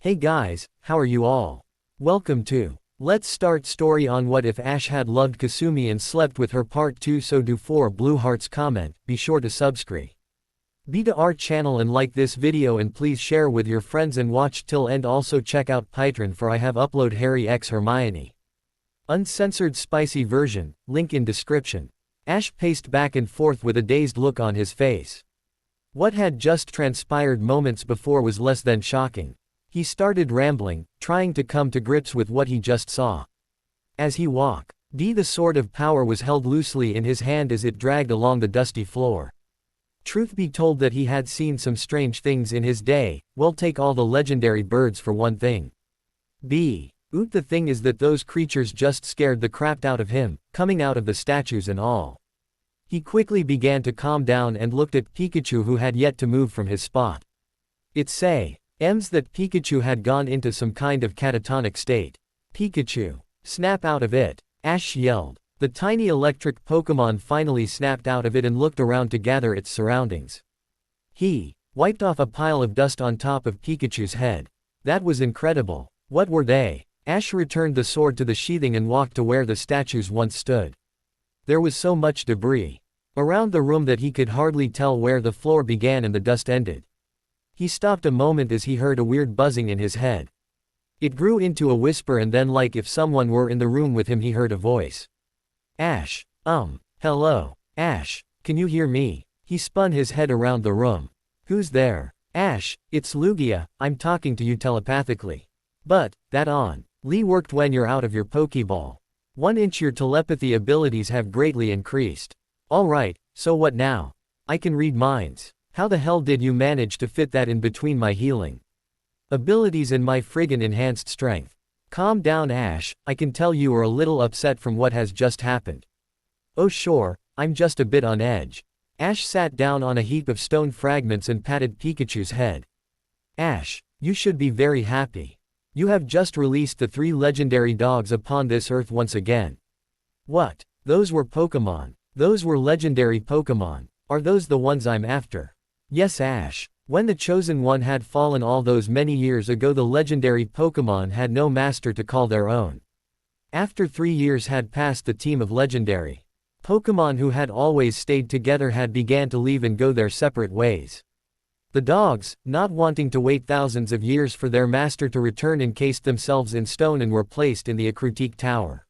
Hey guys, how are you all? Welcome to Let's Start Story on What If Ash Had Loved Kasumi and Slept With Her Part 2. So do 4 blue hearts comment, be sure to subscribe. Be to our channel and like this video and please share with your friends and watch till end. Also check out Patreon for I have upload Harry x Hermione. Uncensored spicy version, link in description. Ash paced back and forth with a dazed look on his face. What had just transpired moments before was less than shocking. He started rambling, trying to come to grips with what he just saw. As he walked, the sword of power was held loosely in his hand as it dragged along the dusty floor. Truth be told that he had seen some strange things in his day. Well, take all the legendary birds for one thing. The thing is that those creatures just scared the crap out of him, coming out of the statues and all. He quickly began to calm down and looked at Pikachu, who had yet to move from his spot. It seems that Pikachu had gone into some kind of catatonic state. Pikachu, snap out of it! Ash yelled. The tiny electric Pokemon finally snapped out of it and looked around to gather its surroundings. He wiped off a pile of dust on top of Pikachu's head. That was incredible. What were they? Ash returned the sword to the sheathing and walked to where the statues once stood. There was so much debris around the room that he could hardly tell where the floor began and the dust ended. He stopped a moment as he heard a weird buzzing in his head. It grew into a whisper, and then, like if someone were in the room with him, he heard a voice. Ash, hello. Ash, can you hear me? He spun his head around the room. Who's there? Ash, it's Lugia, I'm talking to you telepathically. But, that only worked when you're out of your Pokeball. 1 inch your telepathy abilities have greatly increased. Alright, so what now? I can read minds. How the hell did you manage to fit that in between my healing abilities and my friggin' enhanced strength? Calm down, Ash, I can tell you are a little upset from what has just happened. Oh sure, I'm just a bit on edge. Ash sat down on a heap of stone fragments and patted Pikachu's head. Ash, you should be very happy. You have just released the 3 legendary dogs upon this earth once again. What? Those were Pokemon. Those were legendary Pokemon. Are those the ones I'm after? Yes, Ash. When the Chosen One had fallen all those many years ago, the legendary Pokemon had no master to call their own. After 3 years had passed, the team of legendary Pokemon who had always stayed together had began to leave and go their separate ways. The dogs, not wanting to wait thousands of years for their master to return, encased themselves in stone and were placed in the Akrutique Tower.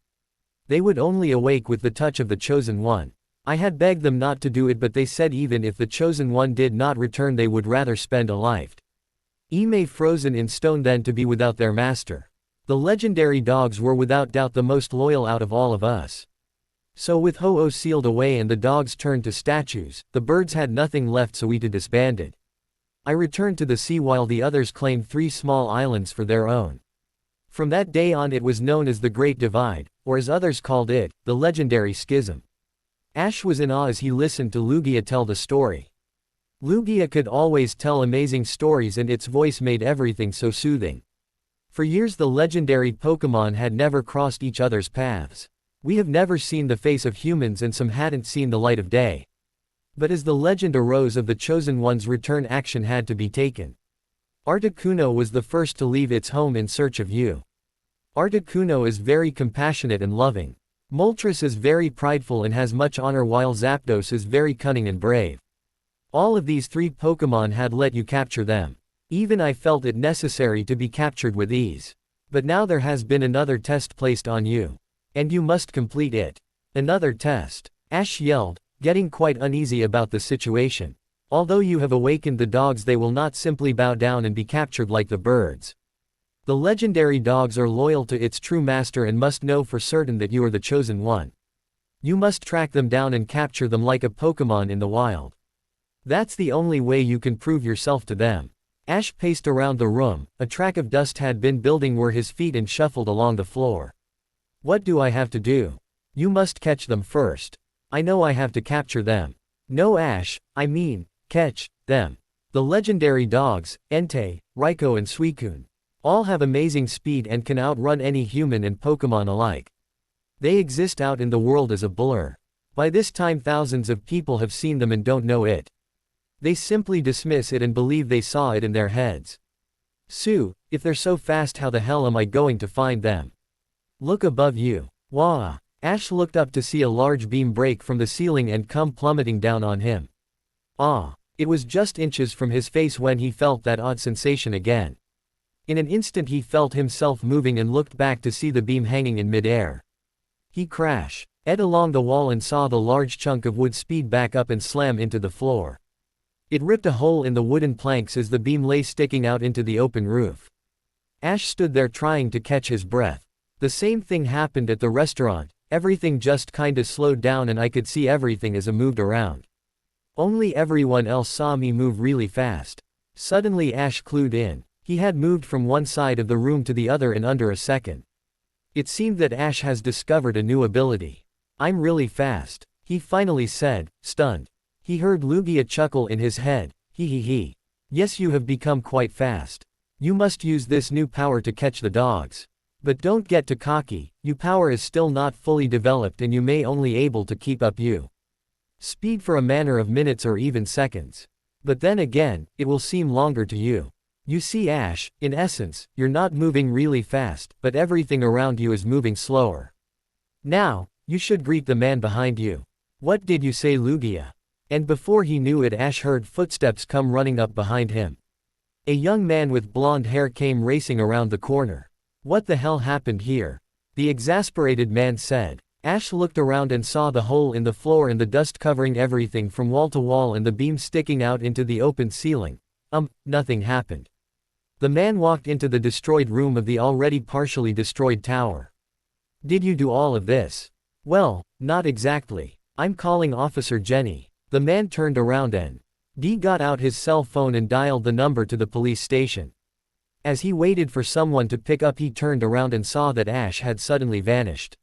They would only awake with the touch of the Chosen One. I had begged them not to do it, but they said even if the Chosen One did not return, they would rather spend a lifetime frozen in stone than to be without their master. The legendary dogs were without doubt the most loyal out of all of us. So with Ho-Oh sealed away and the dogs turned to statues, the birds had nothing left, so we disbanded. I returned to the sea while the others claimed 3 small islands for their own. From that day on, it was known as the Great Divide, or as others called it, the Legendary Schism. Ash was in awe as he listened to Lugia tell the story. Lugia could always tell amazing stories and its voice made everything so soothing. For years the legendary Pokemon had never crossed each other's paths. We have never seen the face of humans and some hadn't seen the light of day. But as the legend arose of the Chosen One's return, action had to be taken. Articuno was the first to leave its home in search of you. Articuno is very compassionate and loving. Moltres is very prideful and has much honor, while Zapdos is very cunning and brave. All of these 3 Pokemon had let you capture them. Even I felt it necessary to be captured with ease. But now there has been another test placed on you. And you must complete it. Another test? Ash yelled, getting quite uneasy about the situation. Although you have awakened the dogs, they will not simply bow down and be captured like the birds. The legendary dogs are loyal to its true master and must know for certain that you are the Chosen One. You must track them down and capture them like a Pokemon in the wild. That's the only way you can prove yourself to them. Ash paced around the room. A track of dust had been building where his feet and shuffled along the floor. What do I have to do? You must catch them first. I know I have to capture them. No, Ash, I mean, catch them. The legendary dogs, Entei, Raikou and Suicune, all have amazing speed and can outrun any human and Pokemon alike. They exist out in the world as a blur. By this time thousands of people have seen them and don't know it. They simply dismiss it and believe they saw it in their heads. Sue, If they're so fast, how the hell am I going to find them? Look above you. Wah! Ash looked up to see a large beam break from the ceiling and come plummeting down on him. Ah! It was just inches from his face when he felt that odd sensation again. In an instant he felt himself moving and looked back to see the beam hanging in mid-air. He crashed along the wall and saw the large chunk of wood speed back up and slam into the floor. It ripped a hole in the wooden planks as the beam lay sticking out into the open roof. Ash stood there trying to catch his breath. The same thing happened at the restaurant, everything just kinda slowed down and I could see everything as I moved around. Only everyone else saw me move really fast. Suddenly Ash clued in. He had moved from one side of the room to the other in under a second. It seemed that Ash has discovered a new ability. I'm really fast, he finally said, stunned. He heard Lugia chuckle in his head, he. Yes, you have become quite fast. You must use this new power to catch the dogs. But don't get too cocky, your power is still not fully developed and you may only able to keep up you speed for a matter of minutes or even seconds. But then again, it will seem longer to you. You see Ash, in essence, you're not moving really fast, but everything around you is moving slower. Now, you should greet the man behind you. What did you say, Lugia? And before he knew it, Ash heard footsteps come running up behind him. A young man with blonde hair came racing around the corner. What the hell happened here? The exasperated man said. Ash looked around and saw the hole in the floor and the dust covering everything from wall to wall and the beam sticking out into the open ceiling. Nothing happened. The man walked into the destroyed room of the already partially destroyed tower. Did you do all of this? Well, not exactly. I'm calling Officer Jenny. The man turned around and got out his cell phone and dialed the number to the police station. As he waited for someone to pick up, he turned around and saw that Ash had suddenly vanished.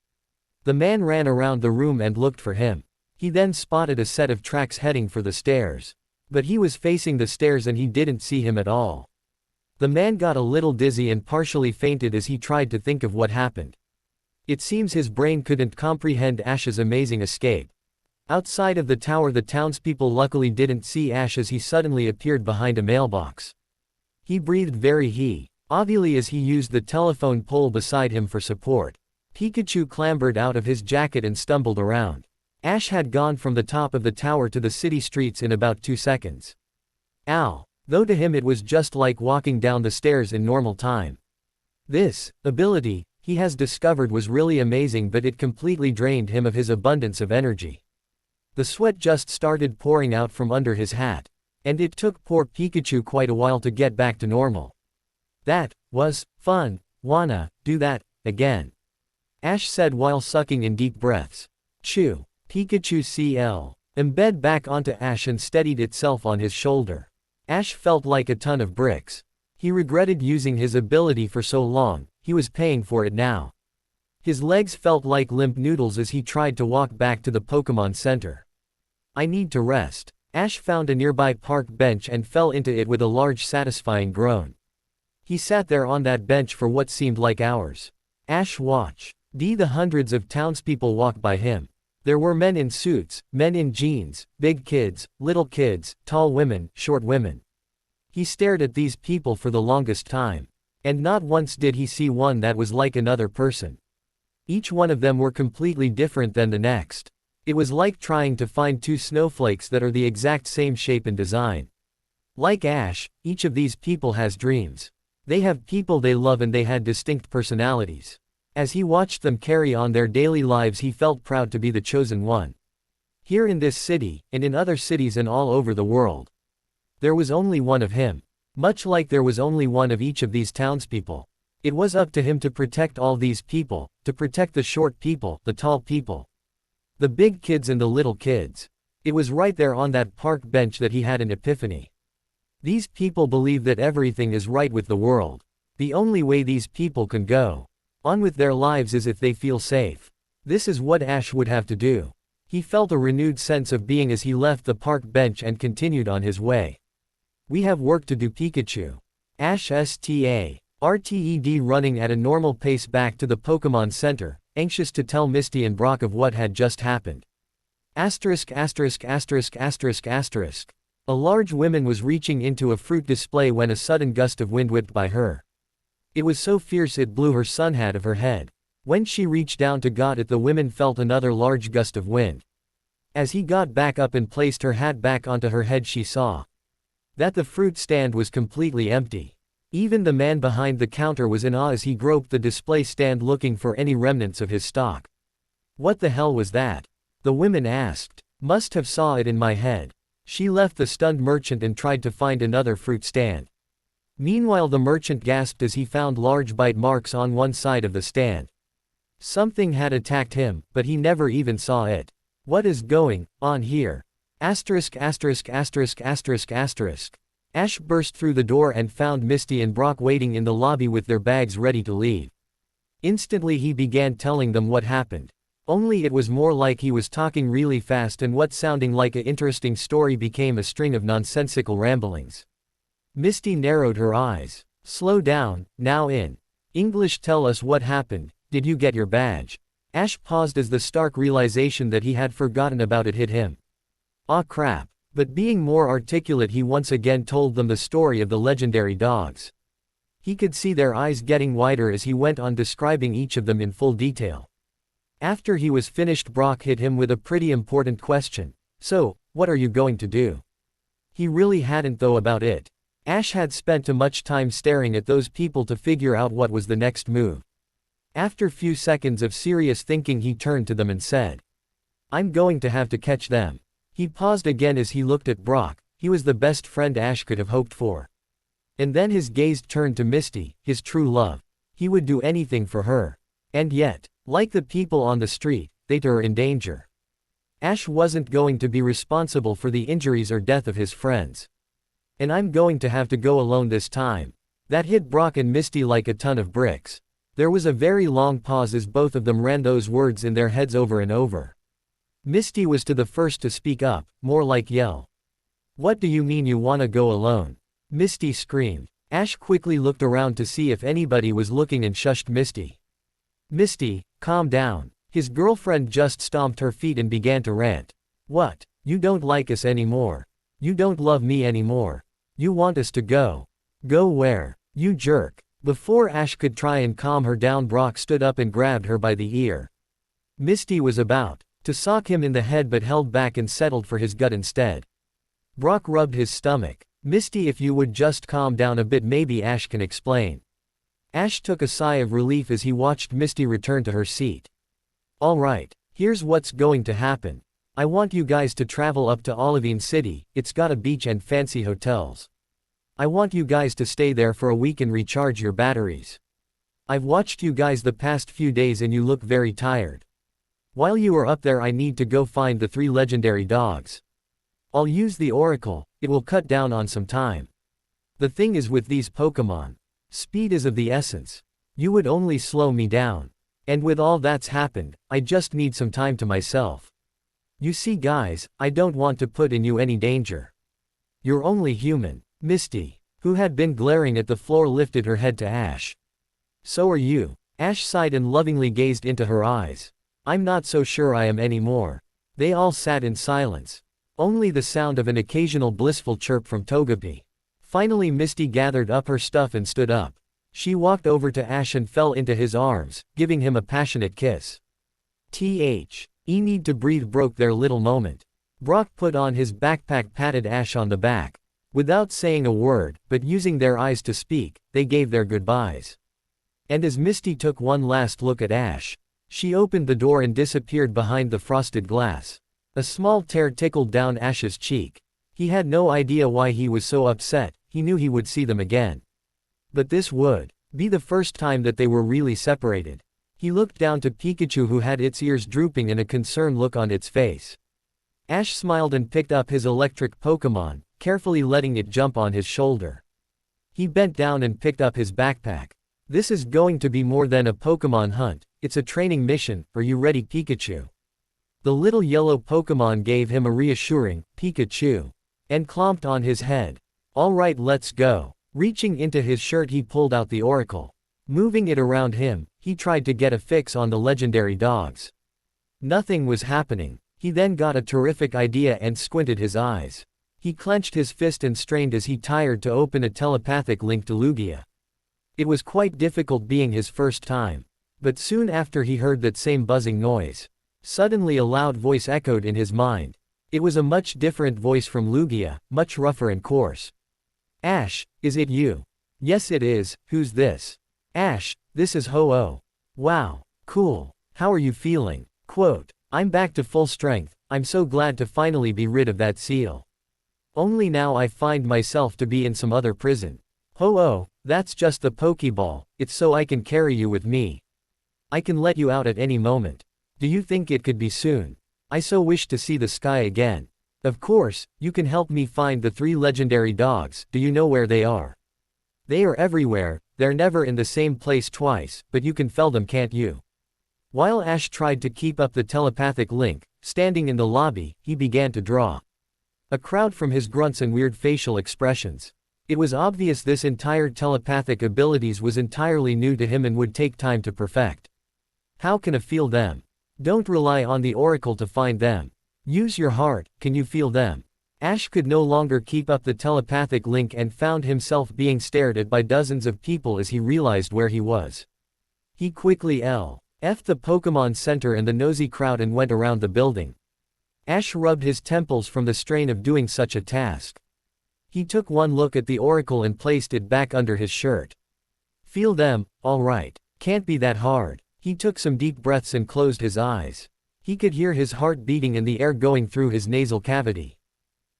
The man ran around the room and looked for him. He then spotted a set of tracks heading for the stairs. But he was facing the stairs and he didn't see him at all. The man got a little dizzy and partially fainted as he tried to think of what happened. It seems his brain couldn't comprehend Ash's amazing escape. Outside of the tower, the townspeople luckily didn't see Ash as he suddenly appeared behind a mailbox. He breathed very heavily as he used the telephone pole beside him for support. Pikachu clambered out of his jacket and stumbled around. Ash had gone from the top of the tower to the city streets in about 2 seconds. Though to him it was just like walking down the stairs in normal time. This ability he has discovered was really amazing, but it completely drained him of his abundance of energy. The sweat just started pouring out from under his hat. And it took poor Pikachu quite a while to get back to normal. That was fun. Wanna do that again? Ash said while sucking in deep breaths. Chew. Pikachu CL. Embed back onto Ash and steadied itself on his shoulder. Ash felt like a ton of bricks. He regretted using his ability for so long, he was paying for it now. His legs felt like limp noodles as he tried to walk back to the Pokemon Center. I need to rest. Ash found a nearby park bench and fell into it with a large satisfying groan. He sat there on that bench for what seemed like hours. Ash watched the hundreds of townspeople walk by him. There were men in suits, men in jeans, big kids, little kids, tall women, short women. He stared at these people for the longest time. And not once did he see one that was like another person. Each one of them were completely different than the next. It was like trying to find two snowflakes that are the exact same shape and design. Like Ash, each of these people has dreams. They have people they love and they had distinct personalities. As he watched them carry on their daily lives, he felt proud to be the chosen one. Here in this city, and in other cities and all over the world, there was only one of him. Much like there was only one of each of these townspeople. It was up to him to protect all these people, to protect the short people, the tall people, the big kids and the little kids. It was right there on that park bench that he had an epiphany. These people believe that everything is right with the world. The only way these people can go on with their lives is if they feel safe. This is what Ash would have to do. He felt a renewed sense of being as he left the park bench and continued on his way. We have work to do, Pikachu. Ash RTED running at a normal pace back to the Pokemon Center, anxious to tell Misty and Brock of what had just happened. A large woman was reaching into a fruit display when a sudden gust of wind whipped by her. It was so fierce it blew her sun hat of her head. When she reached down to get it, the women felt another large gust of wind. As he got back up and placed her hat back onto her head, she saw that the fruit stand was completely empty. Even the man behind the counter was in awe as he groped the display stand looking for any remnants of his stock. What the hell was that? The women asked. Must have saw it in my head. She left the stunned merchant and tried to find another fruit stand. Meanwhile, the merchant gasped as he found large bite marks on one side of the stand. Something had attacked him, but he never even saw it. What is going on here? Asterisk asterisk asterisk asterisk asterisk. Ash burst through the door and found Misty and Brock waiting in the lobby with their bags ready to leave. Instantly he began telling them what happened. Only it was more like he was talking really fast, and what sounding like an interesting story became a string of nonsensical ramblings. Misty narrowed her eyes. Slow down, now in English, tell us what happened. Did you get your badge? Ash paused as the stark realization that he had forgotten about it hit him. Ah crap. But being more articulate, he once again told them the story of the legendary dogs. He could see their eyes getting wider as he went on describing each of them in full detail. After he was finished, Brock hit him with a pretty important question. So, what are you going to do? He really hadn't thought about it. Ash had spent too much time staring at those people to figure out what was the next move. After few seconds of serious thinking, he turned to them and said, I'm going to have to catch them. He paused again as he looked at Brock. He was the best friend Ash could have hoped for. And then his gaze turned to Misty, his true love. He would do anything for her. And yet, like the people on the street, they too are in danger. Ash wasn't going to be responsible for the injuries or death of his friends. And I'm going to have to go alone this time. That hit Brock and Misty like a ton of bricks. There was a very long pause as both of them ran those words in their heads over and over. Misty was the first to speak up, more like yell. What do you mean you wanna go alone? Misty screamed. Ash quickly looked around to see if anybody was looking and shushed Misty. Misty, calm down. His girlfriend just stomped her feet and began to rant. What? You don't like us anymore. You don't love me anymore. You want us to go. Go where? You jerk. Before Ash could try and calm her down, Brock stood up and grabbed her by the ear. Misty was about to sock him in the head but held back and settled for his gut instead. Brock rubbed his stomach. Misty, if you would just calm down a bit, maybe Ash can explain. Ash took a sigh of relief as he watched Misty return to her seat. Alright, here's what's going to happen. I want you guys to travel up to Olivine City. It's got a beach and fancy hotels. I want you guys to stay there for a week and recharge your batteries. I've watched you guys the past few days and you look very tired. While you are up there, I need to go find the 3 legendary dogs. I'll use the Oracle. It will cut down on some time. The thing is, with these Pokemon, speed is of the essence. You would only slow me down. And with all that's happened, I just need some time to myself. You see guys, I don't want to put in you any danger. You're only human. Misty, who had been glaring at the floor, lifted her head to Ash. So are you. Ash sighed and lovingly gazed into her eyes. I'm not so sure I am anymore. They all sat in silence. Only the sound of an occasional blissful chirp from Togepi. Finally Misty gathered up her stuff and stood up. She walked over to Ash and fell into his arms, giving him a passionate kiss. Need to breathe broke their little moment. Brock put on his backpack, patted Ash on the back. Without saying a word, but using their eyes to speak, they gave their goodbyes. And as Misty took one last look at Ash, she opened the door and disappeared behind the frosted glass. A small tear tickled down Ash's cheek. He had no idea why he was so upset. He knew he would see them again. But this would be the first time that they were really separated. He looked down to Pikachu, who had its ears drooping and a concerned look on its face. Ash smiled and picked up his electric Pokemon, carefully letting it jump on his shoulder. He bent down and picked up his backpack. This is going to be more than a Pokemon hunt, it's a training mission. Are you ready, Pikachu? The little yellow Pokemon gave him a reassuring, Pikachu, and clomped on his head. Alright, let's go. Reaching into his shirt, he pulled out the Oracle. Moving it around him, he tried to get a fix on the legendary dogs. Nothing was happening. He then got a terrific idea and squinted his eyes. He clenched his fist and strained as he tried to open a telepathic link to Lugia. It was quite difficult being his first time. But soon after he heard that same buzzing noise. Suddenly a loud voice echoed in his mind. It was a much different voice from Lugia, much rougher and coarse. Ash, is it you? Yes it is, who's this? Ash, this is Ho-Oh. Wow, cool. How are you feeling? Quote, I'm back to full strength, I'm so glad to finally be rid of that seal. Only now I find myself to be in some other prison. Ho-Oh, that's just the Pokeball, it's so I can carry you with me. I can let you out at any moment. Do you think it could be soon? I so wish to see the sky again. Of course, you can help me find the 3 legendary dogs. Do you know where they are? They are everywhere, they're never in the same place twice, but you can fell them, can't you? While Ash tried to keep up the telepathic link, standing in the lobby, he began to draw a crowd from his grunts and weird facial expressions. It was obvious this entire telepathic abilities was entirely new to him and would take time to perfect. How can I feel them? Don't rely on the oracle to find them. Use your heart, can you feel them? Ash could no longer keep up the telepathic link and found himself being stared at by dozens of people as he realized where he was. He quickly left the Pokemon Center and the nosy crowd and went around the building. Ash rubbed his temples from the strain of doing such a task. He took one look at the oracle and placed it back under his shirt. Feel them, alright. Can't be that hard. He took some deep breaths and closed his eyes. He could hear his heart beating and the air going through his nasal cavity.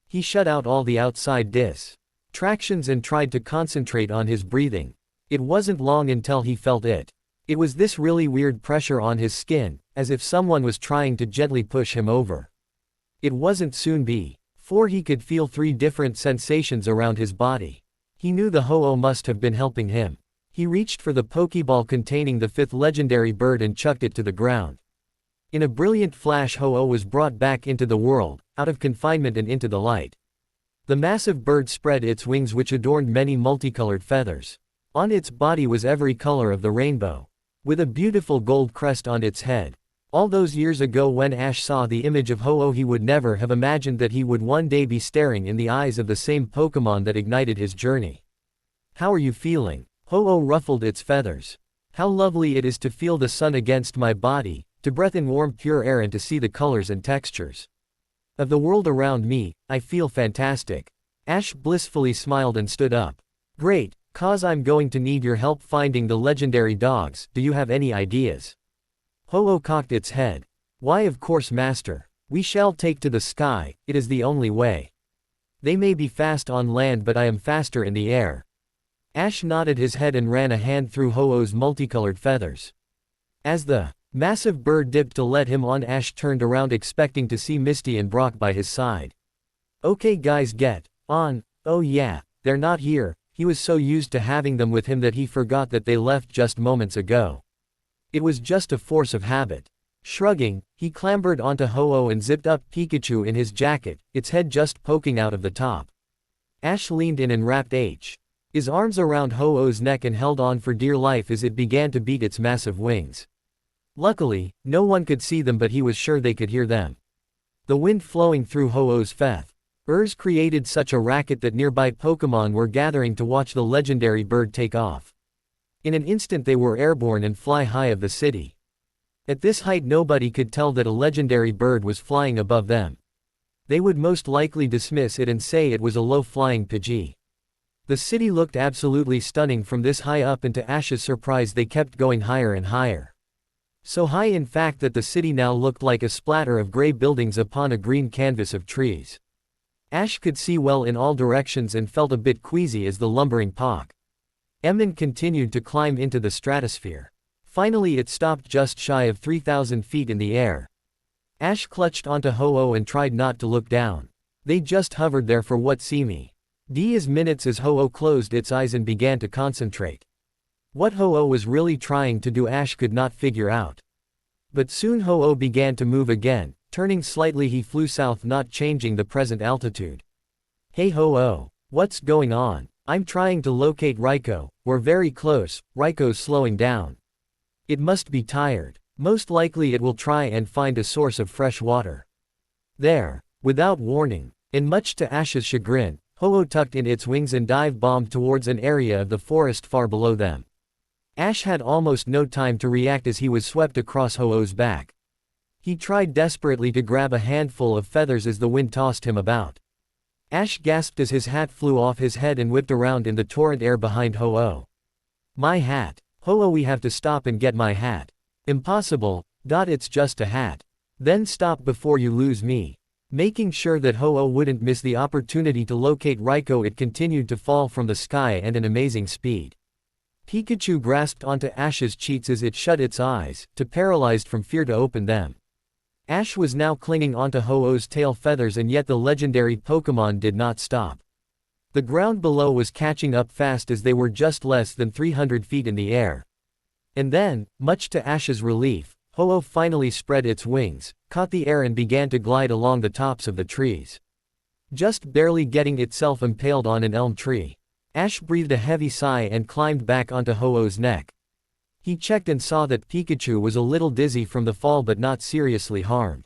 He shut out all the outside distractions and tried to concentrate on his breathing. It wasn't long until he felt it. It was this really weird pressure on his skin, as if someone was trying to gently push him over. It wasn't soon before he could feel 3 different sensations around his body. He knew the Ho-Oh must have been helping him. He reached for the Pokeball containing the 5th legendary bird and chucked it to the ground. In a brilliant flash, Ho-Oh was brought back into the world, out of confinement and into the light. The massive bird spread its wings which adorned many multicolored feathers. On its body was every color of the rainbow, with a beautiful gold crest on its head. All those years ago when Ash saw the image of Ho-Oh, he would never have imagined that he would one day be staring in the eyes of the same Pokemon that ignited his journey. How are you feeling? Ho-Oh ruffled its feathers. How lovely it is to feel the sun against my body, to breathe in warm pure air and to see the colors and textures of the world around me. I feel fantastic. Ash blissfully smiled and stood up. Great, cause I'm going to need your help finding the legendary dogs. Do you have any ideas? Ho-Oh cocked its head. Why, of course, master. We shall take to the sky, it is the only way. They may be fast on land but I am faster in the air. Ash nodded his head and ran a hand through Ho-Oh's multicolored feathers. As the massive bird dipped to let him on, Ash turned around expecting to see Misty and Brock by his side. Okay guys, get on. Oh yeah, they're not here. He was so used to having them with him that he forgot that they left just moments ago. It was just a force of habit. Shrugging, he clambered onto Ho-Oh and zipped up Pikachu in his jacket, its head just poking out of the top. Ash leaned in and wrapped his arms around Ho-Oh's neck and held on for dear life as it began to beat its massive wings. Luckily, no one could see them but he was sure they could hear them. The wind flowing through Ho-Oh's feathers created such a racket that nearby Pokemon were gathering to watch the legendary bird take off. In an instant they were airborne and fly high of the city. At this height nobody could tell that a legendary bird was flying above them. They would most likely dismiss it and say it was a low-flying Pidgey. The city looked absolutely stunning from this high up, and to Ash's surprise they kept going higher and higher. So high in fact that the city now looked like a splatter of gray buildings upon a green canvas of trees. Ash could see well in all directions and felt a bit queasy as the lumbering Pokemon continued to climb into the stratosphere. Finally it stopped just shy of 3,000 feet in the air. Ash clutched onto Ho-Oh and tried not to look down. They just hovered there for what seemed minutes as Ho-Oh closed its eyes and began to concentrate. What Ho-Oh was really trying to do Ash could not figure out. But soon Ho-Oh began to move again. Turning slightly he flew south, not changing the present altitude. Hey Ho-Oh, what's going on? I'm trying to locate Raikou. We're very close. Raikou's slowing down. It must be tired. Most likely it will try and find a source of fresh water. There. Without warning, and much to Ash's chagrin, Ho-Oh tucked in its wings and dive-bombed towards an area of the forest far below them. Ash had almost no time to react as he was swept across Ho-Oh's back. He tried desperately to grab a handful of feathers as the wind tossed him about. Ash gasped as his hat flew off his head and whipped around in the torrent air behind Ho-Oh. My hat. Ho-Oh, we have to stop and get my hat. Impossible. It's just a hat. Then stop before you lose me. Making sure that Ho-Oh wouldn't miss the opportunity to locate Raikou, it continued to fall from the sky at an amazing speed. Pikachu grasped onto Ash's cheeks as it shut its eyes, too paralyzed from fear to open them. Ash was now clinging onto Ho-Oh's tail feathers, and yet the legendary Pokémon did not stop. The ground below was catching up fast as they were just less than 300 feet in the air. And then, much to Ash's relief, Ho-Oh finally spread its wings, caught the air and began to glide along the tops of the trees. Just barely getting itself impaled on an elm tree. Ash breathed a heavy sigh and climbed back onto Ho-Oh's neck. He checked and saw that Pikachu was a little dizzy from the fall but not seriously harmed.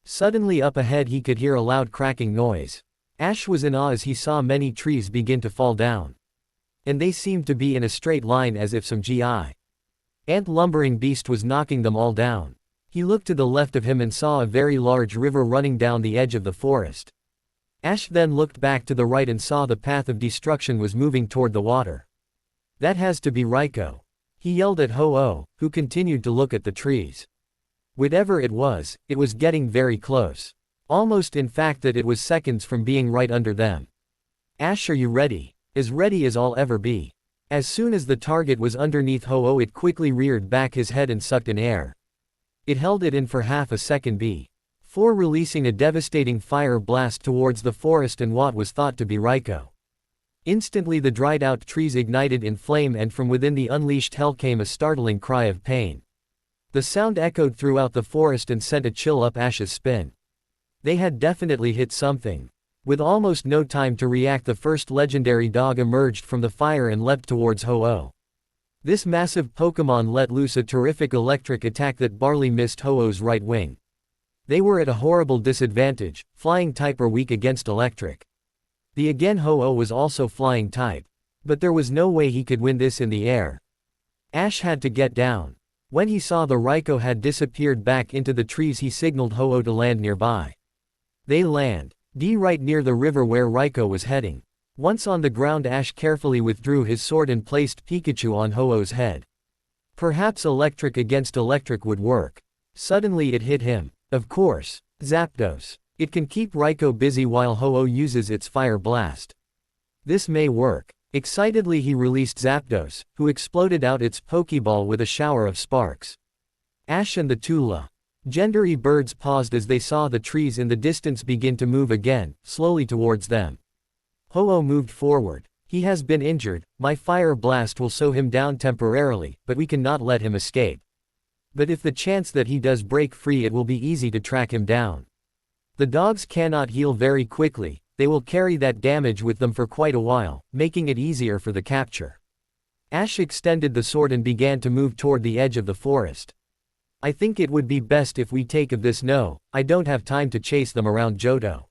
Suddenly up ahead he could hear a loud cracking noise. Ash was in awe as he saw many trees begin to fall down. And they seemed to be in a straight line, as if some giant lumbering beast was knocking them all down. He looked to the left of him and saw a very large river running down the edge of the forest. Ash then looked back to the right and saw the path of destruction was moving toward the water. That has to be Raikou. He yelled at Ho-Oh, who continued to look at the trees. Whatever it was getting very close. Almost, in fact, that it was seconds from being right under them. Ash, are you ready? As ready as I'll ever be. As soon as the target was underneath Ho-Oh, it quickly reared back his head and sucked in air. It held it in for half a second before releasing a devastating fire blast towards the forest and what was thought to be Raikou. Instantly the dried-out trees ignited in flame, and from within the unleashed hell came a startling cry of pain. The sound echoed throughout the forest and sent a chill up Ash's spine. They had definitely hit something. With almost no time to react, the first legendary dog emerged from the fire and leapt towards Ho-Oh. This massive Pokémon let loose a terrific electric attack that barely missed Ho-Oh's right wing. They were at a horrible disadvantage. Flying type are weak against electric. The again Ho-Oh was also flying type. But there was no way he could win this in the air. Ash had to get down. When he saw the Raikou had disappeared back into the trees, he signaled Ho-Oh to land nearby. They land right near the river where Raikou was heading. Once on the ground, Ash carefully withdrew his sword and placed Pikachu on Ho-Oh's head. Perhaps electric against electric would work. Suddenly it hit him. Of course. Zapdos. It can keep Raikou busy while Ho-Oh uses its fire blast. This may work. Excitedly he released Zapdos, who exploded out its Pokeball with a shower of sparks. Ash and the two legendary birds paused as they saw the trees in the distance begin to move again, slowly towards them. Ho-Oh moved forward. He has been injured. My fire blast will slow him down temporarily, but we cannot let him escape. But if the chance that he does break free, it will be easy to track him down. The dogs cannot heal very quickly. They will carry that damage with them for quite a while, making it easier for the capture. Ash extended the sword and began to move toward the edge of the forest. I think it would be best if we take of this. No, I don't have time to chase them around, Johto.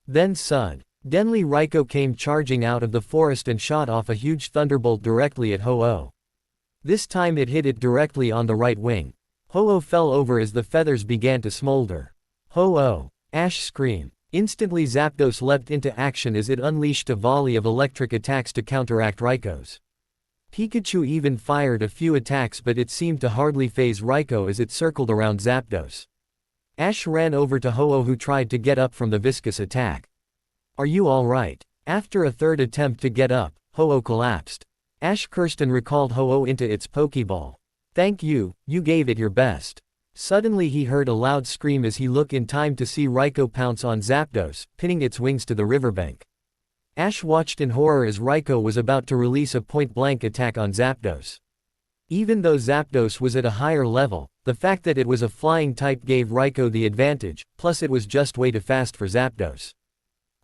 Then suddenly Raikou came charging out of the forest and shot off a huge thunderbolt directly at Ho-Oh. This time it hit it directly on the right wing. Ho-Oh fell over as the feathers began to smolder. Ho-Oh! Ash screamed. Instantly Zapdos leapt into action as it unleashed a volley of electric attacks to counteract Raikou's. Pikachu even fired a few attacks, but it seemed to hardly faze Raikou as it circled around Zapdos. Ash ran over to Ho-Oh, who tried to get up from the viscous attack. Are you alright? After a third attempt to get up, Ho-Oh collapsed. Ash cursed and recalled Ho-Oh into its Pokeball. Thank you, you gave it your best. Suddenly he heard a loud scream as he looked in time to see Raikou pounce on Zapdos, pinning its wings to the riverbank. Ash watched in horror as Raikou was about to release a point-blank attack on Zapdos. Even though Zapdos was at a higher level, the fact that it was a flying type gave Raikou the advantage, plus it was just way too fast for Zapdos.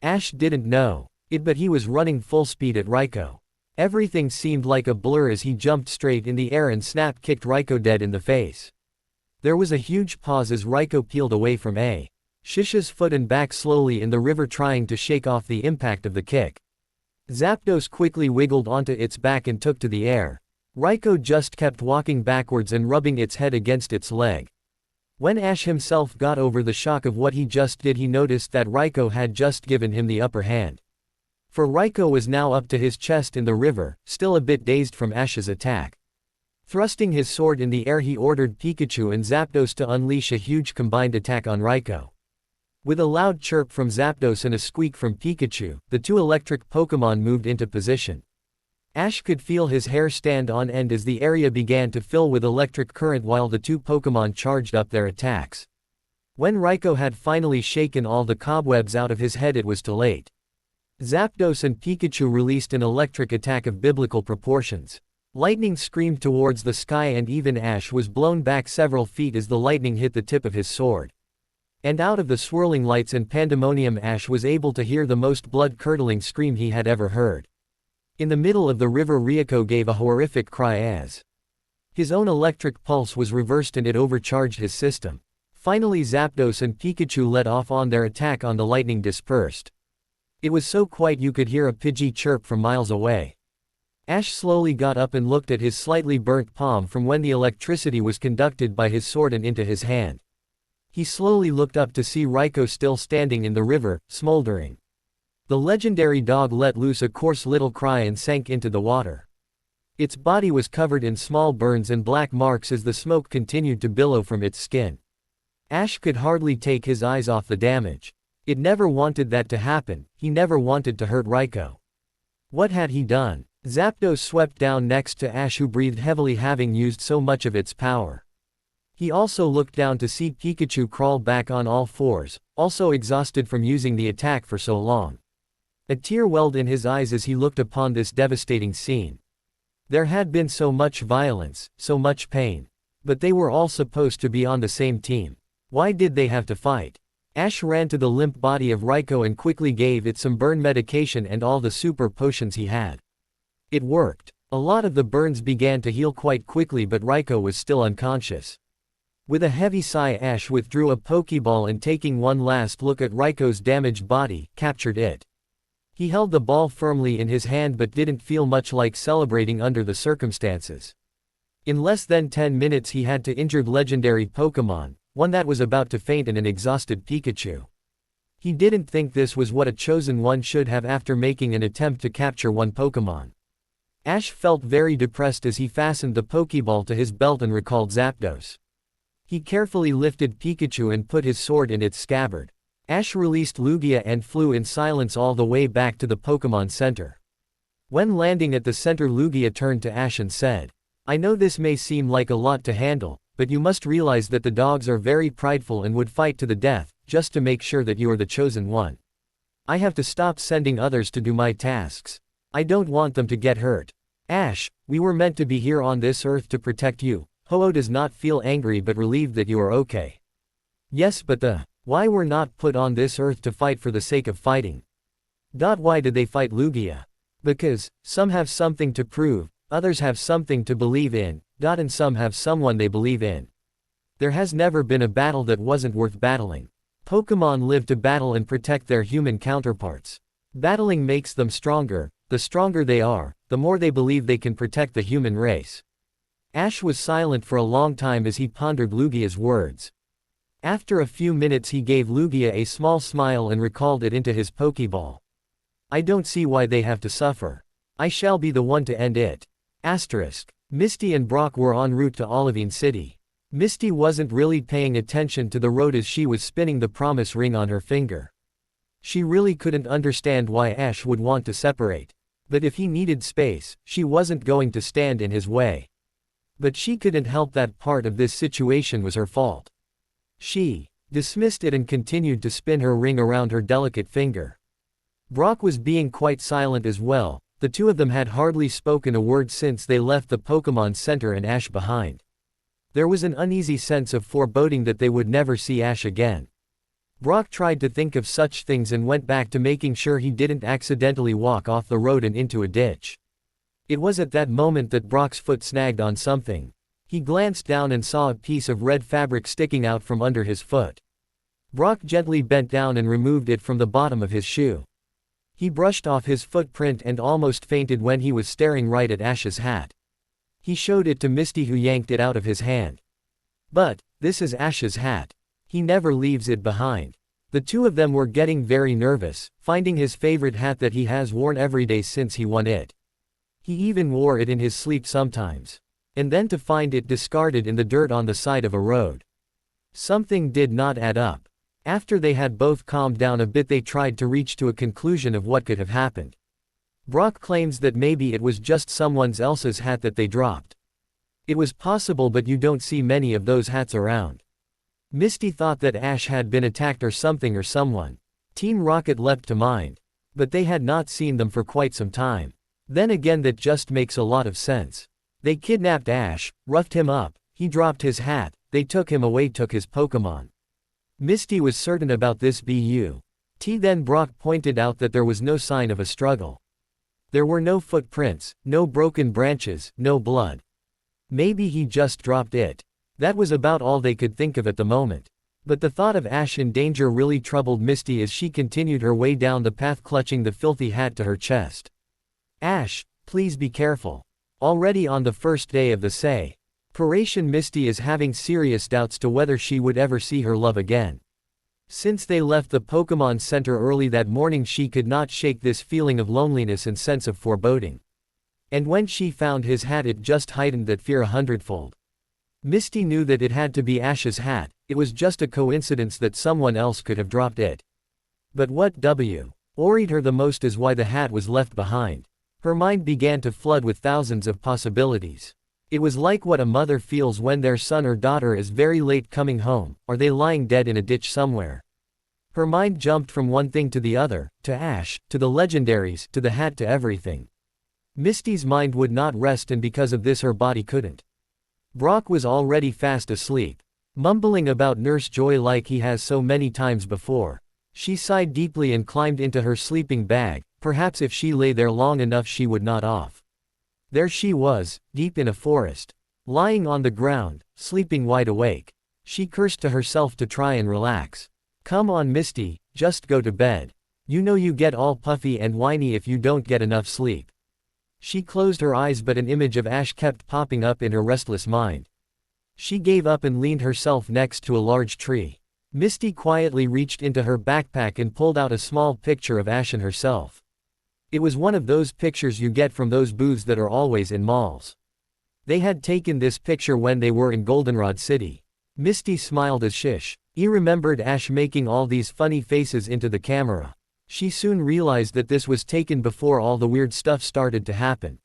Ash didn't know it, but he was running full speed at Raikou. Everything seemed like a blur as he jumped straight in the air and snap-kicked Raikou dead in the face. There was a huge pause as Raikou peeled away from Ash's foot and back slowly in the river, trying to shake off the impact of the kick. Zapdos quickly wiggled onto its back and took to the air. Raiko just kept walking backwards and rubbing its head against its leg. When Ash himself got over the shock of what he just did, he noticed that Raiko had just given him the upper hand. For Raiko was now up to his chest in the river, still a bit dazed from Ash's attack. Thrusting his sword in the air, he ordered Pikachu and Zapdos to unleash a huge combined attack on Raiko. With a loud chirp from Zapdos and a squeak from Pikachu, the two electric Pokémon moved into position. Ash could feel his hair stand on end as the area began to fill with electric current while the two Pokémon charged up their attacks. When Raiko had finally shaken all the cobwebs out of his head, it was too late. Zapdos and Pikachu released an electric attack of biblical proportions. Lightning screamed towards the sky and even Ash was blown back several feet as the lightning hit the tip of his sword. And out of the swirling lights and pandemonium, Ash was able to hear the most blood-curdling scream he had ever heard. In the middle of the river, Ryuko gave a horrific cry as his own electric pulse was reversed and it overcharged his system. Finally, Zapdos and Pikachu let off on their attack on the lightning dispersed. It was so quiet you could hear a Pidgey chirp from miles away. Ash slowly got up and looked at his slightly burnt palm from when the electricity was conducted by his sword and into his hand. He slowly looked up to see Raiko still standing in the river, smoldering. The legendary dog let loose a coarse little cry and sank into the water. Its body was covered in small burns and black marks as the smoke continued to billow from its skin. Ash could hardly take his eyes off the damage. It never wanted that to happen, he never wanted to hurt Raiko. What had he done? Zapdos swept down next to Ash, who breathed heavily, having used so much of its power. He also looked down to see Pikachu crawl back on all fours, also exhausted from using the attack for so long. A tear welled in his eyes as he looked upon this devastating scene. There had been so much violence, so much pain. But they were all supposed to be on the same team. Why did they have to fight? Ash ran to the limp body of Raiko and quickly gave it some burn medication and all the super potions he had. It worked. A lot of the burns began to heal quite quickly, but Raiko was still unconscious. With a heavy sigh, Ash withdrew a Pokeball and, taking one last look at Raiko's damaged body, captured it. He held the ball firmly in his hand but didn't feel much like celebrating under the circumstances. In less than 10 minutes he had to injured legendary Pokémon, one that was about to faint and an exhausted Pikachu. He didn't think this was what a chosen one should have after making an attempt to capture one Pokémon. Ash felt very depressed as he fastened the Pokeball to his belt and recalled Zapdos. He carefully lifted Pikachu and put his sword in its scabbard. Ash released Lugia and flew in silence all the way back to the Pokémon Center. When landing at the center, Lugia turned to Ash and said, "I know this may seem like a lot to handle, but you must realize that the dogs are very prideful and would fight to the death, just to make sure that you are the chosen one. I have to stop sending others to do my tasks. I don't want them to get hurt. Ash, we were meant to be here on this earth to protect you." Ho-Oh does not feel angry but relieved that you are okay. Yes, but why we're not put on this earth to fight for the sake of fighting. Why did they fight Lugia? Because some have something to prove, others have something to believe in, and some have someone they believe in. There has never been a battle that wasn't worth battling. Pokémon live to battle and protect their human counterparts. Battling makes them stronger. The stronger they are, the more they believe they can protect the human race. Ash was silent for a long time as he pondered Lugia's words. After a few minutes he gave Lugia a small smile and recalled it into his Pokeball. I don't see why they have to suffer. I shall be the one to end it. Misty and Brock were en route to Olivine City. Misty wasn't really paying attention to the road as she was spinning the promise ring on her finger. She really couldn't understand why Ash would want to separate. But if he needed space, she wasn't going to stand in his way. But she couldn't help that part of this situation was her fault. She dismissed it and continued to spin her ring around her delicate finger. Brock was being quite silent as well. The two of them had hardly spoken a word since they left the Pokémon Center and Ash behind. There was an uneasy sense of foreboding that they would never see Ash again. Brock tried to think of such things and went back to making sure he didn't accidentally walk off the road and into a ditch. It was at that moment that Brock's foot snagged on something. He glanced down and saw a piece of red fabric sticking out from under his foot. Brock gently bent down and removed it from the bottom of his shoe. He brushed off his footprint and almost fainted when he was staring right at Ash's hat. He showed it to Misty, who yanked it out of his hand. "But, this is Ash's hat. He never leaves it behind." The two of them were getting very nervous, finding his favorite hat that he has worn every day since he won it. He even wore it in his sleep sometimes. And then to find it discarded in the dirt on the side of a road. Something did not add up. After they had both calmed down a bit, they tried to reach to a conclusion of what could have happened. Brock claims that maybe it was just someone else's hat that they dropped. It was possible, but you don't see many of those hats around. Misty thought that Ash had been attacked or something or someone. Team Rocket leapt to mind. But they had not seen them for quite some time. Then again, that just makes a lot of sense. They kidnapped Ash, roughed him up, he dropped his hat, they took him away, took his Pokemon. Misty was certain about this, but then Brock pointed out that there was no sign of a struggle. There were no footprints, no broken branches, no blood. Maybe he just dropped it. That was about all they could think of at the moment. But the thought of Ash in danger really troubled Misty as she continued her way down the path, clutching the filthy hat to her chest. "Ash, please be careful." Already on the first day of the separation, Misty is having serious doubts to whether she would ever see her love again. Since they left the Pokemon Center early that morning, she could not shake this feeling of loneliness and sense of foreboding. And when she found his hat, it just heightened that fear 100-fold. Misty knew that it had to be Ash's hat, it was just a coincidence that someone else could have dropped it. But what worried her the most is why the hat was left behind. Her mind began to flood with thousands of possibilities. It was like what a mother feels when their son or daughter is very late coming home, or they lying dead in a ditch somewhere. Her mind jumped from one thing to the other, to Ash, to the legendaries, to the hat, to everything. Misty's mind would not rest, and because of this her body couldn't. Brock was already fast asleep, mumbling about Nurse Joy like he has so many times before. She sighed deeply and climbed into her sleeping bag. Perhaps if she lay there long enough she would not off. There she was, deep in a forest. Lying on the ground, sleeping wide awake. She cursed to herself to try and relax. "Come on, Misty, just go to bed. You know you get all puffy and whiny if you don't get enough sleep." She closed her eyes, but an image of Ash kept popping up in her restless mind. She gave up and leaned herself next to a large tree. Misty quietly reached into her backpack and pulled out a small picture of Ash and herself. It was one of those pictures you get from those booths that are always in malls. They had taken this picture when they were in Goldenrod City. Misty smiled as she remembered Ash making all these funny faces into the camera. She soon realized that this was taken before all the weird stuff started to happen.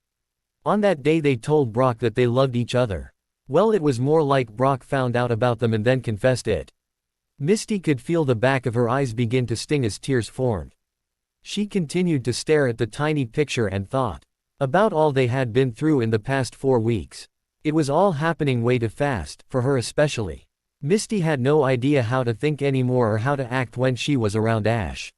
On that day they told Brock that they loved each other. Well, it was more like Brock found out about them and then confessed it. Misty could feel the back of her eyes begin to sting as tears formed. She continued to stare at the tiny picture and thought about all they had been through in the past 4 weeks. It was all happening way too fast, for her especially. Misty had no idea how to think anymore or how to act when she was around Ash.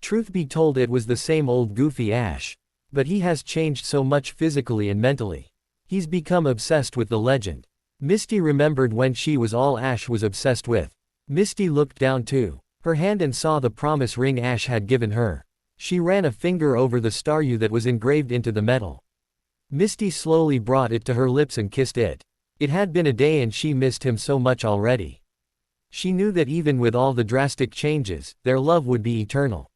Truth be told, it was the same old goofy Ash. But he has changed so much physically and mentally. He's become obsessed with the legend. Misty remembered when she was all Ash was obsessed with. Misty looked down to her hand and saw the promise ring Ash had given her. She ran a finger over the star U that was engraved into the metal. Misty slowly brought it to her lips and kissed it. It had been a day and she missed him so much already. She knew that even with all the drastic changes, their love would be eternal.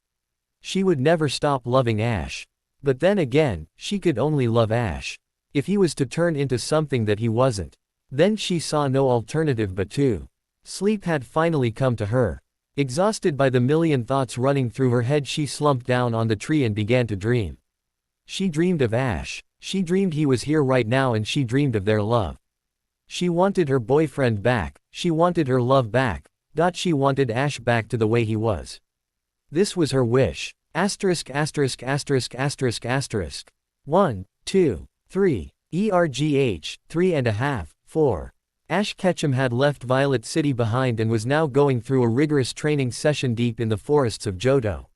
She would never stop loving Ash. But then again, she could only love Ash if he was to turn into something that he wasn't. Then she saw no alternative but to sleep had finally come to her. Exhausted by the million thoughts running through her head, she slumped down on the tree and began to dream. She dreamed of Ash. She dreamed he was here right now, and she dreamed of their love. She wanted her boyfriend back. She wanted her love back. She wanted Ash back to the way he was. This was her wish. Asterisk asterisk asterisk asterisk asterisk. 1, 2, 3. ERGH, 3.5, 4. Ash Ketchum had left Violet City behind and was now going through a rigorous training session deep in the forests of Johto.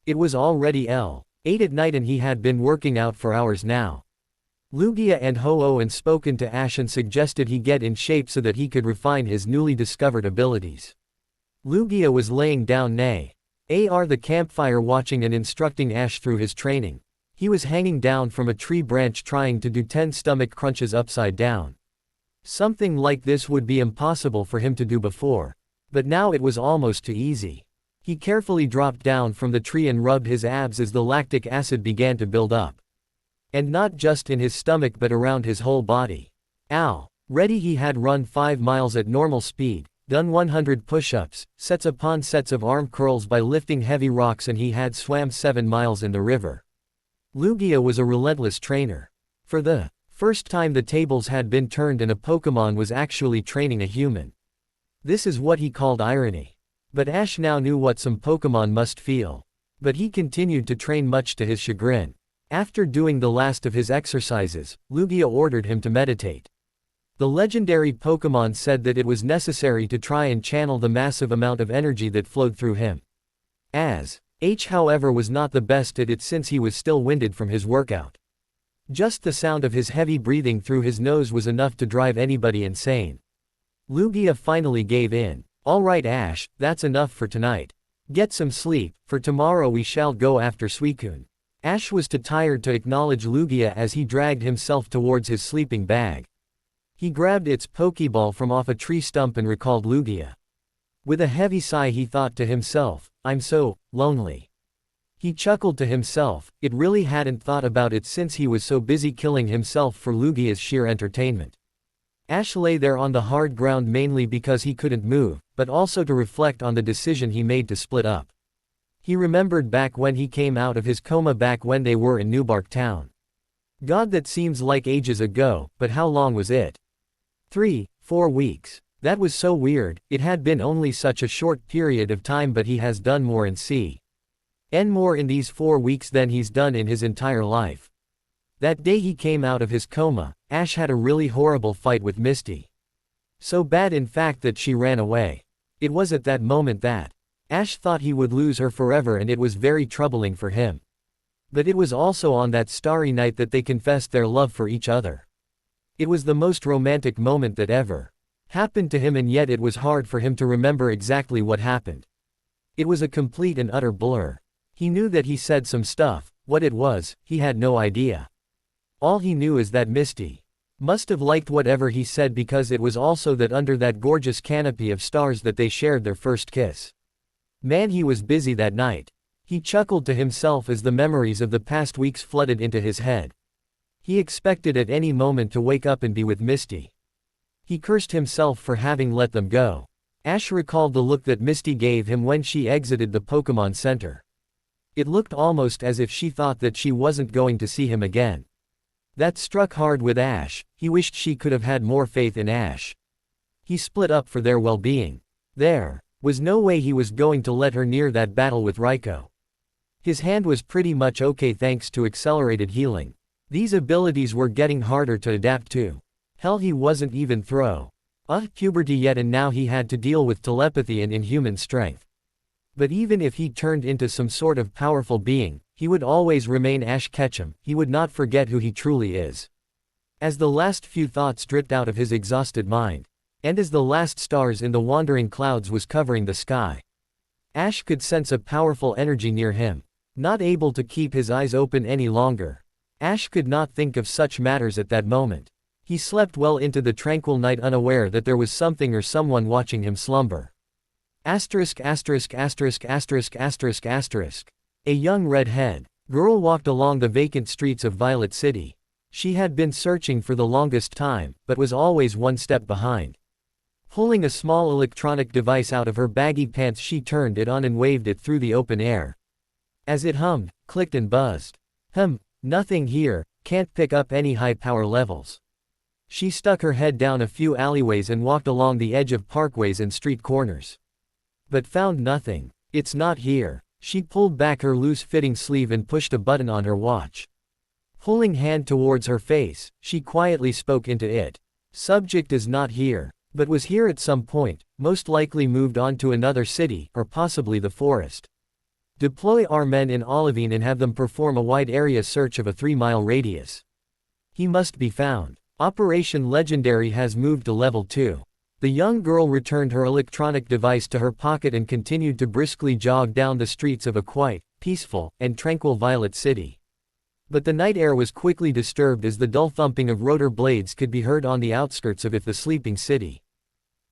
It was already L8 at night and he had been working out for hours now. Lugia and Ho-Oh spoken to Ash and suggested he get in shape so that he could refine his newly discovered abilities. Lugia was laying down near the campfire watching and instructing Ash through his training. He was hanging down from a tree branch trying to do 10 stomach crunches upside down. Something like this would be impossible for him to do before. But now it was almost too easy. He carefully dropped down from the tree and rubbed his abs as the lactic acid began to build up. And not just in his stomach but around his whole body. Ow! Ready, he had run 5 miles at normal speed, done 100 push-ups, sets upon sets of arm curls by lifting heavy rocks, and he had swam 7 miles in the river. Lugia was a relentless trainer. For the first time the tables had been turned and a Pokémon was actually training a human. This is what he called irony. But Ash now knew what some Pokémon must feel. But he continued to train much to his chagrin. After doing the last of his exercises, Lugia ordered him to meditate. The legendary Pokémon said that it was necessary to try and channel the massive amount of energy that flowed through him. Ash, however, was not the best at it since he was still winded from his workout. Just the sound of his heavy breathing through his nose was enough to drive anybody insane. Lugia finally gave in. Alright Ash, that's enough for tonight. Get some sleep, for tomorrow we shall go after Suicune. Ash was too tired to acknowledge Lugia as he dragged himself towards his sleeping bag. He grabbed its Pokeball from off a tree stump and recalled Lugia. With a heavy sigh he thought to himself, I'm so lonely. He chuckled to himself, it really hadn't thought about it since he was so busy killing himself for Lugia's sheer entertainment. Ash lay there on the hard ground mainly because he couldn't move, but also to reflect on the decision he made to split up. He remembered back when he came out of his coma back when they were in Newbark Town. God, that seems like ages ago, but how long was it? 3-4 weeks. That was so weird. It had been only such a short period of time, but he has done more more in these 4 weeks than he's done in his entire life. That day he came out of his coma, Ash had a really horrible fight with Misty. So bad in fact that she ran away. It was at that moment that Ash thought he would lose her forever, and it was very troubling for him. But it was also on that starry night that they confessed their love for each other. It was the most romantic moment that ever happened to him, and yet it was hard for him to remember exactly what happened. It was a complete and utter blur. He knew that he said some stuff, what it was, he had no idea. All he knew is that Misty must have liked whatever he said, because it was also that under that gorgeous canopy of stars that they shared their first kiss. Man, he was busy that night. He chuckled to himself as the memories of the past weeks flooded into his head. He expected at any moment to wake up and be with Misty. He cursed himself for having let them go. Ash recalled the look that Misty gave him when she exited the Pokémon Center. It looked almost as if she thought that she wasn't going to see him again. That struck hard with Ash. He wished she could have had more faith in Ash. He split up for their well-being. There was no way he was going to let her near that battle with Raikou. His hand was pretty much okay thanks to accelerated healing. These abilities were getting harder to adapt to. Hell, he wasn't even through puberty yet, and now he had to deal with telepathy and inhuman strength. But even if he turned into some sort of powerful being, he would always remain Ash Ketchum. He would not forget who he truly is. As the last few thoughts dripped out of his exhausted mind, and as the last stars in the wandering clouds was covering the sky, Ash could sense a powerful energy near him. Not able to keep his eyes open any longer, Ash could not think of such matters at that moment. He slept well into the tranquil night, unaware that there was something or someone watching him slumber. A young red-haired girl walked along the vacant streets of Violet City. She had been searching for the longest time, but was always one step behind. Pulling a small electronic device out of her baggy pants, she turned it on and waved it through the open air. As it hummed, clicked and buzzed. Nothing here, can't pick up any high power levels. She stuck her head down a few alleyways and walked along the edge of parkways and street corners. But found nothing. It's not here. She pulled back her loose-fitting sleeve and pushed a button on her watch. Pulling hand towards her face, she quietly spoke into it. Subject is not here, but was here at some point, most likely moved on to another city, or possibly the forest. Deploy our men in Olivine and have them perform a wide area search of a 3-mile radius. He must be found. Operation Legendary has moved to level 2. The young girl returned her electronic device to her pocket and continued to briskly jog down the streets of a quiet, peaceful, and tranquil Violet City. But the night air was quickly disturbed as the dull thumping of rotor blades could be heard on the outskirts of the sleeping city.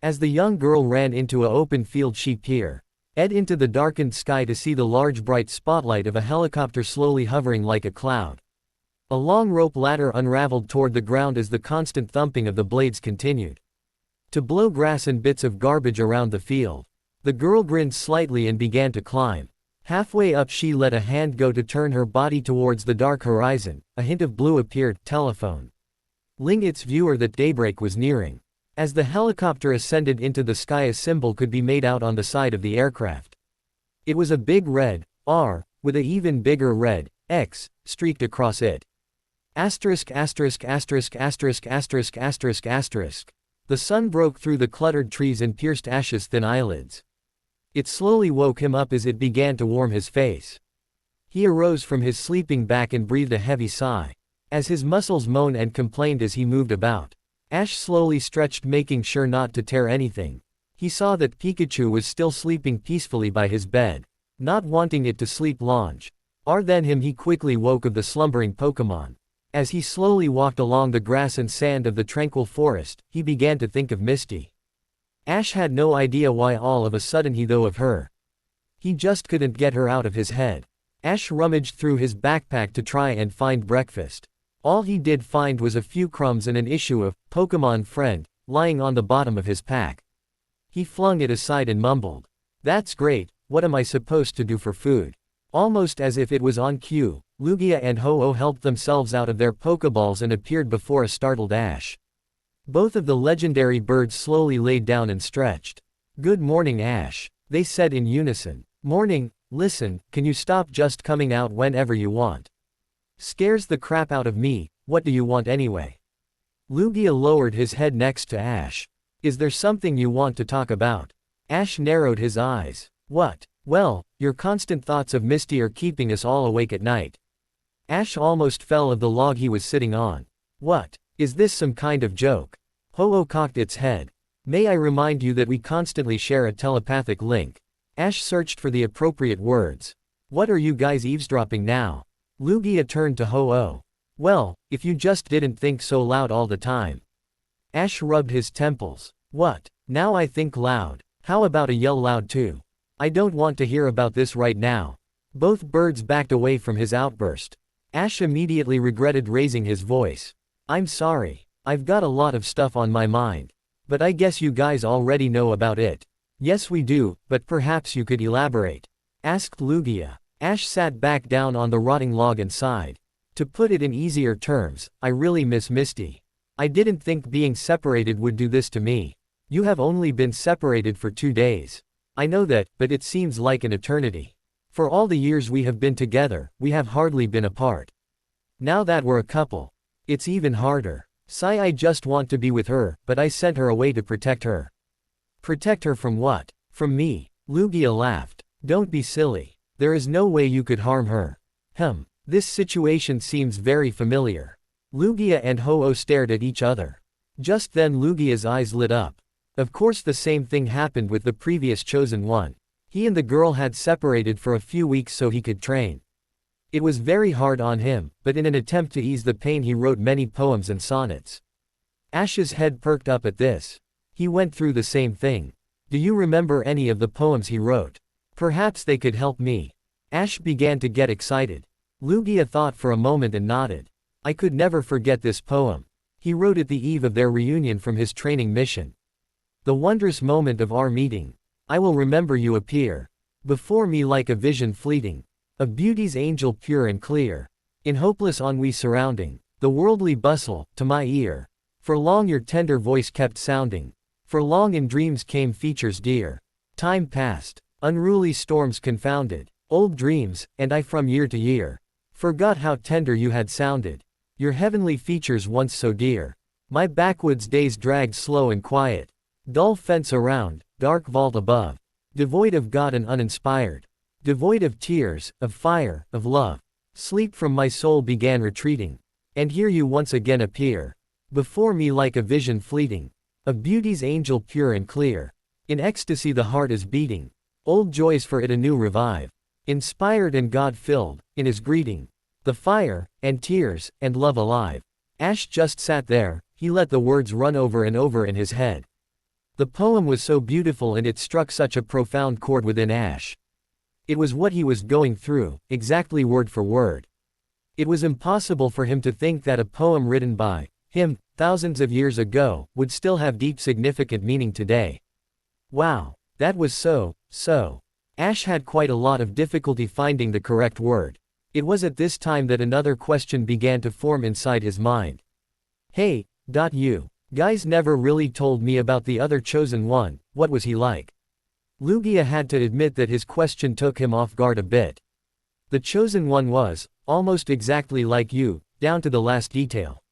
As the young girl ran into a open field she peered into the darkened sky to see the large bright spotlight of a helicopter slowly hovering like a cloud. A long rope ladder unraveled toward the ground as the constant thumping of the blades continued to blow grass and bits of garbage around the field. The girl grinned slightly and began to climb. Halfway up she let a hand go to turn her body towards the dark horizon. A hint of blue appeared. Telephone. Ling its viewer that daybreak was nearing. As the helicopter ascended into the sky a symbol could be made out on the side of the aircraft. It was a big red R, with a even bigger red X, streaked across it. Asterisk asterisk asterisk asterisk asterisk asterisk asterisk. The sun broke through the cluttered trees and pierced Ash's thin eyelids. It slowly woke him up as it began to warm his face. He arose from his sleeping bag and breathed a heavy sigh. As his muscles moaned and complained as he moved about. Ash slowly stretched, making sure not to tear anything. He saw that Pikachu was still sleeping peacefully by his bed, not wanting it to sleep longer than him. He quickly woke of the slumbering Pokémon. As he slowly walked along the grass and sand of the tranquil forest, he began to think of Misty. Ash had no idea why all of a sudden he thought of her. He just couldn't get her out of his head. Ash rummaged through his backpack to try and find breakfast. All he did find was a few crumbs and an issue of Pokémon Friend, lying on the bottom of his pack. He flung it aside and mumbled, "That's great, what am I supposed to do for food?" Almost as if it was on cue, Lugia and Ho-Oh helped themselves out of their Pokeballs and appeared before a startled Ash. Both of the legendary birds slowly laid down and stretched. "Good morning, Ash," they said in unison. "Morning, listen, can you stop just coming out whenever you want? Scares the crap out of me, what do you want anyway?" Lugia lowered his head next to Ash. "Is there something you want to talk about?" Ash narrowed his eyes. "What?" "Well, your constant thoughts of Misty are keeping us all awake at night." Ash almost fell off the log he was sitting on. "What? Is this some kind of joke?" Ho-Oh cocked its head. "May I remind you that we constantly share a telepathic link?" Ash searched for the appropriate words. "What are you guys eavesdropping now?" Lugia turned to Ho-Oh. "Well, if you just didn't think so loud all the time." Ash rubbed his temples. "What? Now I think loud. How about a yell loud too?" "I don't want to hear about this right now." Both birds backed away from his outburst. Ash immediately regretted raising his voice. "I'm sorry. I've got a lot of stuff on my mind. But I guess you guys already know about it." "Yes we do, but perhaps you could elaborate," asked Lugia. Ash sat back down on the rotting log and sighed. "To put it in easier terms, I really miss Misty. I didn't think being separated would do this to me." "You have only been separated for 2 days. I know that, but it seems like an eternity. For all the years we have been together, we have hardly been apart. Now that we're a couple, it's even harder. Sigh, I just want to be with her, but I sent her away to protect her." "Protect her from what?" "From me." Lugia laughed. "Don't be silly. There is no way you could harm her." This situation seems very familiar." Lugia and Ho-Oh stared at each other. Just then Lugia's eyes lit up. Of course the same thing happened with the previous chosen one. He and the girl had separated for a few weeks so he could train. It was very hard on him, but in an attempt to ease the pain he wrote many poems and sonnets. Ash's head perked up at this. He went through the same thing. "Do you remember any of the poems he wrote? Perhaps they could help me." Ash began to get excited. Lugia thought for a moment and nodded. "I could never forget this poem. He wrote it the eve of their reunion from his training mission. The wondrous moment of our meeting. I will remember you appear before me like a vision fleeting, of beauty's angel pure and clear, in hopeless ennui surrounding the worldly bustle, to my ear. For long your tender voice kept sounding, for long in dreams came features dear. Time passed, unruly storms confounded old dreams, and I from year to year forgot how tender you had sounded, your heavenly features once so dear. My backwoods days dragged slow and quiet, dull fence around, dark vault above, devoid of God and uninspired, devoid of tears, of fire, of love. Sleep from my soul began retreating, and here you once again appear before me like a vision fleeting, of beauty's angel pure and clear. In ecstasy the heart is beating, old joys for it anew revive. Inspired and God-filled, in his greeting, The fire, and tears, and love alive. Ash just sat there, he let the words run over and over in his head. The poem was so beautiful and it struck such a profound chord within Ash. It was what he was going through, exactly word for word. It was impossible for him to think that a poem written by him, thousands of years ago, would still have deep significant meaning today. Wow, that was so. Ash had quite a lot of difficulty finding the correct word. It was at this time that another question began to form inside his mind. Hey, you guys never really told me about the other chosen one, what was he like? Lugia had to admit that his question took him off guard a bit. The chosen one was, almost exactly like you, down to the last detail.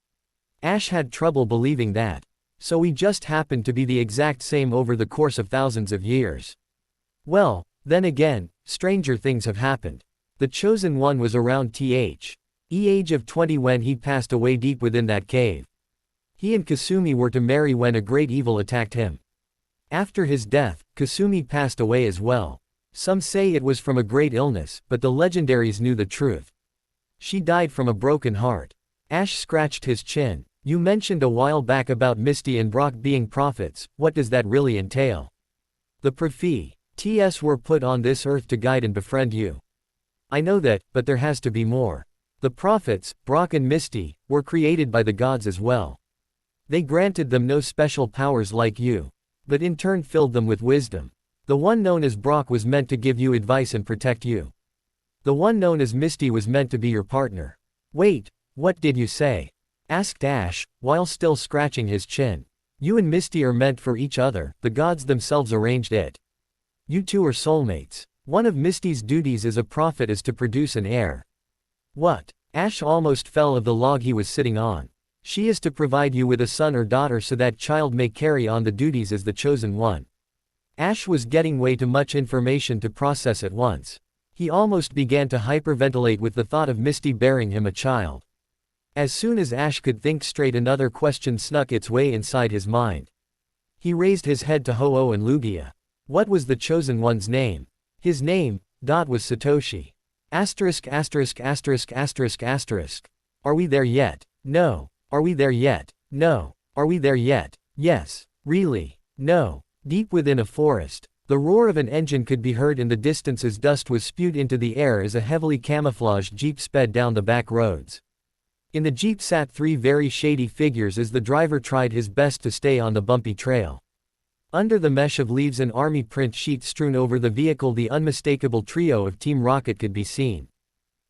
Ash had trouble believing that. So we just happened to be the exact same over the course of thousands of years. Well, then again, stranger things have happened. The chosen one was around the age of 20 when he passed away deep within that cave. He and Kasumi were to marry when a great evil attacked him. After his death, Kasumi passed away as well. Some say it was from a great illness, but the legendaries knew the truth. She died from a broken heart. Ash scratched his chin. You mentioned a while back about Misty and Brock being prophets, what does that really entail? The prophets were put on this earth to guide and befriend you. I know that, but there has to be more. The prophets, Brock and Misty, were created by the gods as well. They granted them no special powers like you, but in turn filled them with wisdom. The one known as Brock was meant to give you advice and protect you. The one known as Misty was meant to be your partner. Wait, what did you say? Asked Ash, while still scratching his chin. You and Misty are meant for each other, the gods themselves arranged it. You two are soulmates. One of Misty's duties as a prophet is to produce an heir. What? Ash almost fell of the log he was sitting on. She is to provide you with a son or daughter so that child may carry on the duties as the chosen one. Ash was getting way too much information to process at once. He almost began to hyperventilate with the thought of Misty bearing him a child. As soon as Ash could think straight, another question snuck its way inside his mind. He raised his head to Ho-Oh and Lugia. What was the chosen one's name? His name, was Satoshi. Are we there yet? No. Are we there yet? No. Are we there yet? Yes. Really? No. Deep within a forest, the roar of an engine could be heard in the distance as dust was spewed into the air as a heavily camouflaged jeep sped down the back roads. In the jeep sat three very shady figures as the driver tried his best to stay on the bumpy trail. Under the mesh of leaves and army print sheets strewn over the vehicle, the unmistakable trio of Team Rocket could be seen.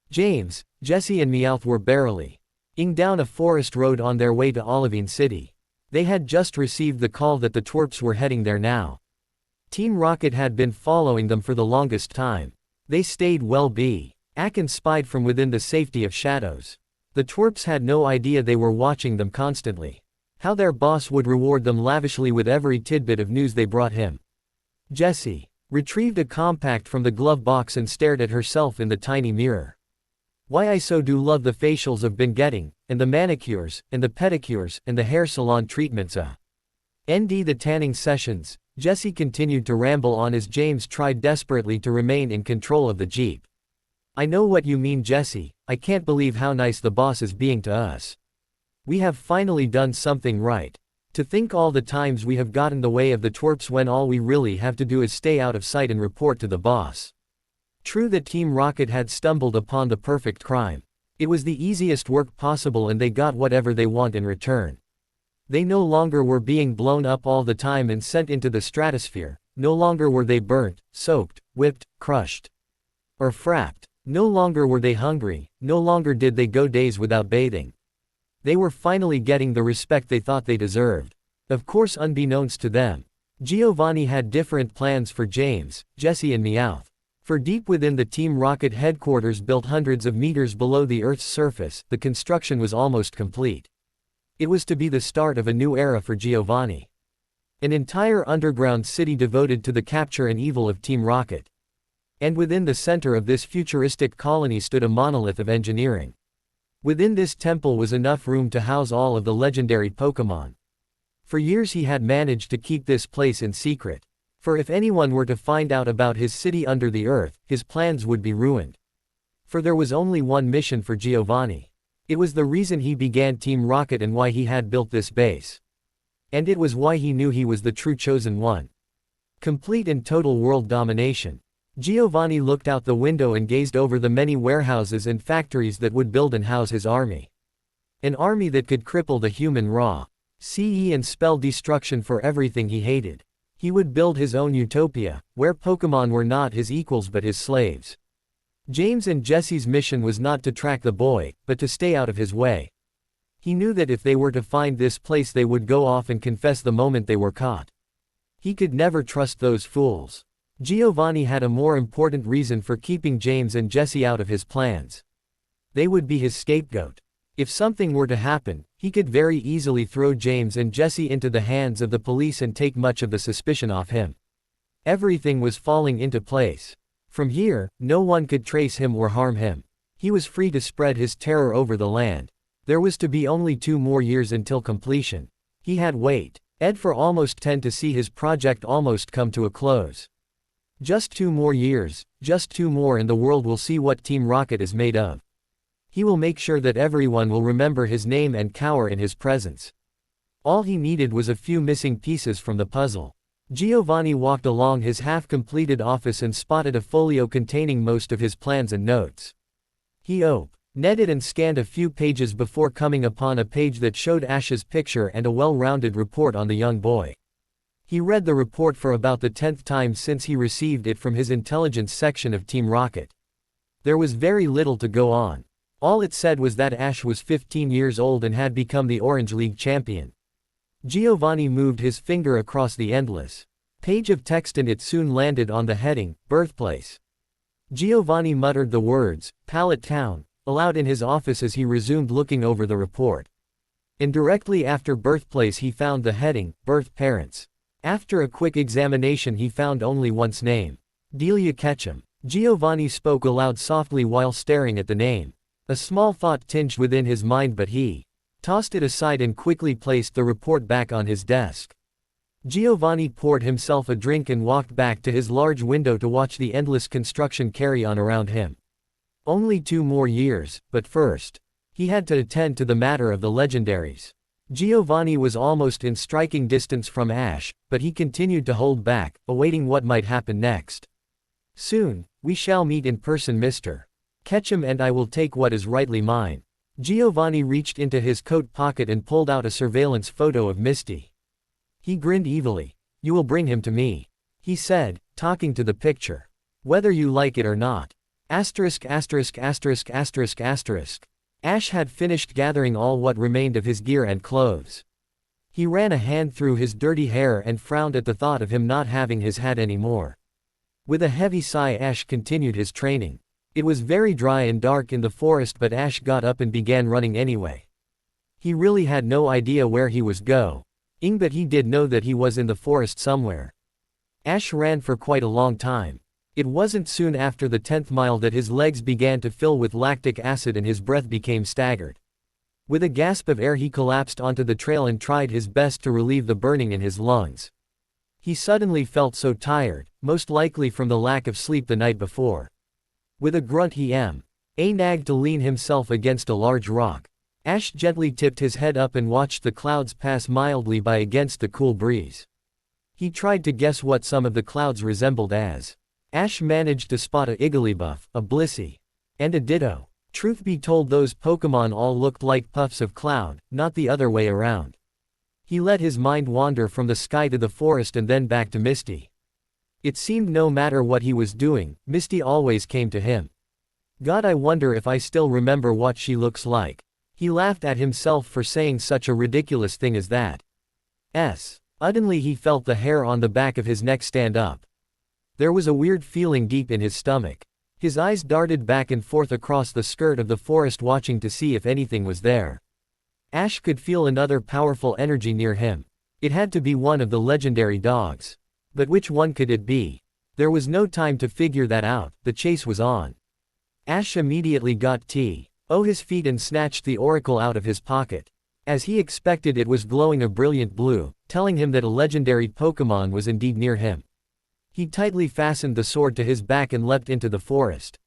James, Jesse and Meowth were barreling down a forest road on their way to Olivine City. They had just received the call that the twerps were heading there now. Team Rocket had been following them for the longest time. They stayed back and spied from within the safety of shadows. The twerps had no idea they were watching them constantly. How their boss would reward them lavishly with every tidbit of news they brought him. Jessie retrieved a compact from the glove box and stared at herself in the tiny mirror. Why I so do love the facials I've been getting, and the manicures, and the pedicures, and the hair salon treatments the tanning sessions. Jessie continued to ramble on as James tried desperately to remain in control of the jeep. I know what you mean, Jessie, I can't believe how nice the boss is being to us. We have finally done something right. To think all the times we have gotten in the way of the twerps when all we really have to do is stay out of sight and report to the boss. True that Team Rocket had stumbled upon the perfect crime. It was the easiest work possible and they got whatever they want in return. They no longer were being blown up all the time and sent into the stratosphere, no longer were they burnt, soaked, whipped, crushed, or frapped. No longer were they hungry, no longer did they go days without bathing. They were finally getting the respect they thought they deserved. Of course, unbeknownst to them, Giovanni had different plans for James, Jesse and Meowth. For deep within the Team Rocket headquarters built hundreds of meters below the Earth's surface, the construction was almost complete. It was to be the start of a new era for Giovanni. An entire underground city devoted to the capture and evil of Team Rocket. And within the center of this futuristic colony stood a monolith of engineering. Within this temple was enough room to house all of the legendary Pokémon. For years he had managed to keep this place in secret. For if anyone were to find out about his city under the earth, his plans would be ruined. For there was only one mission for Giovanni. It was the reason he began Team Rocket and why he had built this base. And it was why he knew he was the true chosen one. Complete and total world domination. Giovanni looked out the window and gazed over the many warehouses and factories that would build and house his army. An army that could cripple the human race and spell destruction for everything he hated. He would build his own utopia, where Pokémon were not his equals but his slaves. James and Jesse's mission was not to track the boy, but to stay out of his way. He knew that if they were to find this place they would go off and confess the moment they were caught. He could never trust those fools. Giovanni had a more important reason for keeping James and Jesse out of his plans. They would be his scapegoat. If something were to happen, he could very easily throw James and Jesse into the hands of the police and take much of the suspicion off him. Everything was falling into place. From here, no one could trace him or harm him. He was free to spread his terror over the land. There was to be only 2 more years until completion. He had waited for almost 10 to see his project almost come to a close. Just 2 more years, just 2 more and the world will see what Team Rocket is made of. He will make sure that everyone will remember his name and cower in his presence. All he needed was a few missing pieces from the puzzle. Giovanni walked along his half-completed office and spotted a folio containing most of his plans and notes. He opened it and scanned a few pages before coming upon a page that showed Ash's picture and a well-rounded report on the young boy. He read the report for about the 10th time since he received it from his intelligence section of Team Rocket. There was very little to go on. All it said was that Ash was 15 years old and had become the Orange League champion. Giovanni moved his finger across the endless page of text and it soon landed on the heading, Birthplace. Giovanni muttered the words, Pallet Town, aloud in his office as he resumed looking over the report. And directly after Birthplace he found the heading, Birth Parents. After a quick examination he found only one's name. Delia Ketchum. Giovanni spoke aloud softly while staring at the name. A small thought tinged within his mind but he tossed it aside and quickly placed the report back on his desk. Giovanni poured himself a drink and walked back to his large window to watch the endless construction carry on around him. Only 2 more years, but first, he had to attend to the matter of the legendaries. Giovanni was almost in striking distance from Ash, but he continued to hold back, awaiting what might happen next. Soon, we shall meet in person, Mr. Ketchum, and I will take what is rightly mine. Giovanni reached into his coat pocket and pulled out a surveillance photo of Misty. He grinned evilly. You will bring him to me, he said, talking to the picture. Whether you like it or not. Asterisk asterisk asterisk asterisk asterisk. Ash had finished gathering all what remained of his gear and clothes. He ran a hand through his dirty hair and frowned at the thought of him not having his hat anymore. With a heavy sigh Ash continued his training. It was very dry and dark in the forest but Ash got up and began running anyway. He really had no idea where he was going, but he did know that he was in the forest somewhere. Ash ran for quite a long time. It wasn't soon after the 10th mile that his legs began to fill with lactic acid and his breath became staggered. With a gasp of air he collapsed onto the trail and tried his best to relieve the burning in his lungs. He suddenly felt so tired, most likely from the lack of sleep the night before. With a grunt he nagged to lean himself against a large rock. Ash gently tipped his head up and watched the clouds pass mildly by against the cool breeze. He tried to guess what some of the clouds resembled as. Ash managed to spot a Igglybuff, a Blissey, and a Ditto. Truth be told, those Pokémon all looked like puffs of cloud, not the other way around. He let his mind wander from the sky to the forest and then back to Misty. It seemed no matter what he was doing, Misty always came to him. God, I wonder if I still remember what she looks like. He laughed at himself for saying such a ridiculous thing as that. Suddenly he felt the hair on the back of his neck stand up. There was a weird feeling deep in his stomach. His eyes darted back and forth across the skirt of the forest watching to see if anything was there. Ash could feel another powerful energy near him. It had to be one of the legendary dogs. But which one could it be? There was no time to figure that out, the chase was on. Ash immediately got his feet and snatched the oracle out of his pocket. As he expected, it was glowing a brilliant blue, telling him that a legendary Pokémon was indeed near him. He tightly fastened the sword to his back and leapt into the forest.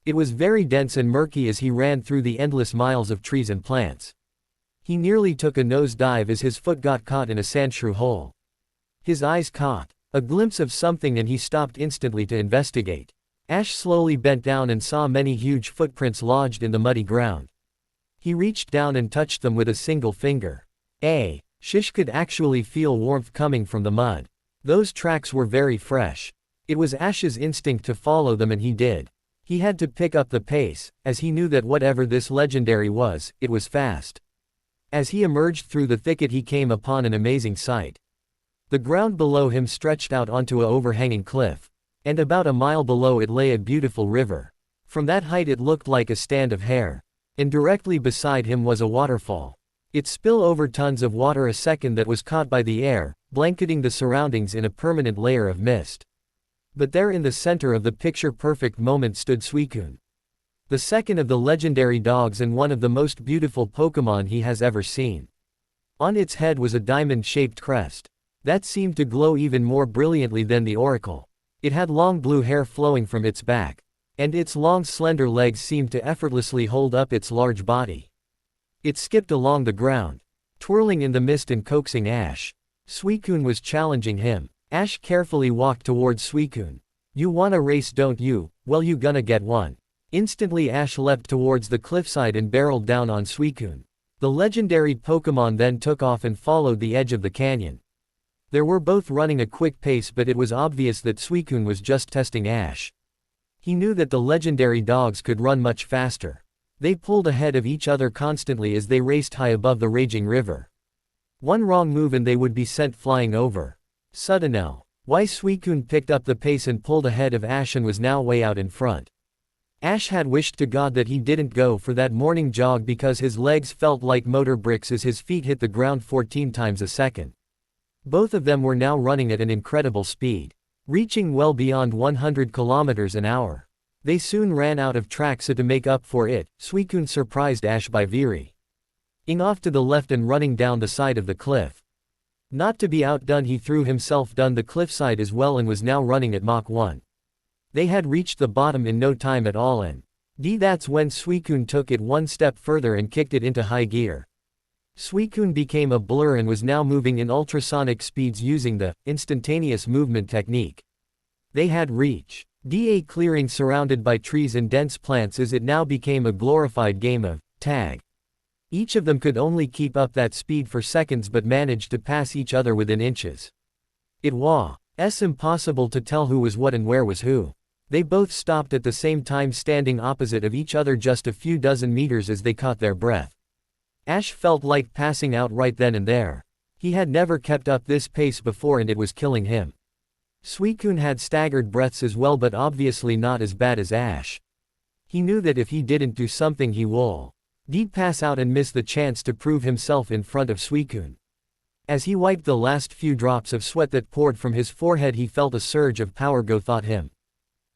It was very dense and murky as he ran through the endless miles of trees and plants. He nearly took a nosedive as his foot got caught in a sandshrew hole. His eyes caught a glimpse of something and he stopped instantly to investigate. Ash slowly bent down and saw many huge footprints lodged in the muddy ground. He reached down and touched them with a single finger. Shish could actually feel warmth coming from the mud. Those tracks were very fresh. It was Ash's instinct to follow them and he did. He had to pick up the pace, as he knew that whatever this legendary was, it was fast. As he emerged through the thicket he came upon an amazing sight. The ground below him stretched out onto a overhanging cliff. And about a mile below it lay a beautiful river. From that height it looked like a stand of hair. And directly beside him was a waterfall. It spilled over tons of water a second that was caught by the air, blanketing the surroundings in a permanent layer of mist. But there in the center of the picture-perfect moment stood Suicune. The second of the legendary dogs and one of the most beautiful Pokémon he has ever seen. On its head was a diamond-shaped crest. That seemed to glow even more brilliantly than the oracle. It had long blue hair flowing from its back. And its long slender legs seemed to effortlessly hold up its large body. It skipped along the ground, twirling in the mist and coaxing Ash. Suicune was challenging him. Ash carefully walked towards Suicune. "You wanna race, don't you? Well, you gonna get one." Instantly Ash leapt towards the cliffside and barreled down on Suicune. The legendary Pokémon then took off and followed the edge of the canyon. They were both running a quick pace, but it was obvious that Suicune was just testing Ash. He knew that the legendary dogs could run much faster. They pulled ahead of each other constantly as they raced high above the raging river. One wrong move and they would be sent flying over. Suddenly, Suicune picked up the pace and pulled ahead of Ash and was now way out in front. Ash had wished to God that he didn't go for that morning jog because his legs felt like motor bricks as his feet hit the ground 14 times a second. Both of them were now running at an incredible speed, reaching well beyond 100 kilometers an hour. They soon ran out of track, so to make up for it, Suicune surprised Ash by veering off to the left and running down the side of the cliff. Not to be outdone, he threw himself down the cliffside as well and was now running at Mach 1. They had reached the bottom in no time at all, and that's when Suicune took it one step further and kicked it into high gear. Suicune became a blur and was now moving in ultrasonic speeds using the instantaneous movement technique. They had reached a clearing surrounded by trees and dense plants as it now became a glorified game of tag. Each of them could only keep up that speed for seconds but managed to pass each other within inches. It was impossible to tell who was what and where was who. They both stopped at the same time, standing opposite of each other just a few dozen meters as they caught their breath. Ash felt like passing out right then and there. He had never kept up this pace before and it was killing him. Suicune had staggered breaths as well, but obviously not as bad as Ash. He knew that if he didn't do something he would pass out and miss the chance to prove himself in front of Suicune. As he wiped the last few drops of sweat that poured from his forehead, he felt a surge of power go through him.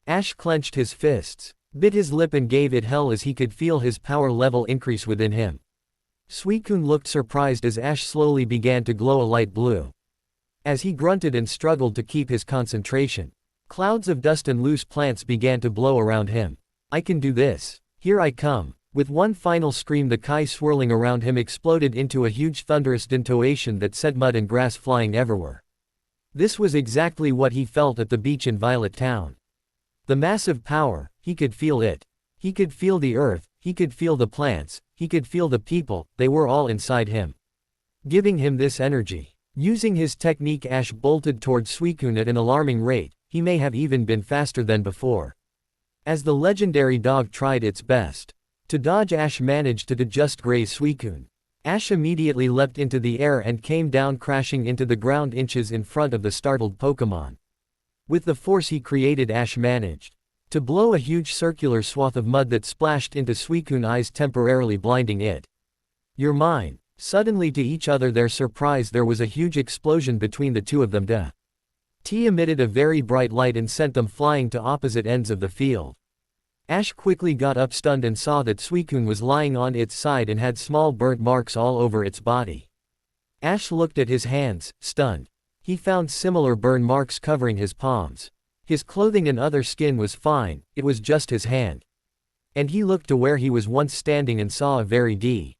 Ash clenched his fists, bit his lip and gave it hell as he could feel his power level increase within him. Suicune looked surprised as Ash slowly began to glow a light blue. As he grunted and struggled to keep his concentration, clouds of dust and loose plants began to blow around him. "I can do this. Here I come." With one final scream, the Kai swirling around him exploded into a huge thunderous detonation that sent mud and grass flying everywhere. This was exactly what he felt at the beach in Violet Town. The massive power, he could feel it. He could feel the earth, he could feel the plants, he could feel the people, they were all inside him, giving him this energy. Using his technique, Ash bolted towards Suicune at an alarming rate. He may have even been faster than before. As the legendary dog tried its best to dodge, Ash managed to just graze Suicune. Ash immediately leapt into the air and came down crashing into the ground inches in front of the startled Pokémon. With the force he created, Ash managed to blow a huge circular swath of mud that splashed into Suicune's eyes, temporarily blinding it. "You're mine." Suddenly, to each other their surprise, there was a huge explosion between the two of them. T emitted a very bright light and sent them flying to opposite ends of the field. Ash quickly got up stunned and saw that Suicune was lying on its side and had small burnt marks all over its body. Ash looked at his hands, stunned. He found similar burn marks covering his palms. His clothing and other skin was fine, it was just his hand. And he looked to where he was once standing and saw a very deep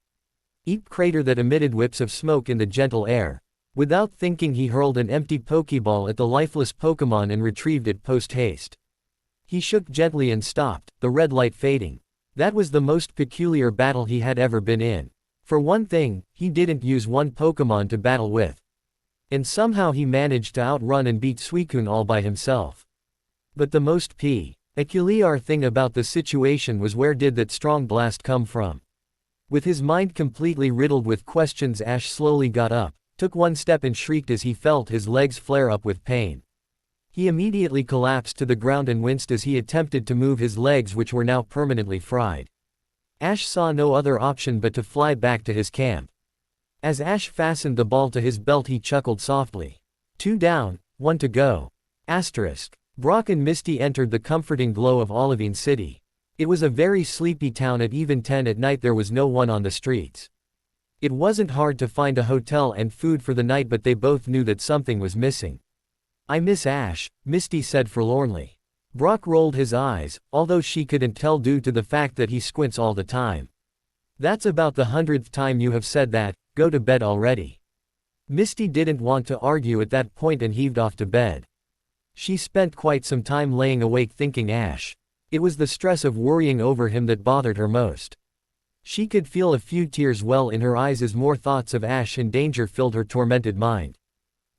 crater that emitted whips of smoke in the gentle air. Without thinking, he hurled an empty Pokeball at the lifeless Pokémon and retrieved it post-haste. He shook gently and stopped, the red light fading. That was the most peculiar battle he had ever been in. For one thing, he didn't use one Pokémon to battle with. And somehow he managed to outrun and beat Suicune all by himself. But the most peculiar thing about the situation was, where did that strong blast come from? With his mind completely riddled with questions, Ash slowly got up, took one step and shrieked as he felt his legs flare up with pain. He immediately collapsed to the ground and winced as he attempted to move his legs, which were now permanently fried. Ash saw no other option but to fly back to his camp. As Ash fastened the ball to his belt, he chuckled softly. 2 down, 1 to go. Brock and Misty entered the comforting glow of Olivine City. It was a very sleepy town. At even 10 at night there was no one on the streets. It wasn't hard to find a hotel and food for the night, but they both knew that something was missing. "I miss Ash," Misty said forlornly. Brock rolled his eyes, although she couldn't tell due to the fact that he squints all the time. "That's about the 100th time you have said that, go to bed already." Misty didn't want to argue at that point and heaved off to bed. She spent quite some time laying awake thinking Ash. It was the stress of worrying over him that bothered her most. She could feel a few tears well in her eyes as more thoughts of Ash and danger filled her tormented mind.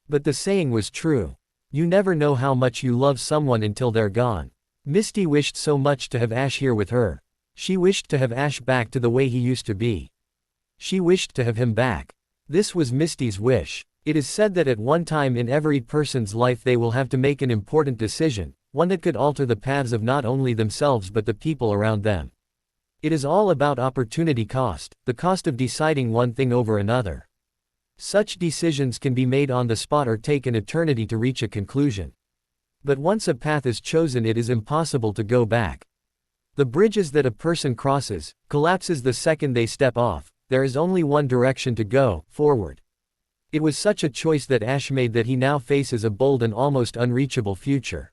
But the saying was true. You never know how much you love someone until they're gone. Misty wished so much to have Ash here with her. She wished to have Ash back to the way he used to be. She wished to have him back. This was Misty's wish. It is said that at one time in every person's life they will have to make an important decision, one that could alter the paths of not only themselves but the people around them. It is all about opportunity cost, the cost of deciding one thing over another. Such decisions can be made on the spot or take an eternity to reach a conclusion. But once a path is chosen, it is impossible to go back. The bridges that a person crosses, collapses the second they step off. There is only one direction to go, forward. It was such a choice that Ash made that he now faces a bold and almost unreachable future.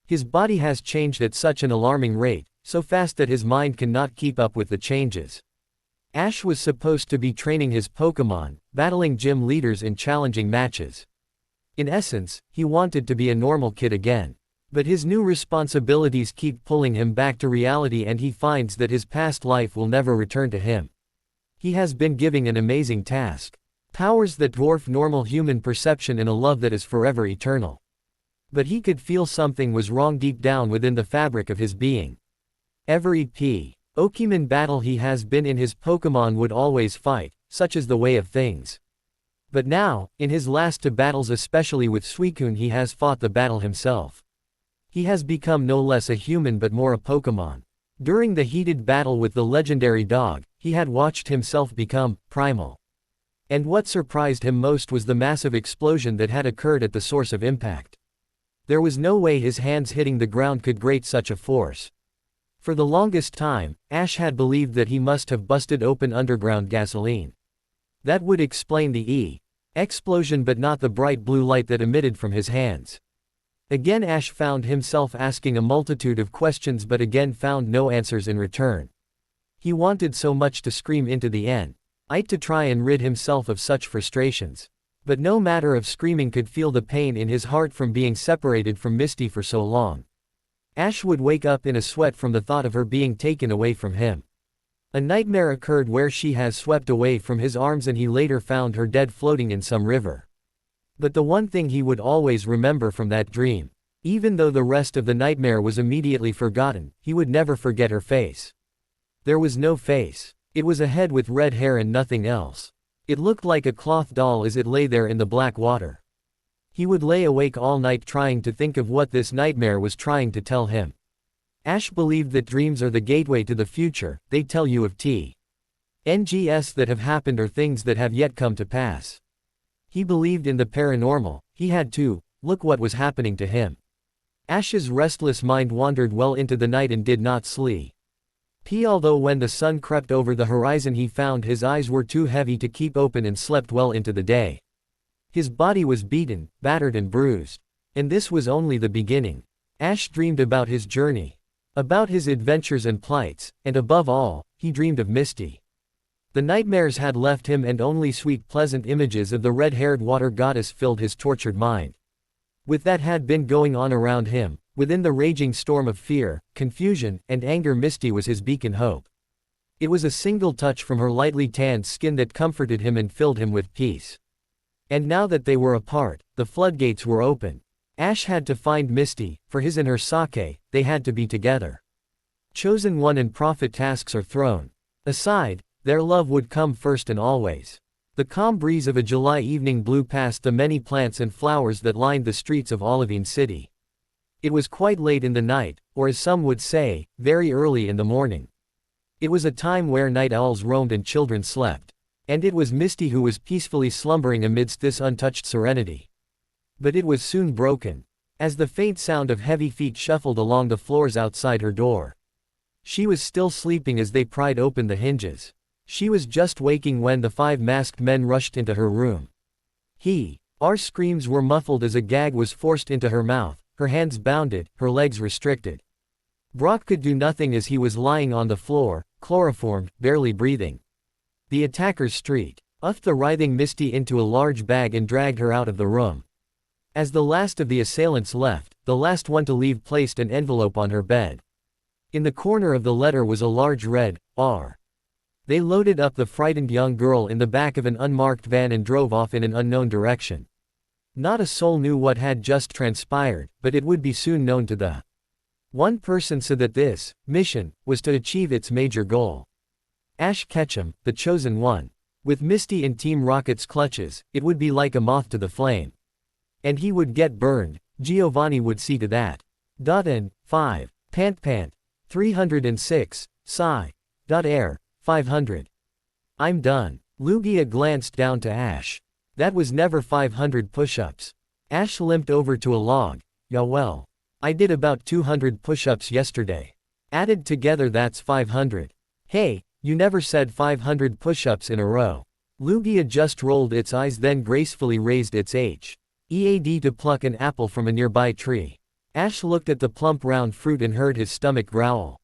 His body has changed at such an alarming rate, so fast that his mind cannot keep up with the changes. Ash was supposed to be training his Pokémon, battling gym leaders in challenging matches. In essence, he wanted to be a normal kid again. But his new responsibilities keep pulling him back to reality, and he finds that his past life will never return to him. He has been given an amazing task. Powers that dwarf normal human perception in a love that is forever eternal. But he could feel something was wrong deep down within the fabric of his being. Every Pokemon battle he has been in, his Pokémon would always fight, such is the way of things. But now, in his last 2 battles, especially with Suicune, he has fought the battle himself. He has become no less a human but more a Pokémon. During the heated battle with the legendary dog, he had watched himself become primal. And what surprised him most was the massive explosion that had occurred at the source of impact. There was no way his hands hitting the ground could create such a force. For the longest time, Ash had believed that he must have busted open underground gasoline. That would explain the explosion, but not the bright blue light that emitted from his hands. Again Ash found himself asking a multitude of questions, but again found no answers in return. He wanted so much to scream into the night to try and rid himself of such frustrations. But no matter of screaming could feel the pain in his heart from being separated from Misty for so long. Ash would wake up in a sweat from the thought of her being taken away from him. A nightmare occurred where she has swept away from his arms, and he later found her dead floating in some river. But the one thing he would always remember from that dream, even though the rest of the nightmare was immediately forgotten, he would never forget her face. There was no face. It was a head with red hair and nothing else. It looked like a cloth doll as it lay there in the black water. He would lay awake all night trying to think of what this nightmare was trying to tell him. Ash believed that dreams are the gateway to the future. They tell you of things that have happened or things that have yet come to pass. He believed in the paranormal. He had to look what was happening to him. Ash's restless mind wandered well into the night and did not sleep. Although when the sun crept over the horizon he found his eyes were too heavy to keep open and slept well into the day. His body was beaten, battered and bruised. And this was only the beginning. Ash dreamed about his journey. About his adventures and plights, and above all, he dreamed of Misty. The nightmares had left him and only sweet pleasant images of the red-haired water goddess filled his tortured mind. With that had been going on around him, within the raging storm of fear, confusion, and anger, Misty was his beacon hope. It was a single touch from her lightly tanned skin that comforted him and filled him with peace. And now that they were apart, the floodgates were open. Ash had to find Misty, for his and her sake, they had to be together. Chosen one and prophet tasks are thrown aside, their love would come first and always. The calm breeze of a July evening blew past the many plants and flowers that lined the streets of Olivine City. It was quite late in the night, or as some would say, very early in the morning. It was a time where night owls roamed and children slept. And it was Misty who was peacefully slumbering amidst this untouched serenity. But it was soon broken, as the faint sound of heavy feet shuffled along the floors outside her door. She was still sleeping as they pried open the hinges. She was just waking when the 5 masked men rushed into her room. Our screams were muffled as a gag was forced into her mouth, her hands bounded, her legs restricted. Brock could do nothing as he was lying on the floor, chloroformed, barely breathing. The attackers stuffed the writhing Misty into a large bag and dragged her out of the room. As the last of the assailants left, the last one to leave placed an envelope on her bed. In the corner of the letter was a large red R. They loaded up the frightened young girl in the back of an unmarked van and drove off in an unknown direction. Not a soul knew what had just transpired, but it would be soon known to the one person so that this mission was to achieve its major goal. Ash Ketchum, the chosen one. With Misty in Team Rocket's clutches, it would be like a moth to the flame. And he would get burned, Giovanni would see to that. N. 5. Pant. 306. Sigh. Air. 500. I'm done. Lugia glanced down to Ash. That was never 500 push-ups. Ash limped over to a log. Yeah well. I did about 200 push-ups yesterday. Added together that's 500. Hey, you never said 500 push-ups in a row. Lugia just rolled its eyes then gracefully raised its head to pluck an apple from a nearby tree. Ash looked at the plump round fruit and heard his stomach growl.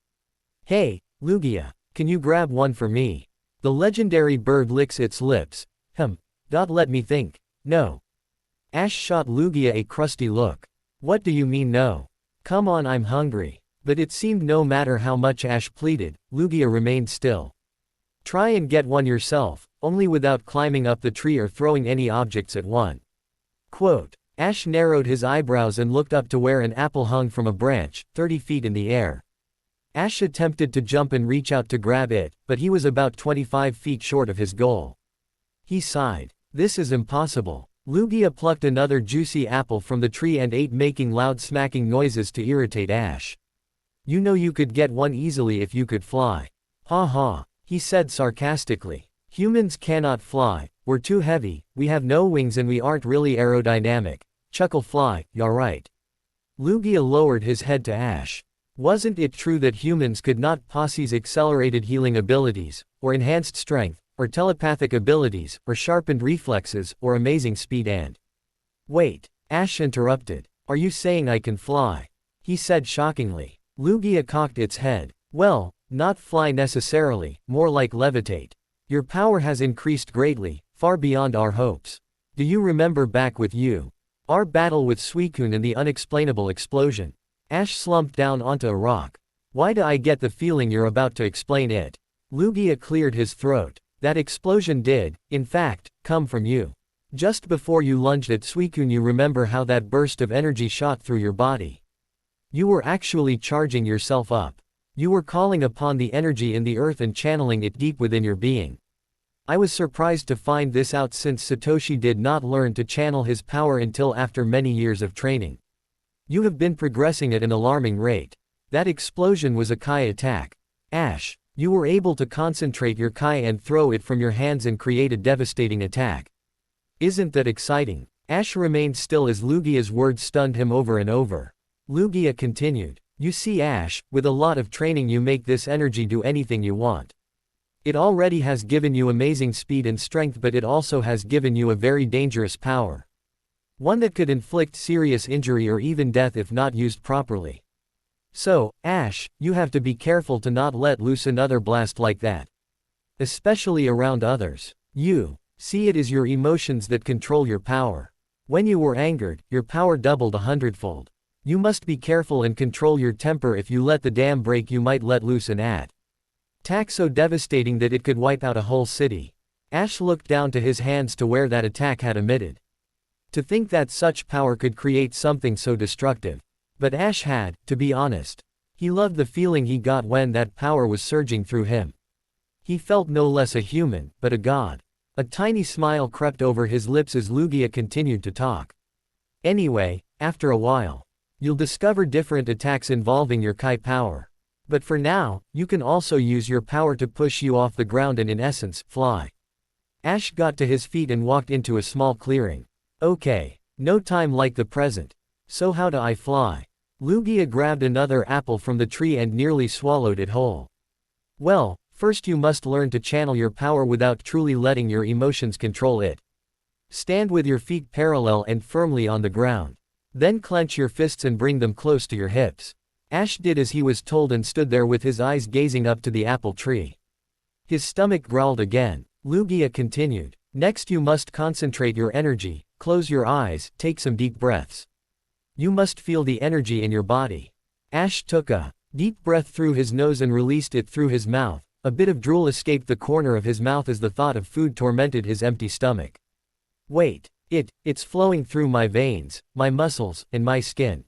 Hey, Lugia, can you grab one for me? The legendary bird licks its lips. Let me think. No. Ash shot Lugia a crusty look. What do you mean no? Come on, I'm hungry. But it seemed no matter how much Ash pleaded, Lugia remained still. Try and get one yourself, only without climbing up the tree or throwing any objects at one. Quote. Ash narrowed his eyebrows and looked up to where an apple hung from a branch, 30 feet in the air. Ash attempted to jump and reach out to grab it, but he was about 25 feet short of his goal. He sighed. This is impossible. Lugia plucked another juicy apple from the tree and ate, making loud smacking noises to irritate Ash. You know you could get one easily if you could fly. Ha ha, he said sarcastically. Humans cannot fly, we're too heavy, we have no wings and we aren't really aerodynamic. Chuckle fly, you're right. Lugia lowered his head to Ash. Wasn't it true that humans could not possess accelerated healing abilities, or enhanced strength, or telepathic abilities, or sharpened reflexes, or amazing speed and... Wait, Ash interrupted. Are you saying I can fly? He said shockingly. Lugia cocked its head. Well, not fly necessarily, more like levitate. Your power has increased greatly, far beyond our hopes. Do you remember back with you? Our battle with Suicune and the unexplainable explosion. Ash slumped down onto a rock. Why do I get the feeling you're about to explain it? Lugia cleared his throat. That explosion did, in fact, come from you. Just before you lunged at Suicune, you remember how that burst of energy shot through your body. You were actually charging yourself up. You were calling upon the energy in the earth and channeling it deep within your being. I was surprised to find this out since Satoshi did not learn to channel his power until after many years of training. You have been progressing at an alarming rate. That explosion was a Kai attack. Ash, you were able to concentrate your Kai and throw it from your hands and create a devastating attack. Isn't that exciting? Ash remained still as Lugia's words stunned him over and over. Lugia continued. You see Ash, with a lot of training you make this energy do anything you want. It already has given you amazing speed and strength, but it also has given you a very dangerous power. One that could inflict serious injury or even death if not used properly. So, Ash, you have to be careful to not let loose another blast like that. Especially around others. You see, it is your emotions that control your power. When you were angered, your power doubled 100-fold. You must be careful and control your temper. If you let the dam break, you might let loose an attack so devastating that it could wipe out a whole city. Ash looked down to his hands to where that attack had emitted. To think that such power could create something so destructive. But Ash had, to be honest. He loved the feeling he got when that power was surging through him. He felt no less a human, but a god. A tiny smile crept over his lips as Lugia continued to talk. Anyway, after a while, you'll discover different attacks involving your Kai power. But for now, you can also use your power to push you off the ground and in essence, fly. Ash got to his feet and walked into a small clearing. Okay, no time like the present. So how do I fly? Lugia grabbed another apple from the tree and nearly swallowed it whole. Well, first you must learn to channel your power without truly letting your emotions control it. Stand with your feet parallel and firmly on the ground. Then clench your fists and bring them close to your hips. Ash did as he was told and stood there with his eyes gazing up to the apple tree. His stomach growled again. Lugia continued. Next you must concentrate your energy, close your eyes, take some deep breaths. You must feel the energy in your body. Ash took a deep breath through his nose and released it through his mouth. A bit of drool escaped the corner of his mouth as the thought of food tormented his empty stomach. Wait, it's flowing through my veins, my muscles, and my skin.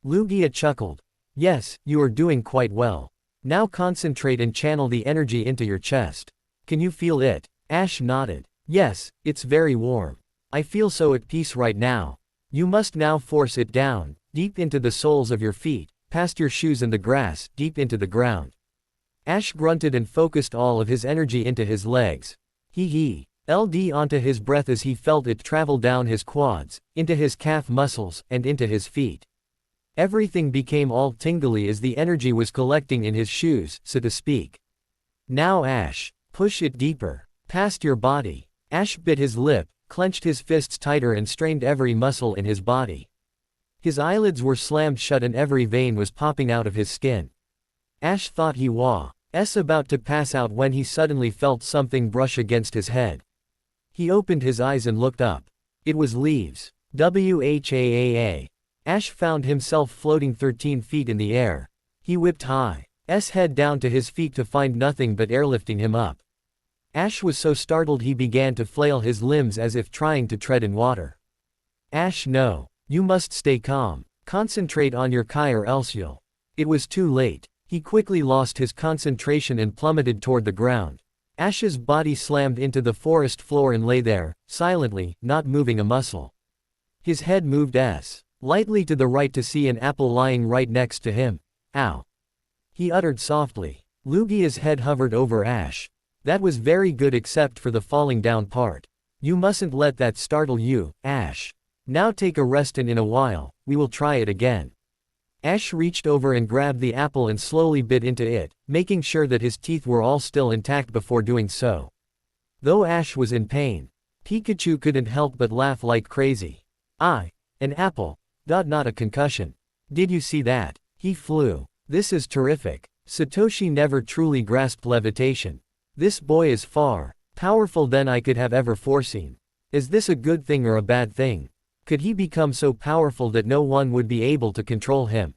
Lugia chuckled. Yes, you are doing quite well. Now concentrate and channel the energy into your chest. Can you feel it? Ash nodded. Yes, it's very warm. I feel so at peace right now. You must now force it down, deep into the soles of your feet, past your shoes and the grass, deep into the ground. Ash grunted and focused all of his energy into his legs. He LD onto his breath as he felt it travel down his quads, into his calf muscles, and into his feet. Everything became all tingly as the energy was collecting in his shoes, so to speak. Now Ash, push it deeper, past your body. Ash bit his lip, clenched his fists tighter and strained every muscle in his body. His eyelids were slammed shut and every vein was popping out of his skin. Ash thought he was about to pass out when he suddenly felt something brush against his head. He opened his eyes and looked up. It was leaves. Whaaa. Ash found himself floating 13 feet in the air. He whipped his head down to his feet to find nothing but air lifting him up. Ash was so startled he began to flail his limbs as if trying to tread in water. Ash, no. You must stay calm. Concentrate on your Kai or else you'll. It was too late. He quickly lost his concentration and plummeted toward the ground. Ash's body slammed into the forest floor and lay there, silently, not moving a muscle. His head moved lightly to the right to see an apple lying right next to him. Ow! He uttered softly. Lugia's head hovered over Ash. That was very good except for the falling down part. You mustn't let that startle you, Ash. Now take a rest and in a while, we will try it again. Ash reached over and grabbed the apple and slowly bit into it, making sure that his teeth were all still intact before doing so. Though Ash was in pain, Pikachu couldn't help but laugh like crazy. An apple. Not a concussion. Did you see that? He flew. This is terrific. Satoshi never truly grasped levitation. This boy is far powerful than I could have ever foreseen. Is this a good thing or a bad thing? Could he become so powerful that no one would be able to control him?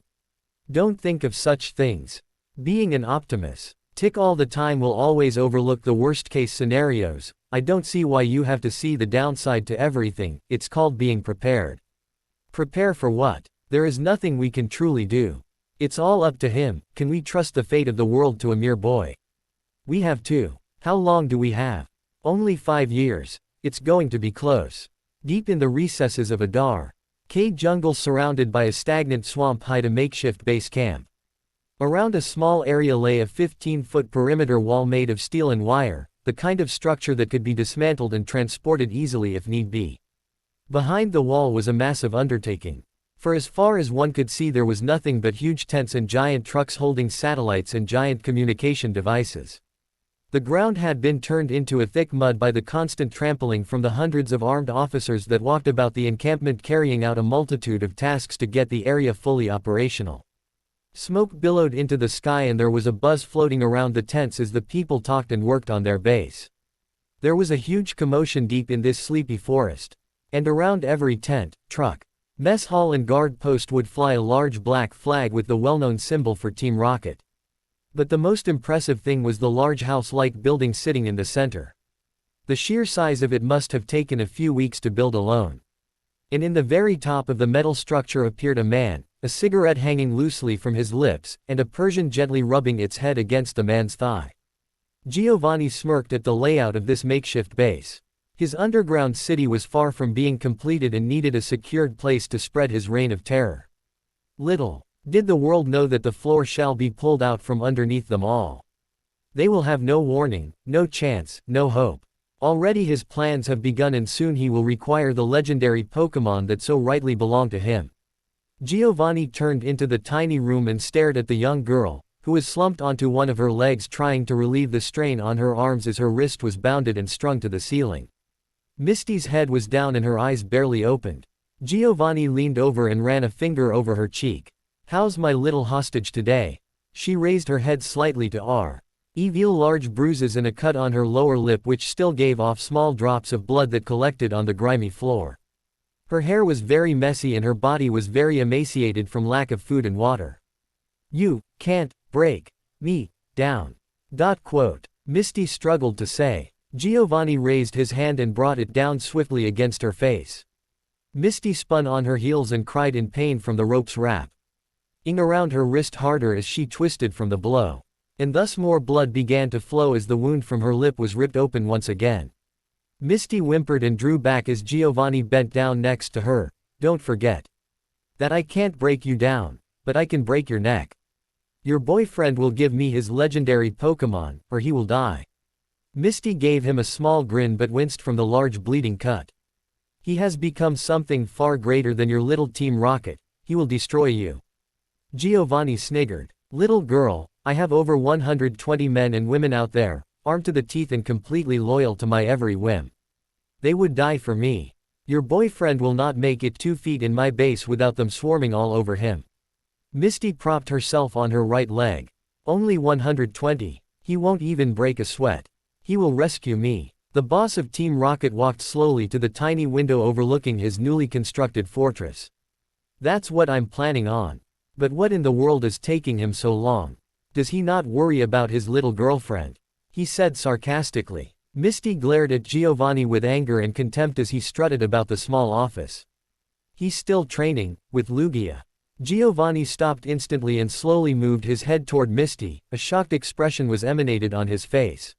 Don't think of such things. Being an optimist all the time will always overlook the worst-case scenarios. I don't see why you have to see the downside to everything. It's called being prepared. Prepare for what? There is nothing we can truly do. It's all up to him. Can we trust the fate of the world to a mere boy? We have to. How long do we have? Only 5 years. It's going to be close. Deep in the recesses of a K jungle surrounded by a stagnant swamp hide a makeshift base camp. Around a small area lay a 15-foot perimeter wall made of steel and wire, the kind of structure that could be dismantled and transported easily if need be. Behind the wall was a massive undertaking. For as far as one could see there was nothing but huge tents and giant trucks holding satellites and giant communication devices. The ground had been turned into a thick mud by the constant trampling from the hundreds of armed officers that walked about the encampment carrying out a multitude of tasks to get the area fully operational. Smoke billowed into the sky and there was a buzz floating around the tents as the people talked and worked on their base. There was a huge commotion deep in this sleepy forest. And around every tent, truck, mess hall and guard post would fly a large black flag with the well-known symbol for Team Rocket. But the most impressive thing was the large house-like building sitting in the center. The sheer size of it must have taken a few weeks to build alone. And in the very top of the metal structure appeared a man, a cigarette hanging loosely from his lips, and a Persian gently rubbing its head against the man's thigh. Giovanni smirked at the layout of this makeshift base. His underground city was far from being completed and needed a secured place to spread his reign of terror. Little did the world know that the floor shall be pulled out from underneath them all. They will have no warning, no chance, no hope. Already his plans have begun and soon he will require the legendary Pokémon that so rightly belonged to him. Giovanni turned into the tiny room and stared at the young girl, who was slumped onto one of her legs trying to relieve the strain on her arms as her wrist was bounded and strung to the ceiling. Misty's head was down and her eyes barely opened. Giovanni leaned over and ran a finger over her cheek. "How's my little hostage today?" She raised her head slightly to reveal large bruises and a cut on her lower lip which still gave off small drops of blood that collected on the grimy floor. Her hair was very messy and her body was very emaciated from lack of food and water. "You can't break me down." Misty struggled to say. Giovanni raised his hand and brought it down swiftly against her face. Misty spun on her heels and cried in pain from the rope's wrap around her wrist harder as she twisted from the blow. And thus more blood began to flow as the wound from her lip was ripped open once again. Misty whimpered and drew back as Giovanni bent down next to her. "Don't forget that I can't break you down, but I can break your neck. Your boyfriend will give me his legendary Pokémon, or he will die." Misty gave him a small grin but winced from the large bleeding cut. "He has become something far greater than your little Team Rocket. He will destroy you." Giovanni sniggered. "Little girl, I have over 120 men and women out there, armed to the teeth and completely loyal to my every whim. They would die for me. Your boyfriend will not make it 2 feet in my base without them swarming all over him." Misty propped herself on her right leg. "Only 120. He won't even break a sweat. He will rescue me." The boss of Team Rocket walked slowly to the tiny window overlooking his newly constructed fortress. "That's what I'm planning on. But what in the world is taking him so long? Does he not worry about his little girlfriend?" he said sarcastically. Misty glared at Giovanni with anger and contempt as he strutted about the small office. "He's still training, with Lugia." Giovanni stopped instantly and slowly moved his head toward Misty. A shocked expression was emanated on his face.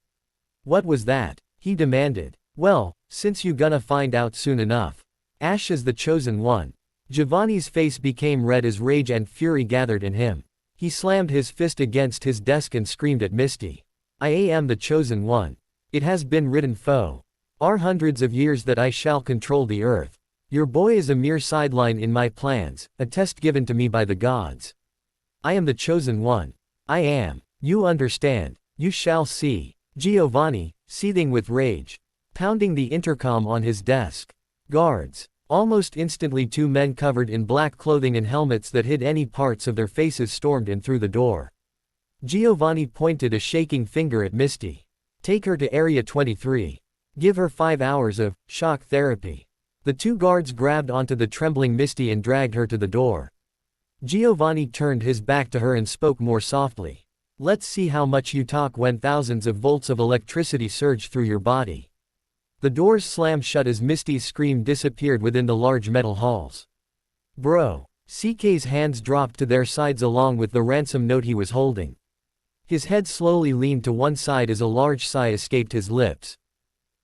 "What was that?" he demanded. "Well, since you gonna find out soon enough. Ash is the chosen one." Giovanni's face became red as rage and fury gathered in him. He slammed his fist against his desk and screamed at Misty. "I am the chosen one. It has been written for hundreds of years that I shall control the earth. Your boy is a mere sideline in my plans, a test given to me by the gods. I am the chosen one. I am. You understand. You shall see." Giovanni, seething with rage, pounding the intercom on his desk. "Guards." Almost instantly 2 men covered in black clothing and helmets that hid any parts of their faces stormed in through the door. Giovanni pointed a shaking finger at Misty. "Take her to Area 23. Give her 5 hours of shock therapy." The 2 guards grabbed onto the trembling Misty and dragged her to the door. Giovanni turned his back to her and spoke more softly. "Let's see how much you talk when thousands of volts of electricity surge through your body." The doors slammed shut as Misty's scream disappeared within the large metal halls. "Bro." CK's hands dropped to their sides along with the ransom note he was holding. His head slowly leaned to one side as a large sigh escaped his lips.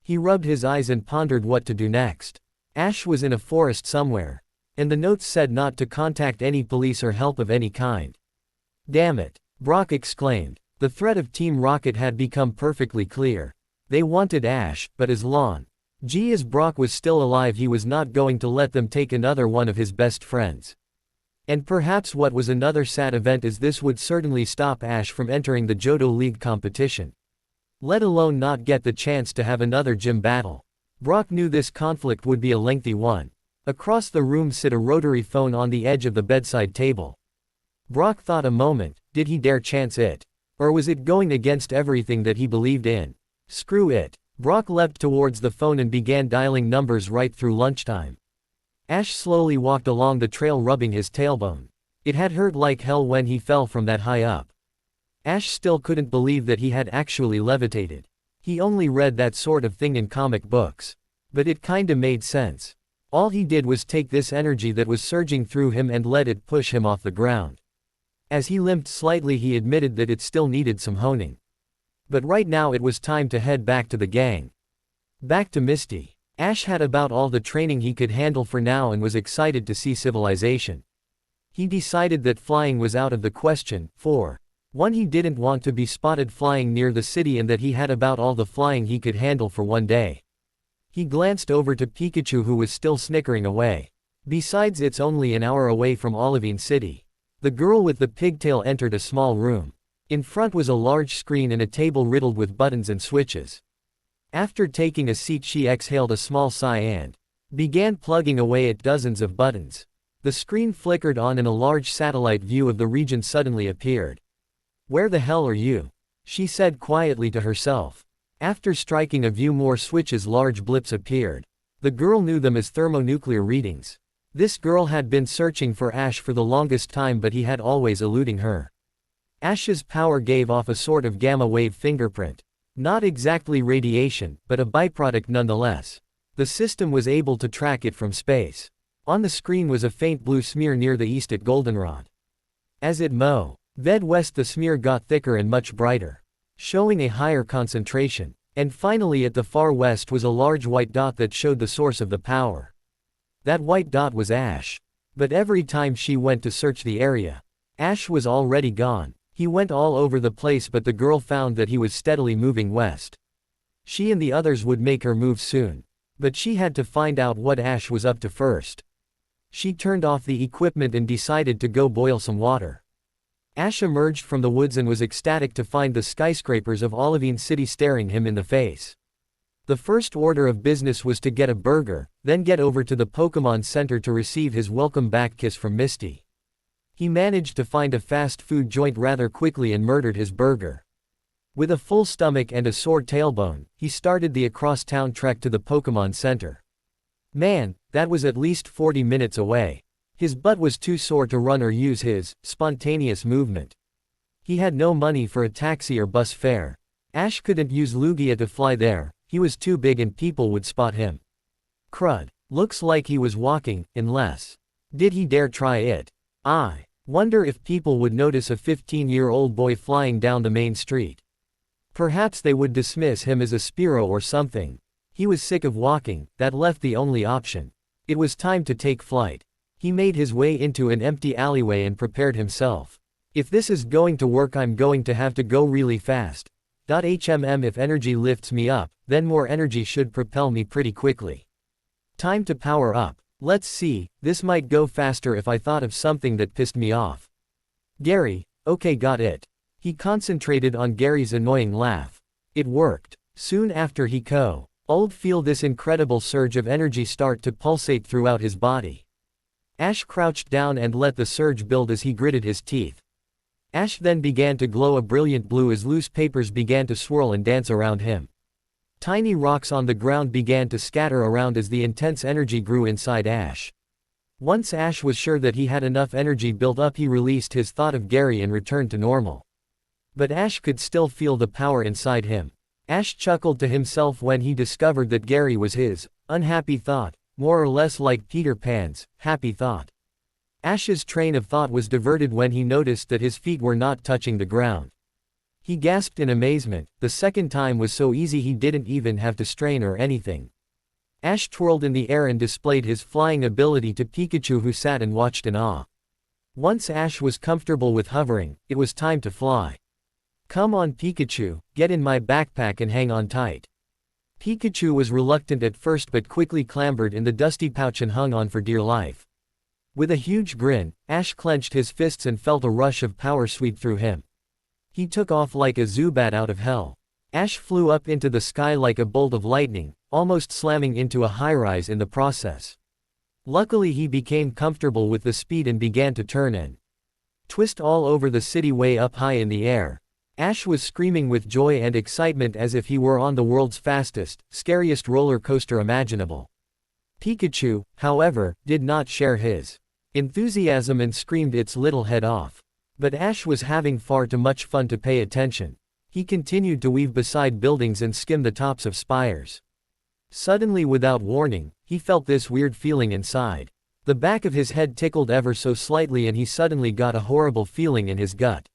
He rubbed his eyes and pondered what to do next. Ash was in a forest somewhere. And the notes said not to contact any police or help of any kind. "Damn it," Brock exclaimed. The threat of Team Rocket had become perfectly clear. They wanted Ash, but as long as Brock was still alive he was not going to let them take another one of his best friends. And perhaps what was another sad event is this would certainly stop Ash from entering the Johto League competition. Let alone not get the chance to have another gym battle. Brock knew this conflict would be a lengthy one. Across the room sit a rotary phone on the edge of the bedside table. Brock thought a moment, did he dare chance it? Or was it going against everything that he believed in? Screw it. Brock leapt towards the phone and began dialing numbers right through lunchtime. Ash slowly walked along the trail rubbing his tailbone. It had hurt like hell when he fell from that high up. Ash still couldn't believe that he had actually levitated. He only read that sort of thing in comic books. But it kinda made sense. All he did was take this energy that was surging through him and let it push him off the ground. As he limped slightly, he admitted that it still needed some honing. But right now it was time to head back to the gang. Back to Misty. Ash had about all the training he could handle for now and was excited to see civilization. He decided that flying was out of the question, for one, he didn't want to be spotted flying near the city, and that he had about all the flying he could handle for one day. He glanced over to Pikachu, who was still snickering away. Besides, it's only an hour away from Olivine City. The girl with the pigtail entered a small room. In front was a large screen and a table riddled with buttons and switches. After taking a seat, she exhaled a small sigh and began plugging away at dozens of buttons. The screen flickered on and a large satellite view of the region suddenly appeared. "Where the hell are you?" she said quietly to herself. After striking a few more switches, large blips appeared. The girl knew them as thermonuclear readings. This girl had been searching for Ash for the longest time, but he had always eluding her. Ash's power gave off a sort of gamma wave fingerprint. Not exactly radiation, but a byproduct nonetheless. The system was able to track it from space. On the screen was a faint blue smear near the east at Goldenrod. As it moved west, the smear got thicker and much brighter, showing a higher concentration. And finally at the far west was a large white dot that showed the source of the power. That white dot was Ash. But every time she went to search the area, Ash was already gone. He went all over the place, but the girl found that he was steadily moving west. She and the others would make her move soon. But she had to find out what Ash was up to first. She turned off the equipment and decided to go boil some water. Ash emerged from the woods and was ecstatic to find the skyscrapers of Olivine City staring him in the face. The first order of business was to get a burger, then get over to the Pokémon Center to receive his welcome back kiss from Misty. He managed to find a fast food joint rather quickly and murdered his burger. With a full stomach and a sore tailbone, he started the across-town trek to the Pokémon Center. Man, that was at least 40 minutes away. His butt was too sore to run or use his spontaneous movement. He had no money for a taxi or bus fare. Ash couldn't use Lugia to fly there. He was too big and people would spot him. Crud. Looks like he was walking, unless. Did he dare try it? I wonder if people would notice a 15-year-old boy flying down the main street. Perhaps they would dismiss him as a Spiro or something. He was sick of walking, that left the only option. It was time to take flight. He made his way into an empty alleyway and prepared himself. If this is going to work, I'm going to have to go really fast. If energy lifts me up, then more energy should propel me pretty quickly. Time to power up. Let's see, this might go faster if I thought of something that pissed me off. Gary, okay, got it. He concentrated on Gary's annoying laugh. It worked. Soon after he feel this incredible surge of energy start to pulsate throughout his body. Ash crouched down and let the surge build as he gritted his teeth. Ash then began to glow a brilliant blue as loose papers began to swirl and dance around him. Tiny rocks on the ground began to scatter around as the intense energy grew inside Ash. Once Ash was sure that he had enough energy built up, he released his thought of Gary and returned to normal. But Ash could still feel the power inside him. Ash chuckled to himself when he discovered that Gary was his unhappy thought, more or less like Peter Pan's happy thought. Ash's train of thought was diverted when he noticed that his feet were not touching the ground. He gasped in amazement. The second time was so easy he didn't even have to strain or anything. Ash twirled in the air and displayed his flying ability to Pikachu, who sat and watched in awe. Once Ash was comfortable with hovering, it was time to fly. Come on Pikachu, get in my backpack and hang on tight. Pikachu was reluctant at first but quickly clambered in the dusty pouch and hung on for dear life. With a huge grin, Ash clenched his fists and felt a rush of power sweep through him. He took off like a Zubat out of hell. Ash flew up into the sky like a bolt of lightning, almost slamming into a high-rise in the process. Luckily he became comfortable with the speed and began to turn in. twist all over the city way up high in the air. Ash was screaming with joy and excitement as if he were on the world's fastest, scariest roller coaster imaginable. Pikachu, however, did not share his enthusiasm and screamed its little head off. But Ash was having far too much fun to pay attention. He continued to weave beside buildings and skim the tops of spires. Suddenly, without warning, he felt this weird feeling inside. The back of his head tickled ever so slightly and he suddenly got a horrible feeling in his gut.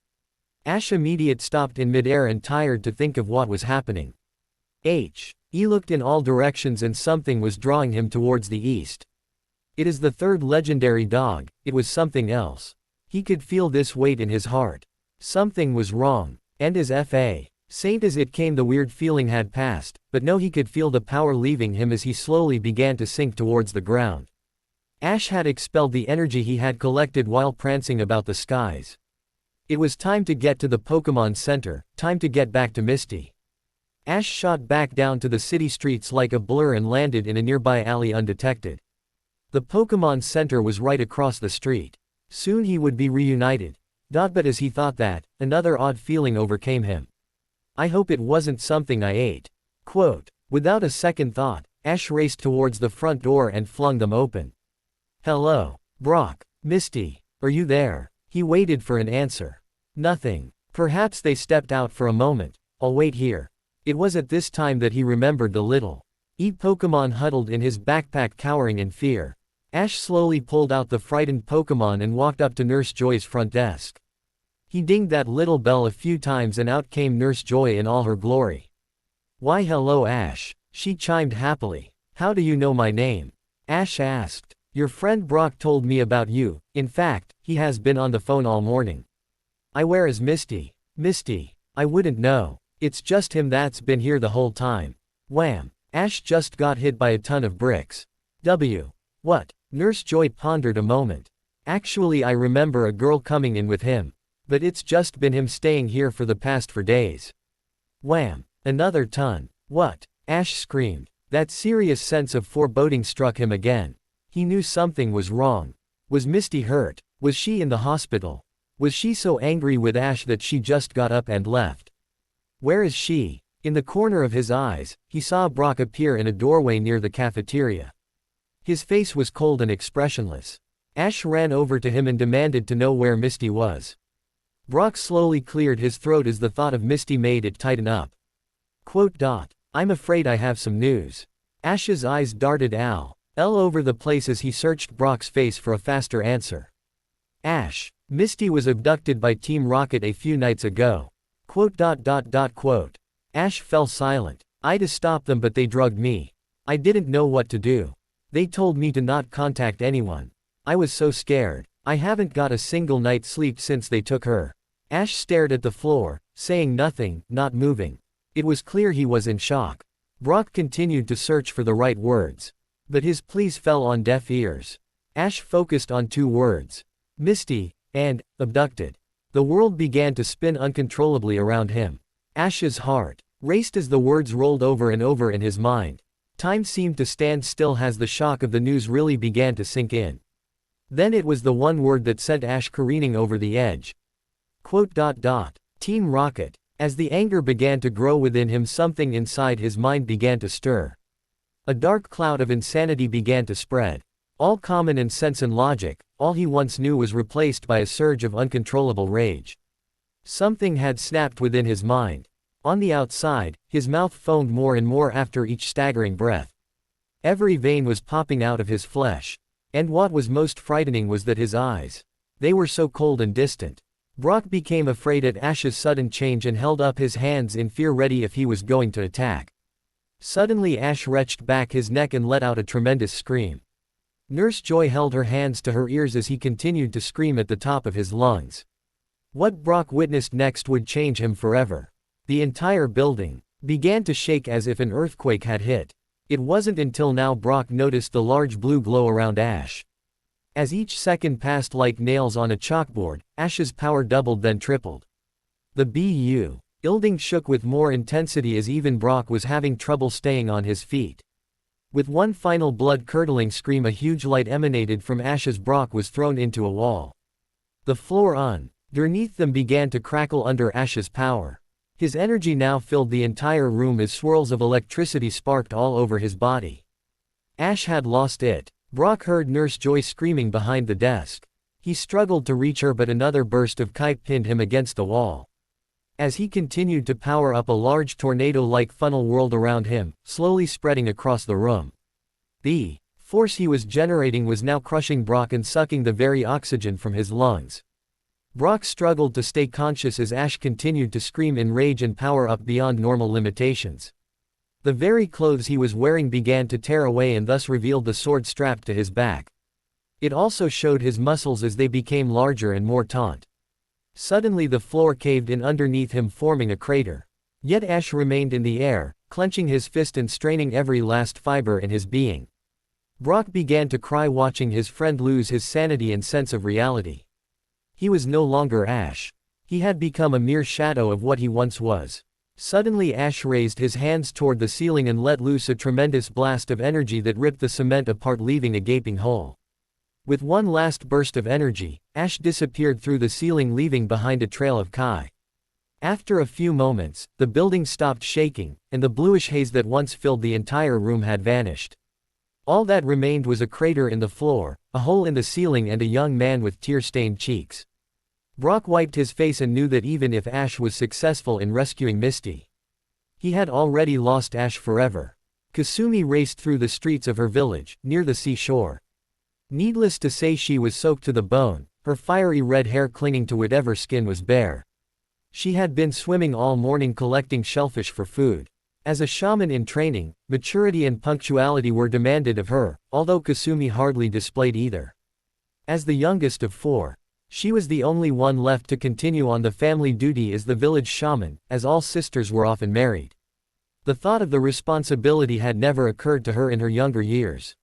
Ash immediately stopped in midair and tired to think of what was happening. He looked in all directions and something was drawing him towards the east. It is the third legendary dog, it was something else. He could feel this weight in his heart. Something was wrong. And as faint as it came, the weird feeling had passed, but no, he could feel the power leaving him as he slowly began to sink towards the ground. Ash had expelled the energy he had collected while prancing about the skies. It was time to get to the Pokémon Center, time to get back to Misty. Ash shot back down to the city streets like a blur and landed in a nearby alley undetected. The Pokémon Center was right across the street. Soon he would be reunited. But as he thought that, another odd feeling overcame him. I hope it wasn't something I ate. Quote. Without a second thought, Ash raced towards the front door and flung them open. Hello, Brock, Misty, are you there? He waited for an answer. Nothing. Perhaps they stepped out for a moment. I'll wait here. It was at this time that he remembered the little Pokémon huddled in his backpack cowering in fear. Ash slowly pulled out the frightened Pokémon and walked up to Nurse Joy's front desk. He dinged that little bell a few times and out came Nurse Joy in all her glory. Why hello Ash, she chimed happily. How do you know my name? Ash asked. Your friend Brock told me about you, in fact, he has been on the phone all morning. Where is Misty? Misty, I wouldn't know. It's just him that's been here the whole time. Wham! Ash just got hit by a ton of bricks. What? Nurse Joy pondered a moment. Actually, I remember a girl coming in with him. But it's just been him staying here for the past 4 days. Wham! Another ton. What? Ash screamed. That serious sense of foreboding struck him again. He knew something was wrong. Was Misty hurt? Was she in the hospital? Was she so angry with Ash that she just got up and left? Where is she? In the corner of his eyes, he saw Brock appear in a doorway near the cafeteria. His face was cold and expressionless. Ash ran over to him and demanded to know where Misty was. Brock slowly cleared his throat as the thought of Misty made it tighten up. Quote. I'm afraid I have some news. Ash's eyes darted all over the place as he searched Brock's face for a faster answer. Ash, Misty was abducted by Team Rocket a few nights ago. Quote. Ash fell silent. I to stop them but they drugged me. I didn't know what to do. They told me to not contact anyone. I was so scared. I haven't got a single night's sleep since they took her. Ash stared at the floor, saying nothing, not moving. It was clear he was in shock. Brock continued to search for the right words. But his pleas fell on deaf ears. Ash focused on 2 words. Misty, and, abducted. The world began to spin uncontrollably around him. Ash's heart raced as the words rolled over and over in his mind. Time seemed to stand still as the shock of the news really began to sink in. Then it was the one word that sent Ash careening over the edge. Quote. Team Rocket. As the anger began to grow within him, something inside his mind began to stir. A dark cloud of insanity began to spread. All common and sense and logic, all he once knew was replaced by a surge of uncontrollable rage. Something had snapped within his mind. On the outside, his mouth foamed more and more after each staggering breath. Every vein was popping out of his flesh. And what was most frightening was that his eyes. They were so cold and distant. Brock became afraid at Ash's sudden change and held up his hands in fear, ready if he was going to attack. Suddenly Ash wrenched back his neck and let out a tremendous scream. Nurse Joy held her hands to her ears as he continued to scream at the top of his lungs. What Brock witnessed next would change him forever. The entire building began to shake as if an earthquake had hit. It wasn't until now Brock noticed the large blue glow around Ash. As each second passed like nails on a chalkboard, Ash's power doubled then tripled. The building shook with more intensity as even Brock was having trouble staying on his feet. With one final blood-curdling scream, a huge light emanated from Ash's. Brock was thrown into a wall. The floor underneath them began to crackle under Ash's power. His energy now filled the entire room as swirls of electricity sparked all over his body. Ash had lost it. Brock heard Nurse Joy screaming behind the desk. He struggled to reach her, but another burst of kite pinned him against the wall. As he continued to power up, a large tornado-like funnel whirled around him, slowly spreading across the room. The force he was generating was now crushing Brock and sucking the very oxygen from his lungs. Brock struggled to stay conscious as Ash continued to scream in rage and power up beyond normal limitations. The very clothes he was wearing began to tear away and thus revealed the sword strapped to his back. It also showed his muscles as they became larger and more taut. Suddenly the floor caved in underneath him, forming a crater. Yet Ash remained in the air, clenching his fist and straining every last fiber in his being. Brock began to cry, watching his friend lose his sanity and sense of reality. He was no longer Ash. He had become a mere shadow of what he once was. Suddenly Ash raised his hands toward the ceiling and let loose a tremendous blast of energy that ripped the cement apart, leaving a gaping hole. With one last burst of energy, Ash disappeared through the ceiling, leaving behind a trail of Kai. After a few moments, the building stopped shaking, and the bluish haze that once filled the entire room had vanished. All that remained was a crater in the floor, a hole in the ceiling, and a young man with tear-stained cheeks. Brock wiped his face and knew that even if Ash was successful in rescuing Misty, he had already lost Ash forever. Kasumi raced through the streets of her village, near the seashore. Needless to say, she was soaked to the bone, her fiery red hair clinging to whatever skin was bare. She had been swimming all morning collecting shellfish for food. As a shaman in training, maturity and punctuality were demanded of her, although Kasumi hardly displayed either. As the youngest of four, she was the only one left to continue on the family duty as the village shaman, as all sisters were often married. The thought of the responsibility had never occurred to her in her younger years,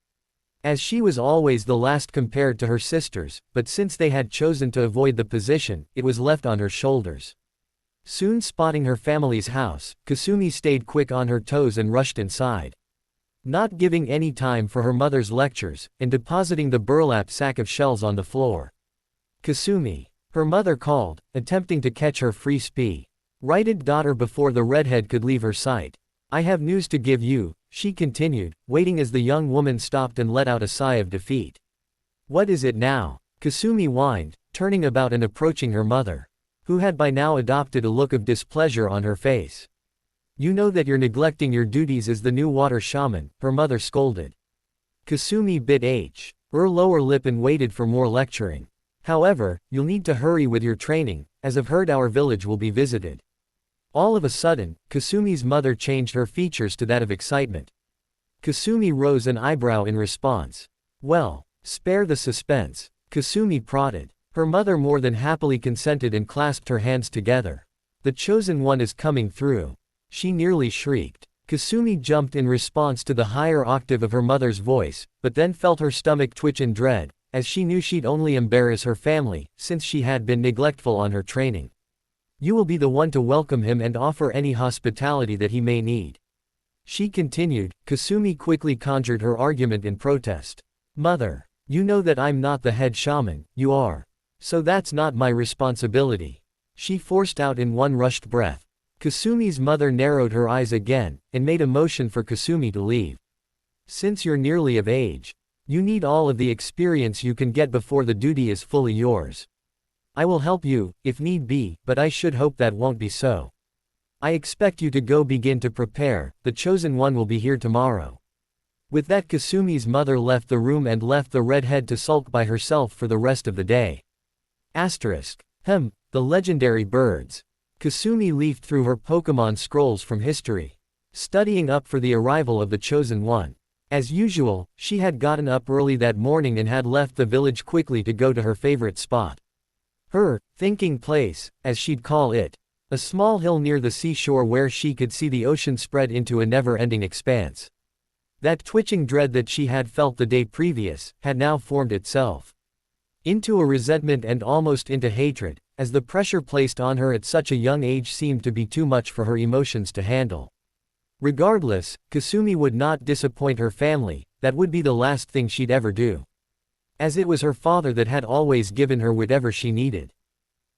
as she was always the last compared to her sisters, but since they had chosen to avoid the position, it was left on her shoulders. Soon spotting her family's house, Kasumi stayed quick on her toes and rushed inside. Not giving any time for her mother's lectures, and depositing the burlap sack of shells on the floor. "Kasumi," her mother called, attempting to catch her free spirited daughter before the redhead could leave her sight. "I have news to give you," she continued, waiting as the young woman stopped and let out a sigh of defeat. "What is it now?" Kasumi whined, turning about and approaching her mother, who had by now adopted a look of displeasure on her face. "You know that you're neglecting your duties as the new water shaman," her mother scolded. Kasumi bit her lower lip and waited for more lecturing. "However, you'll need to hurry with your training, as I've heard our village will be visited." All of a sudden, Kasumi's mother changed her features to that of excitement. Kasumi rose an eyebrow in response. "Well, spare the suspense," Kasumi prodded. Her mother more than happily consented and clasped her hands together. "The chosen one is coming through," she nearly shrieked. Kasumi jumped in response to the higher octave of her mother's voice, but then felt her stomach twitch in dread, as she knew she'd only embarrass her family, since she had been neglectful on her training. "You will be the one to welcome him and offer any hospitality that he may need," she continued. Kasumi quickly conjured her argument in protest. "Mother, you know that I'm not the head shaman, you are. So that's not my responsibility," she forced out in one rushed breath. Kasumi's mother narrowed her eyes again, and made a motion for Kasumi to leave. "Since you're nearly of age, you need all of the experience you can get before the duty is fully yours. I will help you, if need be, but I should hope that won't be so. I expect you to go begin to prepare, the chosen one will be here tomorrow." With that, Kasumi's mother left the room and left the redhead to sulk by herself for the rest of the day. The legendary birds. Kasumi leafed through her Pokemon scrolls from history, studying up for the arrival of the chosen one. As usual, she had gotten up early that morning and had left the village quickly to go to her favorite spot. Her thinking place, as she'd call it, a small hill near the seashore where she could see the ocean spread into a never-ending expanse. That twitching dread that she had felt the day previous, had now formed itself into a resentment and almost into hatred, as the pressure placed on her at such a young age seemed to be too much for her emotions to handle. Regardless, Kasumi would not disappoint her family, that would be the last thing she'd ever do. as it was her father that had always given her whatever she needed.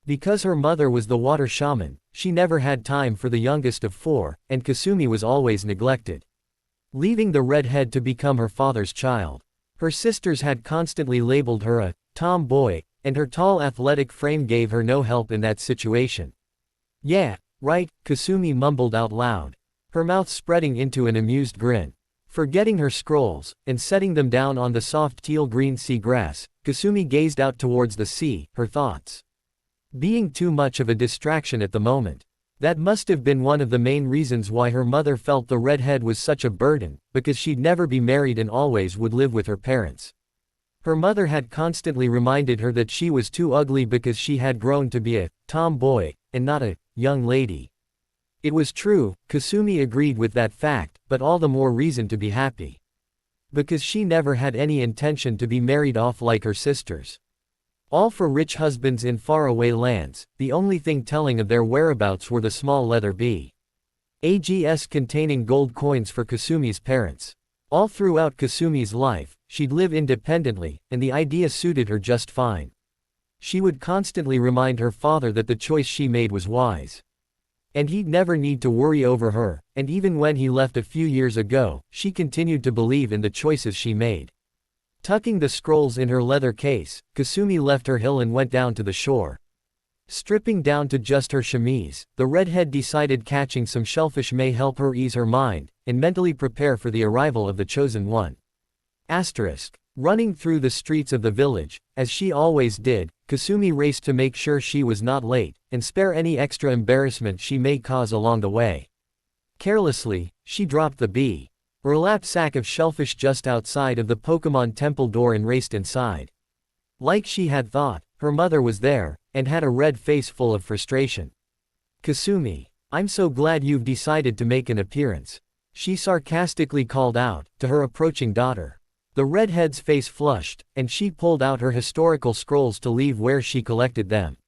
Because her mother was the water shaman, she never had time for the youngest of four, and Kasumi was always neglected, leaving the redhead to become her father's child. Her sisters had constantly labeled her a tomboy, and her tall athletic frame gave her no help in that situation. Yeah, right, Kasumi mumbled out loud, her mouth spreading into an amused grin. Forgetting her scrolls, and setting them down on the soft teal-green sea grass, Kasumi gazed out towards the sea, her thoughts being too much of a distraction at the moment. That must have been one of the main reasons why her mother felt the redhead was such a burden, because she'd never be married and always would live with her parents. Her mother had constantly reminded her that she was too ugly because she had grown to be a tomboy, and not a young lady. It was true, Kasumi agreed with that fact, but all the more reason to be happy. Because she never had any intention to be married off like her sisters. All for rich husbands in faraway lands, the only thing telling of their whereabouts were the small leather bags containing gold coins for Kasumi's parents. All throughout Kasumi's life, she'd live independently, and the idea suited her just fine. She would constantly remind her father that the choice she made was wise. And he'd never need to worry over her, and even when he left a few years ago, she continued to believe in the choices she made. Tucking the scrolls in her leather case, Kasumi left her hill and went down to the shore. Stripping down to just her chemise, the redhead decided catching some shellfish may help her ease her mind, and mentally prepare for the arrival of the chosen one. Running through the streets of the village, as she always did, Kasumi raced to make sure she was not late, and spare any extra embarrassment she may cause along the way. Carelessly, she dropped the burlap sack of shellfish just outside of the Pokemon Temple door and raced inside. Like she had thought, her mother was there, and had a red face full of frustration. "Kasumi, I'm so glad you've decided to make an appearance," she sarcastically called out, to her approaching daughter. The redhead's face flushed, and she pulled out her historical scrolls to leave where she collected them.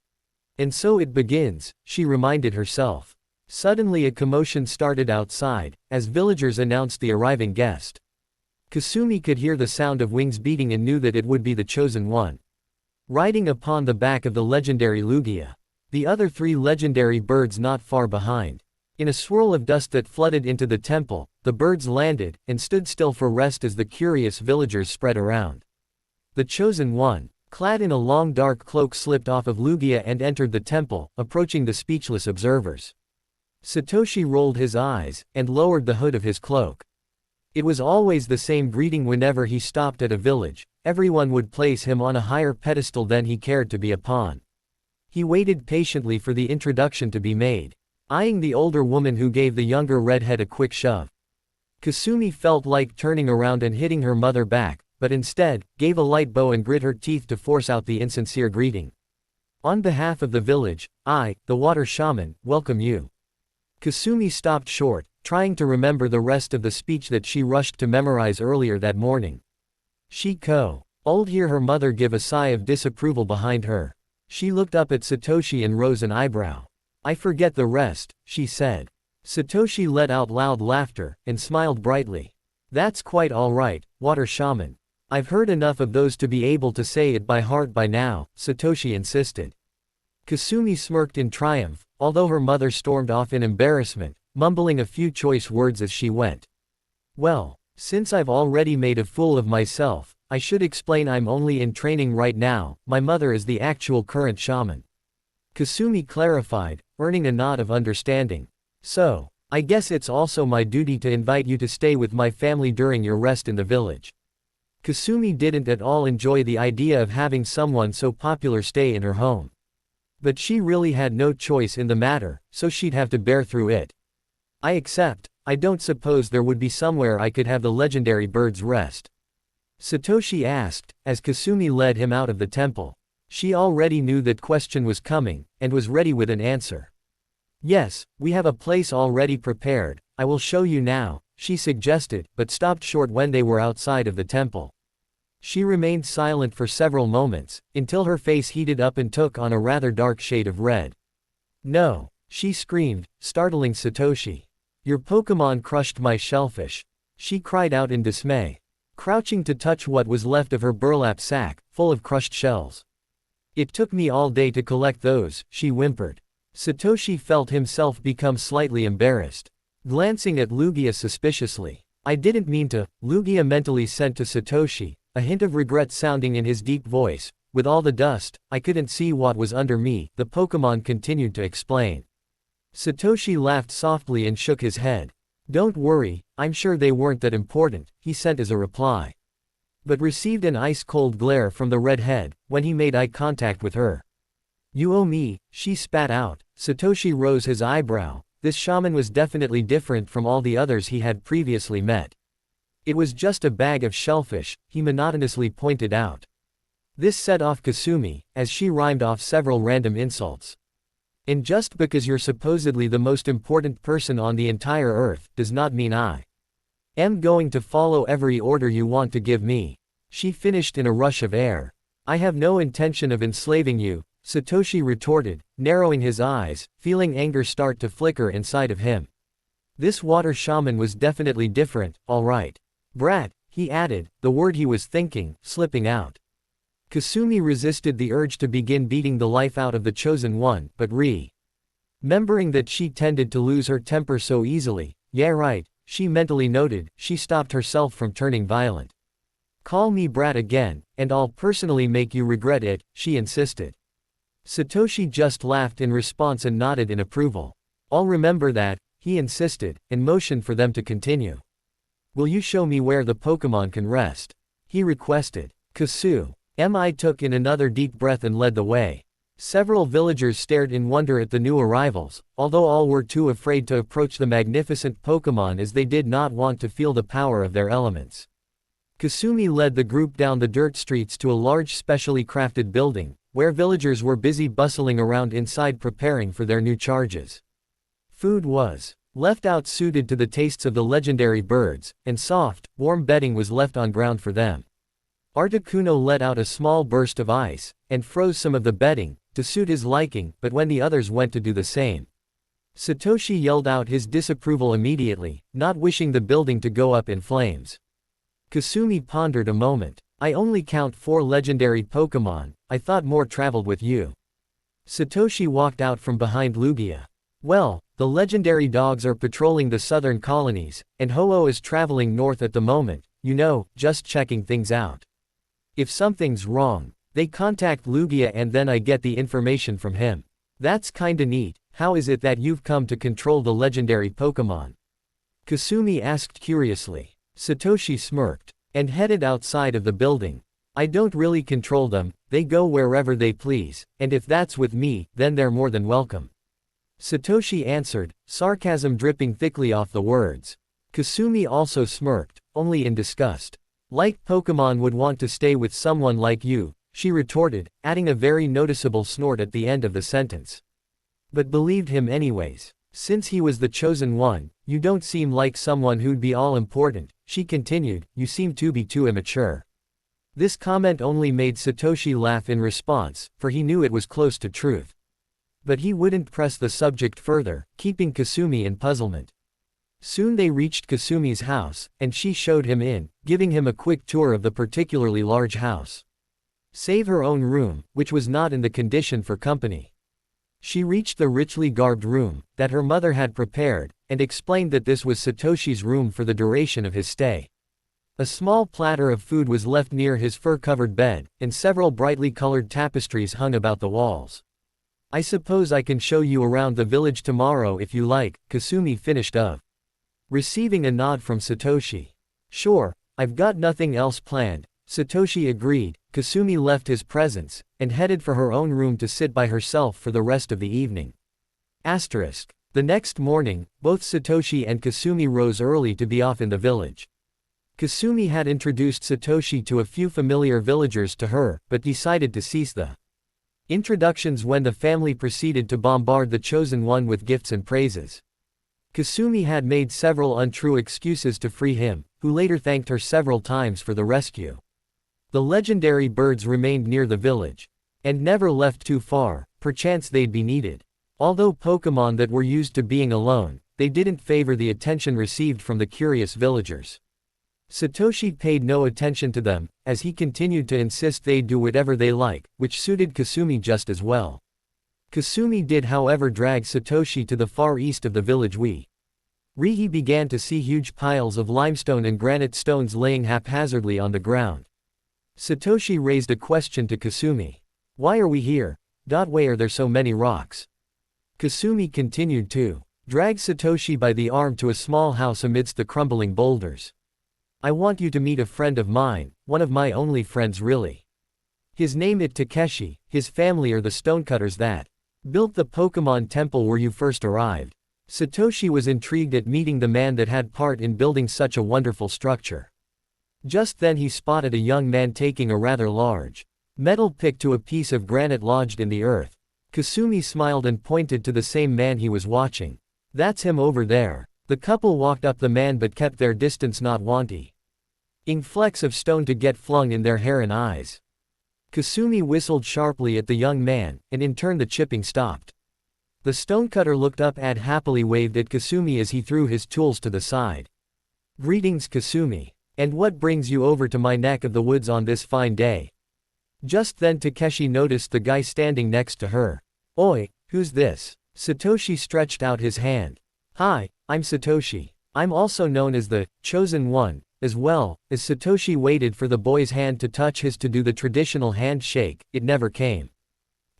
"And so it begins," she reminded herself. Suddenly a commotion started outside, as villagers announced the arriving guest. Kasumi could hear the sound of wings beating and knew that it would be the chosen one. Riding upon the back of the legendary Lugia, the other three legendary birds not far behind. In a swirl of dust that flooded into the temple, the birds landed, and stood still for rest as the curious villagers spread around. The chosen one, clad in a long dark cloak, slipped off of Lugia and entered the temple, approaching the speechless observers. Satoshi rolled his eyes, and lowered the hood of his cloak. It was always the same greeting whenever he stopped at a village, everyone would place him on a higher pedestal than he cared to be upon. He waited patiently for the introduction to be made, eyeing the older woman who gave the younger redhead a quick shove. Kasumi felt like turning around and hitting her mother back, but instead, gave a light bow and grit her teeth to force out the insincere greeting. "On behalf of the village, I, the water shaman, welcome you." Kasumi stopped short, trying to remember the rest of the speech that she rushed to memorize earlier that morning. Old hear her mother give a sigh of disapproval behind her. She looked up at Satoshi and rose an eyebrow. "I forget the rest," she said. Satoshi let out loud laughter, and smiled brightly. "That's quite all right, water shaman. I've heard enough of those to be able to say it by heart by now," Satoshi insisted. Kasumi smirked in triumph, although her mother stormed off in embarrassment, mumbling a few choice words as she went. "Well, since I've already made a fool of myself, I should explain I'm only in training right now, my mother is the actual current shaman." Kasumi clarified, earning a nod of understanding. "So, I guess it's also my duty to invite you to stay with my family during your rest in the village." Kasumi didn't at all enjoy the idea of having someone so popular stay in her home. But she really had no choice in the matter, so she'd have to bear through it. "I accept. I don't suppose there would be somewhere I could have the legendary birds rest?" Satoshi asked, as Kasumi led him out of the temple. She already knew that question was coming, and was ready with an answer. "Yes, we have a place already prepared, I will show you now," she suggested, but stopped short when they were outside of the temple. She remained silent for several moments, until her face heated up and took on a rather dark shade of red. "No!" she screamed, startling Satoshi. "Your Pokémon crushed my shellfish!" she cried out in dismay. crouching to touch what was left of her burlap sack, full of crushed shells. "It took me all day to collect those," she whimpered. Satoshi felt himself become slightly embarrassed. Glancing at Lugia suspiciously. "I didn't mean to," Lugia mentally sent to Satoshi, a hint of regret sounding in his deep voice. "With all the dust, I couldn't see what was under me," the Pokemon continued to explain. Satoshi laughed softly and shook his head. "Don't worry, I'm sure they weren't that important," he sent as a reply. But received an ice-cold glare from the redhead, when he made eye contact with her. "You owe me," she spat out. Satoshi rose his eyebrow. This shaman was definitely different from all the others he had previously met. "It was just a bag of shellfish," he monotonously pointed out. This set off Kasumi, as she rhymed off several random insults. "And just because you're supposedly the most important person on the entire earth, does not mean I am going to follow every order you want to give me," she finished in a rush of air. "I have no intention of enslaving you," Satoshi retorted, narrowing his eyes, feeling anger start to flicker inside of him. This water shaman was definitely different, all right. "Brat," he added, the word he was thinking, slipping out. Kasumi resisted the urge to begin beating the life out of the chosen one, but remembering that she tended to lose her temper so easily, "Yeah right," she mentally noted, she stopped herself from turning violent. "Call me brat again, and I'll personally make you regret it," she insisted. Satoshi just laughed in response and nodded in approval. "I'll remember that," he insisted, and motioned for them to continue. "Will you show me where the Pokemon can rest?" he requested. Kasumi took in another deep breath and led the way. Several villagers stared in wonder at the new arrivals, although all were too afraid to approach the magnificent Pokemon as they did not want to feel the power of their elements. Kasumi led the group down the dirt streets to a large specially crafted building, where villagers were busy bustling around inside preparing for their new charges. Food was left out suited to the tastes of the legendary birds, and soft, warm bedding was left on ground for them. Articuno let out a small burst of ice, and froze some of the bedding, to suit his liking, but when the others went to do the same, Satoshi yelled out his disapproval immediately, not wishing the building to go up in flames. Kasumi pondered a moment. "I only count 4 legendary Pokemon, I thought more traveled with you." Satoshi walked out from behind Lugia. "Well, the legendary dogs are patrolling the southern colonies, and Ho-Oh is traveling north at the moment, you know, just checking things out. If something's wrong, they contact Lugia and then I get the information from him. That's kinda neat. How is it that you've come to control the legendary Pokemon?" Kasumi asked curiously. Satoshi smirked, and headed outside of the building. "I don't really control them, they go wherever they please, and if that's with me, then they're more than welcome." Satoshi answered, sarcasm dripping thickly off the words. Kasumi also smirked, only in disgust. "Like Pokemon would want to stay with someone like you," she retorted, adding a very noticeable snort at the end of the sentence. "But believed him anyways. Since he was the chosen one, you don't seem like someone who'd be all important," she continued, "you seem to be too immature." This comment only made Satoshi laugh in response, for he knew it was close to truth. But he wouldn't press the subject further, keeping Kasumi in puzzlement. Soon they reached Kasumi's house, and she showed him in, giving him a quick tour of the particularly large house. Save her own room, which was not in the condition for company. She reached the richly garbed room that her mother had prepared, and explained that this was Satoshi's room for the duration of his stay. A small platter of food was left near his fur-covered bed, and several brightly colored tapestries hung about the walls. "I suppose I can show you around the village tomorrow if you like," Kasumi finished up. Receiving a nod from Satoshi. "Sure, I've got nothing else planned," Satoshi agreed. Kasumi left his presence, and headed for her own room to sit by herself for the rest of the evening. The next morning, both Satoshi and Kasumi rose early to be off in the village. Kasumi had introduced Satoshi to a few familiar villagers to her, but decided to cease the introductions when the family proceeded to bombard the chosen one with gifts and praises. Kasumi had made several untrue excuses to free him, who later thanked her several times for the rescue. The legendary birds remained near the village, and never left too far, perchance they'd be needed. Although Pokemon that were used to being alone, they didn't favor the attention received from the curious villagers. Satoshi paid no attention to them, as he continued to insist they do whatever they like, which suited Kasumi just as well. Kasumi did however drag Satoshi to the far east of the village He began to see huge piles of limestone and granite stones laying haphazardly on the ground. Satoshi raised a question to Kasumi. Why are we here? Why are there so many rocks? Kasumi continued to drag Satoshi by the arm to a small house amidst the crumbling boulders. I want you to meet a friend of mine, one of my only friends really. His name is Takeshi, his family are the stonecutters that built the Pokemon temple where you first arrived. Satoshi was intrigued at meeting the man that had part in building such a wonderful structure. Just then he spotted a young man taking a rather large metal pick to a piece of granite lodged in the earth. Kasumi smiled and pointed to the same man he was watching. That's him over there. The couple walked up the man but kept their distance, not wanting flecks of stone to get flung in their hair and eyes. Kasumi whistled sharply at the young man, and in turn the chipping stopped. The stonecutter looked up and happily waved at Kasumi as he threw his tools to the side. Greetings Kasumi. And what brings you over to my neck of the woods on this fine day? Just then Takeshi noticed the guy standing next to her. Oi, who's this? Satoshi stretched out his hand. Hi, I'm Satoshi. I'm also known as the Chosen One. As well, as Satoshi waited for the boy's hand to touch his to do the traditional handshake, it never came.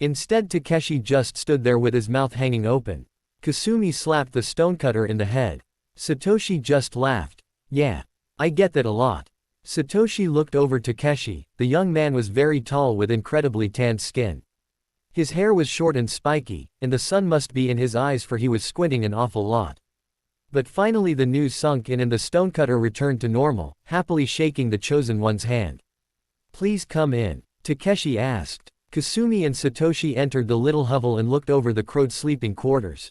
Instead Takeshi just stood there with his mouth hanging open. Kasumi slapped the stonecutter in the head. Satoshi just laughed. Yeah. I get that a lot. Satoshi looked over Takeshi. The young man was very tall with incredibly tanned skin. His hair was short and spiky, and the sun must be in his eyes for he was squinting an awful lot. But finally the news sunk in and the stonecutter returned to normal, happily shaking the Chosen One's hand. Please come in, Takeshi asked. Kasumi and Satoshi entered the little hovel and looked over the crowed sleeping quarters.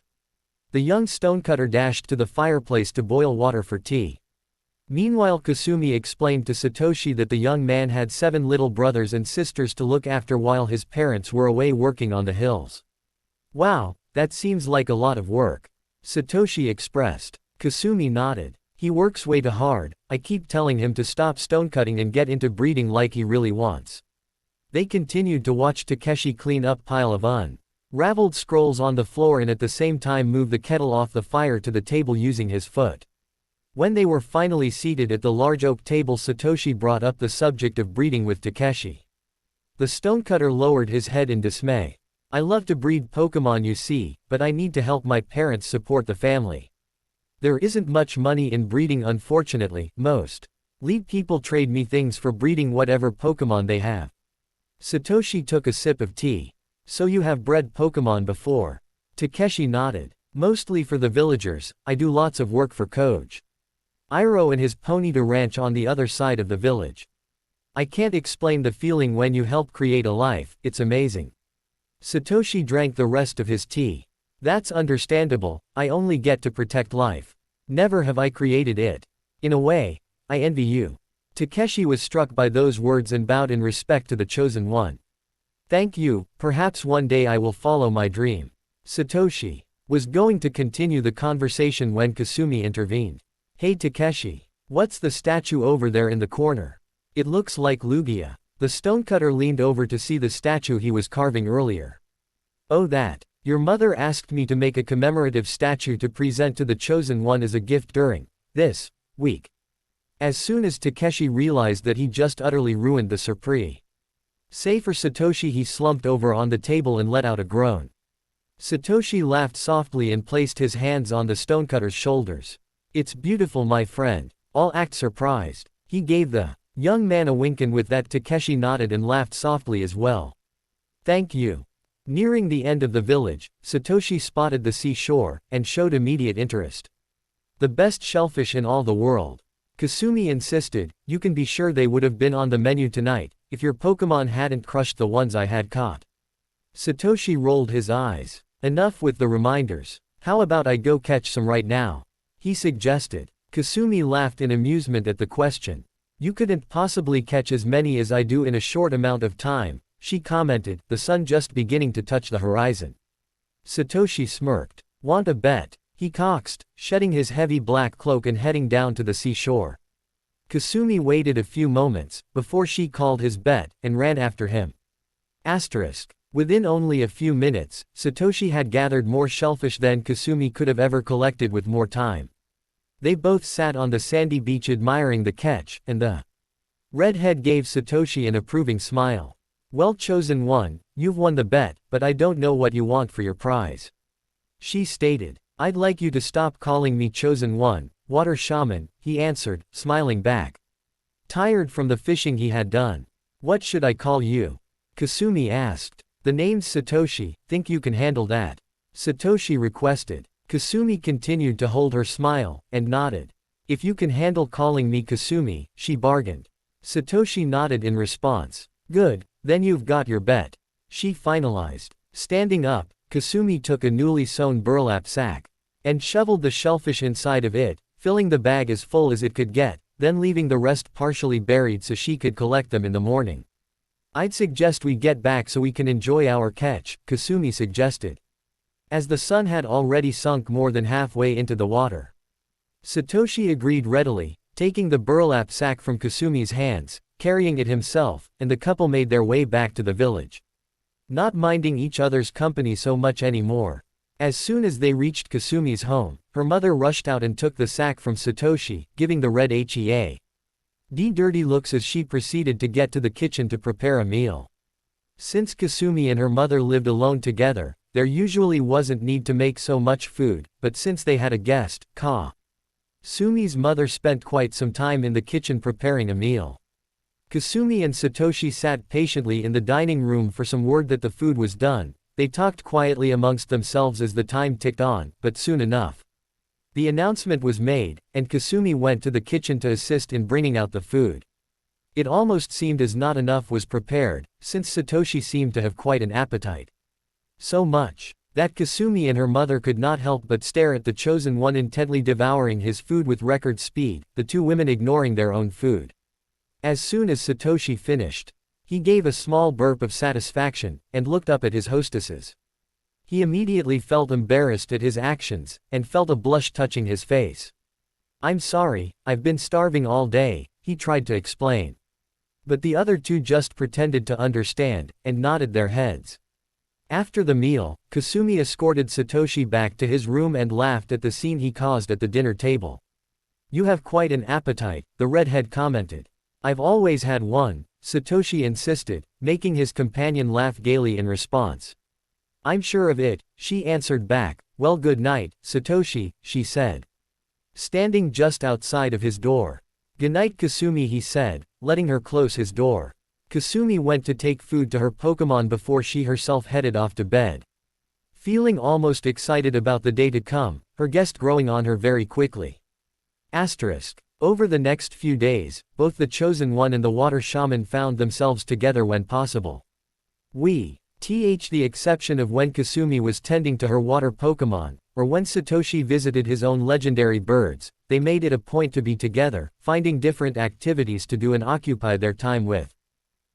The young stonecutter dashed to the fireplace to boil water for tea. Meanwhile Kasumi explained to Satoshi that the young man had 7 little brothers and sisters to look after while his parents were away working on the hills. Wow, that seems like a lot of work, Satoshi expressed. Kasumi nodded. He works way too hard. I keep telling him to stop stonecutting and get into breeding like he really wants. They continued to watch Takeshi clean up pile of unraveled scrolls on the floor and at the same time move the kettle off the fire to the table using his foot. When they were finally seated at the large oak table, Satoshi brought up the subject of breeding with Takeshi. The stonecutter lowered his head in dismay. I love to breed Pokemon you see, but I need to help my parents support the family. There isn't much money in breeding unfortunately. Most lead people trade me things for breeding whatever Pokemon they have. Satoshi took a sip of tea. So you have bred Pokemon before? Takeshi nodded. Mostly for the villagers. I do lots of work for Coach Iroh and his Ponyta ranch on the other side of the village. I can't explain the feeling when you help create a life, it's amazing. Satoshi drank the rest of his tea. That's understandable, I only get to protect life. Never have I created it. In a way, I envy you. Takeshi was struck by those words and bowed in respect to the Chosen One. Thank you, perhaps one day I will follow my dream. Satoshi was going to continue the conversation when Kasumi intervened. Hey Takeshi, what's the statue over there in the corner? It looks like Lugia. The stonecutter leaned over to see the statue he was carving earlier. Oh that. Your mother asked me to make a commemorative statue to present to the Chosen One as a gift during this week. As soon as Takeshi realized that he just utterly ruined the surprise. Say for Satoshi, he slumped over on the table and let out a groan. Satoshi laughed softly and placed his hands on the stonecutter's shoulders. It's beautiful my friend. I'll act surprised. He gave the young man a wink and with that Takeshi nodded and laughed softly as well. Thank you. Nearing the end of the village, Satoshi spotted the seashore, and showed immediate interest. The best shellfish in all the world. Kasumi insisted, you can be sure they would have been on the menu tonight, if your Pokemon hadn't crushed the ones I had caught. Satoshi rolled his eyes. Enough with the reminders. How about I go catch some right now? He suggested. Kasumi laughed in amusement at the question. You couldn't possibly catch as many as I do in a short amount of time, she commented, the sun just beginning to touch the horizon. Satoshi smirked. Want a bet? He coaxed, shedding his heavy black cloak and heading down to the seashore. Kasumi waited a few moments, before she called his bet, and ran after him. Within only a few minutes, Satoshi had gathered more shellfish than Kasumi could have ever collected with more time. They both sat on the sandy beach admiring the catch, and the redhead gave Satoshi an approving smile. "Well chosen one, you've won the bet, but I don't know what you want for your prize," she stated. "I'd like you to stop calling me chosen one, water shaman," he answered, smiling back. Tired from the fishing he had done. "What should I call you?" Kasumi asked. "The name's Satoshi, think you can handle that?" Satoshi requested. Kasumi continued to hold her smile, and nodded. "If you can handle calling me Kasumi," she bargained. Satoshi nodded in response. "Good, then you've got your bet," she finalized. Standing up, Kasumi took a newly sewn burlap sack and shoveled the shellfish inside of it, filling the bag as full as it could get, then leaving the rest partially buried so she could collect them in the morning. "I'd suggest we get back so we can enjoy our catch," Kasumi suggested, as the sun had already sunk more than halfway into the water. Satoshi agreed readily, taking the burlap sack from Kasumi's hands, carrying it himself, and the couple made their way back to the village, not minding each other's company so much anymore. As soon as they reached Kasumi's home, her mother rushed out and took the sack from Satoshi, giving the red dirty looks as she proceeded to get to the kitchen to prepare a meal. Since Kasumi and her mother lived alone together, there usually wasn't need to make so much food, but since they had a guest, Kasumi's mother spent quite some time in the kitchen preparing a meal. Kasumi and Satoshi sat patiently in the dining room for some word that the food was done. They talked quietly amongst themselves as the time ticked on, but soon enough, the announcement was made, and Kasumi went to the kitchen to assist in bringing out the food. It almost seemed as not enough was prepared, since Satoshi seemed to have quite an appetite. So much that Kasumi and her mother could not help but stare at the chosen one intently devouring his food with record speed, the two women ignoring their own food. As soon as Satoshi finished, he gave a small burp of satisfaction, and looked up at his hostesses. He immediately felt embarrassed at his actions, and felt a blush touching his face. "I'm sorry, I've been starving all day," he tried to explain. But the other two just pretended to understand, and nodded their heads. After the meal, Kasumi escorted Satoshi back to his room and laughed at the scene he caused at the dinner table. "You have quite an appetite," the redhead commented. "I've always had one," Satoshi insisted, making his companion laugh gaily in response. "I'm sure of it," she answered back. "Well, good night, Satoshi," she said, standing just outside of his door. "Good night, Kasumi," he said, letting her close his door. Kasumi went to take food to her Pokemon before she herself headed off to bed. Feeling almost excited about the day to come, her guest growing on her very quickly. Over the next few days, both the Chosen One and the Water Shaman found themselves together when possible. The exception of when Kasumi was tending to her water Pokemon, or when Satoshi visited his own legendary birds, they made it a point to be together, finding different activities to do and occupy their time with.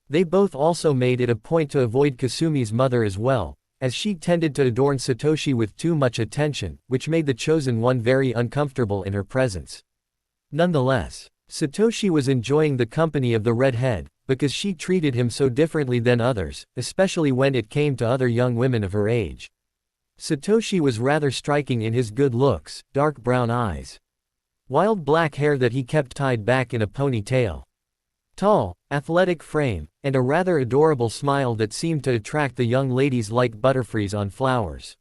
They both also made it a point to avoid Kasumi's mother as well, as she tended to adorn Satoshi with too much attention, which made the Chosen One very uncomfortable in her presence. Nonetheless, Satoshi was enjoying the company of the redhead, because she treated him so differently than others, especially when it came to other young women of her age. Satoshi was rather striking in his good looks, dark brown eyes, wild black hair that he kept tied back in a ponytail, tall, athletic frame, and a rather adorable smile that seemed to attract the young ladies like butterflies on flowers.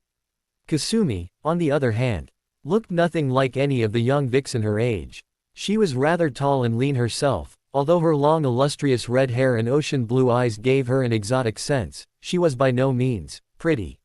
Kasumi, on the other hand, looked nothing like any of the young vixen her age. She was rather tall and lean herself. Although her long illustrious red hair and ocean blue eyes gave her an exotic sense, she was by no means pretty.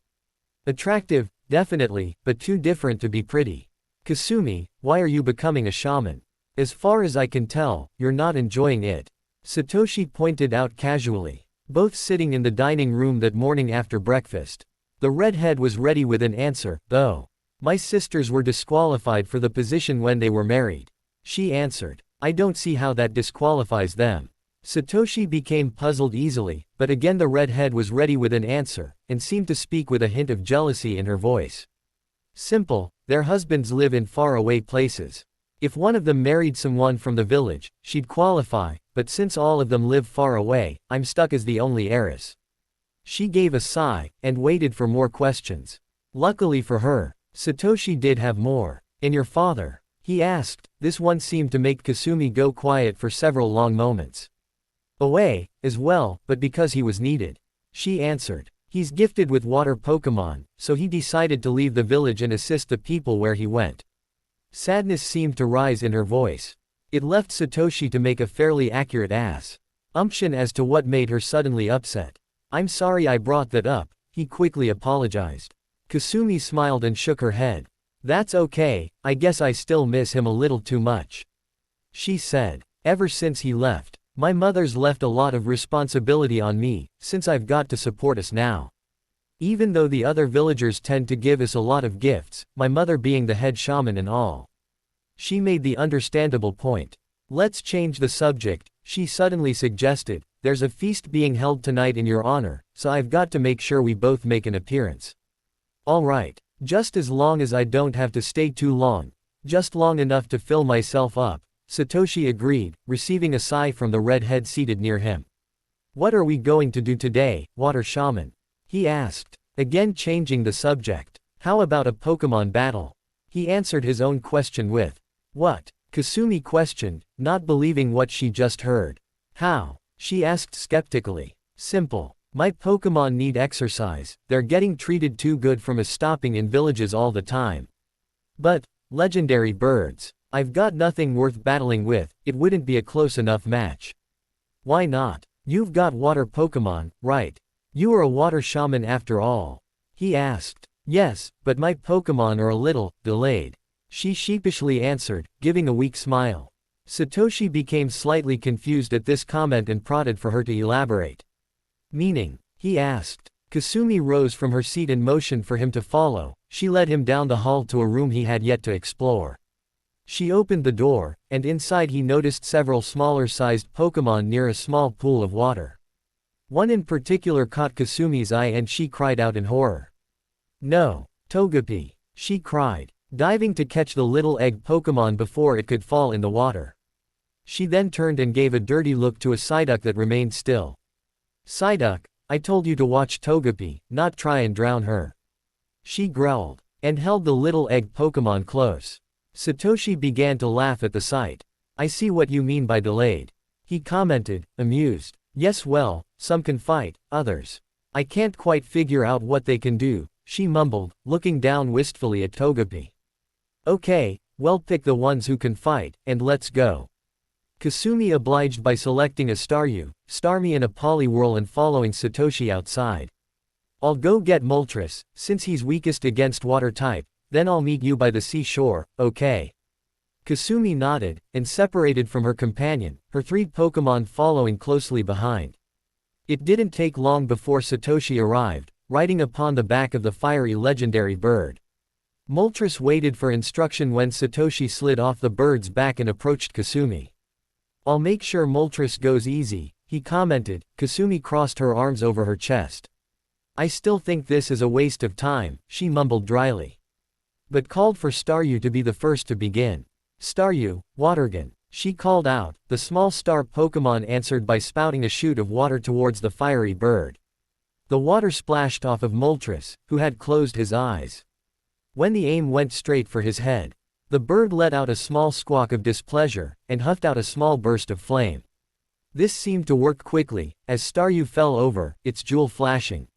Attractive, definitely, but too different to be pretty. "Kasumi, why are you becoming a shaman? As far as I can tell, you're not enjoying it," Satoshi pointed out casually, both sitting in the dining room that morning after breakfast. The redhead was ready with an answer, though. "My sisters were disqualified for the position when they were married," she answered. "I don't see how that disqualifies them." Satoshi became puzzled easily, but again the redhead was ready with an answer, and seemed to speak with a hint of jealousy in her voice. "Simple, their husbands live in far-away places. If one of them married someone from the village, she'd qualify, but since all of them live far away, I'm stuck as the only heiress. She gave a sigh, and waited for more questions. Luckily for her, Satoshi did have more. And your father? He asked. This one seemed to make Kasumi go quiet for several long moments. Away, as well, but because he was needed. She answered. He's gifted with water Pokemon, so he decided to leave the village and assist the people where he went. Sadness seemed to rise in her voice. It left Satoshi to make a fairly accurate assumption as to what made her suddenly upset. I'm sorry I brought that up, he quickly apologized. Kasumi smiled and shook her head. That's okay, I guess I still miss him a little too much. She said. Ever since he left, my mother's left a lot of responsibility on me, since I've got to support us now. Even though the other villagers tend to give us a lot of gifts, my mother being the head shaman and all. She made the understandable point. Let's change the subject, she suddenly suggested. There's a feast being held tonight in your honor, so I've got to make sure we both make an appearance. All right, just as long as I don't have to stay too long, just long enough to fill myself up, Satoshi agreed, receiving a sigh from the redhead seated near him. What are we going to do today, Water Shaman? He asked, again changing the subject. How about a Pokemon battle? He answered his own question with, what? Kasumi questioned, not believing what she just heard. How? She asked skeptically. Simple. My Pokemon need exercise, they're getting treated too good from stopping in villages all the time. But, legendary birds. I've got nothing worth battling with, it wouldn't be a close enough match. Why not? You've got water Pokemon, right? You are a water shaman after all. He asked. Yes, but my Pokemon are a little delayed. She sheepishly answered, giving a weak smile. Satoshi became slightly confused at this comment and prodded for her to elaborate. Meaning? He asked. Kasumi rose from her seat and motioned for him to follow. She led him down the hall to a room he had yet to explore. She opened the door, and inside he noticed several smaller-sized Pokemon near a small pool of water. One in particular caught Kasumi's eye and she cried out in horror. No, Togepi, she cried, diving to catch the little egg Pokemon before it could fall in the water. She then turned and gave a dirty look to a Psyduck that remained still. Psyduck, I told you to watch Togepi, not try and drown her. She growled, and held the little egg Pokemon close. Satoshi began to laugh at the sight. I see what you mean by delayed. He commented, amused. Yes, well, some can fight, others. I can't quite figure out what they can do, she mumbled, looking down wistfully at Togepi. Okay, well, pick the ones who can fight, and let's go. Kasumi obliged by selecting a Starmie and a Poliwhirl and following Satoshi outside. I'll go get Moltres, since he's weakest against water type, then I'll meet you by the seashore, okay? Kasumi nodded, and separated from her companion, her 3 Pokemon following closely behind. It didn't take long before Satoshi arrived, riding upon the back of the fiery legendary bird. Moltres waited for instruction when Satoshi slid off the bird's back and approached Kasumi. I'll make sure Moltres goes easy, he commented. Kasumi crossed her arms over her chest. I still think this is a waste of time, she mumbled dryly. But called for Staryu to be the first to begin. Staryu, Watergun, she called out. The small star Pokemon answered by spouting a shoot of water towards the fiery bird. The water splashed off of Moltres, who had closed his eyes. When the aim went straight for his head, the bird let out a small squawk of displeasure, and huffed out a small burst of flame. This seemed to work quickly, as Staryu fell over, its jewel flashing.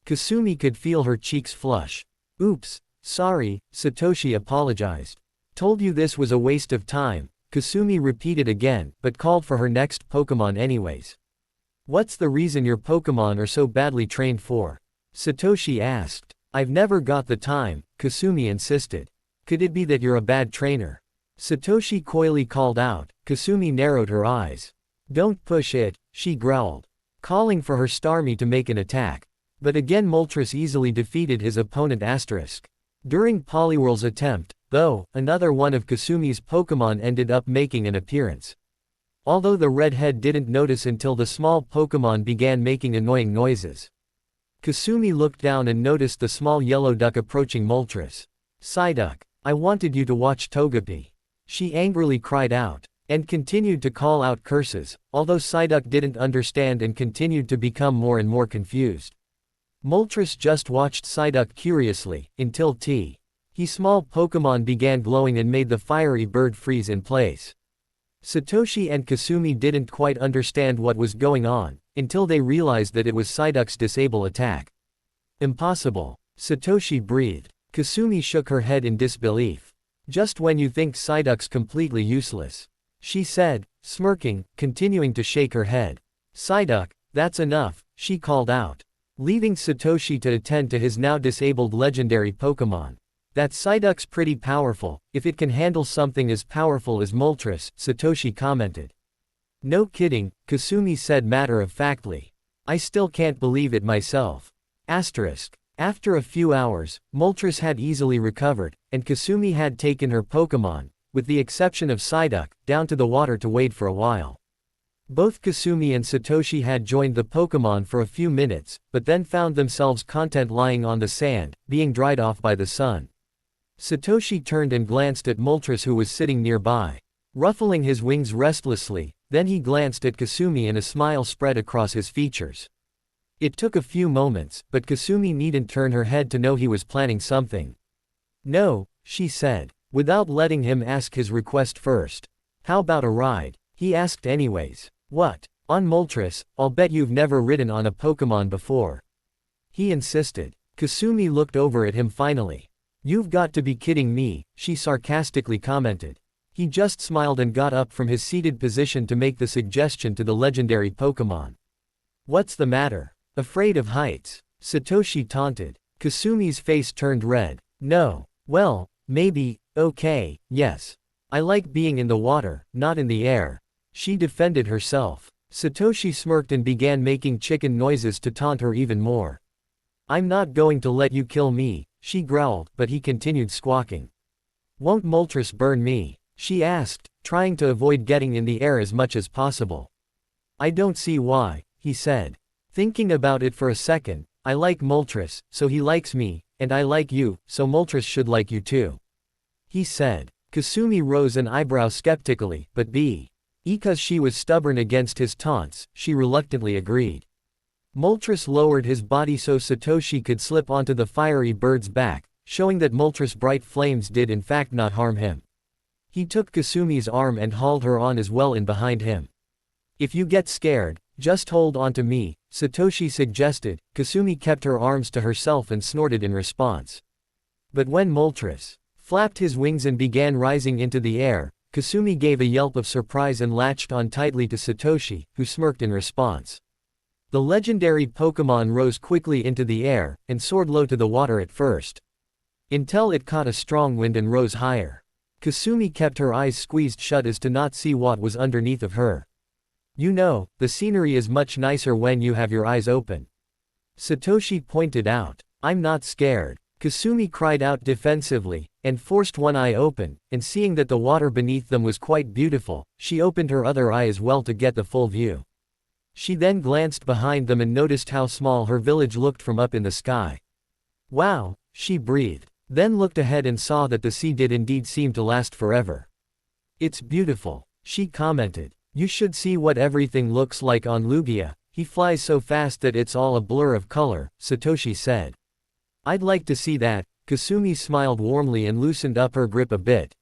Kasumi could feel her cheeks flush. Oops, sorry, Satoshi apologized. Told you this was a waste of time, Kasumi repeated again, but called for her next Pokemon anyways. What's the reason your Pokemon are so badly trained for? Satoshi asked. I've never got the time, Kasumi insisted. Could it be that you're a bad trainer? Satoshi coyly called out. Kasumi narrowed her eyes. Don't push it, she growled, calling for her Starmie to make an attack. But again Moltres easily defeated his opponent *. During Poliwhirl's attempt, though, another one of Kasumi's Pokemon ended up making an appearance. Although the redhead didn't notice until the small Pokemon began making annoying noises. Kasumi looked down and noticed the small yellow duck approaching Moltres. Psyduck, I wanted you to watch Togepi. she angrily cried out, and continued to call out curses, although Psyduck didn't understand and continued to become more and more confused. Moltres just watched Psyduck curiously, until his small Pokemon began glowing and made the fiery bird freeze in place. Satoshi and Kasumi didn't quite understand what was going on, until they realized that it was Psyduck's disable attack. Impossible. Satoshi breathed. Kasumi shook her head in disbelief. Just when you think Psyduck's completely useless, she said, smirking, continuing to shake her head. Psyduck, that's enough, she called out, leaving Satoshi to attend to his now disabled legendary Pokemon. That Psyduck's pretty powerful, if it can handle something as powerful as Moltres, Satoshi commented. No kidding, Kasumi said matter-of-factly. I still can't believe it myself. Asterisk. After a few hours, Moltres had easily recovered, and Kasumi had taken her Pokemon, with the exception of Psyduck, down to the water to wait for a while. Both Kasumi and Satoshi had joined the Pokemon for a few minutes, but then found themselves content lying on the sand, being dried off by the sun. Satoshi turned and glanced at Moltres, who was sitting nearby, ruffling his wings restlessly. Then he glanced at Kasumi and a smile spread across his features. It took a few moments, but Kasumi needn't turn her head to know he was planning something. No, she said, without letting him ask his request first. How about a ride? He asked anyways. What? On Moltres? I'll bet you've never ridden on a Pokemon before. He insisted. Kasumi looked over at him finally. You've got to be kidding me, she sarcastically commented. He just smiled and got up from his seated position to make the suggestion to the legendary Pokemon. What's the matter? Afraid of heights? Satoshi taunted. Kasumi's face turned red. No. Well, maybe, okay, yes. I like being in the water, not in the air. She defended herself. Satoshi smirked and began making chicken noises to taunt her even more. I'm not going to let you kill me, she growled, but he continued squawking. Won't Moltres burn me? She asked, trying to avoid getting in the air as much as possible. I don't see why, he said. Thinking about it for a second, I like Moltres, so he likes me, and I like you, so Moltres should like you too. He said. Kasumi rose an eyebrow skeptically, but because she was stubborn against his taunts, she reluctantly agreed. Moltres lowered his body so Satoshi could slip onto the fiery bird's back, showing that Moltres' bright flames did in fact not harm him. He took Kasumi's arm and hauled her on as well in behind him. If you get scared, just hold on to me, Satoshi suggested. Kasumi kept her arms to herself and snorted in response. But when Moltres flapped his wings and began rising into the air, Kasumi gave a yelp of surprise and latched on tightly to Satoshi, who smirked in response. The legendary Pokemon rose quickly into the air, and soared low to the water at first, until it caught a strong wind and rose higher. Kasumi kept her eyes squeezed shut as to not see what was underneath of her. You know, the scenery is much nicer when you have your eyes open. Satoshi pointed out. I'm not scared. Kasumi cried out defensively, and forced one eye open, and seeing that the water beneath them was quite beautiful, she opened her other eye as well to get the full view. She then glanced behind them and noticed how small her village looked from up in the sky. Wow, she breathed, then looked ahead and saw that the sea did indeed seem to last forever. It's beautiful, she commented. You should see what everything looks like on Lugia. He flies so fast that it's all a blur of color, Satoshi said. I'd like to see that. Kasumi smiled warmly and loosened up her grip a bit,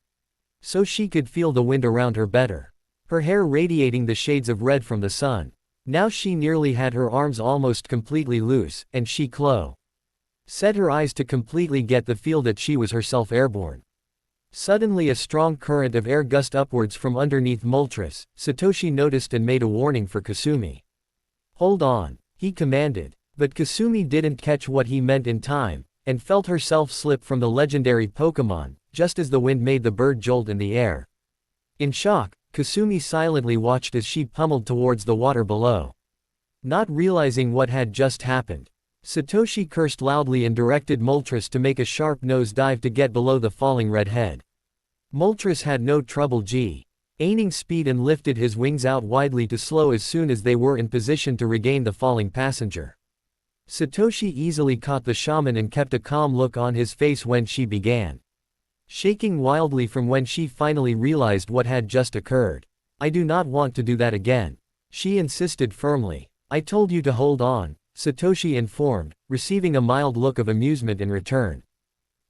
so she could feel the wind around her better. Her hair radiating the shades of red from the sun. Now she nearly had her arms almost completely loose, and she set her eyes to completely get the feel that she was herself airborne. Suddenly a strong current of air gusted upwards from underneath Moltres. Satoshi noticed and made a warning for Kasumi. Hold on, he commanded, but Kasumi didn't catch what he meant in time, and felt herself slip from the legendary Pokemon, just as the wind made the bird jolt in the air. In shock, Kasumi silently watched as she pummeled towards the water below. Not realizing what had just happened, Satoshi cursed loudly and directed Moltres to make a sharp nose dive to get below the falling redhead. Moltres had no trouble gaining speed and lifted his wings out widely to slow as soon as they were in position to regain the falling passenger. Satoshi easily caught the shaman and kept a calm look on his face when she began. shaking wildly from when she finally realized what had just occurred. "I do not want to do that again," she insisted firmly. "I told you to hold on," Satoshi informed, receiving a mild look of amusement in return.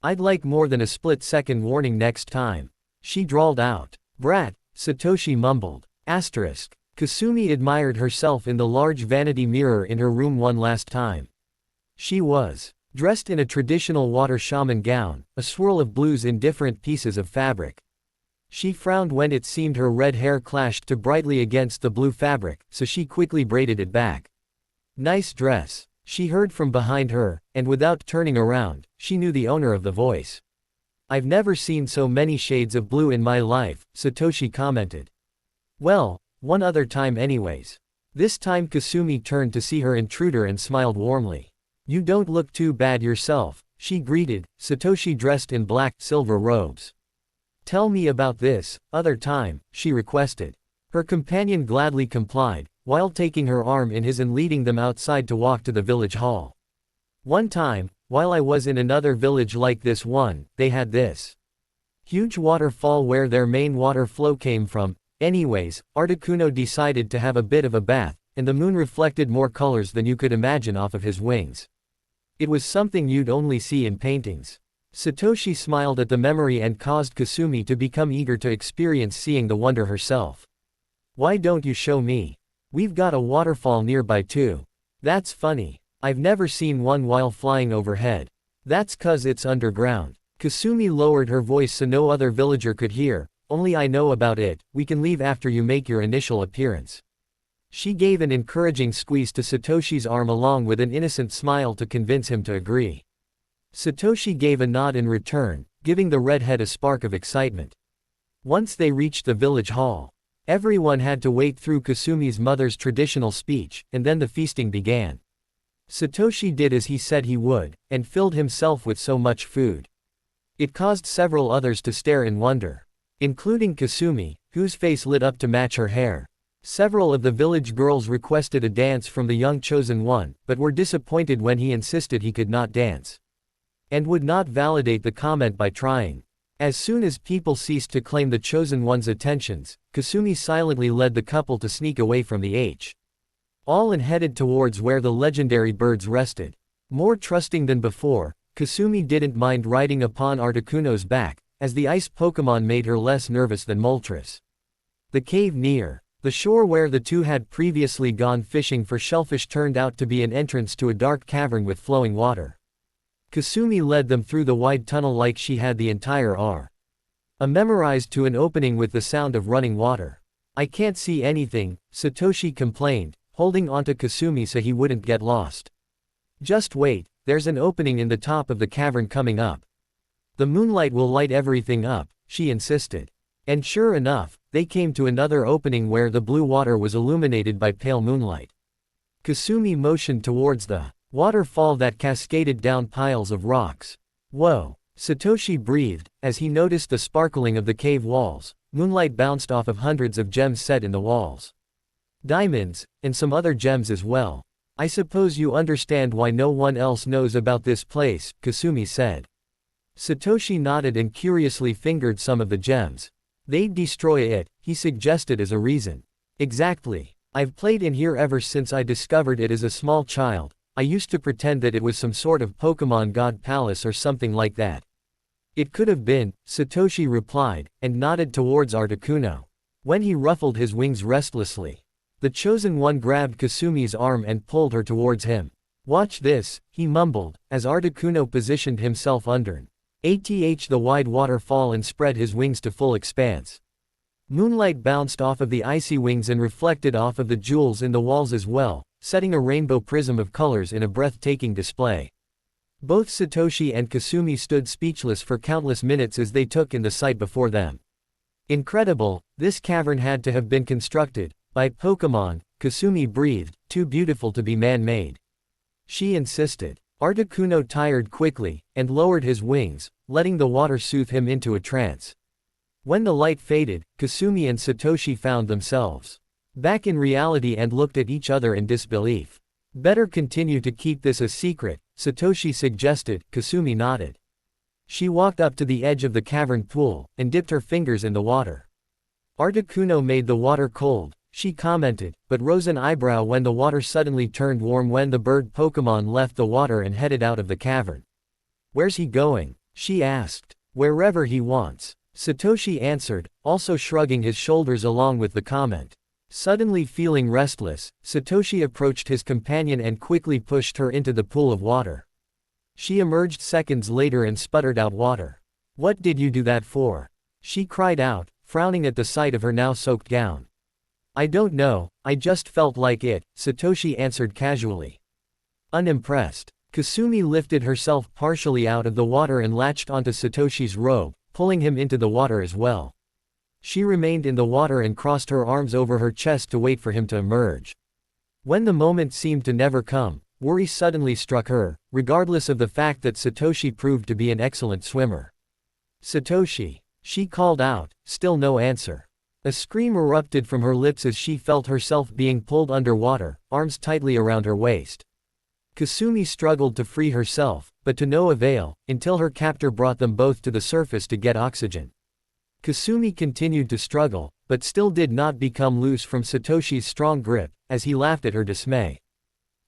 "I'd like more than a split-second warning next time," she drawled out. "Brat," Satoshi mumbled. Asterisk. Kasumi admired herself in the large vanity mirror in her room one last time. She was dressed in a traditional water shaman gown, a swirl of blues in different pieces of fabric. She frowned when it seemed her red hair clashed too brightly against the blue fabric, so she quickly braided it back. "Nice dress," she heard from behind her, and without turning around, she knew the owner of the voice. "I've never seen so many shades of blue in my life," Satoshi commented. "Well, one other time anyways." This time Kasumi turned to see her intruder and smiled warmly. "You don't look too bad yourself," she greeted, Satoshi dressed in black, silver robes. "Tell me about this other time," she requested. Her companion gladly complied, while taking her arm in his and leading them outside to walk to the village hall. "One time, while I was in another village like this one, they had this huge waterfall where their main water flow came from. Anyways, Articuno decided to have a bit of a bath, and the moon reflected more colors than you could imagine off of his wings. It was something you'd only see in paintings." Satoshi smiled at the memory and caused Kasumi to become eager to experience seeing the wonder herself. "Why don't you show me? We've got a waterfall nearby too." "That's funny. I've never seen one while flying overhead." "That's 'cause it's underground." Kasumi lowered her voice so no other villager could hear. "Only I know about it. We can leave after you make your initial appearance." She gave an encouraging squeeze to Satoshi's arm along with an innocent smile to convince him to agree. Satoshi gave a nod in return, giving the redhead a spark of excitement. Once they reached the village hall, everyone had to wait through Kasumi's mother's traditional speech, and then the feasting began. Satoshi did as he said he would, and filled himself with so much food. It caused several others to stare in wonder, including Kasumi, whose face lit up to match her hair. Several of the village girls requested a dance from the young chosen one, but were disappointed when he insisted he could not dance, and would not validate the comment by trying. As soon as people ceased to claim the chosen one's attentions, Kasumi silently led the couple to sneak away from the all and headed towards where the legendary birds rested. More trusting than before, Kasumi didn't mind riding upon Articuno's back, as the ice Pokémon made her less nervous than Moltres. The cave near the shore where the two had previously gone fishing for shellfish turned out to be an entrance to a dark cavern with flowing water. Kasumi led them through the wide tunnel like she had the entire memorized to an opening with the sound of running water. "I can't see anything," Satoshi complained, holding onto Kasumi so he wouldn't get lost. "Just wait, there's an opening in the top of the cavern coming up. The moonlight will light everything up," she insisted. And sure enough, they came to another opening where the blue water was illuminated by pale moonlight. Kasumi motioned towards the waterfall that cascaded down piles of rocks. "Whoa," Satoshi breathed, as he noticed the sparkling of the cave walls. Moonlight bounced off of hundreds of gems set in the walls. Diamonds, and some other gems as well. "I suppose you understand why no one else knows about this place," Kasumi said. Satoshi nodded and curiously fingered some of the gems. "They'd destroy it," he suggested as a reason. "Exactly. I've played in here ever since I discovered it as a small child. I used to pretend that it was some sort of Pokémon God Palace or something like that." "It could have been," Satoshi replied, and nodded towards Articuno. When he ruffled his wings restlessly, the chosen one grabbed Kasumi's arm and pulled her towards him. "Watch this," he mumbled, as Articuno positioned himself under the wide waterfall and spread his wings to full expanse. Moonlight bounced off of the icy wings and reflected off of the jewels in the walls as well, setting a rainbow prism of colors in a breathtaking display. Both Satoshi and Kasumi stood speechless for countless minutes as they took in the sight before them. Incredible, this cavern had to have been constructed by Pokémon, Kasumi breathed, too beautiful to be man-made. She insisted. Articuno tired quickly, and lowered his wings, letting the water soothe him into a trance. When the light faded, Kasumi and Satoshi found themselves back in reality and looked at each other in disbelief. "Better continue to keep this a secret," Satoshi suggested. Kasumi nodded. She walked up to the edge of the cavern pool, and dipped her fingers in the water. Articuno made the water cold, she commented, but rose an eyebrow when the water suddenly turned warm when the bird Pokemon left the water and headed out of the cavern. Where's he going? She asked. Wherever he wants, Satoshi answered, also shrugging his shoulders along with the comment. Suddenly feeling restless, Satoshi approached his companion and quickly pushed her into the pool of water. She emerged seconds later and sputtered out water. What did you do that for? She cried out, frowning at the sight of her now soaked gown. I don't know, I just felt like it, Satoshi answered casually. Unimpressed, Kasumi lifted herself partially out of the water and latched onto Satoshi's robe, pulling him into the water as well. She remained in the water and crossed her arms over her chest to wait for him to emerge. When the moment seemed to never come, worry suddenly struck her, regardless of the fact that Satoshi proved to be an excellent swimmer. Satoshi, she called out, still no answer. A scream erupted from her lips as she felt herself being pulled underwater, arms tightly around her waist. Kasumi struggled to free herself, but to no avail, until her captor brought them both to the surface to get oxygen. Kasumi continued to struggle, but still did not become loose from Satoshi's strong grip, as he laughed at her dismay.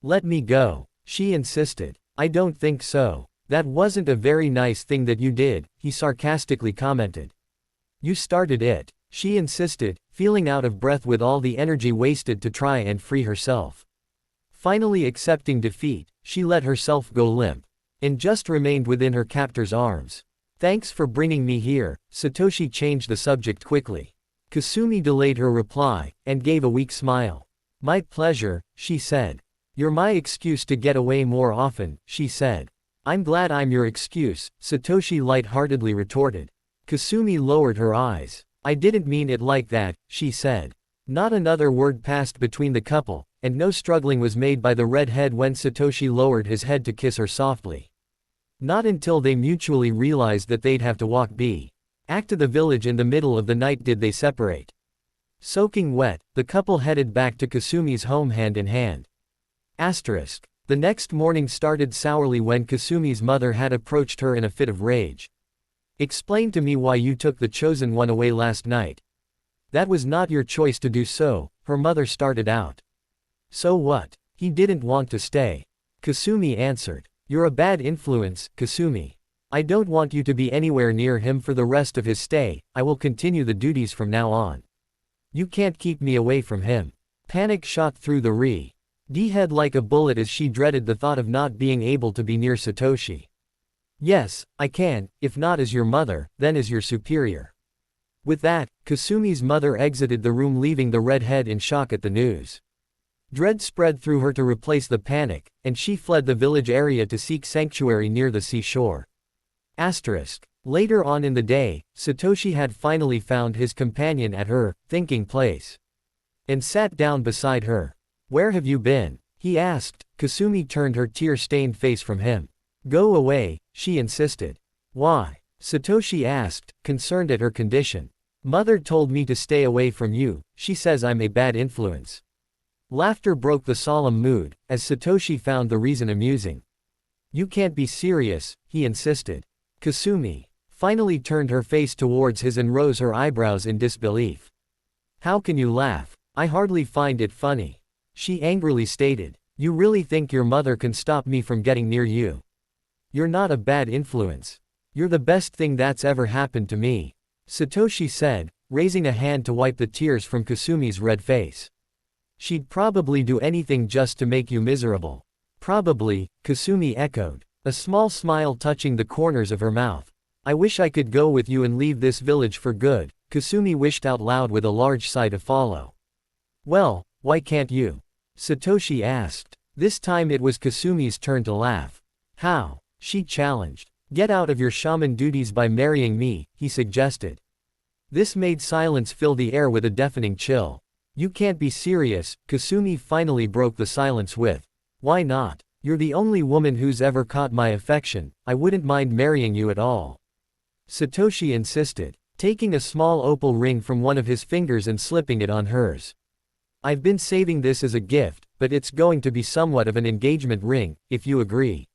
Let me go, she insisted. I don't think so. That wasn't a very nice thing that you did, he sarcastically commented. You started it, she insisted, feeling out of breath with all the energy wasted to try and free herself. Finally accepting defeat, she let herself go limp, and just remained within her captor's arms. Thanks for bringing me here, Satoshi changed the subject quickly. Kasumi delayed her reply, and gave a weak smile. My pleasure, she said. You're my excuse to get away more often, she said. I'm glad I'm your excuse, Satoshi light-heartedly retorted. Kasumi lowered her eyes. I didn't mean it like that, she said. Not another word passed between the couple, and no struggling was made by the redhead when Satoshi lowered his head to kiss her softly. Not until they mutually realized that they'd have to walk back to the village in the middle of the night did they separate. Soaking wet, the couple headed back to Kasumi's home hand in hand. Asterisk. The next morning started sourly when Kasumi's mother had approached her in a fit of rage. Explain to me why you took the chosen one away last night. That was not your choice to do so, her mother started out. So what? He didn't want to stay. Kasumi answered. You're a bad influence, Kasumi. I don't want you to be anywhere near him for the rest of his stay, I will continue the duties from now on. You can't keep me away from him. Panic shot through the redhead like a bullet as she dreaded the thought of not being able to be near Satoshi. Yes, I can, if not as your mother, then as your superior. With that, Kasumi's mother exited the room leaving the redhead in shock at the news. Dread spread through her to replace the panic, and she fled the village area to seek sanctuary near the seashore. Asterisk. Later on in the day, Satoshi had finally found his companion at her thinking place, and sat down beside her. Where have you been? He asked. Kasumi turned her tear-stained face from him. Go away, she insisted. Why? Satoshi asked, concerned at her condition. Mother told me to stay away from you, she says I'm a bad influence. Laughter broke the solemn mood, as Satoshi found the reason amusing. You can't be serious, he insisted. Kasumi finally turned her face towards his and rose her eyebrows in disbelief. How can you laugh? I hardly find it funny. She angrily stated. You really think your mother can stop me from getting near you? You're not a bad influence. You're the best thing that's ever happened to me, Satoshi said, raising a hand to wipe the tears from Kasumi's red face. She'd probably do anything just to make you miserable. Probably, Kasumi echoed, a small smile touching the corners of her mouth. I wish I could go with you and leave this village for good, Kasumi wished out loud with a large sigh to follow. Well, why can't you? Satoshi asked. This time it was Kasumi's turn to laugh. How? She challenged. Get out of your shaman duties by marrying me, he suggested. This made silence fill the air with a deafening chill. You can't be serious, Kasumi finally broke the silence with. Why not? You're the only woman who's ever caught my affection, I wouldn't mind marrying you at all. Satoshi insisted, taking a small opal ring from one of his fingers and slipping it on hers. I've been saving this as a gift, but it's going to be somewhat of an engagement ring, if you agree.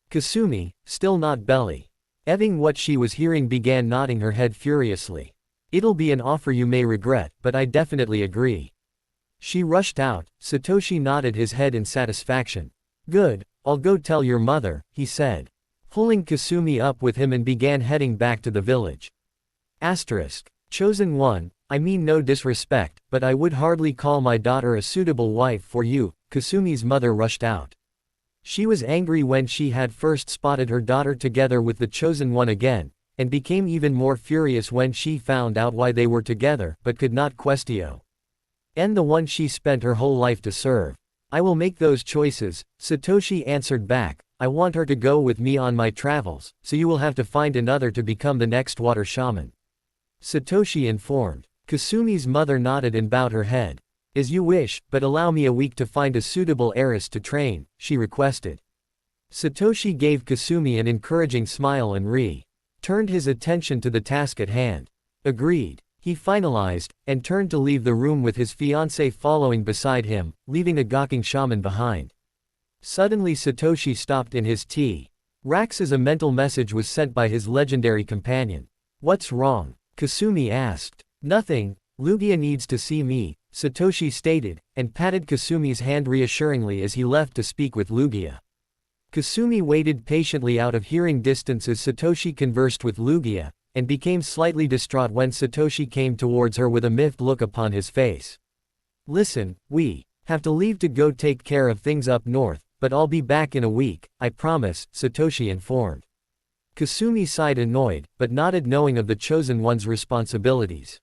Kasumi, still not belly Eving what she was hearing began nodding her head furiously. It'll be an offer you may regret, but I definitely agree. She rushed out. Satoshi nodded his head in satisfaction. Good, I'll go tell your mother, he said. Pulling Kasumi up with him and began heading back to the village. Asterisk. Chosen one, I mean no disrespect, but I would hardly call my daughter a suitable wife for you, Kasumi's mother rushed out. She was angry when she had first spotted her daughter together with the chosen one again, and became even more furious when she found out why they were together, but could not question. And the one she spent her whole life to serve. I will make those choices, Satoshi answered back. I want her to go with me on my travels, so you will have to find another to become the next water shaman. Satoshi informed. Kasumi's mother nodded and bowed her head. As you wish, but allow me a week to find a suitable heiress to train, she requested. Satoshi gave Kasumi an encouraging smile and turned his attention to the task at hand. Agreed. He finalized, and turned to leave the room with his fiancée following beside him, leaving a gawking shaman behind. Suddenly Satoshi stopped in his tea. Racks as a mental message was sent by his legendary companion. What's wrong? Kasumi asked. Nothing, Lugia needs to see me, Satoshi stated, and patted Kasumi's hand reassuringly as he left to speak with Lugia. Kasumi waited patiently out of hearing distance as Satoshi conversed with Lugia, and became slightly distraught when Satoshi came towards her with a miffed look upon his face. Listen, we have to leave to go take care of things up north, but I'll be back in a week, I promise, Satoshi informed. Kasumi sighed annoyed, but nodded knowing of the chosen one's responsibilities.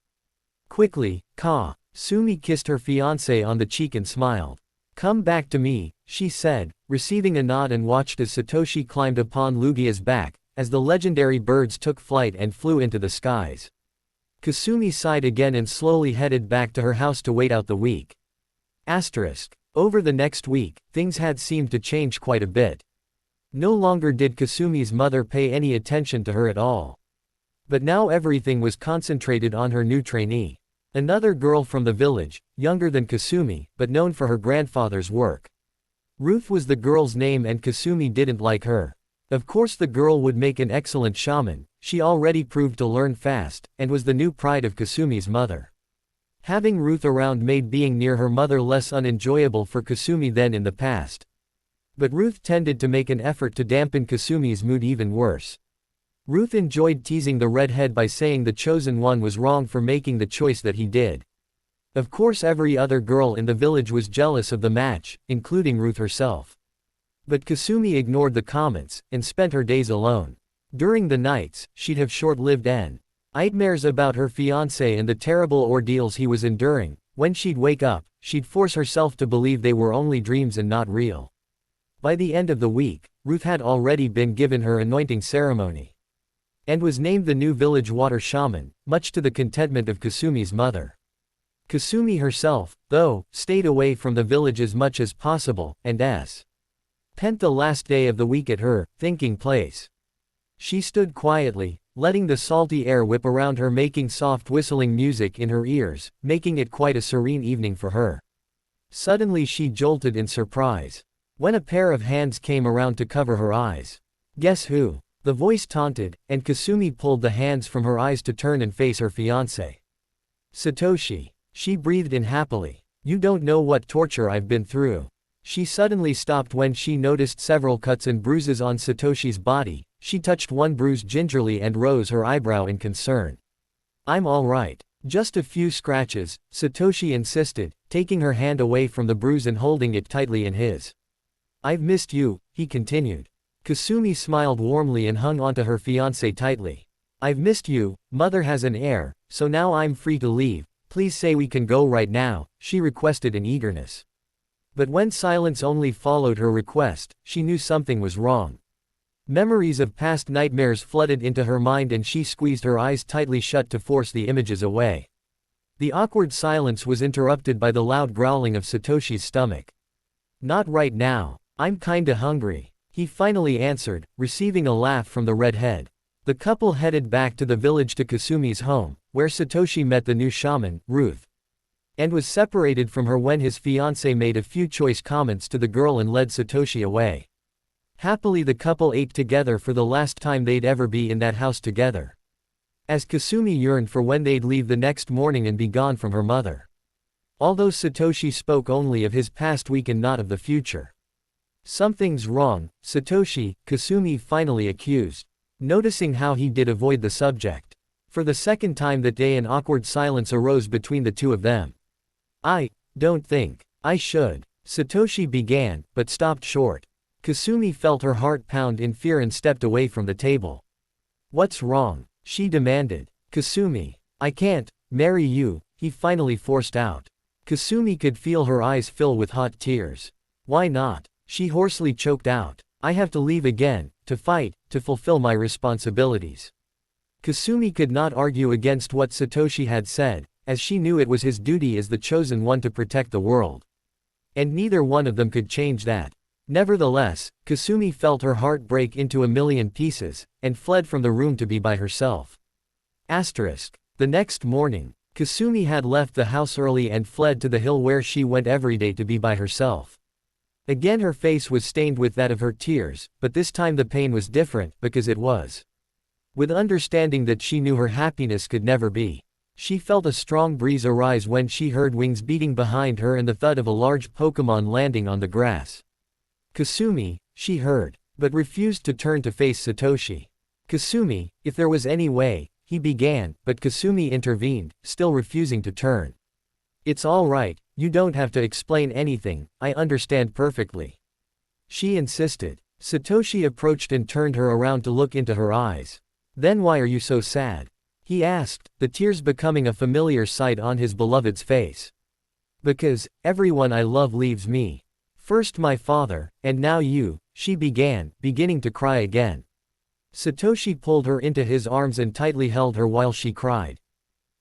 Quickly, Kasumi kissed her fiancé on the cheek and smiled. Come back to me, she said, receiving a nod and watched as Satoshi climbed upon Lugia's back, as the legendary birds took flight and flew into the skies. Kasumi sighed again and slowly headed back to her house to wait out the week. Asterisk. Over the next week, things had seemed to change quite a bit. No longer did Kasumi's mother pay any attention to her at all. But now everything was concentrated on her new trainee. Another girl from the village, younger than Kasumi, but known for her grandfather's work. Ruth was the girl's name and Kasumi didn't like her. Of course the girl would make an excellent shaman, she already proved to learn fast, and was the new pride of Kasumi's mother. Having Ruth around made being near her mother less unenjoyable for Kasumi than in the past. But Ruth tended to make an effort to dampen Kasumi's mood even worse. Ruth enjoyed teasing the redhead by saying the chosen one was wrong for making the choice that he did. Of course every other girl in the village was jealous of the match, including Ruth herself. But Kasumi ignored the comments, and spent her days alone. During the nights, she'd have short-lived nightmares about her fiancé and the terrible ordeals he was enduring. When she'd wake up, she'd force herself to believe they were only dreams and not real. By the end of the week, Ruth had already been given her anointing ceremony. And was named the new village water shaman, much to the contentment of Kasumi's mother. Kasumi herself, though, stayed away from the village as much as possible, and spent the last day of the week at her thinking place. She stood quietly, letting the salty air whip around her, making soft whistling music in her ears, making it quite a serene evening for her. Suddenly she jolted in surprise. When a pair of hands came around to cover her eyes. Guess who? The voice taunted, and Kasumi pulled the hands from her eyes to turn and face her fiancé. Satoshi. She breathed in happily. You don't know what torture I've been through. She suddenly stopped when she noticed several cuts and bruises on Satoshi's body. She touched one bruise gingerly and rose her eyebrow in concern. I'm all right. Just a few scratches, Satoshi insisted, taking her hand away from the bruise and holding it tightly in his. I've missed you, he continued. Kasumi smiled warmly and hung onto her fiancé tightly. I've missed you, mother has an heir, so now I'm free to leave. Please say we can go right now, she requested in eagerness. But when silence only followed her request, she knew something was wrong. Memories of past nightmares flooded into her mind and she squeezed her eyes tightly shut to force the images away. The awkward silence was interrupted by the loud growling of Satoshi's stomach. Not right now, I'm kinda hungry, he finally answered, receiving a laugh from the redhead. The couple headed back to the village to Kasumi's home, where Satoshi met the new shaman, Ruth. And was separated from her when his fiancé made a few choice comments to the girl and led Satoshi away. Happily the couple ate together for the last time they'd ever be in that house together. As Kasumi yearned for when they'd leave the next morning and be gone from her mother. Although Satoshi spoke only of his past week and not of the future. Something's wrong, Satoshi, Kasumi finally accused, noticing how he did avoid the subject. For the second time that day an awkward silence arose between the two of them. I don't think I should, Satoshi began, but stopped short. Kasumi felt her heart pound in fear and stepped away from the table. What's wrong? She demanded. Kasumi, I can't marry you, he finally forced out. Kasumi could feel her eyes fill with hot tears. Why not? She hoarsely choked out. I have to leave again, to fight, to fulfill my responsibilities. Kasumi could not argue against what Satoshi had said, as she knew it was his duty as the chosen one to protect the world. And neither one of them could change that. Nevertheless, Kasumi felt her heart break into a million pieces, and fled from the room to be by herself. The next morning, Kasumi had left the house early and fled to the hill where she went every day to be by herself. Again her face was stained with that of her tears, but this time the pain was different, because it was with understanding that she knew her happiness could never be. She felt a strong breeze arise when she heard wings beating behind her and the thud of a large Pokémon landing on the grass. Kasumi, she heard, but refused to turn to face Satoshi. Kasumi, if there was any way, he began, but Kasumi intervened, still refusing to turn. It's all right, you don't have to explain anything, I understand perfectly. She insisted. Satoshi approached and turned her around to look into her eyes. Then why are you so sad? He asked, the tears becoming a familiar sight on his beloved's face. Because everyone I love leaves me. First my father, and now you, she began, beginning to cry again. Satoshi pulled her into his arms and tightly held her while she cried.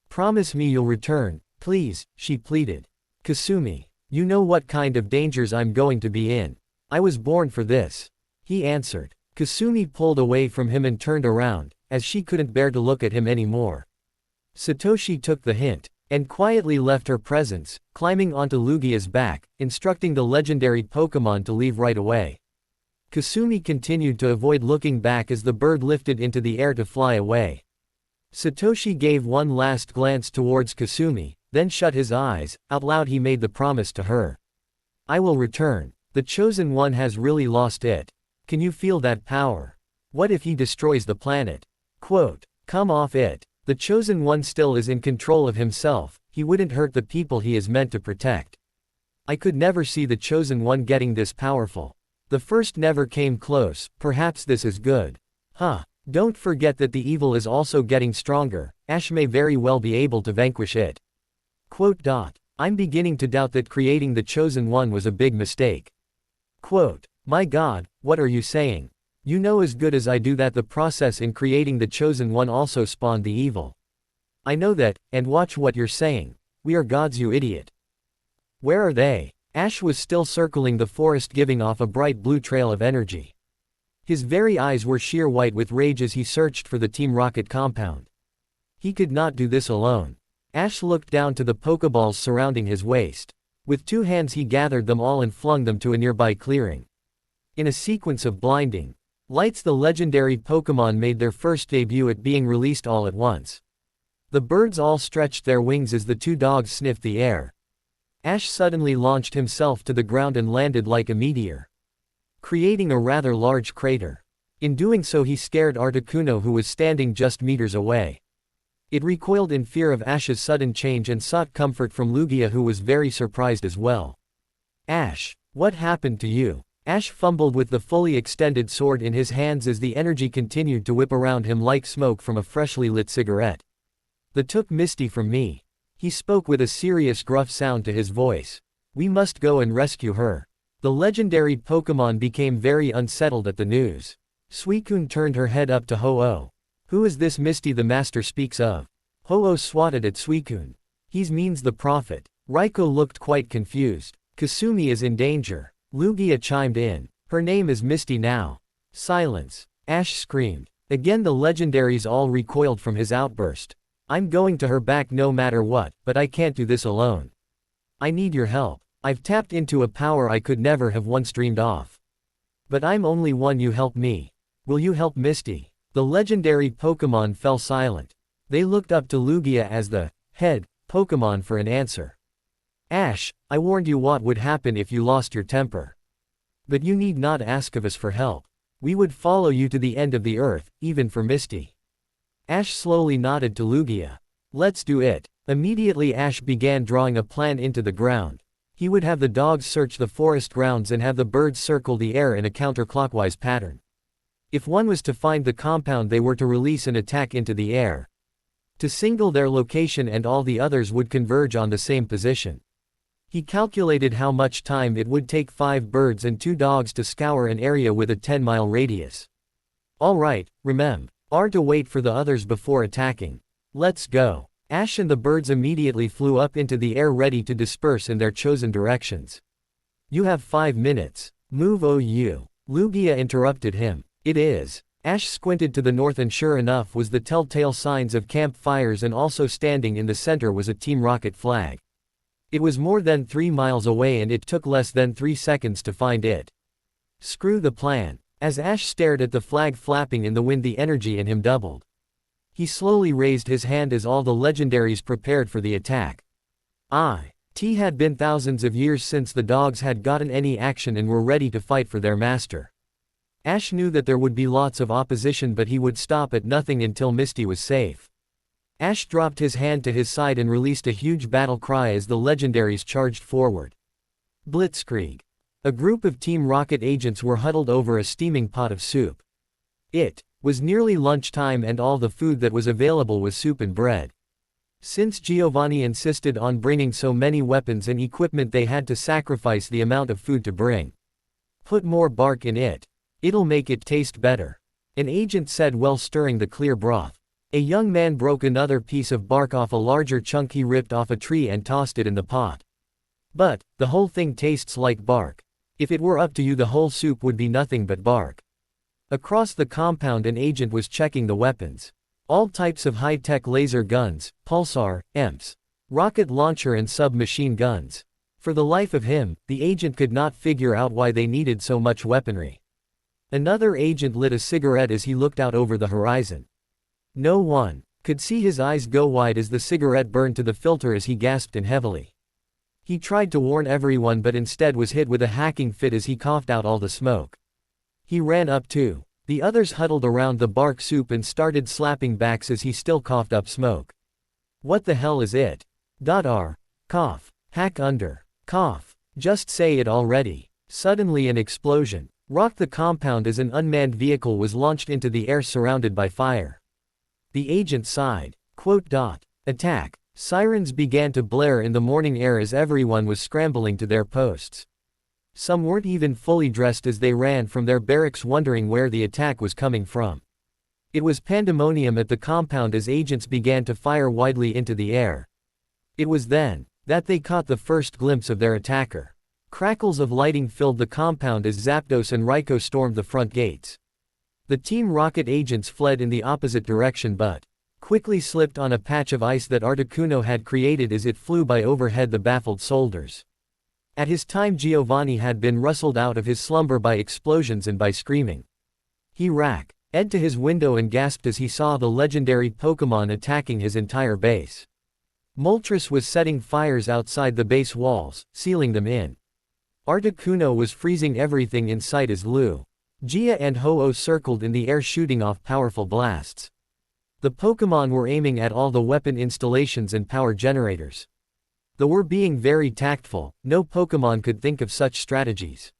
Promise me you'll return, please, she pleaded. Kasumi, you know what kind of dangers I'm going to be in. I was born for this. He answered. Kasumi pulled away from him and turned around, as she couldn't bear to look at him anymore. Satoshi took the hint, and quietly left her presence, climbing onto Lugia's back, instructing the legendary Pokémon to leave right away. Kasumi continued to avoid looking back as the bird lifted into the air to fly away. Satoshi gave one last glance towards Kasumi, then shut his eyes. Out loud he made the promise to her. I will return. The Chosen One has really lost it. Can you feel that power? What if he destroys the planet? Quote, come off it. The Chosen One still is in control of himself, he wouldn't hurt the people he is meant to protect. I could never see the Chosen One getting this powerful. The first never came close, perhaps this is good. Don't forget that the evil is also getting stronger, Ash may very well be able to vanquish it. Quote. I'm beginning to doubt that creating the Chosen One was a big mistake. Quote, my God, what are you saying? You know as good as I do that the process in creating the Chosen One also spawned the evil. I know that, and watch what you're saying. We are gods, you idiot. Where are they? Ash was still circling the forest, giving off a bright blue trail of energy. His very eyes were sheer white with rage as he searched for the Team Rocket compound. He could not do this alone. Ash looked down to the Pokeballs surrounding his waist. With two hands he gathered them all and flung them to a nearby clearing. In a sequence of blinding lights, the legendary Pokémon made their first debut at being released all at once. The birds all stretched their wings as the two dogs sniffed the air. Ash suddenly launched himself to the ground and landed like a meteor, creating a rather large crater. In doing so he scared Articuno, who was standing just meters away. It recoiled in fear of Ash's sudden change and sought comfort from Lugia, who was very surprised as well. Ash, what happened to you? Ash fumbled with the fully extended sword in his hands as the energy continued to whip around him like smoke from a freshly lit cigarette. They took Misty from me. He spoke with a serious gruff sound to his voice. We must go and rescue her. The legendary Pokémon became very unsettled at the news. Suicune turned her head up to Ho-Oh. Who is this Misty the master speaks of? Ho-Oh swatted at Suicune. He means the prophet. Raikou looked quite confused. Kasumi is in danger. Lugia chimed in. Her name is Misty now. Silence. Ash screamed. Again the legendaries all recoiled from his outburst. I'm going to her back no matter what, but I can't do this alone. I need your help. I've tapped into a power I could never have once dreamed of. But I'm only one. You help me. Will you help Misty? The legendary Pokémon fell silent. They looked up to Lugia as the head Pokémon for an answer. Ash, I warned you what would happen if you lost your temper. But you need not ask of us for help. We would follow you to the end of the earth, even for Misty. Ash slowly nodded to Lugia. Let's do it. Immediately Ash began drawing a plan into the ground. He would have the dogs search the forest grounds and have the birds circle the air in a counterclockwise pattern. If one was to find the compound, they were to release an attack into the air. To single their location, and all the others would converge on the same position. He calculated how much time it would take 5 birds and 2 dogs to scour an area with a 10-mile radius. Alright, remember to wait for the others before attacking. Let's go. Ash and the birds immediately flew up into the air, ready to disperse in their chosen directions. You have 5 minutes. Move. Oh, you. Lugia interrupted him. It is. Ash squinted to the north, and sure enough was the telltale signs of campfires, and also standing in the center was a Team Rocket flag. It was more than 3 miles away, and it took less than 3 seconds to find it. Screw the plan. As Ash stared at the flag flapping in the wind, the energy in him doubled. He slowly raised his hand as all the legendaries prepared for the attack. It had been thousands of years since the dogs had gotten any action and were ready to fight for their master. Ash knew that there would be lots of opposition, but he would stop at nothing until Misty was safe. Ash dropped his hand to his side and released a huge battle cry as the legendaries charged forward. Blitzkrieg. A group of Team Rocket agents were huddled over a steaming pot of soup. It was nearly lunchtime, and all the food that was available was soup and bread. Since Giovanni insisted on bringing so many weapons and equipment, they had to sacrifice the amount of food to bring. Put more bark in it. It'll make it taste better, an agent said while stirring the clear broth. A young man broke another piece of bark off a larger chunk he ripped off a tree and tossed it in the pot. But the whole thing tastes like bark. If it were up to you, the whole soup would be nothing but bark. Across the compound, an agent was checking the weapons. All types of high-tech laser guns, pulsar, EMPs, rocket launcher and submachine guns. For the life of him, the agent could not figure out why they needed so much weaponry. Another agent lit a cigarette as he looked out over the horizon. No one could see his eyes go wide as the cigarette burned to the filter as he gasped in heavily. He tried to warn everyone, but instead was hit with a hacking fit as he coughed out all the smoke. He ran up too. The others huddled around the bark soup and started slapping backs as he still coughed up smoke. What the hell is it? Cough. Hack under. Cough. Just say it already. Suddenly an explosion rocked the compound as an unmanned vehicle was launched into the air surrounded by fire. The agent sighed. Attack. Sirens began to blare in the morning air as everyone was scrambling to their posts. Some weren't even fully dressed as they ran from their barracks, wondering where the attack was coming from. It was pandemonium at the compound as agents began to fire widely into the air. It was then that they caught the first glimpse of their attacker. Crackles of lighting filled the compound as Zapdos and Raikou stormed the front gates. The Team Rocket agents fled in the opposite direction, but quickly slipped on a patch of ice that Articuno had created as it flew by overhead the baffled soldiers. At his time, Giovanni had been rustled out of his slumber by explosions and by screaming. He ran to his window and gasped as he saw the legendary Pokémon attacking his entire base. Moltres was setting fires outside the base walls, sealing them in. Articuno was freezing everything in sight as Lugia and Ho-Oh circled in the air, shooting off powerful blasts. The Pokémon were aiming at all the weapon installations and power generators. Though were being very tactful, no Pokémon could think of such strategies.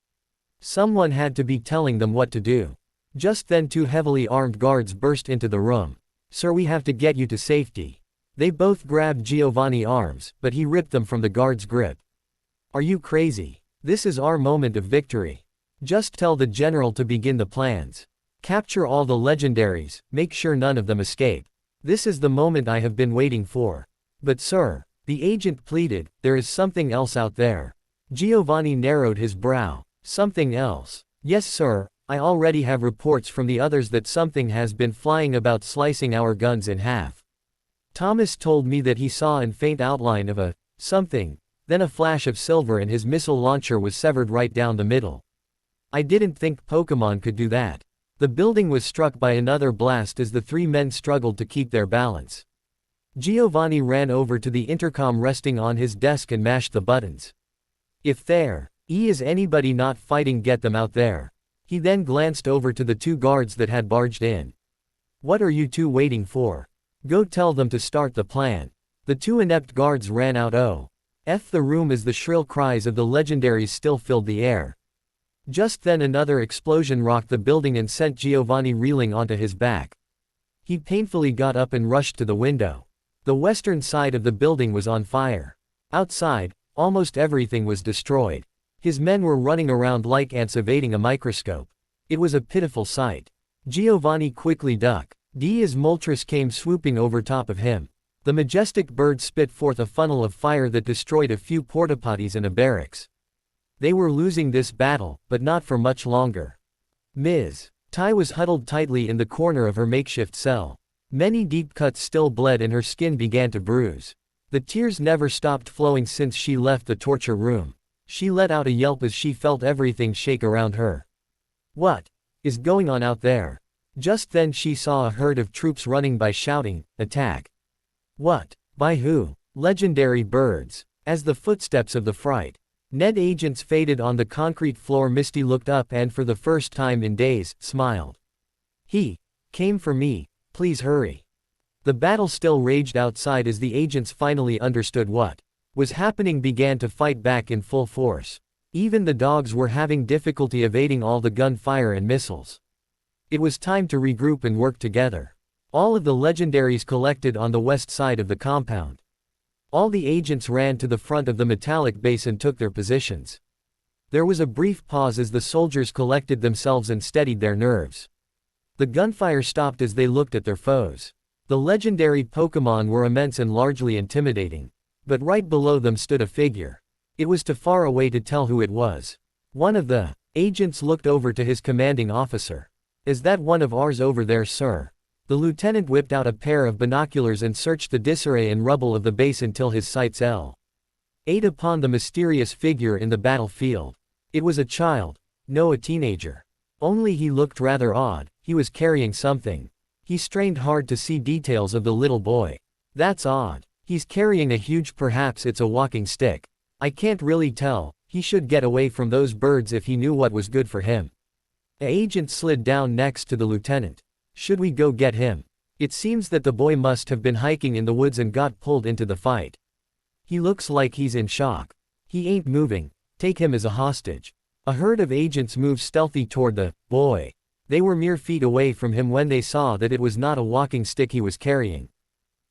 Someone had to be telling them what to do. Just then 2 heavily armed guards burst into the room. Sir, we have to get you to safety. They both grabbed Giovanni's arms, but he ripped them from the guard's grip. Are you crazy? This is our moment of victory. Just tell the general to begin the plans. Capture all the legendaries, make sure none of them escape. This is the moment I have been waiting for. But sir, the agent pleaded, there is something else out there. Giovanni narrowed his brow. Something else? Yes sir, I already have reports from the others that something has been flying about, slicing our guns in half. Thomas told me that he saw a faint outline of a something, then a flash of silver, and his missile launcher was severed right down the middle. I didn't think Pokemon could do that. The building was struck by another blast as the three men struggled to keep their balance. Giovanni ran over to the intercom resting on his desk and mashed the buttons. If there is anybody not fighting, get them out there. He then glanced over to the two guards that had barged in. What are you two waiting for? Go tell them to start the plan. The two inept guards ran out. The room as the shrill cries of the legendaries still filled the air. Just then another explosion rocked the building and sent Giovanni reeling onto his back. He painfully got up and rushed to the window. The western side of the building was on fire. Outside, almost everything was destroyed. His men were running around like ants evading a microscope. It was a pitiful sight. Giovanni quickly ducked. As Moltres came swooping over top of him. The majestic bird spit forth a funnel of fire that destroyed a few porta-potties and a barracks. They were losing this battle, but not for much longer. Ms. Tai was huddled tightly in the corner of her makeshift cell. Many deep cuts still bled and her skin began to bruise. The tears never stopped flowing since she left the torture room. She let out a yelp as she felt everything shake around her. What is going on out there? Just then she saw a herd of troops running by shouting, "Attack!" What? By who? Legendary birds. As the footsteps of the fright Ned agents faded on the concrete floor, Misty looked up and for the first time in days, smiled. He came for me, please hurry. The battle still raged outside as the agents finally understood what was happening, began to fight back in full force. Even the dogs were having difficulty evading all the gunfire and missiles. It was time to regroup and work together. All of the legendaries collected on the west side of the compound. All the agents ran to the front of the metallic base and took their positions. There was a brief pause as the soldiers collected themselves and steadied their nerves. The gunfire stopped as they looked at their foes. The legendary Pokémon were immense and largely intimidating. But right below them stood a figure. It was too far away to tell who it was. One of the agents looked over to his commanding officer. Is that one of ours over there, sir? The lieutenant whipped out a pair of binoculars and searched the disarray and rubble of the base until his sights ate upon the mysterious figure in the battlefield. It was a child, no, a teenager. Only he looked rather odd. He was carrying something. He strained hard to see details of the little boy. That's odd. He's carrying a huge, perhaps it's a walking stick. I can't really tell. He should get away from those birds if he knew what was good for him. An agent slid down next to the lieutenant. Should we go get him? It seems that the boy must have been hiking in the woods and got pulled into the fight. He looks like he's in shock. He ain't moving. Take him as a hostage. A herd of agents moved stealthy toward the boy. They were mere feet away from him when they saw that it was not a walking stick he was carrying.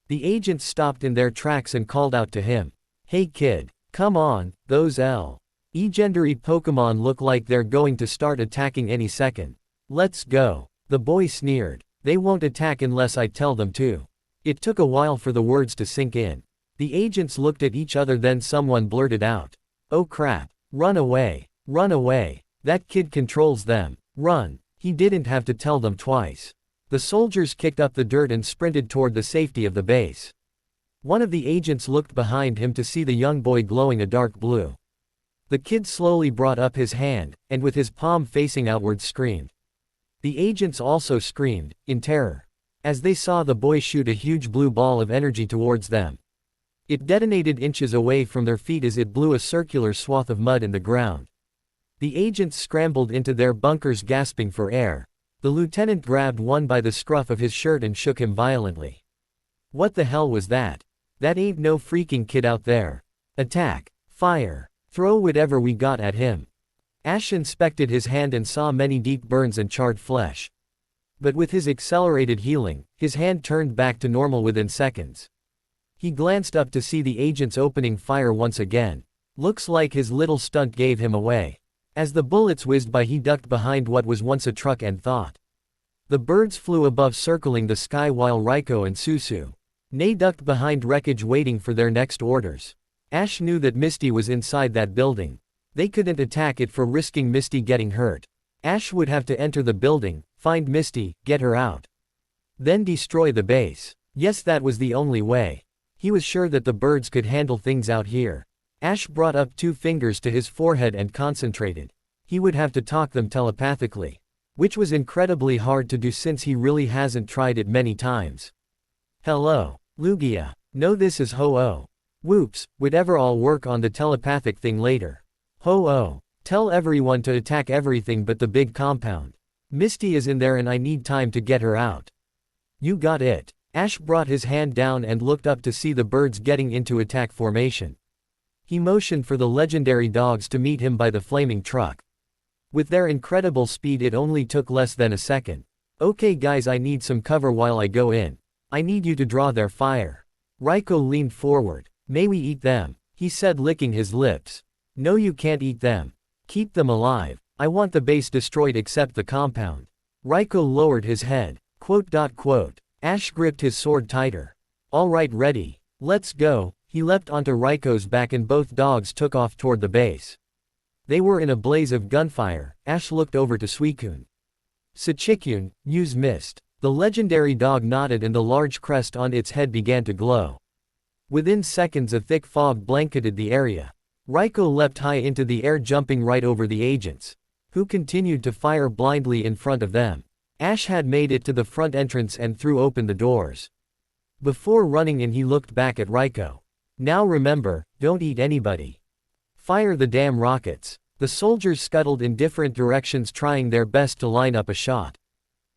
The agents stopped in their tracks and called out to him. Hey kid, come on, those legendary Pokémon look like they're going to start attacking any second. Let's go. The boy sneered. They won't attack unless I tell them to. It took a while for the words to sink in. The agents looked at each other, then someone blurted out. Oh crap. Run away. Run away. That kid controls them. Run. He didn't have to tell them twice. The soldiers kicked up the dirt and sprinted toward the safety of the base. One of the agents looked behind him to see the young boy glowing a dark blue. The kid slowly brought up his hand, and with his palm facing outward screamed. The agents also screamed, in terror, as they saw the boy shoot a huge blue ball of energy towards them. It detonated inches away from their feet as it blew a circular swath of mud in the ground. The agents scrambled into their bunkers gasping for air. The lieutenant grabbed one by the scruff of his shirt and shook him violently. What the hell was that? That ain't no freaking kid out there. Attack. Fire. Throw whatever we got at him. Ash inspected his hand and saw many deep burns and charred flesh. But with his accelerated healing, his hand turned back to normal within seconds. He glanced up to see the agents opening fire once again. Looks like his little stunt gave him away. As the bullets whizzed by, he ducked behind what was once a truck and thought. The birds flew above, circling the sky, while Raiko and Susu ducked behind wreckage waiting for their next orders. Ash knew that Misty was inside that building. They couldn't attack it for risking Misty getting hurt. Ash would have to enter the building, find Misty, get her out. Then destroy the base. Yes, that was the only way. He was sure that the birds could handle things out here. Ash brought up 2 fingers to his forehead and concentrated. He would have to talk them telepathically. Which was incredibly hard to do since he really hasn't tried it many times. Hello, Lugia. No, this is Ho-Oh. Whoops, whatever, I'll work on the telepathic thing later. Ho-Oh. Tell everyone to attack everything but the big compound. Misty is in there and I need time to get her out. You got it. Ash brought his hand down and looked up to see the birds getting into attack formation. He motioned for the legendary dogs to meet him by the flaming truck. With their incredible speed, it only took less than a second. Okay guys, I need some cover while I go in. I need you to draw their fire. Raiko leaned forward. May we eat them? He said, licking his lips. No, you can't eat them. Keep them alive. I want the base destroyed except the compound. Raiko lowered his head. ... Ash gripped his sword tighter. Alright, ready. Let's go. He leapt onto Raiko's back and both dogs took off toward the base. They were in a blaze of gunfire. Ash looked over to Suicune. Sachikune, use mist. The legendary dog nodded and the large crest on its head began to glow. Within seconds a thick fog blanketed the area. Raiko leapt high into the air, jumping right over the agents, who continued to fire blindly in front of them. Ash had made it to the front entrance and threw open the doors. Before running in, he looked back at Raiko. Now remember, don't eat anybody. Fire the damn rockets. The soldiers scuttled in different directions, trying their best to line up a shot.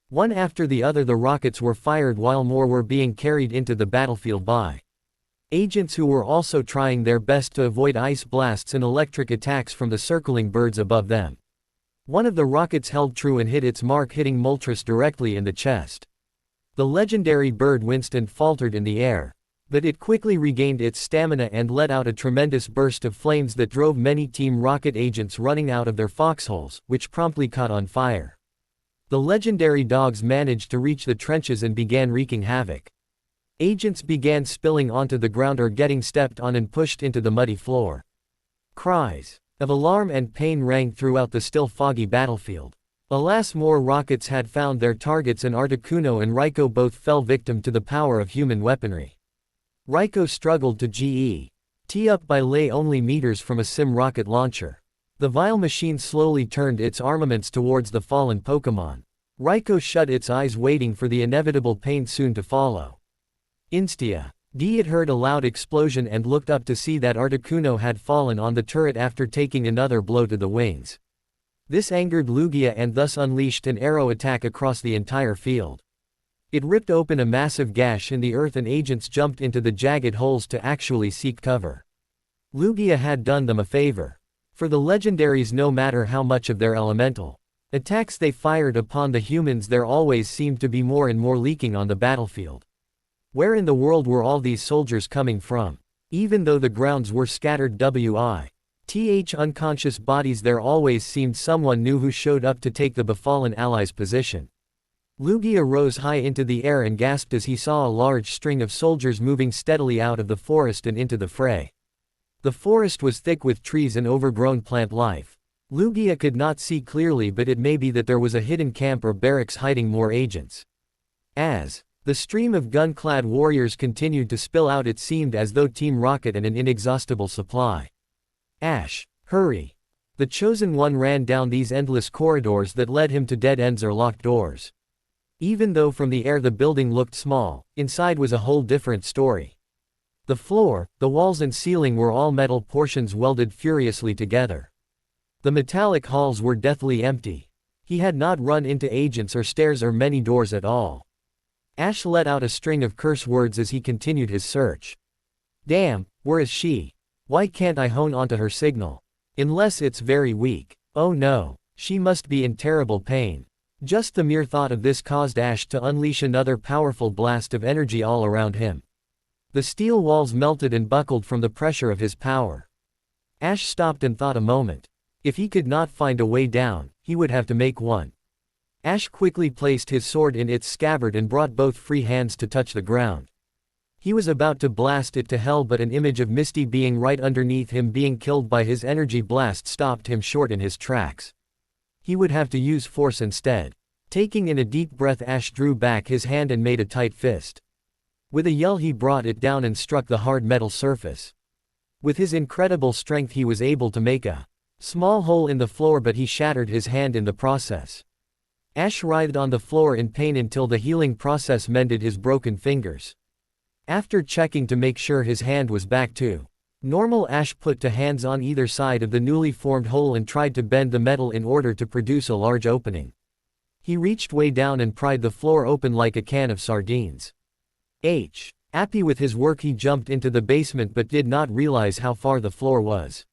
One after the other the rockets were fired while more were being carried into the battlefield by agents who were also trying their best to avoid ice blasts and electric attacks from the circling birds above them. One of the rockets held true and hit its mark, hitting Moltres directly in the chest. The legendary bird winced and faltered in the air, but it quickly regained its stamina and let out a tremendous burst of flames that drove many Team Rocket agents running out of their foxholes, which promptly caught on fire. The legendary dogs managed to reach the trenches and began wreaking havoc. Agents began spilling onto the ground or getting stepped on and pushed into the muddy floor. Cries of alarm and pain rang throughout the still foggy battlefield. Alas, more rockets had found their targets and Articuno and Raiko both fell victim to the power of human weaponry. Raiko struggled to get up by lay only meters from a sim rocket launcher. The vile machine slowly turned its armaments towards the fallen Pokémon. Raiko shut its eyes, waiting for the inevitable pain soon to follow. Instia. It heard a loud explosion and looked up to see that Articuno had fallen on the turret after taking another blow to the wings. This angered Lugia and thus unleashed an arrow attack across the entire field. It ripped open a massive gash in the earth and agents jumped into the jagged holes to actually seek cover. Lugia had done them a favor. For the legendaries, no matter how much of their elemental attacks they fired upon the humans, there always seemed to be more and more leaking on the battlefield. Where in the world were all these soldiers coming from? Even though the grounds were scattered with unconscious bodies, there always seemed someone new who showed up to take the befallen allies' position. Lugia rose high into the air and gasped as he saw a large string of soldiers moving steadily out of the forest and into the fray. The forest was thick with trees and overgrown plant life. Lugia could not see clearly, but it may be that there was a hidden camp or barracks hiding more agents. As the stream of gun-clad warriors continued to spill out, it seemed as though Team Rocket and an inexhaustible supply. Ash, hurry! The Chosen One ran down these endless corridors that led him to dead ends or locked doors. Even though from the air the building looked small, inside was a whole different story. The floor, the walls and ceiling were all metal portions welded furiously together. The metallic halls were deathly empty. He had not run into agents or stairs or many doors at all. Ash let out a string of curse words as he continued his search. Damn, where is she? Why can't I hone onto her signal? Unless it's very weak. Oh no, she must be in terrible pain. Just the mere thought of this caused Ash to unleash another powerful blast of energy all around him. The steel walls melted and buckled from the pressure of his power. Ash stopped and thought a moment. If he could not find a way down, he would have to make one. Ash quickly placed his sword in its scabbard and brought both free hands to touch the ground. He was about to blast it to hell, but an image of Misty being right underneath him being killed by his energy blast stopped him short in his tracks. He would have to use force instead. Taking in a deep breath, Ash drew back his hand and made a tight fist. With a yell he brought it down and struck the hard metal surface. With his incredible strength he was able to make a Small hole in the floor, but he shattered his hand in the process. Ash writhed on the floor in pain until the healing process mended his broken fingers. After checking to make sure his hand was back to normal, Ash put two hands on either side of the newly formed hole and tried to bend the metal in order to produce a large opening. He reached way down and pried the floor open like a can of sardines. Happy with his work, he jumped into the basement but did not realize how far the floor was.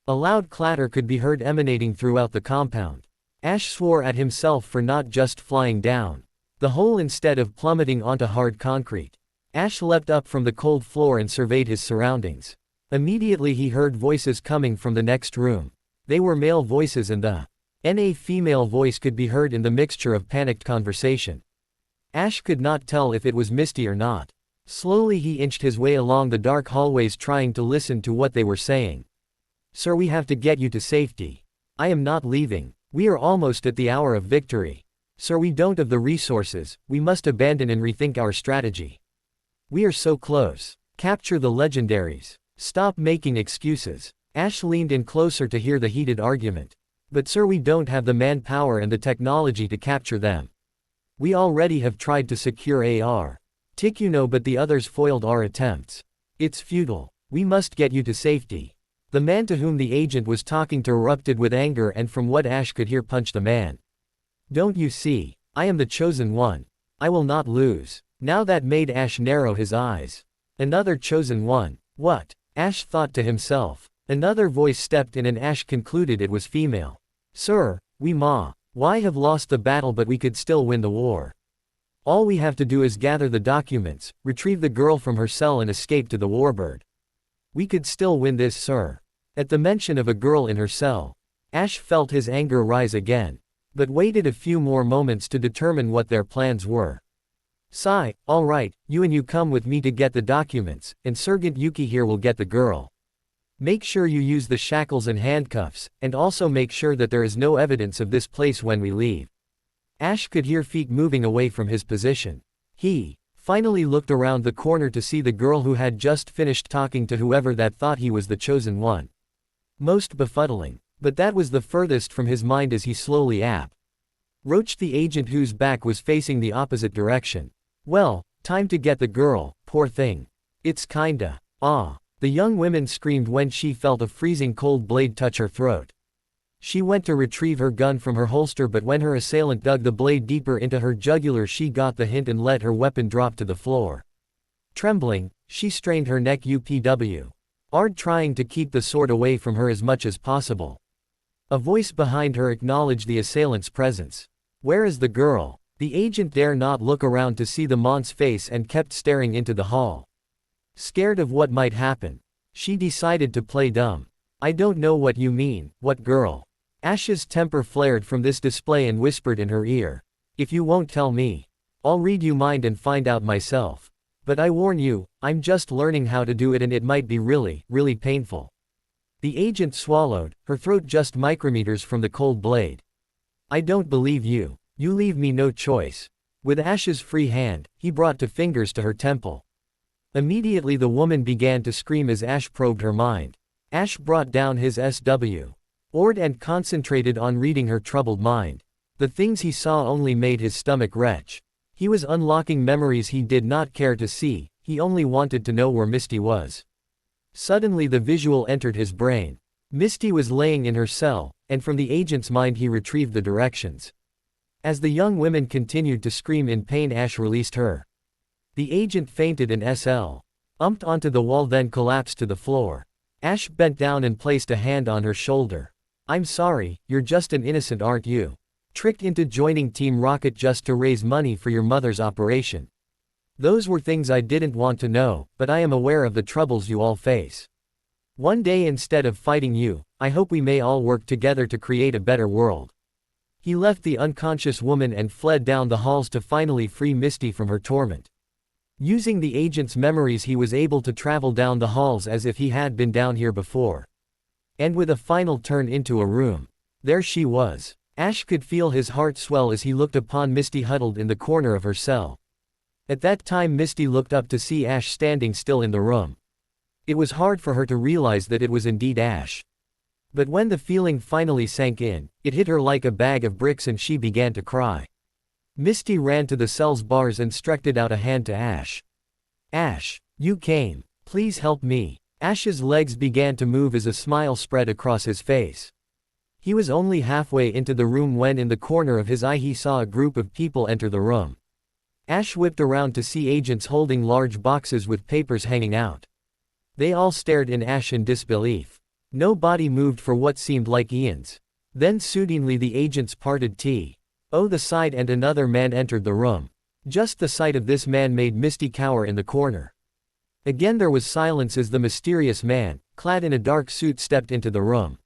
A loud clatter could be heard emanating throughout the compound. Ash swore at himself for not just flying down the hole instead of plummeting onto hard concrete. Ash leapt up from the cold floor and surveyed his surroundings. Immediately he heard voices coming from the next room. They were male voices and the female voice could be heard in the mixture of panicked conversation. Ash could not tell if it was Misty or not. Slowly he inched his way along the dark hallways trying to listen to what they were saying. "Sir, we have to get you to safety. I am not leaving. We are almost at the hour of victory. Sir, we don't have the resources, we must abandon and rethink our strategy. We are so close. Capture the legendaries. Stop making excuses." Ash leaned in closer to hear the heated argument. "But sir, we don't have the manpower and the technology to capture them. We already have tried to secure AR. Tikkuno, but the others foiled our attempts. It's futile. We must get you to safety." The man to whom the agent was talking to erupted with anger and, from what Ash could hear, punched the man. "Don't you see? I am the chosen one. I will not lose." Now that made Ash narrow his eyes. Another chosen one? What? Ash thought to himself. Another voice stepped in and Ash concluded it was female. "Sir, why have lost the battle, but we could still win the war. All we have to do is gather the documents, retrieve the girl from her cell and escape to the warbird. We could still win this, sir." At the mention of a girl in her cell, Ash felt his anger rise again, but waited a few more moments to determine what their plans were. "Sigh, all right, you come with me to get the documents, and Sergeant Yuki here will get the girl. Make sure you use the shackles and handcuffs, and also make sure that there is no evidence of this place when we leave." Ash could hear feet moving away from his position. He finally looked around the corner to see the girl who had just finished talking to whoever that thought he was the chosen one. Most befuddling. But that was the furthest from his mind as he slowly approached the agent whose back was facing the opposite direction. "Well, time to get the girl, poor thing. It's kinda, the young woman screamed when she felt a freezing cold blade touch her throat. She went to retrieve her gun from her holster, but when her assailant dug the blade deeper into her jugular, she got the hint and let her weapon drop to the floor. Trembling, she strained her neck trying to keep the sword away from her as much as possible. A voice behind her acknowledged the assailant's presence. "Where is the girl?" The agent dare not look around to see the Mon's face and kept staring into the hall. Scared of what might happen, she decided to play dumb. "I don't know what you mean. What girl?" Ash's temper flared from this display and whispered in her ear. "If you won't tell me, I'll read you mind and find out myself. But I warn you, I'm just learning how to do it and it might be really, really painful." The agent swallowed, her throat just micrometers from the cold blade. "I don't believe you. You leave me no choice." With Ash's free hand, he brought two fingers to her temple. Immediately the woman began to scream as Ash probed her mind. Ash brought down his sword and concentrated on reading her troubled mind. The things he saw only made his stomach retch. He was unlocking memories he did not care to see, he only wanted to know where Misty was. Suddenly the visual entered his brain. Misty was laying in her cell, and from the agent's mind he retrieved the directions. As the young women continued to scream in pain, Ash released her. The agent fainted and slumped onto the wall, then collapsed to the floor. Ash bent down and placed a hand on her shoulder. "I'm sorry, you're just an innocent, aren't you? Tricked into joining Team Rocket just to raise money for your mother's operation. Those were things I didn't want to know, but I am aware of the troubles you all face. One day, instead of fighting you, I hope we may all work together to create a better world." He left the unconscious woman and fled down the halls to finally free Misty from her torment. Using the agent's memories, he was able to travel down the halls as if he had been down here before. And with a final turn into a room, there she was. Ash could feel his heart swell as he looked upon Misty huddled in the corner of her cell. At that time Misty looked up to see Ash standing still in the room. It was hard for her to realize that it was indeed Ash. But when the feeling finally sank in, it hit her like a bag of bricks and she began to cry. Misty ran to the cell's bars and stretched out a hand to Ash. Ash, you came. Please help me. Ash's legs began to move as a smile spread across his face. He was only halfway into the room when in the corner of his eye he saw a group of people enter the room. Ash whipped around to see agents holding large boxes with papers hanging out. They all stared in Ash in disbelief. No body moved for what seemed like eons. Then soothingly the agents parted the side and another man entered the room. Just the sight of this man made Misty cower in the corner. Again there was silence as the mysterious man, clad in a dark suit, stepped into the room.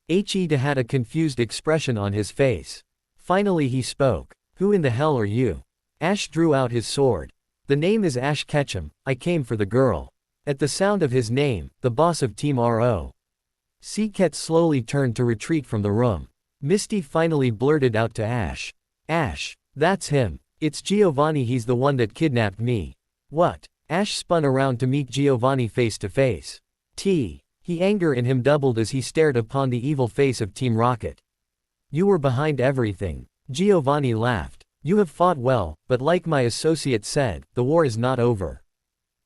He had a confused expression on his face. Finally he spoke. Who in the hell are you? Ash drew out his sword. The name is Ash Ketchum, I came for the girl. At the sound of his name, the boss of Team R.O.C. slowly turned to retreat from the room. Misty finally blurted out to Ash. Ash, that's him. It's Giovanni, he's the one that kidnapped me. What? Ash spun around to meet Giovanni face to face. Anger in him doubled as he stared upon the evil face of Team Rocket. You were behind everything. Giovanni laughed. You have fought well, but like my associate said, the war is not over.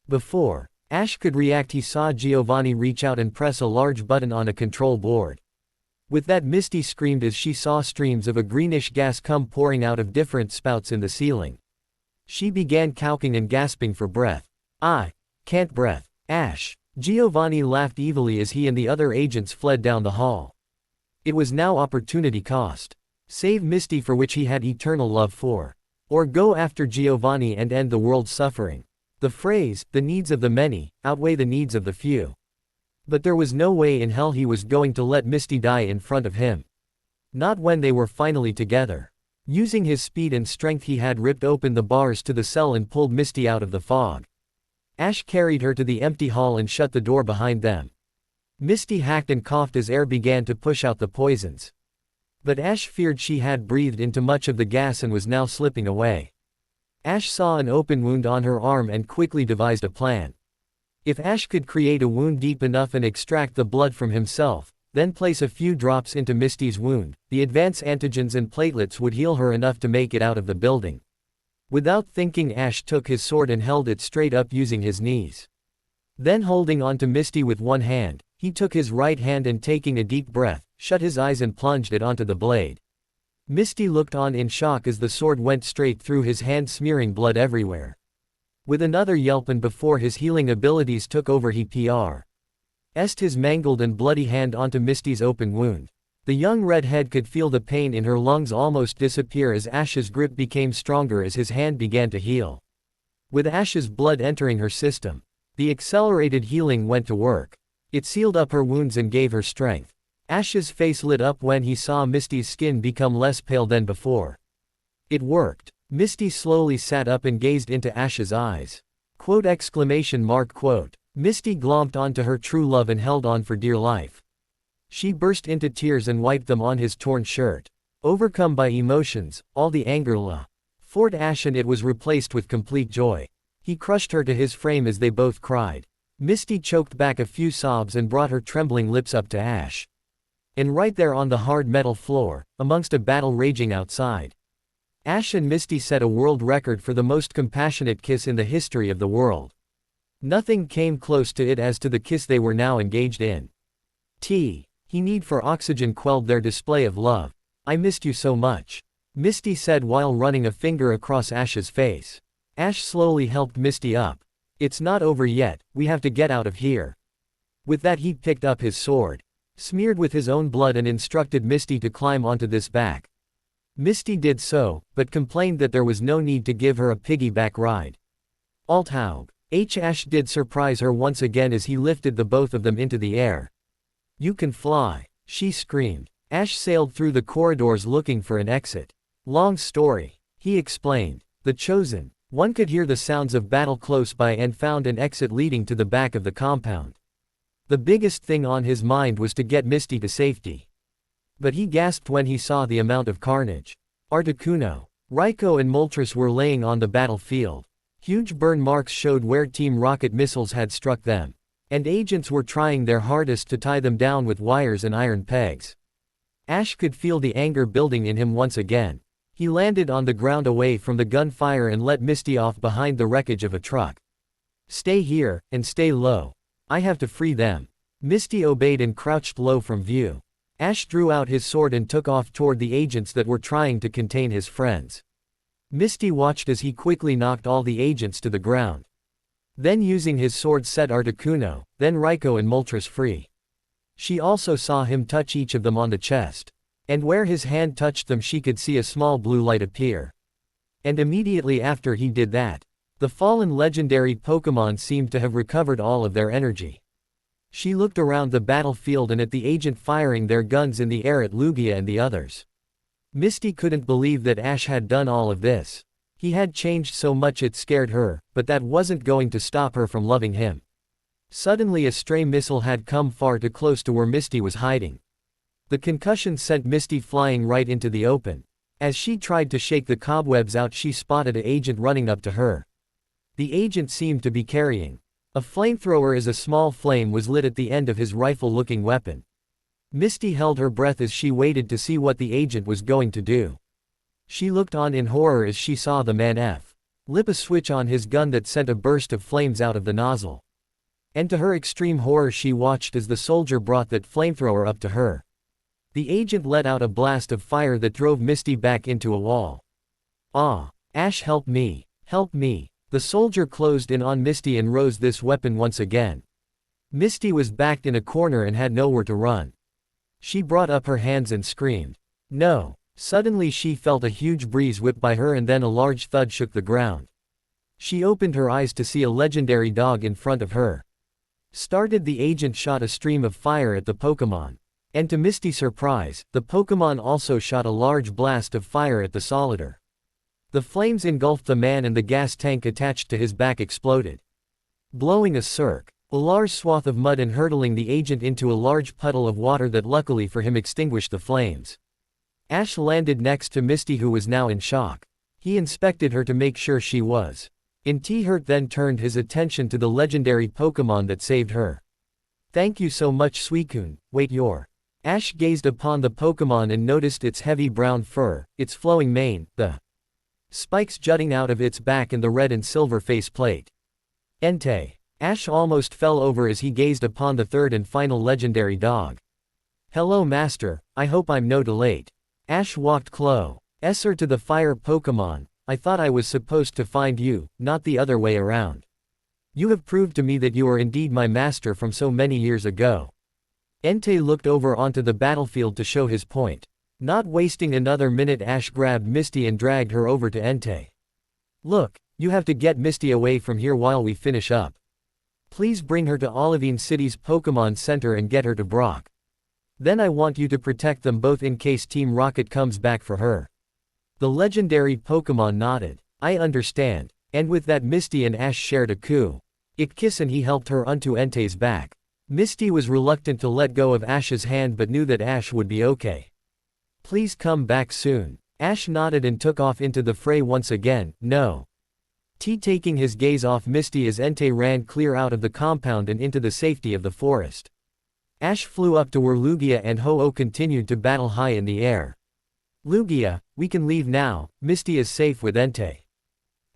Before Ash could react, he saw Giovanni reach out and press a large button on a control board. With that, Misty screamed as she saw streams of a greenish gas come pouring out of different spouts in the ceiling. She began choking and gasping for breath. I can't breathe. Ash. Giovanni laughed evilly as he and the other agents fled down the hall. It was now opportunity cost. Save Misty, for which he had eternal love for. Or go after Giovanni and end the world's suffering. The phrase, the needs of the many, outweigh the needs of the few. But there was no way in hell he was going to let Misty die in front of him. Not when they were finally together. Using his speed and strength he had ripped open the bars to the cell and pulled Misty out of the fog. Ash carried her to the empty hall and shut the door behind them. Misty hacked and coughed as air began to push out the poisons. But Ash feared she had breathed into much of the gas and was now slipping away. Ash saw an open wound on her arm and quickly devised a plan. If Ash could create a wound deep enough and extract the blood from himself, then place a few drops into Misty's wound, the advanced antigens and platelets would heal her enough to make it out of the building. Without thinking, Ash took his sword and held it straight up using his knees. Then, holding on to Misty with one hand, he took his right hand and, taking a deep breath, shut his eyes and plunged it onto the blade. Misty looked on in shock as the sword went straight through his hand, smearing blood everywhere. With another yelp and before his healing abilities took over, he pressed his mangled and bloody hand onto Misty's open wound. The young redhead could feel the pain in her lungs almost disappear as Ash's grip became stronger as his hand began to heal. With Ash's blood entering her system, the accelerated healing went to work. It sealed up her wounds and gave her strength. Ash's face lit up when he saw Misty's skin become less pale than before. It worked. Misty slowly sat up and gazed into Ash's eyes. Misty glomped onto her true love and held on for dear life. She burst into tears and wiped them on his torn shirt. Overcome by emotions, all the anger left Ash and it was replaced with complete joy. He crushed her to his frame as they both cried. Misty choked back a few sobs and brought her trembling lips up to Ash. And right there on the hard metal floor, amongst a battle raging outside, Ash and Misty set a world record for the most compassionate kiss in the history of the world. Nothing came close to it as to the kiss they were now engaged in. He need for oxygen quelled their display of love. I missed you so much, Misty said while running a finger across Ash's face. Ash slowly helped Misty up. It's not over yet, we have to get out of here. With that he picked up his sword, smeared with his own blood, and instructed Misty to climb onto this back. Misty did so, but complained that there was no need to give her a piggyback ride. Althaug. Ash did surprise her once again as he lifted the both of them into the air. You can fly, she screamed. Ash sailed through the corridors looking for an exit. Long story, he explained. The Chosen One could hear the sounds of battle close by and found an exit leading to the back of the compound. The biggest thing on his mind was to get Misty to safety. But he gasped when he saw the amount of carnage. Articuno, Raiko and Moltres were laying on the battlefield. Huge burn marks showed where Team Rocket missiles had struck them. and agents were trying their hardest to tie them down with wires and iron pegs. Ash could feel the anger building in him once again. He landed on the ground away from the gunfire and let Misty off behind the wreckage of a truck. "Stay here, and stay low. I have to free them." Misty obeyed and crouched low from view. Ash drew out his sword and took off toward the agents that were trying to contain his friends. Misty watched as he quickly knocked all the agents to the ground. Then using his sword set Articuno, then Raiko and Moltres free. She also saw him touch each of them on the chest. And where his hand touched them she could see a small blue light appear. And immediately after he did that, the fallen legendary Pokémon seemed to have recovered all of their energy. She looked around the battlefield and at the agent firing their guns in the air at Lugia and the others. Misty couldn't believe that Ash had done all of this. He had changed so much it scared her, but that wasn't going to stop her from loving him. Suddenly a stray missile had come far too close to where Misty was hiding. The concussion sent Misty flying right into the open. As she tried to shake the cobwebs out she spotted an agent running up to her. The agent seemed to be carrying a flamethrower as a small flame was lit at the end of his rifle-looking weapon. Misty held her breath as she waited to see what the agent was going to do. She looked on in horror as she saw the man flip a switch on his gun that sent a burst of flames out of the nozzle. And to her extreme horror she watched as the soldier brought that flamethrower up to her. The agent let out a blast of fire that drove Misty back into a wall. "Ah! Ash, help me! Help me!" The soldier closed in on Misty and rose this weapon once again. Misty was backed in a corner and had nowhere to run. She brought up her hands and screamed, "No!" Suddenly she felt a huge breeze whip by her and then a large thud shook the ground. She opened her eyes to see a legendary dog in front of her. Started the agent shot a stream of fire at the Pokémon. And to Misty's surprise, the Pokémon also shot a large blast of fire at the Solider. The flames engulfed the man and the gas tank attached to his back exploded. Blowing a large swath of mud and hurtling the agent into a large puddle of water that luckily for him extinguished the flames. Ash landed next to Misty who was now in shock. He inspected her to make sure she was hurt then turned his attention to the legendary Pokémon that saved her. "Thank you so much Suicune, wait your..." Ash gazed upon the Pokémon and noticed its heavy brown fur, its flowing mane, the spikes jutting out of its back and the red and silver face plate. Entei. Ash almost fell over as he gazed upon the third and final legendary dog. "Hello Master, I hope I'm no too late." Ash walked closer to the fire Pokémon. "I thought I was supposed to find you, not the other way around. You have proved to me that you are indeed my master from so many years ago." Entei looked over onto the battlefield to show his point. Not wasting another minute Ash grabbed Misty and dragged her over to Entei. "Look, you have to get Misty away from here while we finish up. Please bring her to Olivine City's Pokémon Center and get her to Brock. Then I want you to protect them both in case Team Rocket comes back for her." The legendary Pokémon nodded. "I understand." And with that Misty and Ash shared a kiss and he helped her onto Entei's back. Misty was reluctant to let go of Ash's hand but knew that Ash would be okay. "Please come back soon." Ash nodded and took off into the fray once again, taking his gaze off Misty as Entei ran clear out of the compound and into the safety of the forest. Ash flew up to where Lugia and Ho-Oh continued to battle high in the air. "Lugia, we can leave now, Misty is safe with Entei."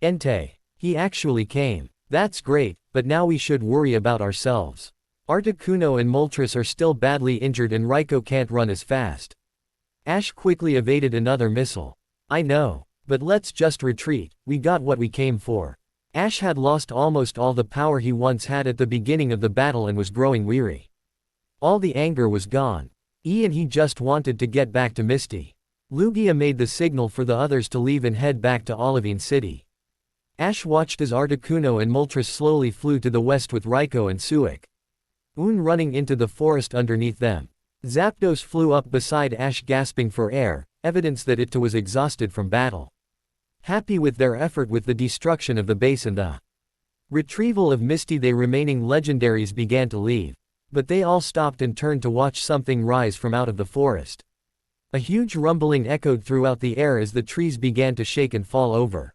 "Entei. He actually came. That's great, but now we should worry about ourselves. Articuno and Moltres are still badly injured and Raiko can't run as fast." Ash quickly evaded another missile. "I know. But let's just retreat, we got what we came for." Ash had lost almost all the power he once had at the beginning of the battle and was growing weary. All the anger was gone. He just wanted to get back to Misty. Lugia made the signal for the others to leave and head back to Olivine City. Ash watched as Articuno and Moltres slowly flew to the west with Raiko and Suicune running into the forest underneath them. Zapdos flew up beside Ash gasping for air, evidence that it too was exhausted from battle. Happy with their effort with the destruction of the base and the retrieval of Misty, the remaining legendaries began to leave. But they all stopped and turned to watch something rise from out of the forest. A huge rumbling echoed throughout the air as the trees began to shake and fall over.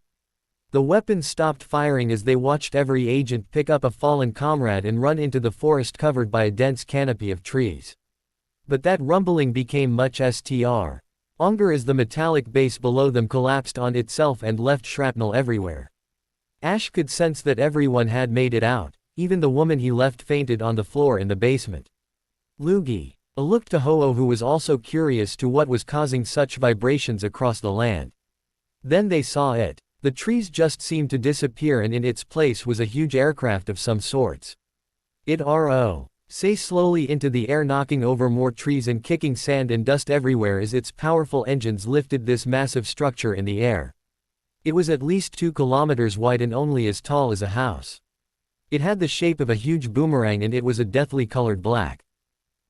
The weapons stopped firing as they watched every agent pick up a fallen comrade and run into the forest covered by a dense canopy of trees. But that rumbling became much stronger as the metallic base below them collapsed on itself and left shrapnel everywhere. Ash could sense that everyone had made it out, even the woman he left fainted on the floor in the basement. Loogie. A look to Ho-Oh, who was also curious to what was causing such vibrations across the land. Then they saw it. The trees just seemed to disappear and in its place was a huge aircraft of some sorts. It say slowly into the air, knocking over more trees and kicking sand and dust everywhere as its powerful engines lifted this massive structure in the air. It was at least 2 kilometers wide and only as tall as a house. It had the shape of a huge boomerang and it was a deathly colored black.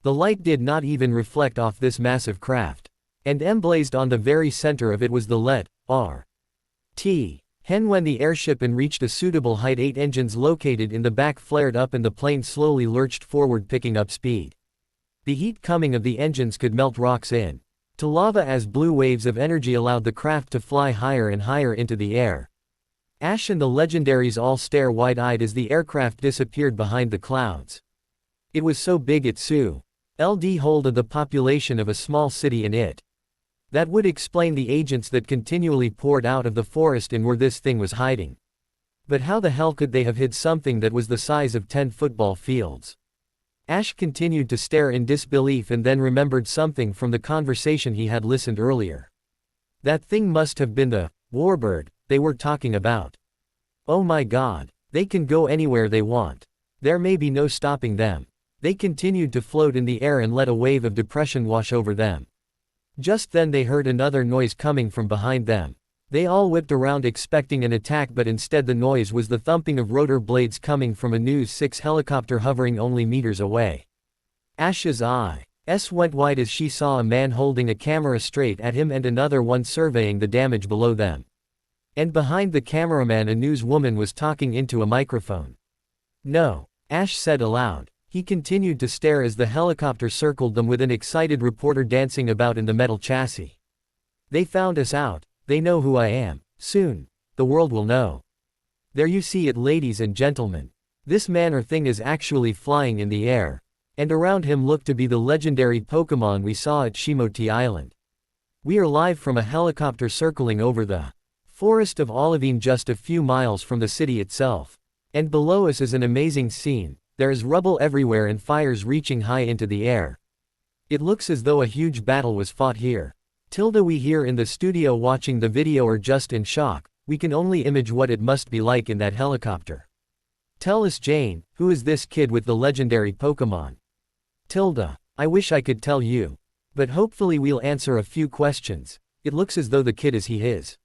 The light did not even reflect off this massive craft. And emblazed on the very center of it was the letter R.T. When the airship and reached a suitable height, 8 engines located in the back flared up and the plane slowly lurched forward, picking up speed. The heat coming of the engines could melt rocks into lava as blue waves of energy allowed the craft to fly higher and higher into the air. Ash and the legendaries all stare wide-eyed as the aircraft disappeared behind the clouds. It was so big it LD hold of the population of a small city in it. That would explain the agents that continually poured out of the forest and where this thing was hiding. But how the hell could they have hid something that was the size of 10 football fields? Ash continued to stare in disbelief and then remembered something from the conversation he had listened earlier. That thing must have been the warbird they were talking about. Oh my god, they can go anywhere they want. There may be no stopping them. They continued to float in the air and let a wave of depression wash over them. Just then they heard another noise coming from behind them. They all whipped around expecting an attack, but instead the noise was the thumping of rotor blades coming from a News 6 helicopter hovering only meters away. Ash's eyes went wide as she saw a man holding a camera straight at him and another one surveying the damage below them. And behind the cameraman a newswoman was talking into a microphone. No, Ash said aloud. He continued to stare as the helicopter circled them with an excited reporter dancing about in the metal chassis. They found us out. They know who I am. Soon, the world will know. There you see it, ladies and gentlemen. This man or thing is actually flying in the air. And around him looked to be the legendary Pokemon we saw at Shimoti Island. We are live from a helicopter circling over the forest of Olivine, just a few miles from the city itself. And below us is an amazing scene. There is rubble everywhere and fires reaching high into the air. It looks as though a huge battle was fought here. We here in the studio watching the video are just in shock. We can only imagine what it must be like in that helicopter. Tell us, Jane, who is this kid with the legendary Pokemon? I wish I could tell you. But hopefully we'll answer a few questions. It looks as though the kid is his.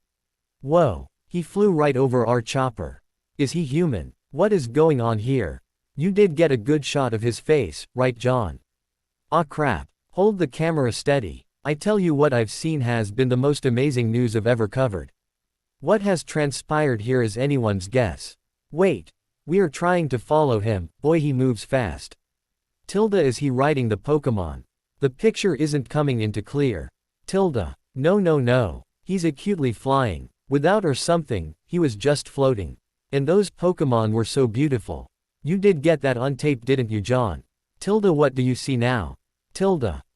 Whoa, he flew right over our chopper. Is he human? What is going on here? You did get a good shot of his face, right, John? Aw crap. Hold the camera steady. I tell you, what I've seen has been the most amazing news I've ever covered. What has transpired here is anyone's guess. Wait. We are trying to follow him. Boy, he moves fast. Is he riding the Pokemon? The picture isn't coming into clear. No. He's acutely flying. Without or something, he was just floating. And those Pokemon were so beautiful. You did get that on tape, didn't you, John? What do you see now?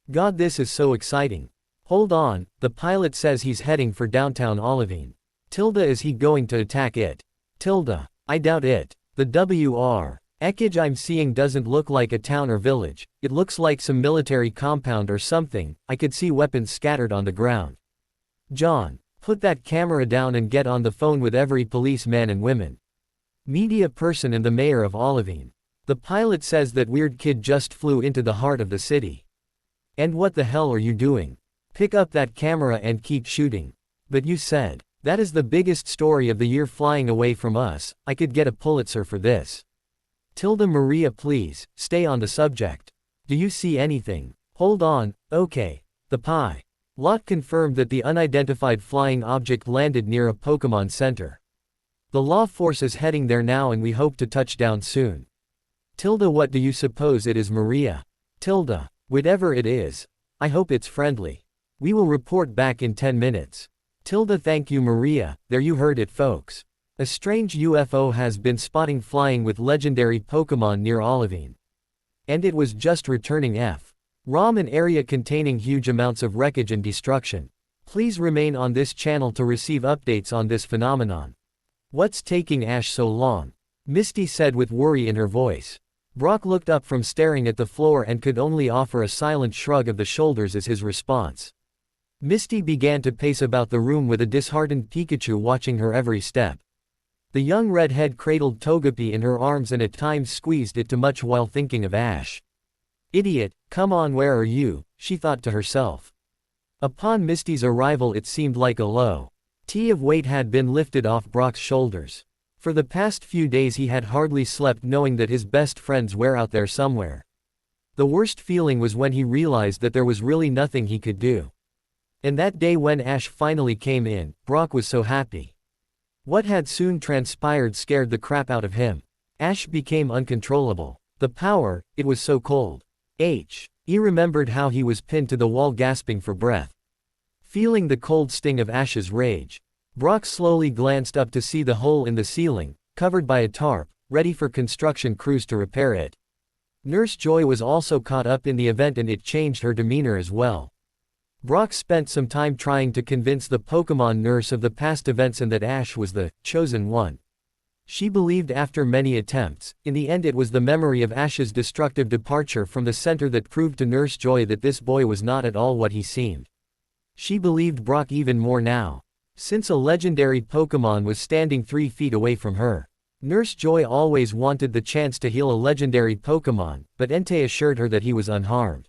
God, this is so exciting. Hold on, the pilot says he's heading for downtown Olivine. Is he going to attack it? I doubt it. The wreckage I'm seeing doesn't look like a town or village. It looks like some military compound or something. I could see weapons scattered on the ground. John, put that camera down and get on the phone with every policeman and women. Media person and the mayor of Olivine. The pilot says that weird kid just flew into the heart of the city. And what the hell are you doing? Pick up that camera and keep shooting. But you said, that is the biggest story of the year flying away from us. I could get a Pulitzer for this. Maria, please, stay on the subject. Do you see anything? Hold on, okay. The pilot confirmed that the unidentified flying object landed near a Pokemon Center. The law force is heading there now and we hope to touch down soon. What do you suppose it is, Maria? Whatever it is. I hope it's friendly. We will report back in 10 minutes. Thank you, Maria. There, you heard it, folks. A strange UFO has been spotting flying with legendary Pokemon near Olivine. And it was just returning from an area containing huge amounts of wreckage and destruction. Please remain on this channel to receive updates on this phenomenon. What's taking Ash so long? Misty said with worry in her voice. Brock looked up from staring at the floor and could only offer a silent shrug of the shoulders as his response. Misty began to pace about the room with a disheartened Pikachu watching her every step. The young redhead cradled Togepi in her arms and at times squeezed it too much while thinking of Ash. Idiot, come on, where are you? She thought to herself. Upon Misty's arrival it seemed like a load of weight had been lifted off Brock's shoulders. For the past few days he had hardly slept knowing that his best friends were out there somewhere. The worst feeling was when he realized that there was really nothing he could do. And that day when Ash finally came in, Brock was so happy. What had soon transpired scared the crap out of him. Ash became uncontrollable. The power, it was so cold. He remembered how he was pinned to the wall gasping for breath. Feeling the cold sting of Ash's rage, Brock slowly glanced up to see the hole in the ceiling, covered by a tarp, ready for construction crews to repair it. Nurse Joy was also caught up in the event and it changed her demeanor as well. Brock spent some time trying to convince the Pokemon nurse of the past events and that Ash was the chosen one. She believed after many attempts, in the end it was the memory of Ash's destructive departure from the center that proved to Nurse Joy that this boy was not at all what he seemed. She believed Brock even more now, since a legendary Pokemon was standing 3 feet away from her. Nurse Joy always wanted the chance to heal a legendary Pokemon, but Entei assured her that he was unharmed.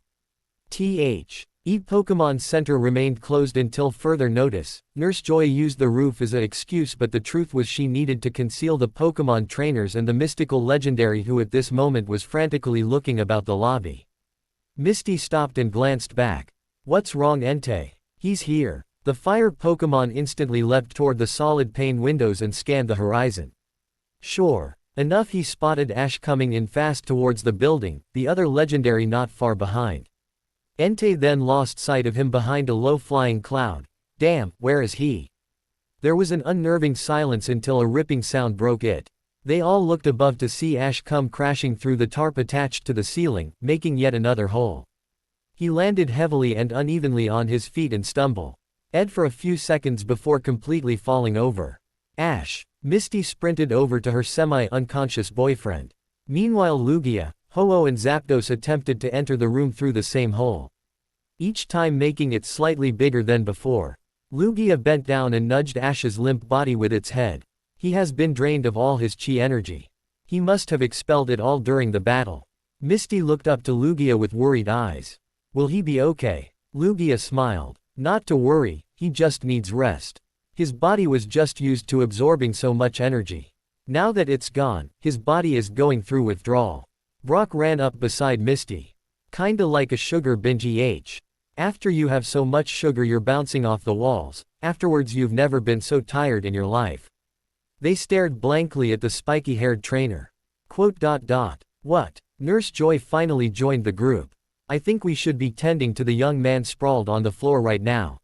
Pokemon Center remained closed until further notice. Nurse Joy used the roof as an excuse, but the truth was she needed to conceal the Pokemon trainers and the mystical legendary who at this moment was frantically looking about the lobby. Misty stopped and glanced back. What's wrong, Entei? He's here. The fire Pokemon instantly leapt toward the solid pane windows and scanned the horizon. Sure enough, he spotted Ash coming in fast towards the building, the other legendary not far behind. Entei then lost sight of him behind a low-flying cloud. Damn, where is he? There was an unnerving silence until a ripping sound broke it. They all looked above to see Ash come crashing through the tarp attached to the ceiling, making yet another hole. He landed heavily and unevenly on his feet and stumbled for a few seconds before completely falling over. Ash. Misty sprinted over to her semi-unconscious boyfriend. Meanwhile Lugia, Ho-Oh and Zapdos attempted to enter the room through the same hole, each time making it slightly bigger than before. Lugia bent down and nudged Ash's limp body with its head. He has been drained of all his chi energy. He must have expelled it all during the battle. Misty looked up to Lugia with worried eyes. Will he be okay? Lugia smiled. Not to worry, he just needs rest. His body was just used to absorbing so much energy. Now that it's gone, his body is going through withdrawal. Brock ran up beside Misty. Kinda like a sugar binge. After you have so much sugar you're bouncing off the walls, afterwards you've never been so tired in your life. They stared blankly at the spiky-haired trainer. ... What? Nurse Joy finally joined the group. I think we should be tending to the young man sprawled on the floor right now.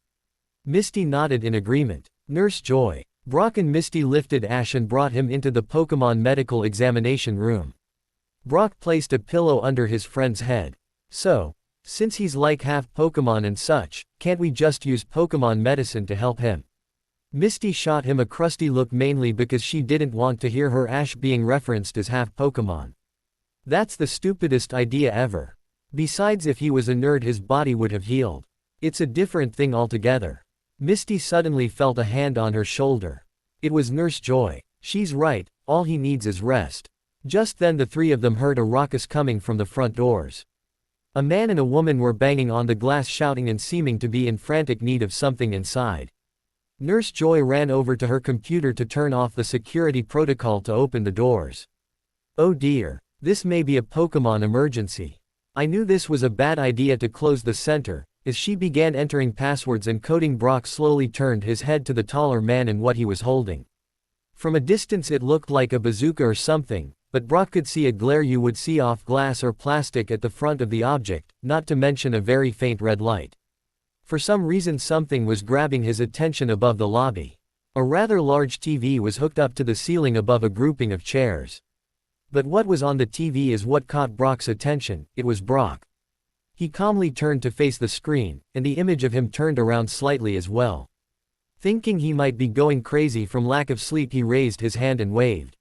Misty nodded in agreement. Nurse Joy. Brock and Misty lifted Ash and brought him into the Pokemon medical examination room. Brock placed a pillow under his friend's head. So, since he's like half Pokemon and such, can't we just use Pokemon medicine to help him? Misty shot him a crusty look, mainly because she didn't want to hear her Ash being referenced as half Pokemon. That's the stupidest idea ever. Besides, if he was a nerd his body would have healed. It's a different thing altogether. Misty suddenly felt a hand on her shoulder. It was Nurse Joy. She's right, all he needs is rest. Just then the three of them heard a ruckus coming from the front doors. A man and a woman were banging on the glass, shouting and seeming to be in frantic need of something inside. Nurse Joy ran over to her computer to turn off the security protocol to open the doors. Oh dear, this may be a Pokemon emergency. I knew this was a bad idea to close the center. As she began entering passwords and coding, Brock slowly turned his head to the taller man and what he was holding. From a distance it looked like a bazooka or something, but Brock could see a glare you would see off glass or plastic at the front of the object, not to mention a very faint red light. For some reason something was grabbing his attention above the lobby. A rather large TV was hooked up to the ceiling above a grouping of chairs. But what was on the TV is what caught Brock's attention. It was Brock. He calmly turned to face the screen, and the image of him turned around slightly as well. Thinking he might be going crazy from lack of sleep, he raised his hand and waved.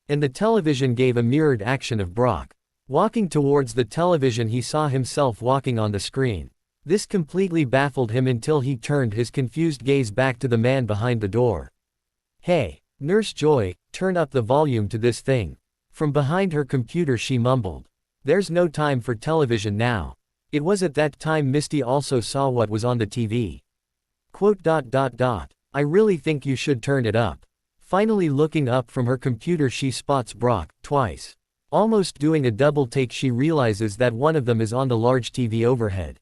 And the television gave a mirrored action of Brock. Walking towards the television, he saw himself walking on the screen. This completely baffled him until he turned his confused gaze back to the man behind the door. "Hey, Nurse Joy, turn up the volume to this thing." From behind her computer she mumbled. "There's no time for television now." It was at that time Misty also saw what was on the TV. "I really think you should turn it up." Finally looking up from her computer, she spots Brock, twice. Almost doing a double take, she realizes that one of them is on the large TV overhead.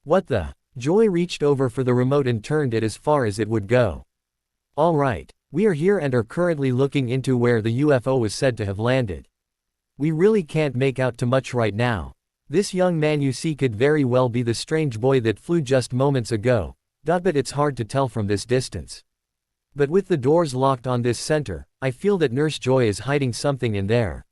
What the? Joy reached over for the remote and turned it as far as it would go. "All right, we are here and are currently looking into where the UFO was said to have landed. We really can't make out too much right now. This young man you see could very well be the strange boy that flew just moments ago, but it's hard to tell from this distance. But with the doors locked on this center, I feel that Nurse Joy is hiding something in there.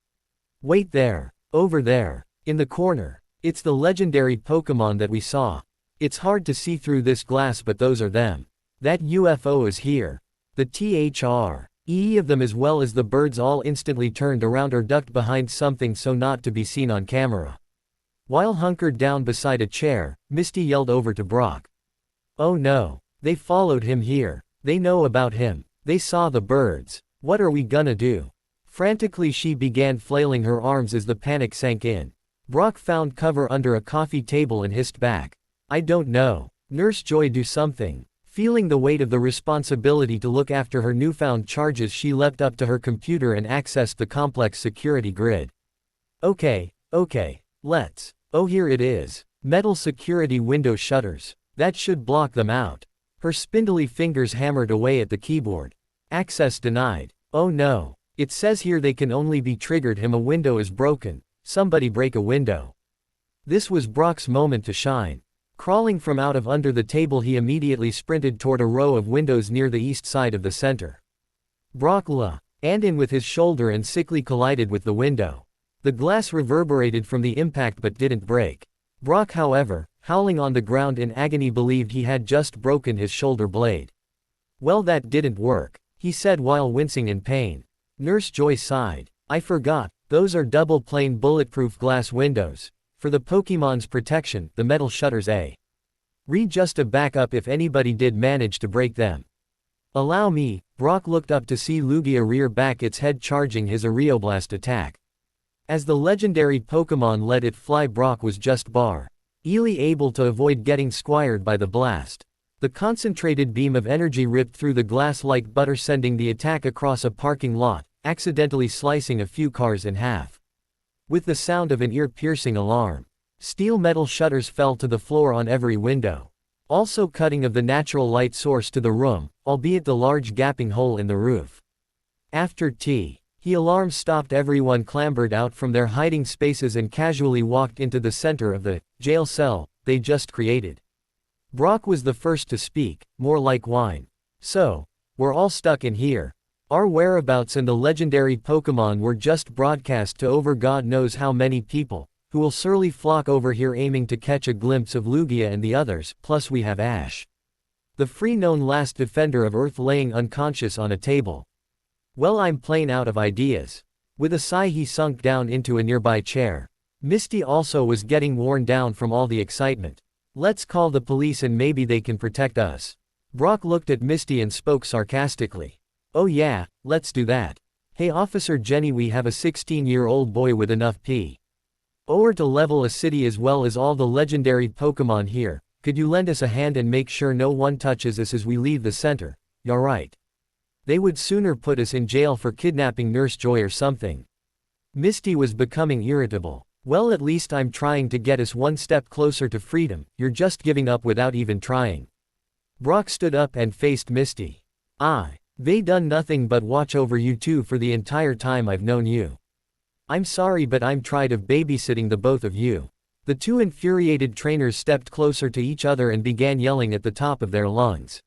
Wait there, over there, in the corner. It's the legendary Pokemon that we saw. It's hard to see through this glass, but those are them. That UFO is here. The THREE of them, as well as the birds, all instantly turned around or ducked behind something so not to be seen on camera." While hunkered down beside a chair, Misty yelled over to Brock. "Oh no, they followed him here. They know about him. They saw the birds. What are we gonna do?" Frantically she began flailing her arms as the panic sank in. Brock found cover under a coffee table and hissed back. "I don't know. Nurse Joy, do something." Feeling the weight of the responsibility to look after her newfound charges, she leapt up to her computer and accessed the complex security grid. Okay, let's. Oh, here it is. Metal security window shutters. That should block them out. Her spindly fingers hammered away at the keyboard. Access denied. Oh no. It says here they can only be triggered. A window is broken. Somebody break a window. This was Brock's moment to shine. Crawling from out of under the table, he immediately sprinted toward a row of windows near the east side of the center. Brock and in with his shoulder and sickly collided with the window. The glass reverberated from the impact but didn't break. Brock, however, howling on the ground in agony, believed he had just broken his shoulder blade. "Well, that didn't work," he said while wincing in pain. Nurse Joy sighed. "I forgot, those are double-pane bulletproof glass windows. For the Pokemon's protection, the metal shutters just a backup if anybody did manage to break them." "Allow me." Brock looked up to see Lugia rear back its head, charging his Aeroblast attack. As the legendary Pokemon let it fly, Brock was just barely able to avoid getting squired by the blast. The concentrated beam of energy ripped through the glass like butter, sending the attack across a parking lot, accidentally slicing a few cars in half. With the sound of an ear-piercing alarm, steel metal shutters fell to the floor on every window, also cutting of the natural light source to the room, albeit the large gaping hole in the roof. After the alarm stopped, everyone clambered out from their hiding spaces and casually walked into the center of the jail cell they just created. Brock was the first to speak, more like whine. "So, we're all stuck in here. Our whereabouts and the legendary Pokemon were just broadcast to over God knows how many people, who will surely flock over here aiming to catch a glimpse of Lugia and the others, plus we have Ash, the free-known last defender of Earth, laying unconscious on a table. Well, I'm plain out of ideas." With a sigh he sunk down into a nearby chair. Misty also was getting worn down from all the excitement. "Let's call the police and maybe they can protect us." Brock looked at Misty and spoke sarcastically. "Oh yeah, let's do that. Hey Officer Jenny, we have a 16-year-old boy with enough power to level a city as well as all the legendary Pokemon here. Could you lend us a hand and make sure no one touches us as we leave the center? You're right. They would sooner put us in jail for kidnapping Nurse Joy or something." Misty was becoming irritable. "Well, at least I'm trying to get us one step closer to freedom. You're just giving up without even trying." Brock stood up and faced Misty. They done nothing but watch over you two for the entire time I've known you. I'm sorry, but I'm tired of babysitting the both of you." The two infuriated trainers stepped closer to each other and began yelling at the top of their lungs.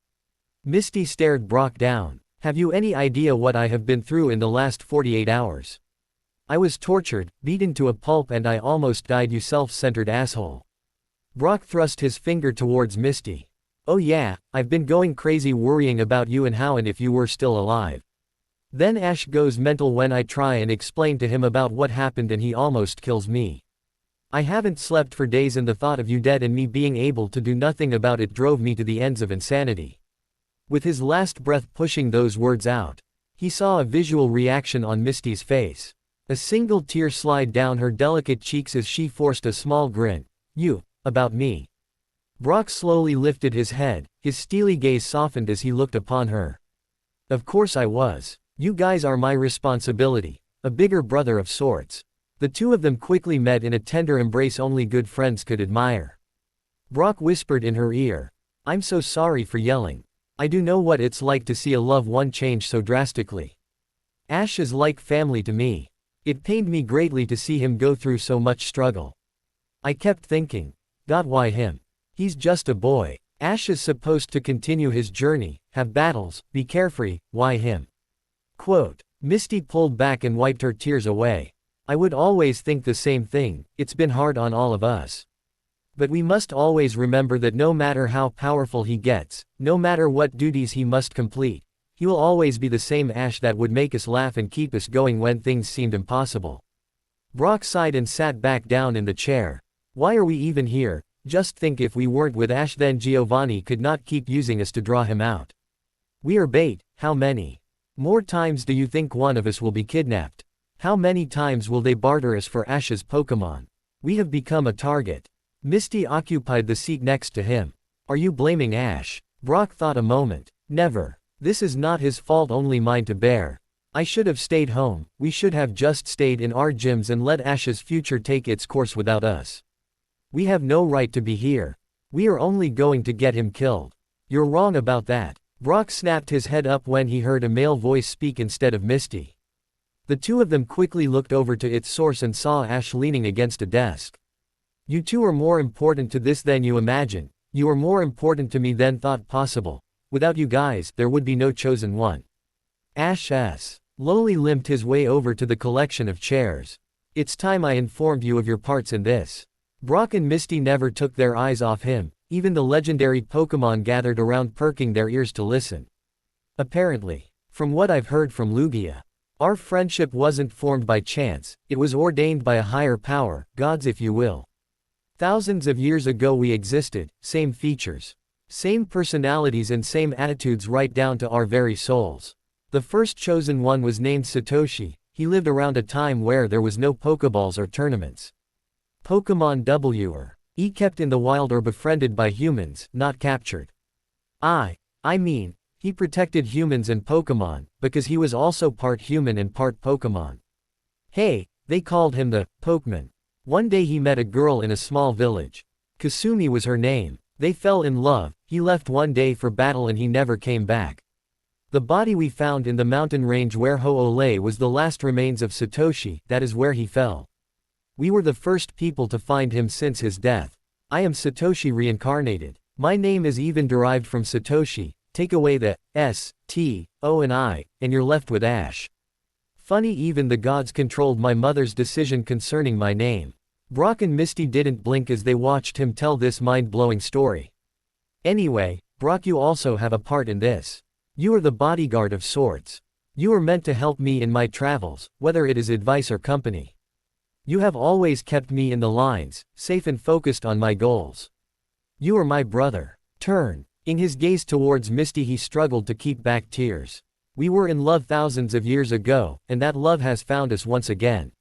Misty stared Brock down. Have you any idea what I have been through in the last 48 hours? I was tortured, beaten to a pulp, and I almost died, you self-centered asshole. Brock thrust his finger towards Misty. Oh yeah, I've been going crazy worrying about you and how and if you were still alive. Then Ash goes mental when I try and explain to him about what happened and he almost kills me. I haven't slept for days and the thought of you dead and me being able to do nothing about it drove me to the ends of insanity. With his last breath pushing those words out, he saw a visual reaction on Misty's face. A single tear slid down her delicate cheeks as she forced a small grin. You, about me. Brock slowly lifted his head, his steely gaze softened as he looked upon her. Of course I was. You guys are my responsibility, a bigger brother of sorts. The two of them quickly met in a tender embrace only good friends could admire. Brock whispered in her ear. I'm so sorry for yelling. I do know what it's like to see a loved one change so drastically. Ash is like family to me. It pained me greatly to see him go through so much struggle. I kept thinking, God, why him? He's just a boy. Ash is supposed to continue his journey, have battles, be carefree, why him? Quote. Misty pulled back and wiped her tears away. I would always think the same thing, it's been hard on all of us. But we must always remember that no matter how powerful he gets, no matter what duties he must complete, he will always be the same Ash that would make us laugh and keep us going when things seemed impossible. Brock sighed and sat back down in the chair. Why are we even here? Just think, if we weren't with Ash then Giovanni could not keep using us to draw him out. We are bait. How many more times do you think one of us will be kidnapped? How many times will they barter us for Ash's Pokemon? We have become a target. Misty occupied the seat next to him. Are you blaming Ash? Brock thought a moment. Never. This is not his fault, only mine to bear. I should have stayed home. We should have just stayed in our gyms and let Ash's future take its course without us. We have no right to be here. We are only going to get him killed. You're wrong about that. Brock snapped his head up when he heard a male voice speak instead of Misty. The two of them quickly looked over to its source and saw Ash leaning against a desk. You two are more important to this than you imagine. You are more important to me than thought possible. Without you guys, there would be no chosen one. Ash slowly limped his way over to the collection of chairs. It's time I informed you of your parts in this. Brock and Misty never took their eyes off him, even the legendary Pokemon gathered around perking their ears to listen. Apparently, from what I've heard from Lugia, our friendship wasn't formed by chance, it was ordained by a higher power, gods if you will. Thousands of years ago we existed, same features. Same personalities and same attitudes right down to our very souls. The first chosen one was named Satoshi. He lived around a time where there was no Pokeballs or tournaments. Pokemon were kept in the wild or befriended by humans, not captured. I mean, he protected humans and Pokemon, because he was also part human and part Pokemon. Hey, they called him the Pokeman. One day he met a girl in a small village. Kasumi was her name. They fell in love. He left one day for battle and he never came back. The body we found in the mountain range where Ho-Oh lay was the last remains of Satoshi, that is where he fell. We were the first people to find him since his death. I am Satoshi reincarnated. My name is even derived from Satoshi. Take away the S, T, O and I, and you're left with Ash. Funny, even the gods controlled my mother's decision concerning my name. Brock and Misty didn't blink as they watched him tell this mind-blowing story. Anyway, Brock, you also have a part in this. You are the bodyguard of sorts. You are meant to help me in my travels, whether it is advice or company. You have always kept me in the lines, safe and focused on my goals. You are my brother. Turn. In his gaze towards Misty he struggled to keep back tears. We were in love thousands of years ago, and that love has found us once again.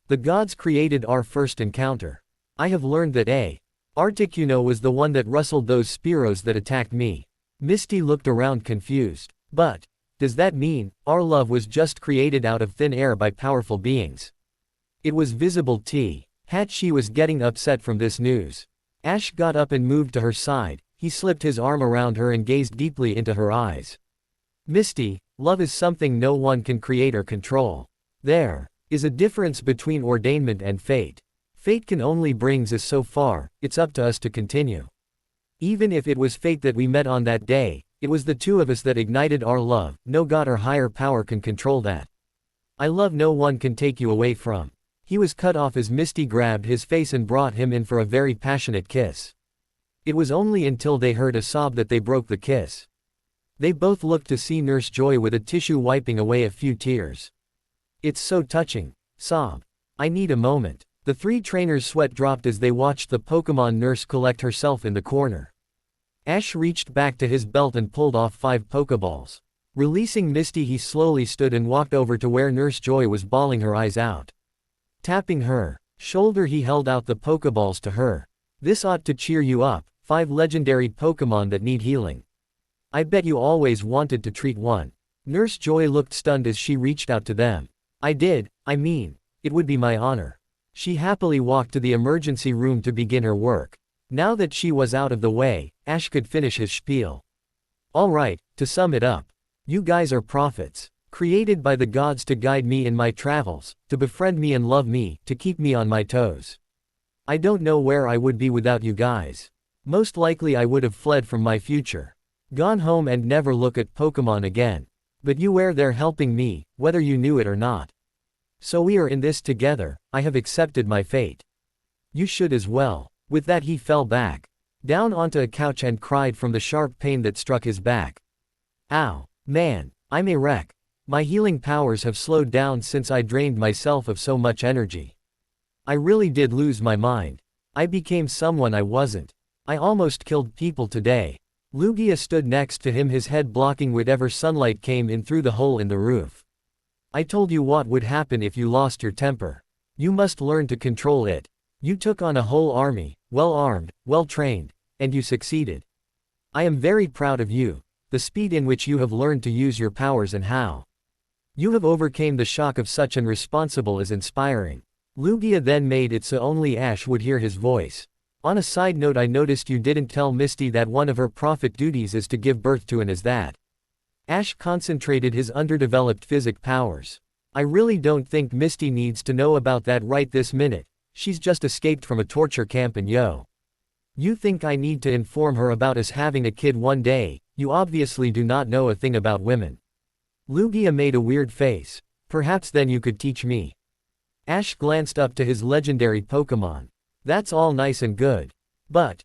The gods created our first encounter. I have learned that Articuno was the one that rustled those Spearows that attacked me. Misty looked around confused. But, does that mean, our love was just created out of thin air by powerful beings? It was visible she was getting upset from this news. Ash got up and moved to her side. He slipped his arm around her and gazed deeply into her eyes. Misty, love is something no one can create or control. There is a difference between ordainment and fate. Fate can only bring us so far, it's up to us to continue. Even if it was fate that we met on that day, It was the two of us that ignited our love, no god or higher power can control that. I love no one can take you away from. He was cut off as Misty grabbed his face and brought him in for a very passionate kiss. It was only until they heard a sob that they broke the kiss. They both looked to see Nurse Joy with a tissue wiping away a few tears. It's so touching. Sob. I need a moment. The three trainers' sweat dropped as they watched the Pokemon nurse collect herself in the corner. Ash reached back to his belt and pulled off 5 Pokeballs. Releasing Misty, he slowly stood and walked over to where Nurse Joy was bawling her eyes out. Tapping her shoulder, he held out the Pokeballs to her. This ought to cheer you up. 5 legendary Pokemon that need healing. I bet you always wanted to treat one. Nurse Joy looked stunned as she reached out to them. I did, it would be my honor. She happily walked to the emergency room to begin her work. Now that she was out of the way, Ash could finish his spiel. Alright, to sum it up. You guys are prophets. Created by the gods to guide me in my travels, to befriend me and love me, to keep me on my toes. I don't know where I would be without you guys. Most likely I would have fled from my future. Gone home and never look at Pokemon again. But you were there helping me, whether you knew it or not. So we are in this together, I have accepted my fate. You should as well. With that he fell back down onto a couch and cried from the sharp pain that struck his back. Ow. Man, I'm a wreck. My healing powers have slowed down since I drained myself of so much energy. I really did lose my mind. I became someone I wasn't. I almost killed people today. Lugia stood next to him, his head blocking whatever sunlight came in through the hole in the roof. I told you what would happen if you lost your temper. You must learn to control it. You took on a whole army, well armed, well trained, and you succeeded. I am very proud of you, the speed in which you have learned to use your powers and how you have overcame the shock of such an responsible is inspiring. Lugia then made it so only Ash would hear his voice. On a side note, I noticed you didn't tell Misty that one of her prophet duties is to give birth to an is that. Ash concentrated his underdeveloped physic powers. I really don't think Misty needs to know about that right this minute. She's just escaped from a torture camp and yo. You think I need to inform her about us having a kid one day? You obviously do not know a thing about women. Lugia made a weird face. Perhaps then you could teach me. Ash glanced up to his legendary Pokemon. That's all nice and good. But,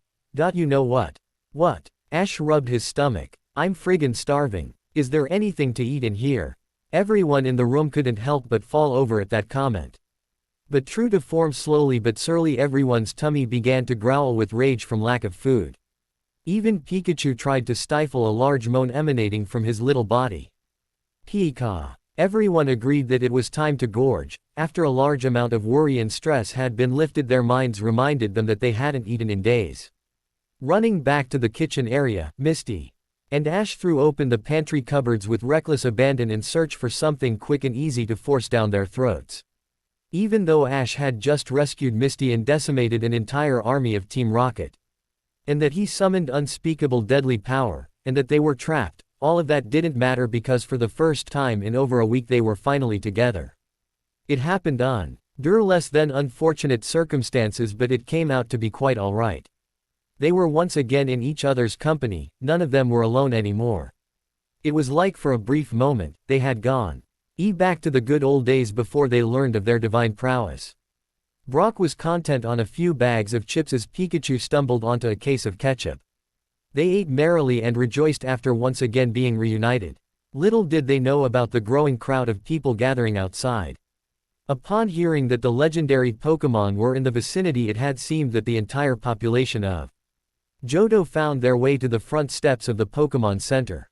you know what? What? Ash rubbed his stomach. I'm friggin' starving. Is there anything to eat in here? Everyone in the room couldn't help but fall over at that comment. But true to form, slowly but surely everyone's tummy began to growl with rage from lack of food. Even Pikachu tried to stifle a large moan emanating from his little body. Pika. Everyone agreed that it was time to gorge. After a large amount of worry and stress had been lifted, their minds reminded them that they hadn't eaten in days. Running back to the kitchen area, Misty and Ash threw open the pantry cupboards with reckless abandon in search for something quick and easy to force down their throats. Even though Ash had just rescued Misty and decimated an entire army of Team Rocket, and that he summoned unspeakable deadly power, and that they were trapped, all of that didn't matter because for the first time in over a week they were finally together. It happened under less than unfortunate circumstances, but it came out to be quite alright. They were once again in each other's company, none of them were alone anymore. It was like for a brief moment, they had gone back to the good old days before they learned of their divine prowess. Brock was content on a few bags of chips as Pikachu stumbled onto a case of ketchup. They ate merrily and rejoiced after once again being reunited. Little did they know about the growing crowd of people gathering outside. Upon hearing that the legendary Pokemon were in the vicinity, it had seemed that the entire population of Johto found their way to the front steps of the Pokemon Center.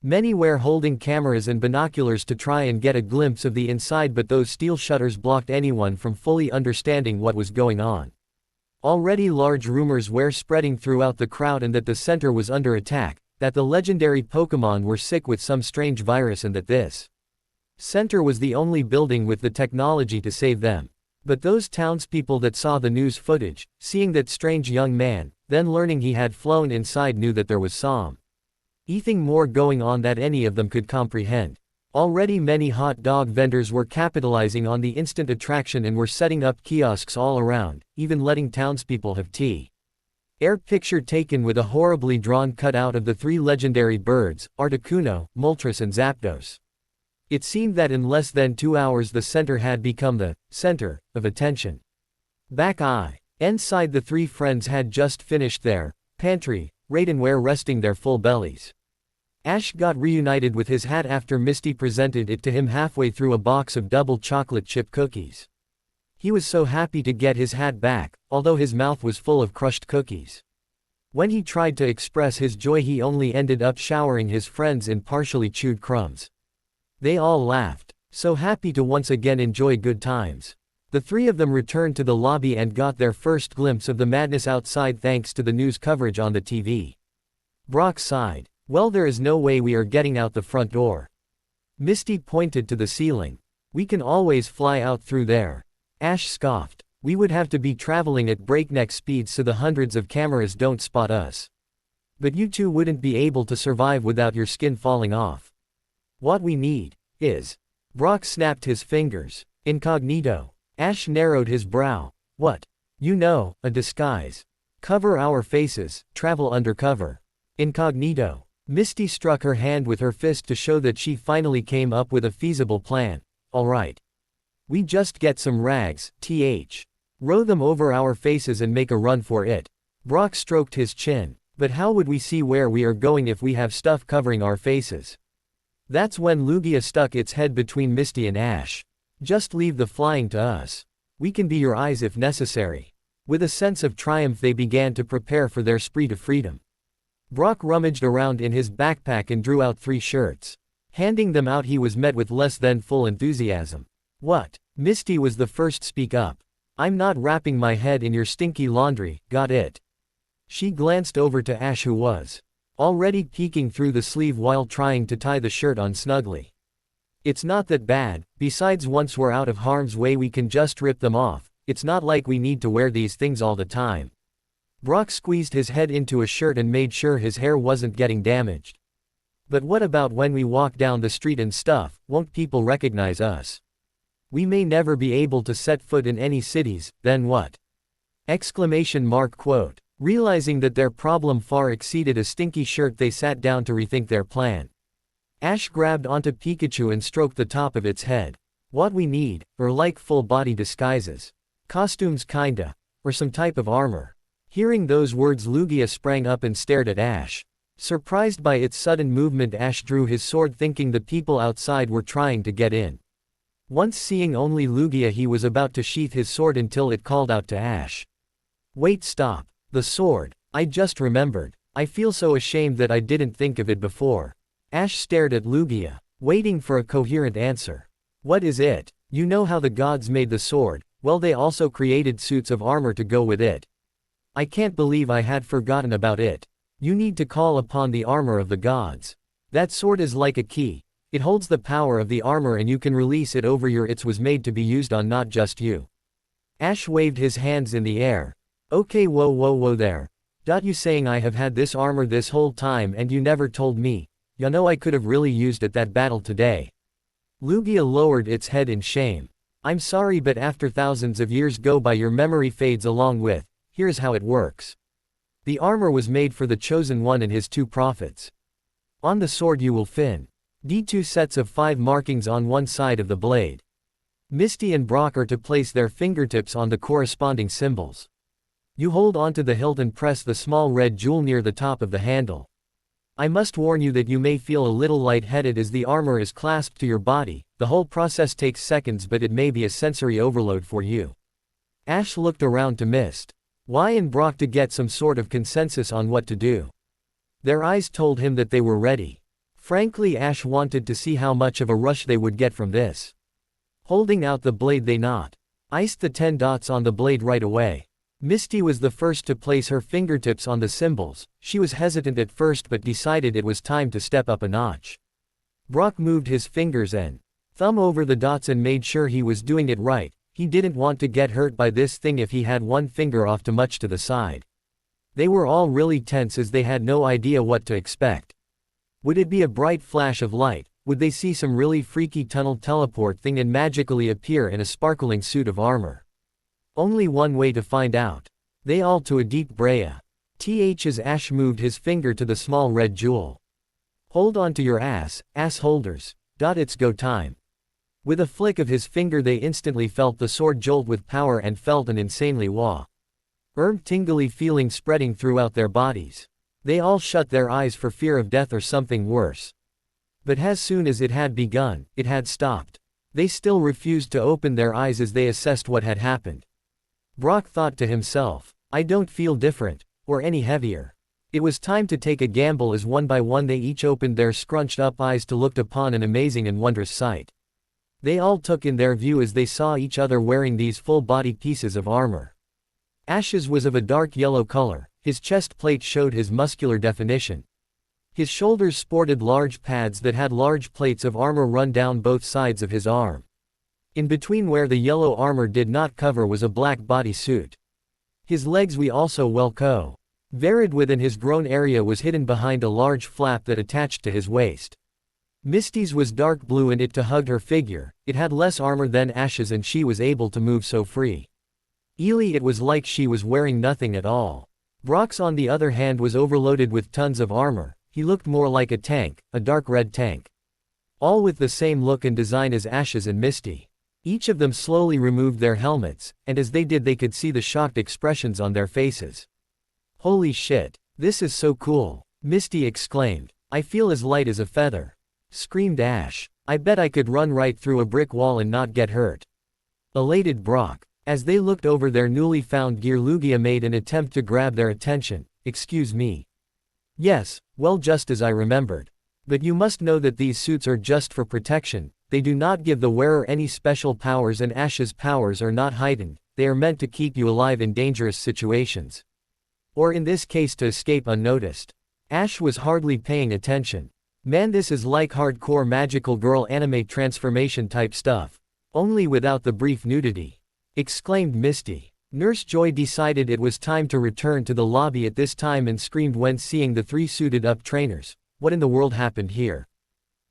Many were holding cameras and binoculars to try and get a glimpse of the inside, but those steel shutters blocked anyone from fully understanding what was going on. Already large rumors were spreading throughout the crowd and that the center was under attack, that the legendary Pokemon were sick with some strange virus and that this center was the only building with the technology to save them. But those townspeople that saw the news footage, seeing that strange young man, then learning he had flown inside, knew that there was something more going on that any of them could comprehend. Already many hot dog vendors were capitalizing on the instant attraction and were setting up kiosks all around, even letting townspeople have tea. Air picture taken with a horribly drawn cutout of the three legendary birds, Articuno, Moltres and Zapdos. It seemed that in less than 2 hours the center had become the center of attention. Back eye. Inside the three friends had just finished their pantry, raidinware resting their full bellies. Ash got reunited with his hat after Misty presented it to him halfway through a box of double chocolate chip cookies. He was so happy to get his hat back, although his mouth was full of crushed cookies. When he tried to express his joy he only ended up showering his friends in partially chewed crumbs. They all laughed, so happy to once again enjoy good times. The three of them returned to the lobby and got their first glimpse of the madness outside thanks to the news coverage on the TV. Brock sighed. Well, there is no way we are getting out the front door. Misty pointed to the ceiling. We can always fly out through there. Ash scoffed. We would have to be traveling at breakneck speeds so the hundreds of cameras don't spot us. But you two wouldn't be able to survive without your skin falling off. What we need is. Brock snapped his fingers. Incognito. Ash narrowed his brow. What? You know, a disguise. Cover our faces, travel undercover. Incognito. Misty struck her hand with her fist to show that she finally came up with a feasible plan. Alright. We just get some rags, row them over our faces and make a run for it. Brock stroked his chin. But how would we see where we are going if we have stuff covering our faces? That's when Lugia stuck its head between Misty and Ash. Just leave the flying to us. We can be your eyes if necessary. With a sense of triumph they began to prepare for their spree to freedom. Brock rummaged around in his backpack and drew out 3 shirts. Handing them out he was met with less than full enthusiasm. What? Misty was the first to speak up. I'm not wrapping my head in your stinky laundry, got it? She glanced over to Ash who was already peeking through the sleeve while trying to tie the shirt on snugly. It's not that bad, besides once we're out of harm's way we can just rip them off, it's not like we need to wear these things all the time. Brock squeezed his head into a shirt and made sure his hair wasn't getting damaged. But what about when we walk down the street and stuff, won't people recognize us? We may never be able to set foot in any cities, then what? Quote. Realizing that their problem far exceeded a stinky shirt they sat down to rethink their plan. Ash grabbed onto Pikachu and stroked the top of its head. What we need, are like full body disguises. Costumes kinda. Or some type of armor. Hearing those words Lugia sprang up and stared at Ash. Surprised by its sudden movement Ash drew his sword thinking the people outside were trying to get in. Once seeing only Lugia he was about to sheath his sword until it called out to Ash. Wait, stop. The sword. I just remembered. I feel so ashamed that I didn't think of it before. Ash stared at Lugia, waiting for a coherent answer. What is it? You know how the gods made the sword, well they also created suits of armor to go with it. I can't believe I had forgotten about it. You need to call upon the armor of the gods. That sword is like a key. It holds the power of the armor and you can release it over your it was made to be used on not just you. Ash waved his hands in the air. Okay, whoa there. You saying I have had this armor this whole time and you never told me? You know I could have really used it that battle today. Lugia lowered its head in shame. I'm sorry but after thousands of years go by your memory fades along with, here's how it works. The armor was made for the Chosen One and his 2 prophets. On the sword you will find 2 sets of 5 markings on one side of the blade. Misty and Brock are to place their fingertips on the corresponding symbols. You hold onto the hilt and press the small red jewel near the top of the handle. I must warn you that you may feel a little lightheaded as the armor is clasped to your body, the whole process takes seconds but it may be a sensory overload for you. Ash looked around to Mist. Y and Brock to get some sort of consensus on what to do. Their eyes told him that they were ready. Frankly Ash wanted to see how much of a rush they would get from this. Holding out the blade they iced the 10 dots on the blade right away. Misty was the first to place her fingertips on the symbols. She was hesitant at first but decided it was time to step up a notch. Brock moved his fingers and thumb over the dots and made sure he was doing it right. He didn't want to get hurt by this thing if he had one finger off too much to the side. They were all really tense as they had no idea what to expect. Would it be a bright flash of light? Would they see some really freaky tunnel teleport thing and magically appear in a sparkling suit of armor? Only one way to find out. They all to a deep breath. As Ash moved his finger to the small red jewel. Hold on to your ass holders. It's go time. With a flick of his finger they instantly felt the sword jolt with power and felt an insanely tingly feeling spreading throughout their bodies. They all shut their eyes for fear of death or something worse. But as soon as it had begun, it had stopped. They still refused to open their eyes as they assessed what had happened. Brock thought to himself, I don't feel different, or any heavier. It was time to take a gamble as one by one they each opened their scrunched up eyes to look upon an amazing and wondrous sight. They all took in their view as they saw each other wearing these full-body pieces of armor. Ash's was of a dark yellow color, his chest plate showed his muscular definition. His shoulders sported large pads that had large plates of armor run down both sides of his arm. In between where the yellow armor did not cover was a black body suit. His legs were also well varied within his groin area was hidden behind a large flap that attached to his waist. Misty's was dark blue and it to hug her figure, it had less armor than Ash's and she was able to move so free. It was like she was wearing nothing at all. Brock's on the other hand was overloaded with tons of armor, he looked more like a tank, a dark red tank. All with the same look and design as Ash's and Misty. Each of them slowly removed their helmets, and as they did they could see the shocked expressions on their faces. Holy shit, this is so cool, Misty exclaimed. I feel as light as a feather. Screamed Ash. I bet I could run right through a brick wall and not get hurt. Elated Brock. As they looked over their newly found gear Lugia made an attempt to grab their attention. Excuse me. Yes, well just as I remembered. But you must know that these suits are just for protection, they do not give the wearer any special powers and Ash's powers are not heightened, they are meant to keep you alive in dangerous situations. Or in this case to escape unnoticed. Ash was hardly paying attention. Man, this is like hardcore magical girl anime transformation type stuff. Only without the brief nudity. Exclaimed Misty. Nurse Joy decided it was time to return to the lobby at this time and screamed when seeing the three suited up trainers. What in the world happened here?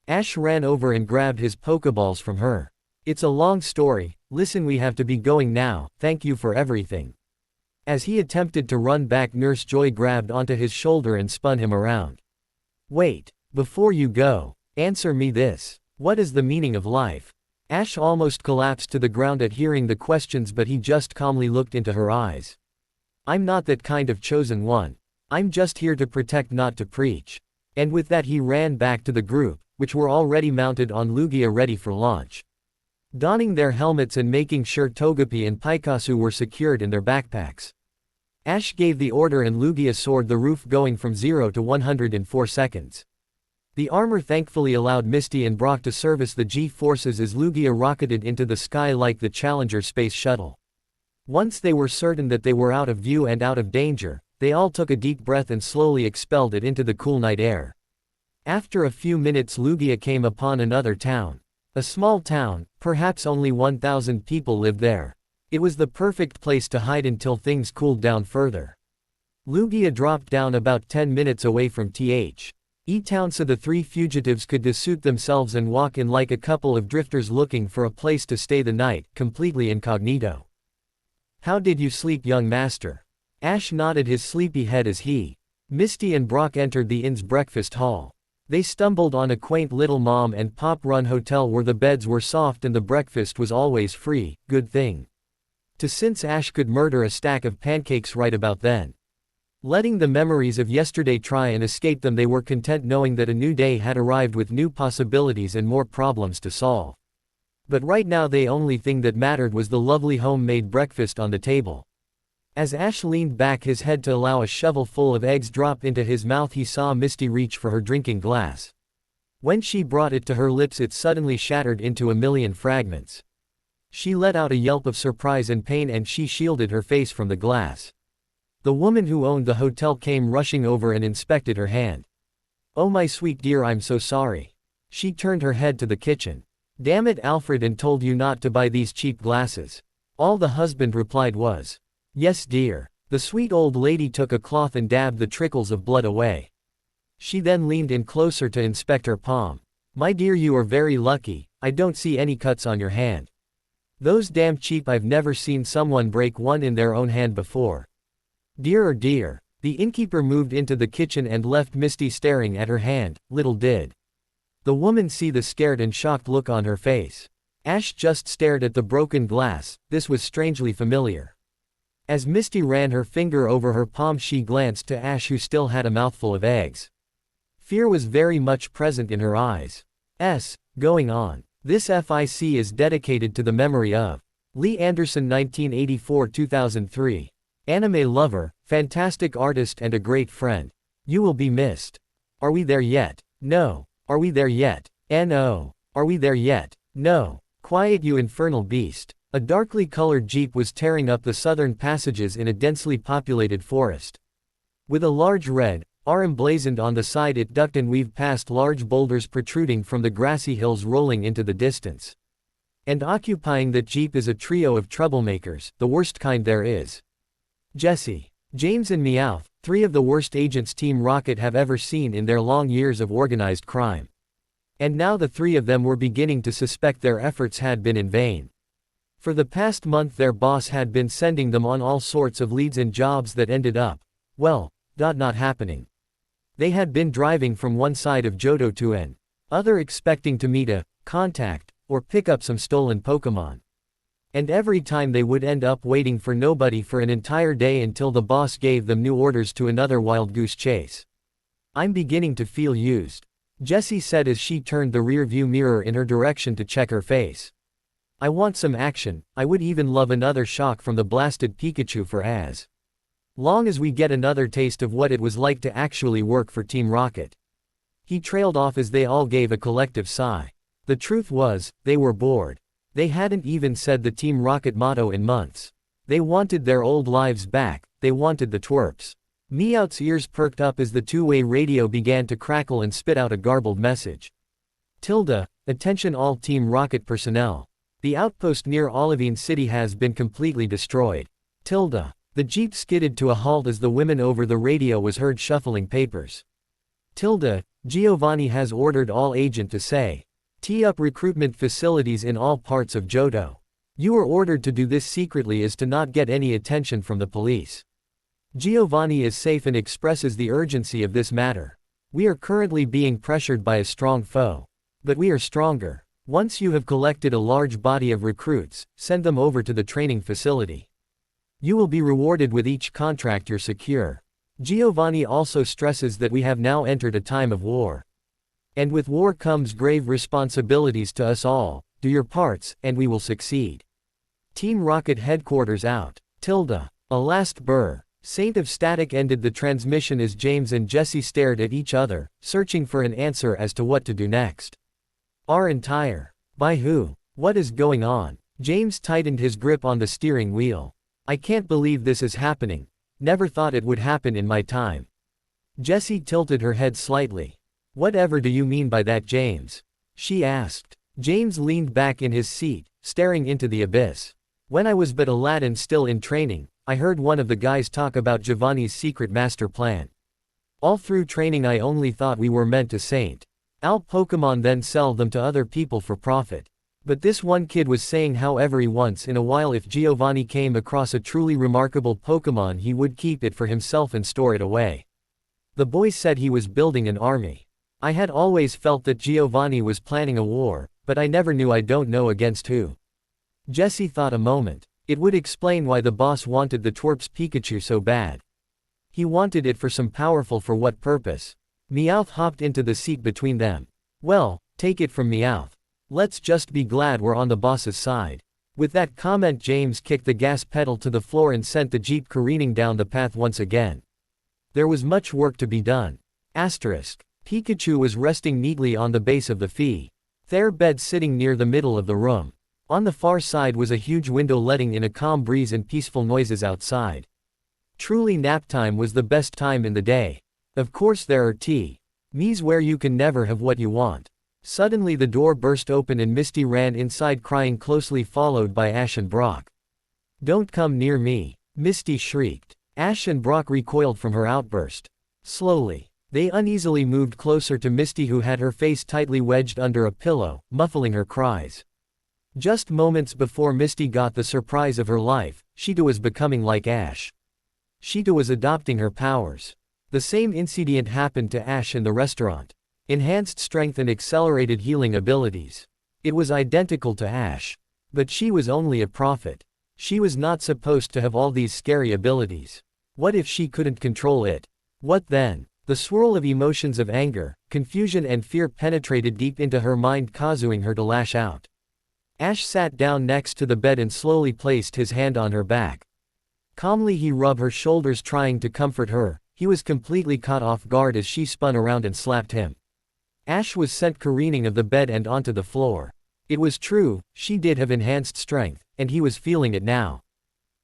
Ash ran over and grabbed his Pokeballs from her. It's a long story, listen, we have to be going now, thank you for everything. As he attempted to run back, Nurse Joy grabbed onto his shoulder and spun him around. Wait, before you go, answer me this. What is the meaning of life? Ash almost collapsed to the ground at hearing the questions, but he just calmly looked into her eyes. I'm not that kind of chosen one. I'm just here to protect, not to preach. And with that he ran back to the group, which were already mounted on Lugia ready for launch. Donning their helmets and making sure Togepi and Picasso were secured in their backpacks. Ash gave the order and Lugia soared the roof, going from 0 to 100 in 4 seconds. The armor thankfully allowed Misty and Brock to service the G-forces as Lugia rocketed into the sky like the Challenger space shuttle. Once they were certain that they were out of view and out of danger, they all took a deep breath and slowly expelled it into the cool night air. After a few minutes Lugia came upon another town. A small town, perhaps only 1,000 people lived there. It was the perfect place to hide until things cooled down further. Lugia dropped down about 10 minutes away from E-town so the three fugitives could dissuit themselves and walk in like a couple of drifters looking for a place to stay the night, completely incognito. How did you sleep, young master? Ash nodded his sleepy head as he, Misty and Brock entered the inn's breakfast hall. They stumbled on a quaint little mom and pop run hotel where the beds were soft and the breakfast was always free, good thing. Since Ash could murder a stack of pancakes right about then. Letting the memories of yesterday try and escape them, they were content knowing that a new day had arrived with new possibilities and more problems to solve. But right now the only thing that mattered was the lovely homemade breakfast on the table. As Ash leaned back his head to allow a shovel full of eggs drop into his mouth, he saw Misty reach for her drinking glass. When she brought it to her lips, it suddenly shattered into a million fragments. She let out a yelp of surprise and pain and she shielded her face from the glass. The woman who owned the hotel came rushing over and inspected her hand. Oh my sweet dear, I'm so sorry. She turned her head to the kitchen. Damn it, Alfred, and told you not to buy these cheap glasses. All the husband replied was, yes dear. The sweet old lady took a cloth and dabbed the trickles of blood away. She then leaned in closer to inspect her palm. My dear, you are very lucky, I don't see any cuts on your hand. Those damn cheap, I've never seen someone break one in their own hand before. Dear, oh dear, The innkeeper moved into the kitchen and left Misty staring at her hand. Little did the woman see the scared and shocked look on her face. Ash just stared at the broken glass. This was strangely familiar. As Misty ran her finger over her palm, she glanced to Ash, who still had a mouthful of eggs. Fear was very much present in her eyes. Going on. This FIC is dedicated to the memory of Lee Anderson, 1984-2003. Anime lover, fantastic artist and a great friend. You will be missed. Are we there yet? No. Are we there yet? No. Are we there yet? No. Quiet, you infernal beast. A darkly colored jeep was tearing up the southern passages in a densely populated forest. With a large red R emblazoned on the side, it ducked and weaved past large boulders protruding from the grassy hills rolling into the distance. And occupying that jeep is a trio of troublemakers, the worst kind there is. Jesse, James and Meowth, three of the worst agents Team Rocket have ever seen in their long years of organized crime. And now the three of them were beginning to suspect their efforts had been in vain. For the past month their boss had been sending them on all sorts of leads and jobs that ended up, well, not happening. They had been driving from one side of Johto to other, expecting to meet a contact, or pick up some stolen Pokémon. And every time they would end up waiting for nobody for an entire day until the boss gave them new orders to another wild goose chase. I'm beginning to feel used, Jessie said as she turned the rear view mirror in her direction to check her face. I want some action. I would even love another shock from the blasted Pikachu for as long as we get another taste of what it was like to actually work for Team Rocket. He trailed off as they all gave a collective sigh. The truth was, they were bored. They hadn't even said the Team Rocket motto in months. They wanted their old lives back. They wanted the twerps. Meowth's ears perked up as the two-way radio began to crackle and spit out a garbled message. Tilda, attention all Team Rocket personnel. The outpost near Olivine City has been completely destroyed. Tilda. The jeep skidded to a halt as the women over the radio was heard shuffling papers. Tilda, Giovanni has ordered all agent to say, tee up recruitment facilities in all parts of Johto. You were ordered to do this secretly as to not get any attention from the police. Giovanni is safe and expresses the urgency of this matter. We are currently being pressured by a strong foe. But we are stronger. Once you have collected a large body of recruits, send them over to the training facility. You will be rewarded with each contract you secure. Giovanni also stresses that we have now entered a time of war. And with war comes grave responsibilities to us all. Do your parts, and we will succeed. Team Rocket headquarters out. Tilda. A last burr. Saint of Static ended the transmission as James and Jesse stared at each other, searching for an answer as to what to do next. Our entire. By who? What is going on? James tightened his grip on the steering wheel. I can't believe this is happening. Never thought it would happen in my time. Jessie tilted her head slightly. Whatever do you mean by that, James? She asked. James leaned back in his seat, staring into the abyss. When I was but a lad and still in training, I heard one of the guys talk about Giovanni's secret master plan. All through training I only thought we were meant to Saint Al Pokemon then sell them to other people for profit. But this one kid was saying how every once in a while if Giovanni came across a truly remarkable Pokemon he would keep it for himself and store it away. The boy said he was building an army. I had always felt that Giovanni was planning a war, but I never knew I don't know against who. Jessie thought a moment. It would explain why the boss wanted the twerp's Pikachu so bad. He wanted it for some powerful for what purpose? Meowth hopped into the seat between them. Well, take it from Meowth. Let's just be glad we're on the boss's side. With that comment James kicked the gas pedal to the floor and sent the jeep careening down the path once again. There was much work to be done. Pikachu was resting neatly on the base of the Fair bed sitting near the middle of the room. On the far side was a huge window letting in a calm breeze and peaceful noises outside. Truly nap time was the best time in the day. Of course there are me's where you can never have what you want. Suddenly the door burst open and Misty ran inside crying, closely followed by Ash and Brock. Don't come near me, Misty shrieked. Ash and Brock recoiled from her outburst. Slowly, they uneasily moved closer to Misty, who had her face tightly wedged under a pillow, muffling her cries. Just moments before Misty got the surprise of her life, she too was becoming like Ash. Sheeta was adopting her powers. The same incident happened to Ash in the restaurant. Enhanced strength and accelerated healing abilities. It was identical to Ash. But she was only a prophet. She was not supposed to have all these scary abilities. What if she couldn't control it? What then? The swirl of emotions of anger, confusion and fear penetrated deep into her mind, causing her to lash out. Ash sat down next to the bed and slowly placed his hand on her back. Calmly he rubbed her shoulders, trying to comfort her. He was completely caught off guard as she spun around and slapped him. Ash was sent careening of the bed and onto the floor. It was true, she did have enhanced strength, and he was feeling it now.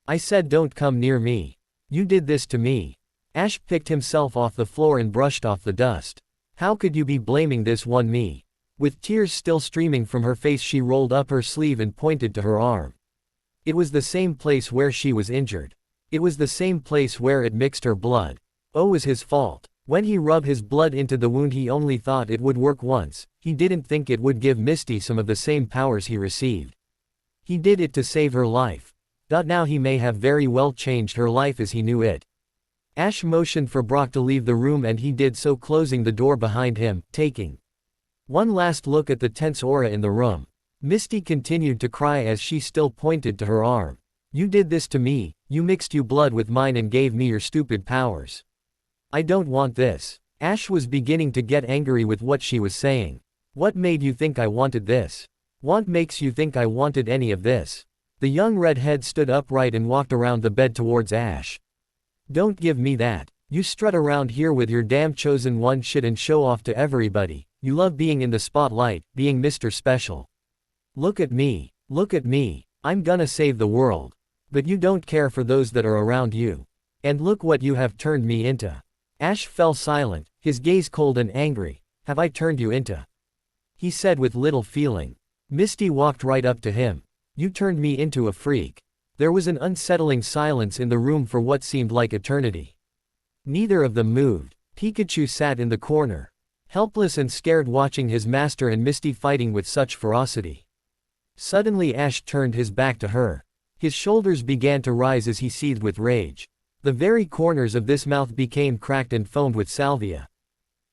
I said don't come near me. You did this to me. Ash picked himself off the floor and brushed off the dust. How could you be blaming this one me? With tears still streaming from her face, she rolled up her sleeve and pointed to her arm. It was the same place where she was injured. It was the same place where it mixed her blood. Oh, it was his fault. When he rubbed his blood into the wound, he only thought it would work once. He didn't think it would give Misty some of the same powers he received. He did it to save her life. Now he may have very well changed her life as he knew it. Ash motioned for Brock to leave the room, and he did so, closing the door behind him, taking one last look at the tense aura in the room. Misty continued to cry as she still pointed to her arm. You did this to me, you mixed your blood with mine and gave me your stupid powers. I don't want this. Ash was beginning to get angry with what she was saying. What made you think I wanted this? What makes you think I wanted any of this? The young redhead stood upright and walked around the bed towards Ash. Don't give me that. You strut around here with your damn chosen one shit and show off to everybody. You love being in the spotlight, being Mr. Special. Look at me. Look at me. I'm gonna save the world. But you don't care for those that are around you. And look what you have turned me into. Ash fell silent, his gaze cold and angry. Have I turned you into? He said with little feeling. Misty walked right up to him. You turned me into a freak. There was an unsettling silence in the room for what seemed like eternity. Neither of them moved. Pikachu sat in the corner, helpless and scared, watching his master and Misty fighting with such ferocity. Suddenly Ash turned his back to her. His shoulders began to rise as he seethed with rage. The very corners of this mouth became cracked and foamed with salvia.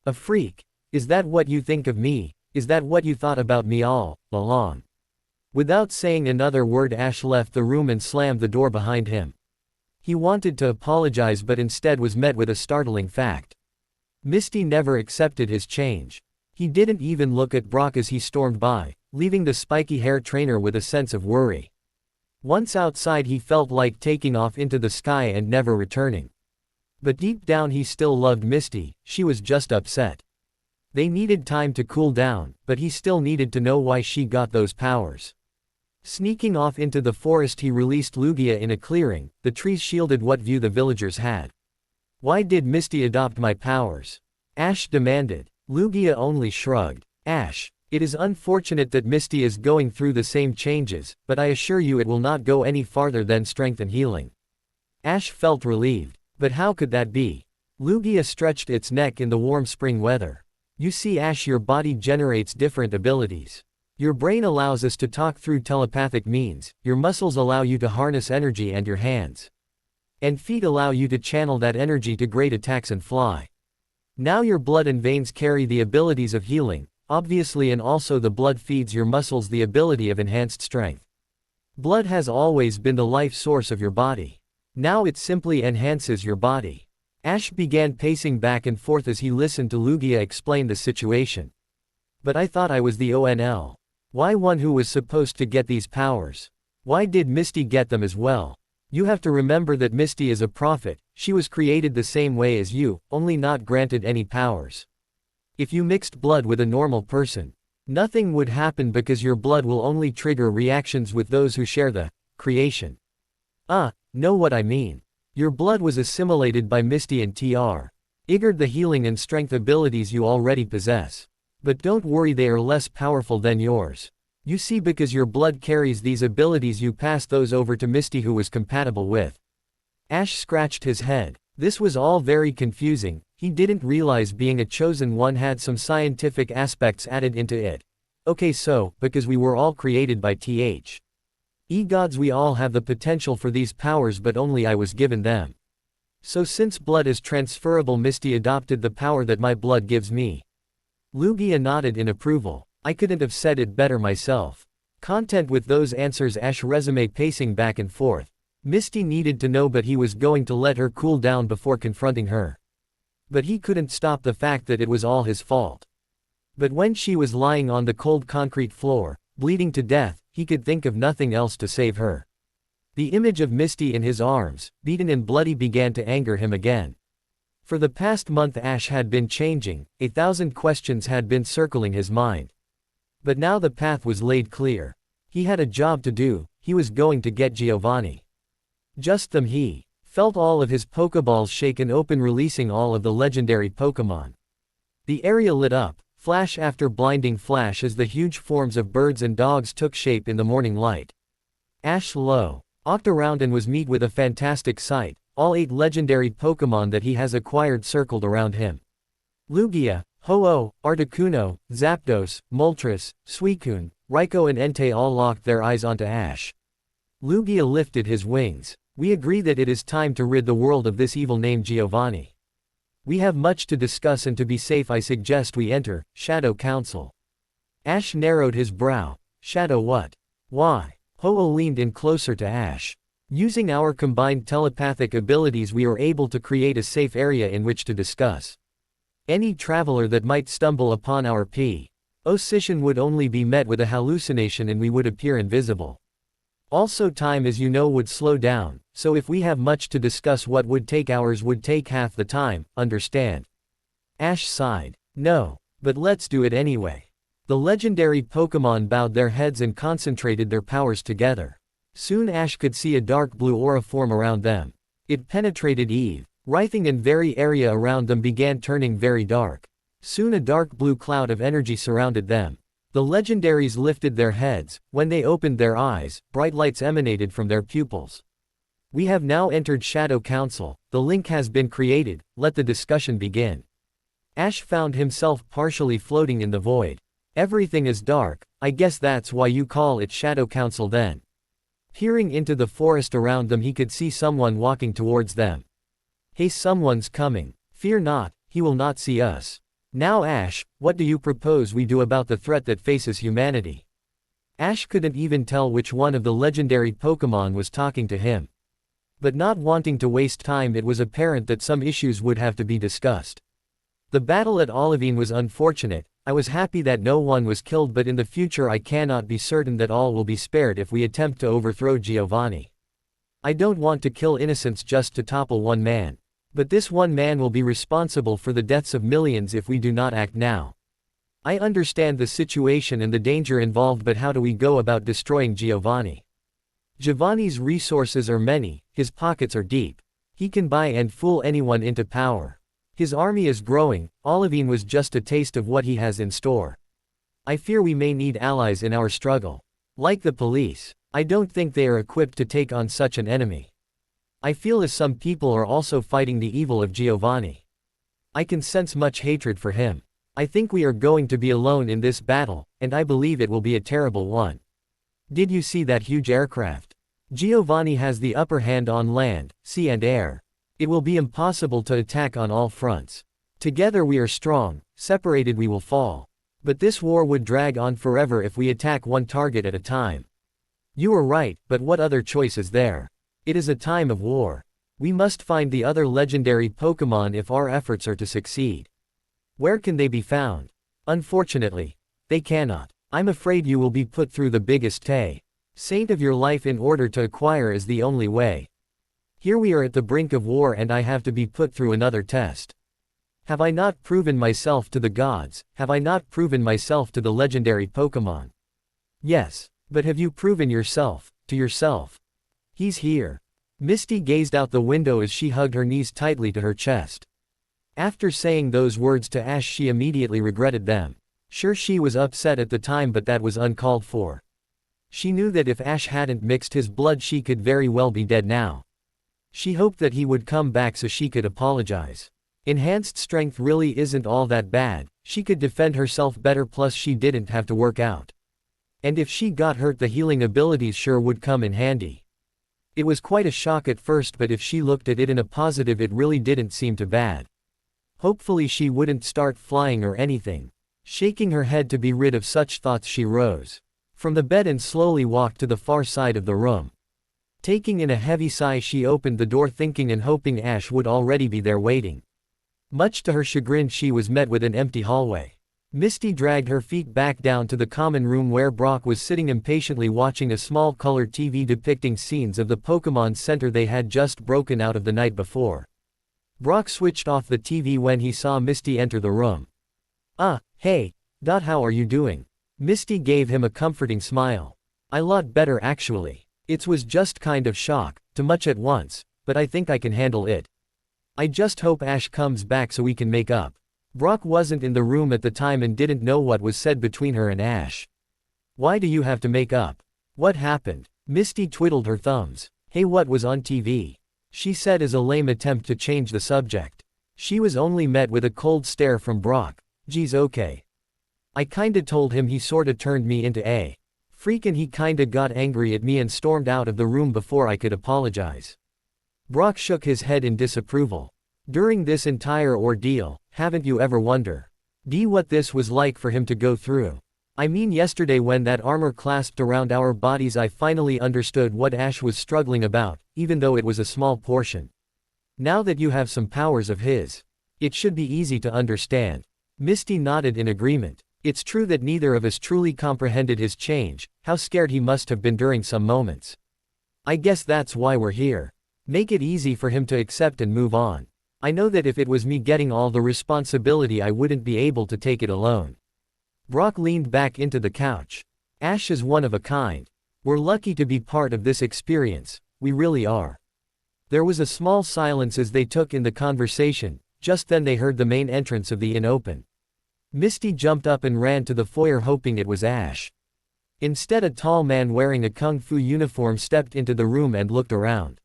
A freak. Is that what you think of me? Is that what you thought about me all along? Without saying another word, Ash left the room and slammed the door behind him. He wanted to apologize, but instead was met with a startling fact. Misty never accepted his change. He didn't even look at Brock as he stormed by, leaving the spiky hair trainer with a sense of worry. Once outside, he felt like taking off into the sky and never returning. But deep down he still loved Misty, she was just upset. They needed time to cool down, but he still needed to know why she got those powers. Sneaking off into the forest, he released Lugia in a clearing. The trees shielded what view the villagers had. Why did Misty adopt my powers? Ash demanded. Lugia only shrugged. Ash, it is unfortunate that Misty is going through the same changes, but I assure you it will not go any farther than strength and healing. Ash felt relieved. But how could that be? Lugia stretched its neck in the warm spring weather. You see, Ash, your body generates different abilities. Your brain allows us to talk through telepathic means, your muscles allow you to harness energy, and your hands and feet allow you to channel that energy to great attacks and fly. Now your blood and veins carry the abilities of healing, obviously, and also the blood feeds your muscles the ability of enhanced strength. Blood has always been the life source of your body. Now it simply enhances your body. Ash began pacing back and forth as he listened to Lugia explain the situation. But I thought I was the ONL. Why one who was supposed to get these powers? Why did Misty get them as well? You have to remember that Misty is a prophet. She was created the same way as you, only not granted any powers. If you mixed blood with a normal person, nothing would happen because your blood will only trigger reactions with those who share the creation. Know what I mean? Your blood was assimilated by Misty and triggered the healing and strength abilities you already possess. But don't worry, they are less powerful than yours. You see, because your blood carries these abilities, you pass those over to Misty, who was compatible with. Ash scratched his head. This was all very confusing. He didn't realize being a chosen one had some scientific aspects added into it. Okay, so, because we were all created by gods, we all have the potential for these powers, but only I was given them. So since blood is transferable, Misty adopted the power that my blood gives me. Lugia nodded in approval. I couldn't have said it better myself. Content with those answers, Ash resume pacing back and forth. Misty needed to know, but he was going to let her cool down before confronting her. But he couldn't stop the fact that it was all his fault. But when she was lying on the cold concrete floor, bleeding to death, he could think of nothing else to save her. The image of Misty in his arms, beaten and bloody, began to anger him again. For the past month Ash had been changing, 1,000 questions had been circling his mind. But now the path was laid clear. He had a job to do, he was going to get Giovanni. Just then he felt all of his Pokeballs shaken open, releasing all of the legendary Pokemon. The area lit up, flash after blinding flash, as the huge forms of birds and dogs took shape in the morning light. Ash walked around and was met with a fantastic sight. All 8 legendary Pokemon that he has acquired circled around him. Lugia, Ho-Oh, Articuno, Zapdos, Moltres, Suicune, Raikou and Entei all locked their eyes onto Ash. Lugia lifted his wings. We agree that it is time to rid the world of this evil named Giovanni. We have much to discuss, and to be safe I suggest we enter Shadow Council. Ash narrowed his brow. Shadow what? Why? Ho-Oh leaned in closer to Ash. Using our combined telepathic abilities we are able to create a safe area in which to discuss. Any traveler that might stumble upon our position would only be met with a hallucination and we would appear invisible. Also time, as you know, would slow down, so if we have much to discuss, what would take hours would take half the time, understand? Ash sighed. No. But let's do it anyway. The legendary Pokemon bowed their heads and concentrated their powers together. Soon Ash could see a dark blue aura form around them. It penetrated everything, and very area around them began turning very dark. Soon a dark blue cloud of energy surrounded them. The legendaries lifted their heads. When they opened their eyes, bright lights emanated from their pupils. We have now entered Shadow Council. The link has been created. Let the discussion begin. Ash found himself partially floating in the void. Everything is dark. I guess that's why you call it Shadow Council then. Peering into the forest around them, he could see someone walking towards them. Hey, someone's coming. Fear not, he will not see us. Now Ash, what do you propose we do about the threat that faces humanity? Ash couldn't even tell which one of the legendary Pokemon was talking to him. But not wanting to waste time, it was apparent that some issues would have to be discussed. The battle at Olivine was unfortunate. I was happy that no one was killed, but in the future I cannot be certain that all will be spared if we attempt to overthrow Giovanni. I don't want to kill innocents just to topple one man. But this one man will be responsible for the deaths of millions if we do not act now. I understand the situation and the danger involved, but how do we go about destroying Giovanni? Giovanni's resources are many, his pockets are deep. He can buy and fool anyone into power. His army is growing. Olivine was just a taste of what he has in store. I fear we may need allies in our struggle. Like the police. I don't think they are equipped to take on such an enemy. I feel as some people are also fighting the evil of Giovanni. I can sense much hatred for him. I think we are going to be alone in this battle, and I believe it will be a terrible one. Did you see that huge aircraft? Giovanni has the upper hand on land, sea and air. It will be impossible to attack on all fronts. Together we are strong, separated we will fall. But this war would drag on forever if we attack one target at a time. You are right, but what other choice is there? It is a time of war. We must find the other legendary Pokemon if our efforts are to succeed. Where can they be found? Unfortunately, they cannot. I'm afraid you will be put through the biggest saint of your life in order to acquire is the only way. Here we are at the brink of war and I have to be put through another test. Have I not proven myself to the gods? Have I not proven myself to the legendary Pokemon? Yes, but have you proven yourself to yourself? He's here. Misty gazed out the window as she hugged her knees tightly to her chest. After saying those words to Ash, she immediately regretted them. Sure, she was upset at the time, but that was uncalled for. She knew that if Ash hadn't mixed his blood, she could very well be dead now. She hoped that he would come back so she could apologize. Enhanced strength really isn't all that bad. She could defend herself better, plus she didn't have to work out. And if she got hurt, the healing abilities sure would come in handy. It was quite a shock at first, but if she looked at it in a positive, it really didn't seem too bad. Hopefully she wouldn't start flying or anything. Shaking her head to be rid of such thoughts, she rose from the bed and slowly walked to the far side of the room. Taking in a heavy sigh, she opened the door, thinking and hoping Ash would already be there waiting. Much to her chagrin, she was met with an empty hallway. Misty dragged her feet back down to the common room where Brock was sitting impatiently watching a small colored TV depicting scenes of the Pokemon Center they had just broken out of the night before. Brock switched off the TV when he saw Misty enter the room. Hey, how are you doing? Misty gave him a comforting smile. A lot better actually. It was just kind of shock, too much at once, but I think I can handle it. I just hope Ash comes back so we can make up. Brock wasn't in the room at the time and didn't know what was said between her and Ash. Why do you have to make up? What happened? Misty twiddled her thumbs. Hey, what was on TV? She said as a lame attempt to change the subject. She was only met with a cold stare from Brock. Geez, okay. I kinda told him, he sorta turned me into a freak and he kinda got angry at me and stormed out of the room before I could apologize. Brock shook his head in disapproval. During this entire ordeal, haven't you ever wondered what this was like for him to go through? I mean, yesterday when that armor clasped around our bodies, I finally understood what Ash was struggling about, even though it was a small portion. Now that you have some powers of his, it should be easy to understand. Misty nodded in agreement. It's true that neither of us truly comprehended his change, how scared he must have been during some moments. I guess that's why we're here. Make it easy for him to accept and move on. I know that if it was me getting all the responsibility, I wouldn't be able to take it alone. Brock leaned back into the couch. Ash is one of a kind. We're lucky to be part of this experience, we really are. There was a small silence as they took in the conversation. Just then they heard the main entrance of the inn open. Misty jumped up and ran to the foyer, hoping it was Ash. Instead, a tall man wearing a kung fu uniform stepped into the room and looked around.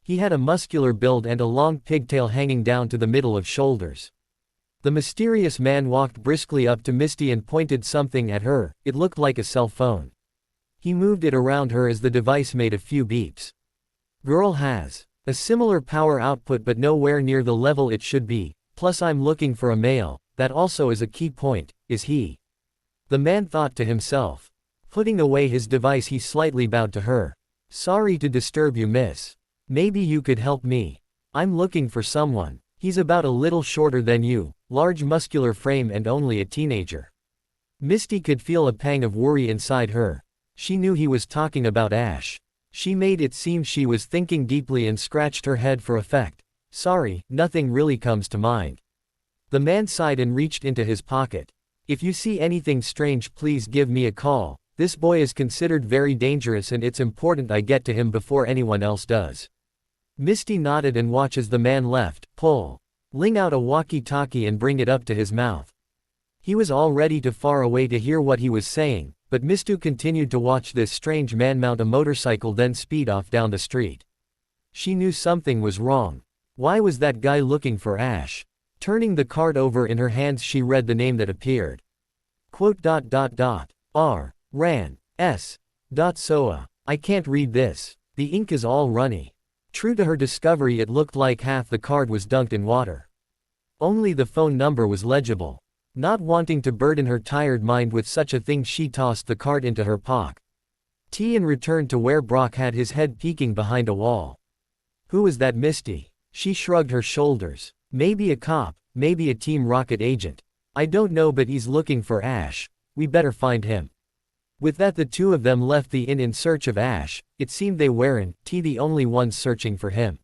He had a muscular build and a long pigtail hanging down to the middle of shoulders. The mysterious man walked briskly up to Misty and pointed something at her. It looked like a cell phone. He moved it around her as the device made a few beeps. Girl has a similar power output but nowhere near the level it should be, plus I'm looking for a male, that also is a key point, is he? The man thought to himself. Putting away his device, he slightly bowed to her. Sorry to disturb you, miss. Maybe you could help me. I'm looking for someone. He's about a little shorter than you, large muscular frame and only a teenager. Misty could feel a pang of worry inside her. She knew he was talking about Ash. She made it seem she was thinking deeply and scratched her head for effect. Sorry, nothing really comes to mind. The man sighed and reached into his pocket. If you see anything strange, please give me a call. This boy is considered very dangerous and it's important I get to him before anyone else does. Misty nodded and watched as the man left, pulling out a walkie-talkie and bring it up to his mouth. He was already too far away to hear what he was saying, but Misty continued to watch this strange man mount a motorcycle then speed off down the street. She knew something was wrong. Why was that guy looking for Ash? Turning the card over in her hands, she read the name that appeared. R. Ran. S. Soa. I can't read this. The ink is all runny. True to her discovery, it looked like half the card was dunked in water. Only the phone number was legible. Not wanting to burden her tired mind with such a thing, she tossed the card into her pocket and returned to where Brock had his head peeking behind a wall. Who was that, Misty? She shrugged her shoulders. Maybe a cop, maybe a Team Rocket agent. I don't know, but he's looking for Ash. We better find him. With that, the two of them left the inn in search of Ash. It seemed they weren't the only ones searching for him.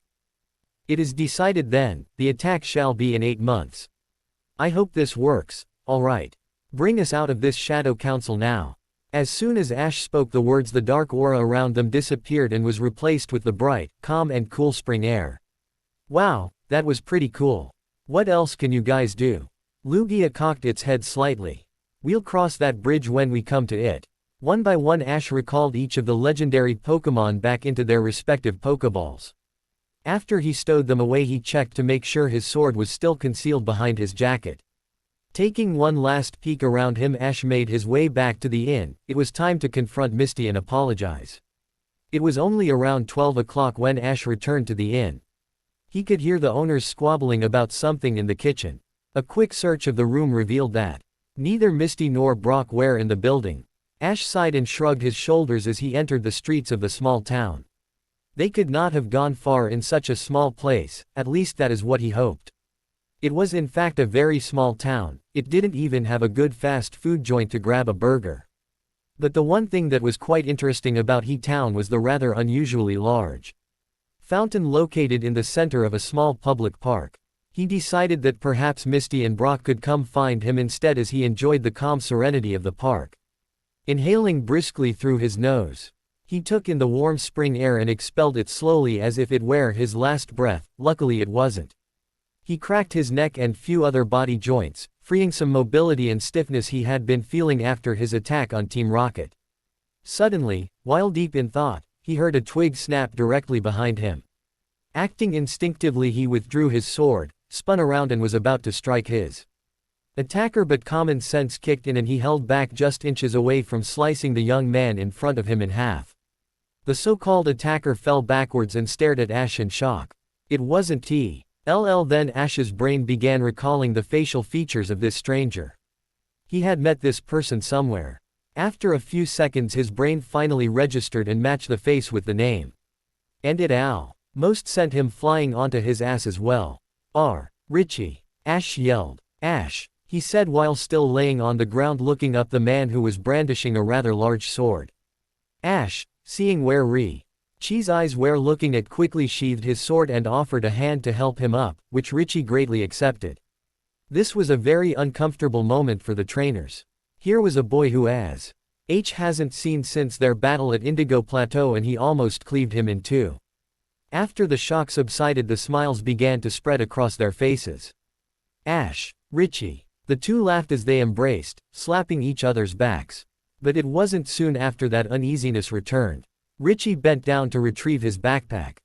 It is decided then, the attack shall be in 8 months. I hope this works. Alright. Bring us out of this shadow council now. As soon as Ash spoke the words, the dark aura around them disappeared and was replaced with the bright, calm and cool spring air. Wow, that was pretty cool. What else can you guys do? Lugia cocked its head slightly. We'll cross that bridge when we come to it. One by one, Ash recalled each of the legendary Pokemon back into their respective Pokeballs. After he stowed them away, he checked to make sure his sword was still concealed behind his jacket. Taking one last peek around him, Ash made his way back to the inn. It was time to confront Misty and apologize. It was only around 12 o'clock when Ash returned to the inn. He could hear the owners squabbling about something in the kitchen. A quick search of the room revealed that neither Misty nor Brock were in the building. Ash sighed and shrugged his shoulders as he entered the streets of the small town. They could not have gone far in such a small place, at least that is what he hoped. It was in fact a very small town. It didn't even have a good fast food joint to grab a burger. But the one thing that was quite interesting about He Town was the rather unusually large fountain located in the center of a small public park. He decided that perhaps Misty and Brock could come find him instead as he enjoyed the calm serenity of the park. Inhaling briskly through his nose, he took in the warm spring air and expelled it slowly as if it were his last breath. Luckily it wasn't. He cracked his neck and few other body joints, freeing some mobility and stiffness he had been feeling after his attack on Team Rocket. Suddenly, while deep in thought, he heard a twig snap directly behind him. Acting instinctively, he withdrew his sword, spun around and was about to strike his attacker, but common sense kicked in and he held back just inches away from slicing the young man in front of him in half. The so-called attacker fell backwards and stared at Ash in shock. It wasn't T.L.L. Then Ash's brain began recalling the facial features of this stranger. He had met this person somewhere. After a few seconds his brain finally registered and matched the face with the name. And it almost sent him flying onto his ass as well. Richie! Ash yelled. Ash, he said while still laying on the ground looking up the man who was brandishing a rather large sword. Ash, seeing where Richie's eyes were looking at, quickly sheathed his sword and offered a hand to help him up, which Richie greatly accepted. This was a very uncomfortable moment for the trainers. Here was a boy who hasn't seen since their battle at Indigo Plateau, and he almost cleaved him in two. After the shock subsided, the smiles began to spread across their faces. Ash, Richie. The two laughed as they embraced, slapping each other's backs. But it wasn't soon after that uneasiness returned. Richie bent down to retrieve his backpack.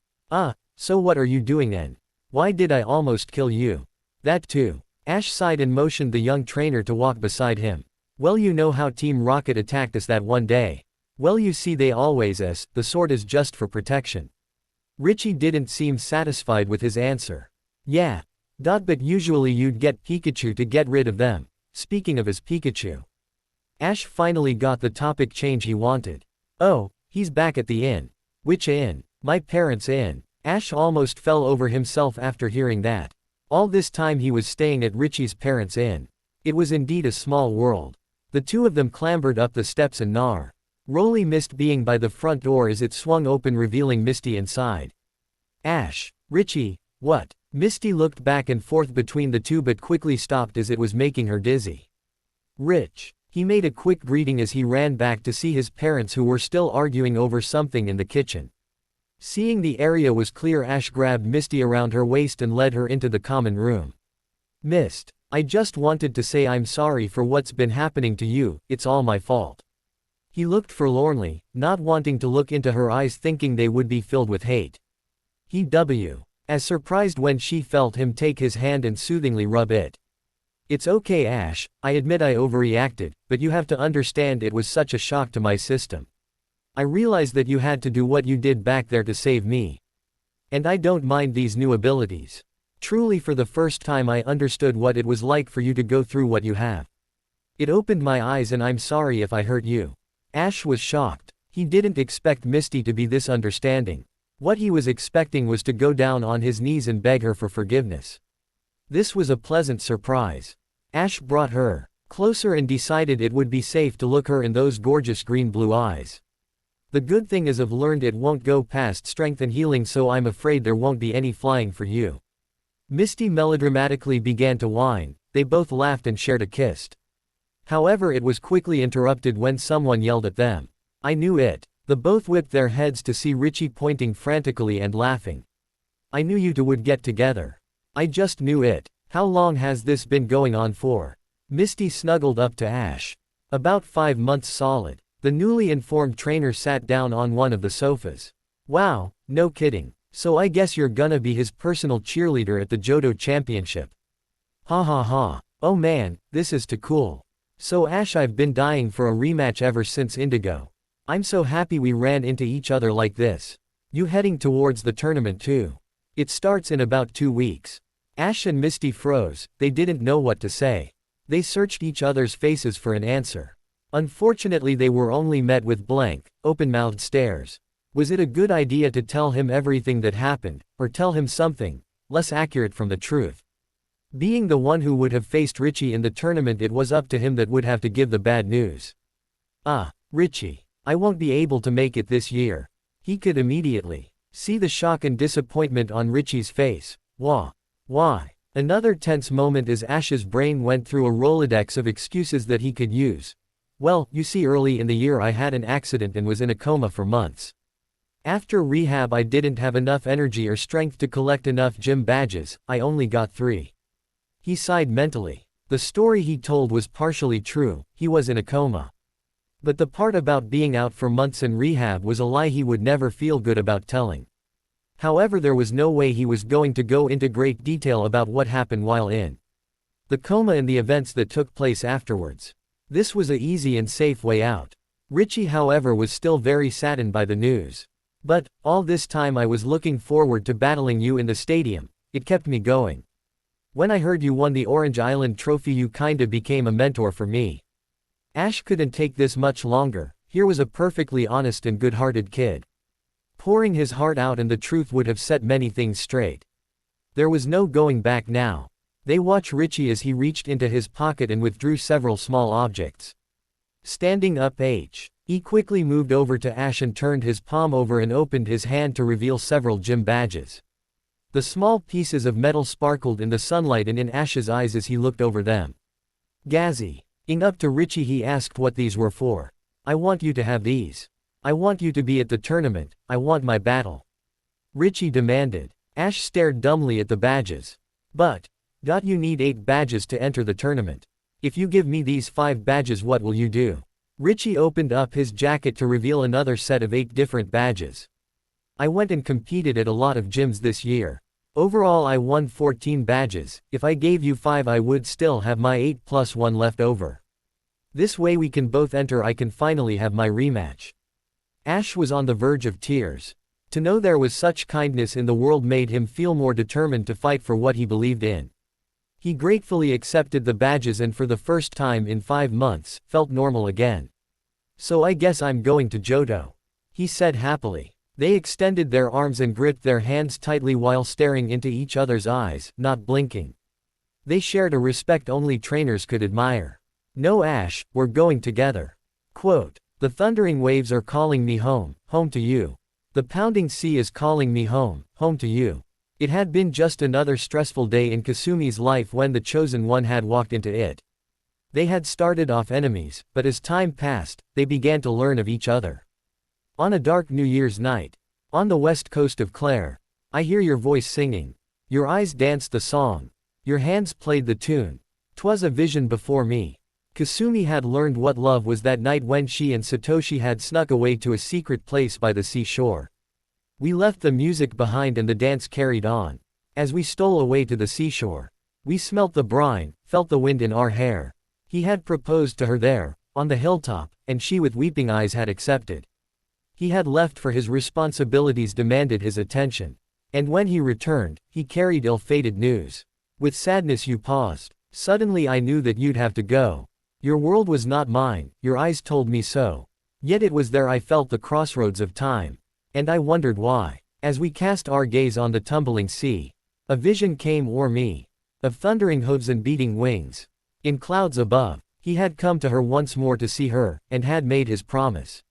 So what are you doing then? Why did I almost kill you? That too. Ash sighed and motioned the young trainer to walk beside him. Well, you know how Team Rocket attacked us that one day. Well, you see, they always the sword is just for protection. Richie didn't seem satisfied with his answer. Yeah. But usually you'd get Pikachu to get rid of them. Speaking of his Pikachu. Ash finally got the topic change he wanted. Oh, he's back at the inn. Which inn? My parents' inn. Ash almost fell over himself after hearing that. All this time he was staying at Richie's parents' inn. It was indeed a small world. The two of them clambered up the steps and Rolly missed being by the front door as it swung open, revealing Misty inside. Ash, Richie, what? Misty looked back and forth between the two but quickly stopped as it was making her dizzy. Rich. He made a quick greeting as he ran back to see his parents, who were still arguing over something in the kitchen. Seeing the area was clear, Ash grabbed Misty around her waist and led her into the common room. Mist, I just wanted to say I'm sorry for what's been happening to you, it's all my fault. He looked forlornly, not wanting to look into her eyes, thinking they would be filled with hate. He was as surprised when she felt him take his hand and soothingly rub it. It's okay, Ash, I admit I overreacted, but you have to understand it was such a shock to my system. I realize that you had to do what you did back there to save me. And I don't mind these new abilities. Truly, for the first time I understood what it was like for you to go through what you have. It opened my eyes and I'm sorry if I hurt you. Ash was shocked. He didn't expect Misty to be this understanding. What he was expecting was to go down on his knees and beg her for forgiveness. This was a pleasant surprise. Ash brought her closer and decided it would be safe to look her in those gorgeous green-blue eyes. The good thing is I've learned it won't go past strength and healing, so I'm afraid there won't be any flying for you. Misty melodramatically began to whine. They both laughed and shared a kiss. However, it was quickly interrupted when someone yelled at them. I knew it. The both whipped their heads to see Richie pointing frantically and laughing. I knew you two would get together. I just knew it. How long has this been going on for? Misty snuggled up to Ash. About 5 months solid. The newly informed trainer sat down on one of the sofas. Wow, no kidding. So I guess you're gonna be his personal cheerleader at the Johto Championship. Ha ha ha. Oh man, this is too cool. So Ash, I've been dying for a rematch ever since Indigo. I'm so happy we ran into each other like this. You heading towards the tournament too? It starts in about 2 weeks. Ash and Misty froze, they didn't know what to say. They searched each other's faces for an answer. Unfortunately they were only met with blank, open-mouthed stares. Was it a good idea to tell him everything that happened, or tell him something less accurate from the truth? Being the one who would have faced Richie in the tournament, it was up to him that would have to give the bad news. Richie. I won't be able to make it this year. He could immediately see the shock and disappointment on Richie's face. Why? Another tense moment as Ash's brain went through a Rolodex of excuses that he could use. Well, you see, early in the year I had an accident and was in a coma for months. After rehab I didn't have enough energy or strength to collect enough gym badges, I only got 3. He sighed mentally. The story he told was partially true, he was in a coma. But the part about being out for months in rehab was a lie he would never feel good about telling. However, there was no way he was going to go into great detail about what happened while in the coma and the events that took place afterwards. This was an easy and safe way out. Richie, however, was still very saddened by the news. But, all this time I was looking forward to battling you in the stadium, it kept me going. When I heard you won the Orange Island trophy, you kinda became a mentor for me. Ash couldn't take this much longer. Here was a perfectly honest and good-hearted kid, pouring his heart out, and the truth would have set many things straight. There was no going back now. They watched Richie as he reached into his pocket and withdrew several small objects. Standing up, he quickly moved over to Ash and turned his palm over and opened his hand to reveal several gym badges. The small pieces of metal sparkled in the sunlight and in Ash's eyes as he looked over them. Gazing up to Richie, he asked what these were for. I want you to have these. I want you to be at the tournament, I want my battle. Richie demanded. Ash stared dumbly at the badges. But you need 8 badges to enter the tournament. If you give me these 5 badges, what will you do? Richie opened up his jacket to reveal another set of 8 different badges. I went and competed at a lot of gyms this year. Overall I won 14 badges, if I gave you 5 I would still have my 8 plus 1 left over. This way we can both enter, I can finally have my rematch. Ash was on the verge of tears. To know there was such kindness in the world made him feel more determined to fight for what he believed in. He gratefully accepted the badges and for the first time in 5 months, felt normal again. So I guess I'm going to Johto, he said happily. They extended their arms and gripped their hands tightly while staring into each other's eyes, not blinking. They shared a respect only trainers could admire. No, Ash, we're going together. Quote, the thundering waves are calling me home, home to you. The pounding sea is calling me home, home to you. It had been just another stressful day in Kasumi's life when the Chosen One had walked into it. They had started off enemies, but as time passed, they began to learn of each other. On a dark New Year's night, on the west coast of Clare, I hear your voice singing. Your eyes danced the song. Your hands played the tune. 'Twas a vision before me. Kasumi had learned what love was that night when she and Satoshi had snuck away to a secret place by the seashore. We left the music behind and the dance carried on. As we stole away to the seashore, we smelt the brine, felt the wind in our hair. He had proposed to her there, on the hilltop, and she with weeping eyes had accepted. He had left for his responsibilities demanded his attention. And when he returned, he carried ill-fated news. With sadness you paused. Suddenly I knew that you'd have to go. Your world was not mine, your eyes told me so. Yet it was there I felt the crossroads of time. And I wondered why. As we cast our gaze on the tumbling sea, a vision came o'er me. Of thundering hooves and beating wings. In clouds above, he had come to her once more to see her, and had made his promise.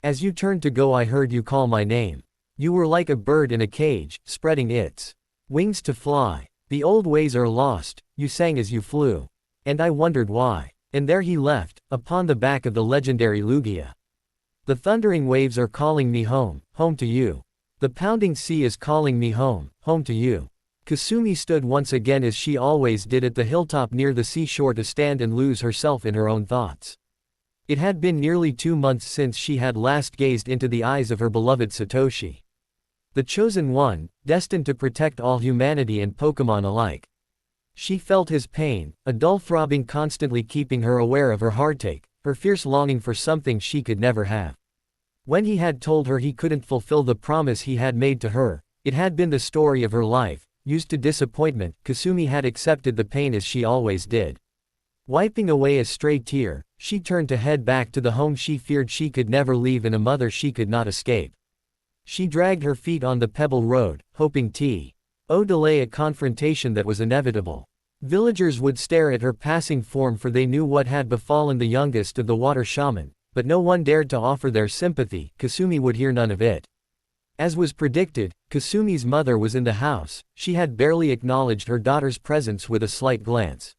As you turned to go I heard you call my name. You were like a bird in a cage, spreading its wings to fly. The old ways are lost, you sang as you flew. And I wondered why. And there he left, upon the back of the legendary Lugia. The thundering waves are calling me home, home to you. The pounding sea is calling me home, home to you. Kasumi stood once again as she always did at the hilltop near the seashore to stand and lose herself in her own thoughts. It had been nearly 2 months since she had last gazed into the eyes of her beloved Satoshi. The Chosen One, destined to protect all humanity and Pokemon alike. She felt his pain, a dull throbbing constantly keeping her aware of her heartache, her fierce longing for something she could never have. When he had told her he couldn't fulfill the promise he had made to her, it had been the story of her life. Used to disappointment, Kasumi had accepted the pain as she always did. Wiping away a stray tear, she turned to head back to the home she feared she could never leave and a mother she could not escape. She dragged her feet on the pebble road, hoping to delay a confrontation that was inevitable. Villagers would stare at her passing form, for they knew what had befallen the youngest of the water shaman, but no one dared to offer their sympathy. Kasumi would hear none of it. As was predicted, Kasumi's mother was in the house. She had barely acknowledged her daughter's presence with a slight glance.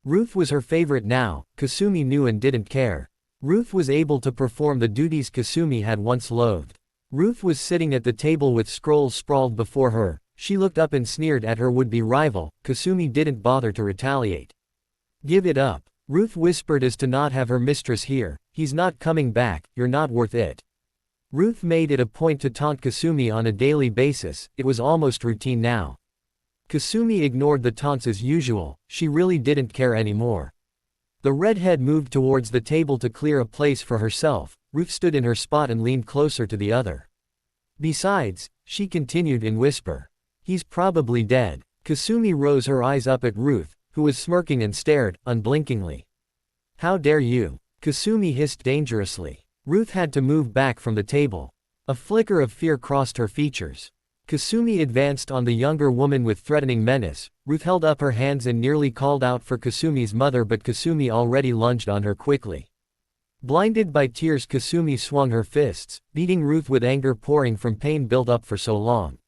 Ruth was her favorite now, Kasumi knew and didn't care. Ruth was able to perform the duties Kasumi had once loathed. Ruth was sitting at the table with scrolls sprawled before her. She looked up and sneered at her would-be rival. Kasumi didn't bother to retaliate. "Give it up," Ruth whispered as to not have her mistress hear. "He's not coming back, you're not worth it." Ruth made it a point to taunt Kasumi on a daily basis. It was almost routine now. Kasumi ignored the taunts as usual. She really didn't care anymore. The redhead moved towards the table to clear a place for herself. Ruth stood in her spot and leaned closer to the other. "Besides," she continued in whisper, "he's probably dead." Kasumi rose her eyes up at Ruth, who was smirking, and stared, unblinkingly. "How dare you?" Kasumi hissed dangerously. Ruth had to move back from the table. A flicker of fear crossed her features. Kasumi advanced on the younger woman with threatening menace. Ruth held up her hands and nearly called out for Kasumi's mother, but Kasumi already lunged on her quickly. Blinded by tears, Kasumi swung her fists, beating Ruth with anger pouring from pain built up for so long.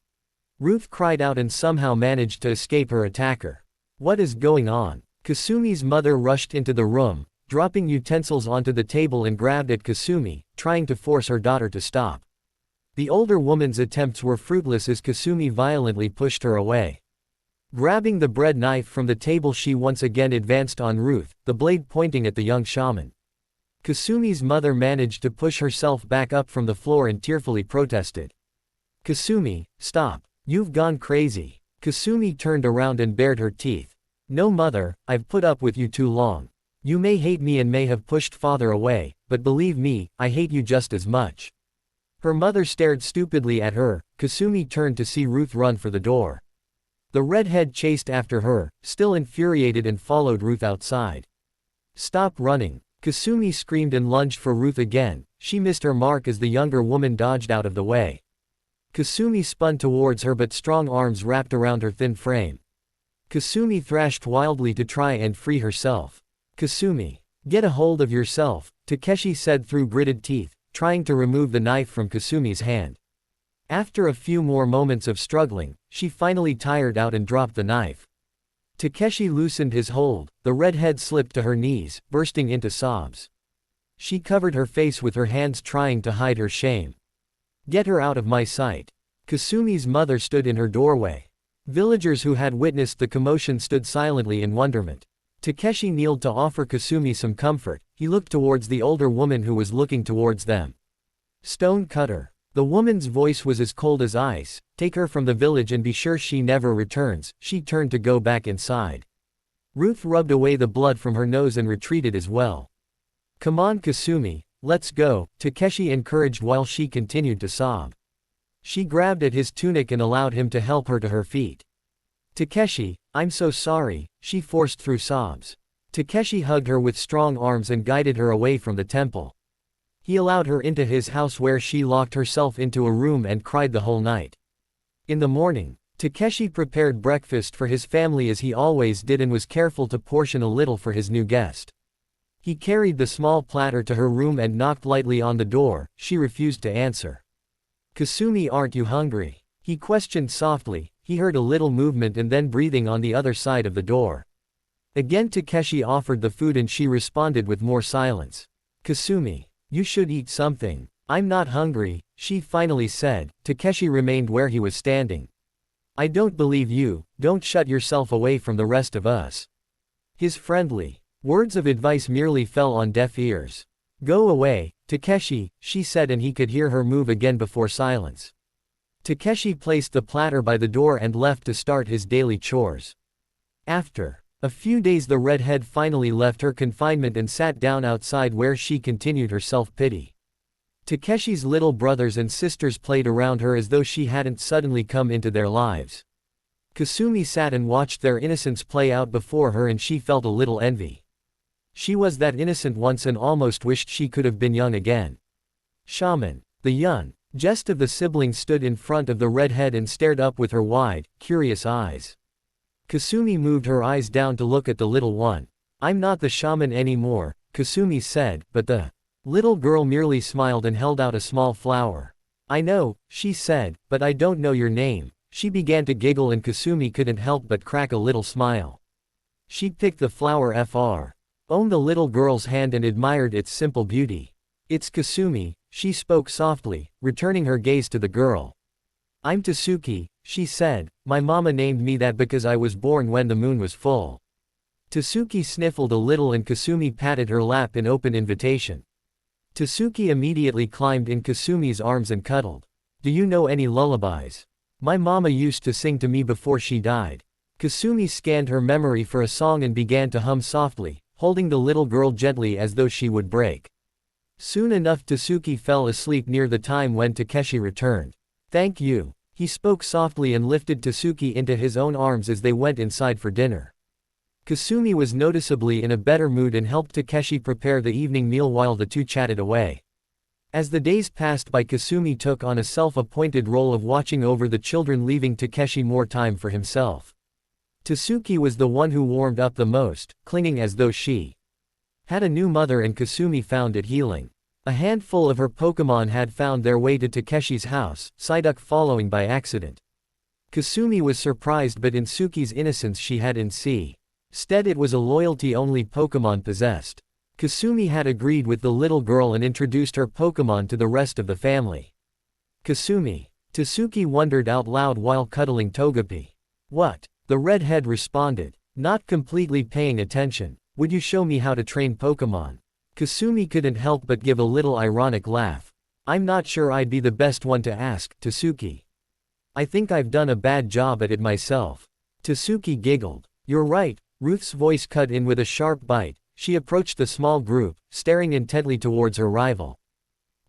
Ruth cried out and somehow managed to escape her attacker. "What is going on?" Kasumi's mother rushed into the room, dropping utensils onto the table and grabbed at Kasumi, trying to force her daughter to stop. The older woman's attempts were fruitless as Kasumi violently pushed her away. Grabbing the bread knife from the table, she once again advanced on Ruth, the blade pointing at the young shaman. Kasumi's mother managed to push herself back up from the floor and tearfully protested. "Kasumi, stop. You've gone crazy." Kasumi turned around and bared her teeth. "No, mother, I've put up with you too long. You may hate me and may have pushed father away, but believe me, I hate you just as much." Her mother stared stupidly at her. Kasumi turned to see Ruth run for the door. The redhead chased after her, still infuriated, and followed Ruth outside. "Stop running!" Kasumi screamed and lunged for Ruth again. She missed her mark as the younger woman dodged out of the way. Kasumi spun towards her, but strong arms wrapped around her thin frame. Kasumi thrashed wildly to try and free herself. "Kasumi, get a hold of yourself," Takeshi said through gritted teeth, trying to remove the knife from Kasumi's hand. After a few more moments of struggling, she finally tired out and dropped the knife. Takeshi loosened his hold. The redhead slipped to her knees, bursting into sobs. She covered her face with her hands, trying to hide her shame. "Get her out of my sight." Kasumi's mother stood in her doorway. Villagers who had witnessed the commotion stood silently in wonderment. Takeshi kneeled to offer Kasumi some comfort. He looked towards the older woman who was looking towards them. "Stone cutter." The woman's voice was as cold as ice. "Take her from the village and be sure she never returns." She turned to go back inside. Ruth rubbed away the blood from her nose and retreated as well. "Come on, Kasumi, let's go," Takeshi encouraged while she continued to sob. She grabbed at his tunic and allowed him to help her to her feet. "Takeshi, I'm so sorry," she forced through sobs. Takeshi hugged her with strong arms and guided her away from the temple. He allowed her into his house, where she locked herself into a room and cried the whole night. In the morning, Takeshi prepared breakfast for his family as he always did and was careful to portion a little for his new guest. He carried the small platter to her room and knocked lightly on the door. She refused to answer. "Kasumi, aren't you hungry?" he questioned softly. He heard a little movement and then breathing on the other side of the door. Again Takeshi offered the food and she responded with more silence. "Kasumi, you should eat something." "I'm not hungry," she finally said. Takeshi remained where he was standing. "I don't believe you. Don't shut yourself away from the rest of us." His friendly words of advice merely fell on deaf ears. "Go away, Takeshi," she said, and he could hear her move again before silence. Takeshi placed the platter by the door and left to start his daily chores. After a few days, the redhead finally left her confinement and sat down outside, where she continued her self-pity. Takeshi's little brothers and sisters played around her as though she hadn't suddenly come into their lives. Kasumi sat and watched their innocence play out before her, and she felt a little envy. She was that innocent once and almost wished she could have been young again. Shaman. The youngest of the siblings stood in front of the redhead and stared up with her wide, curious eyes. Kasumi moved her eyes down to look at the little one. "I'm not the shaman anymore," Kasumi said, but the little girl merely smiled and held out a small flower. "I know," she said, "but I don't know your name." She began to giggle and Kasumi couldn't help but crack a little smile. She picked the flower from the little girl's hand and admired its simple beauty. "It's Kasumi," she spoke softly, returning her gaze to the girl. "I'm Tasuki," she said. "My mama named me that because I was born when the moon was full." Tasuki sniffled a little and Kasumi patted her lap in open invitation. Tasuki immediately climbed in Kasumi's arms and cuddled. "Do you know any lullabies? My mama used to sing to me before she died." Kasumi scanned her memory for a song and began to hum softly, holding the little girl gently as though she would break. Soon enough Tasuki fell asleep near the time when Takeshi returned. "Thank you." He spoke softly and lifted Tasuki into his own arms as they went inside for dinner. Kasumi was noticeably in a better mood and helped Takeshi prepare the evening meal while the two chatted away. As the days passed by, Kasumi took on a self-appointed role of watching over the children, leaving Takeshi more time for himself. Tasuki was the one who warmed up the most, clinging as though she had a new mother, and Kasumi found it healing. A handful of her Pokémon had found their way to Takeshi's house, Psyduck following by accident. Kasumi was surprised, but in Suki's innocence she had instead it was a loyalty-only Pokémon possessed. Kasumi had agreed with the little girl and introduced her Pokémon to the rest of the family. "Kasumi?" Tasuki wondered out loud while cuddling Togepi. "What?" the redhead responded, not completely paying attention. "Would you show me how to train Pokémon?" Kasumi couldn't help but give a little ironic laugh. "I'm not sure I'd be the best one to ask, Tasuki. I think I've done a bad job at it myself." Tasuki giggled. "You're right." Ruth's voice cut in with a sharp bite. She approached the small group, staring intently towards her rival.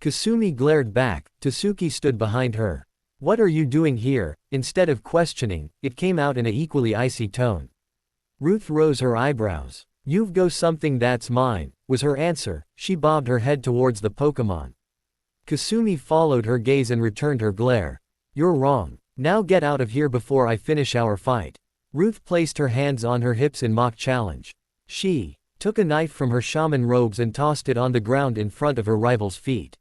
Kasumi glared back. Tasuki stood behind her. "What are you doing here?" Instead of questioning, it came out in an equally icy tone. Ruth rose her eyebrows. "You've got something that's mine," was her answer. She bobbed her head towards the Pokémon. Kasumi followed her gaze and returned her glare. "You're wrong. Now get out of here before I finish our fight." Ruth placed her hands on her hips in mock challenge. She took a knife from her shaman robes and tossed it on the ground in front of her rival's feet.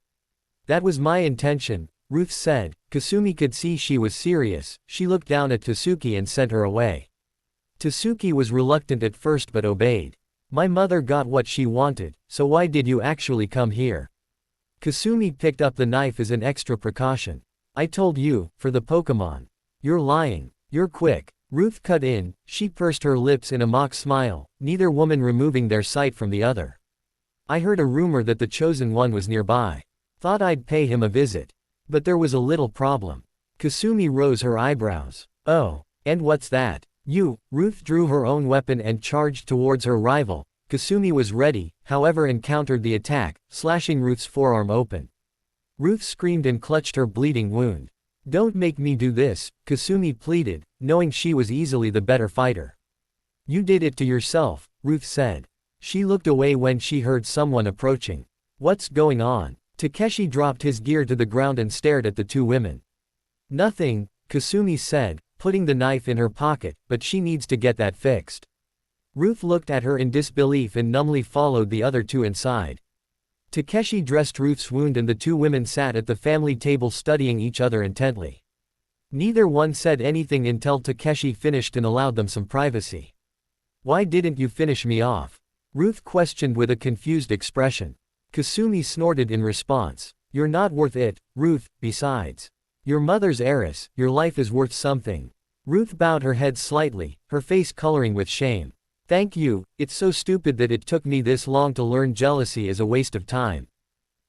"That was my intention," Ruth said. Kasumi could see she was serious. She looked down at Tasuki and sent her away. Tasuki was reluctant at first but obeyed. "My mother got what she wanted, so why did you actually come here?" Kasumi picked up the knife as an extra precaution. "I told you, for the Pokémon." "You're lying. You're quick." Ruth cut in. She pursed her lips in a mock smile, neither woman removing their sight from the other. "I heard a rumor that the Chosen One was nearby. Thought I'd pay him a visit. But there was a little problem." Kasumi rose her eyebrows. "Oh, and what's that?" Ruth drew her own weapon and charged towards her rival. Kasumi was ready, however, and countered the attack, slashing Ruth's forearm open. Ruth screamed and clutched her bleeding wound. "Don't make me do this," Kasumi pleaded, knowing she was easily the better fighter. "You did it to yourself," Ruth said. She looked away when she heard someone approaching. "What's going on?" Takeshi dropped his gear to the ground and stared at the two women. "Nothing," Kasumi said, putting the knife in her pocket, "but she needs to get that fixed." Ruth looked at her in disbelief and numbly followed the other two inside. Takeshi dressed Ruth's wound and the two women sat at the family table studying each other intently. Neither one said anything until Takeshi finished and allowed them some privacy. "Why didn't you finish me off?" Ruth questioned with a confused expression. Kasumi snorted in response. "You're not worth it, Ruth, besides. Your mother's heiress, your life is worth something." Ruth bowed her head slightly, her face coloring with shame. "Thank you, it's so stupid that it took me this long to learn jealousy is a waste of time."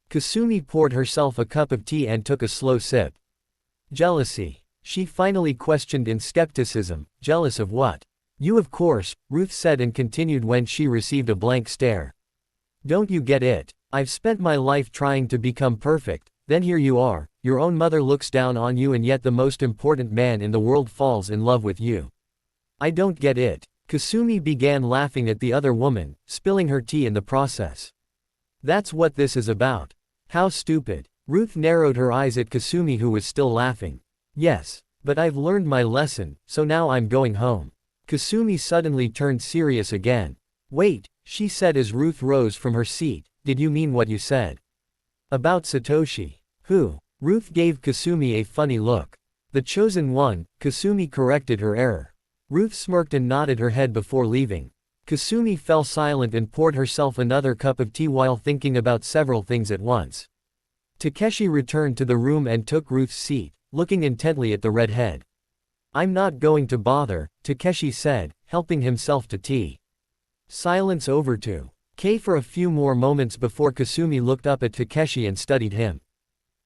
Kasumi poured herself a cup of tea and took a slow sip. "Jealousy?" she finally questioned in skepticism. "Jealous of what?" "You of course," Ruth said and continued when she received a blank stare. "Don't you get it? I've spent my life trying to become perfect, then here you are, your own mother looks down on you and yet the most important man in the world falls in love with you. I don't get it. Kasumi began laughing at the other woman, spilling her tea in the process. That's what this is about. How stupid. Ruth narrowed her eyes at Kasumi who was still laughing. Yes, but I've learned my lesson, so now I'm going home. Kasumi suddenly turned serious again. Wait, she said as Ruth rose from her seat, did you mean what you said? About Satoshi. Who? Ruth gave Kasumi a funny look. The chosen one, Kasumi corrected her error. Ruth smirked and nodded her head before leaving. Kasumi fell silent and poured herself another cup of tea while thinking about several things at once. Takeshi returned to the room and took Ruth's seat, looking intently at the redhead. I'm not going to bother, Takeshi said, helping himself to tea. Silence over to K for a few more moments before Kasumi looked up at Takeshi and studied him.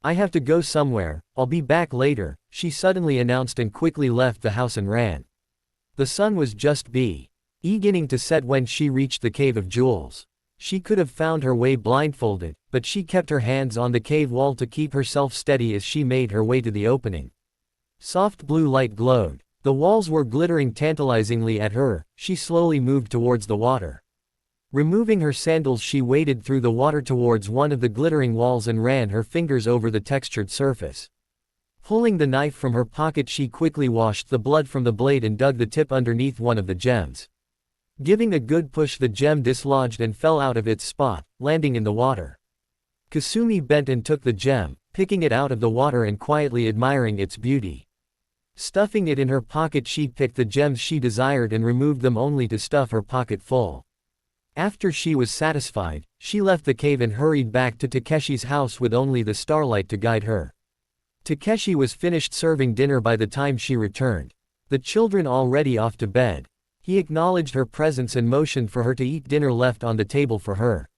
I have to go somewhere, I'll be back later, she suddenly announced and quickly left the house and ran. The sun was just beginning to set when she reached the Cave of Jewels. She could have found her way blindfolded, but she kept her hands on the cave wall to keep herself steady as she made her way to the opening. Soft blue light glowed. The walls were glittering tantalizingly at her. She slowly moved towards the water. Removing her sandals, she waded through the water towards one of the glittering walls and ran her fingers over the textured surface. Pulling the knife from her pocket, she quickly washed the blood from the blade and dug the tip underneath one of the gems. Giving a good push, the gem dislodged and fell out of its spot, landing in the water. Kasumi bent and took the gem, picking it out of the water and quietly admiring its beauty. Stuffing it in her pocket, she picked the gems she desired and removed them only to stuff her pocket full. After she was satisfied, she left the cave and hurried back to Takeshi's house with only the starlight to guide her. Takeshi was finished serving dinner by the time she returned. The children already off to bed. He acknowledged her presence and motioned for her to eat dinner left on the table for her.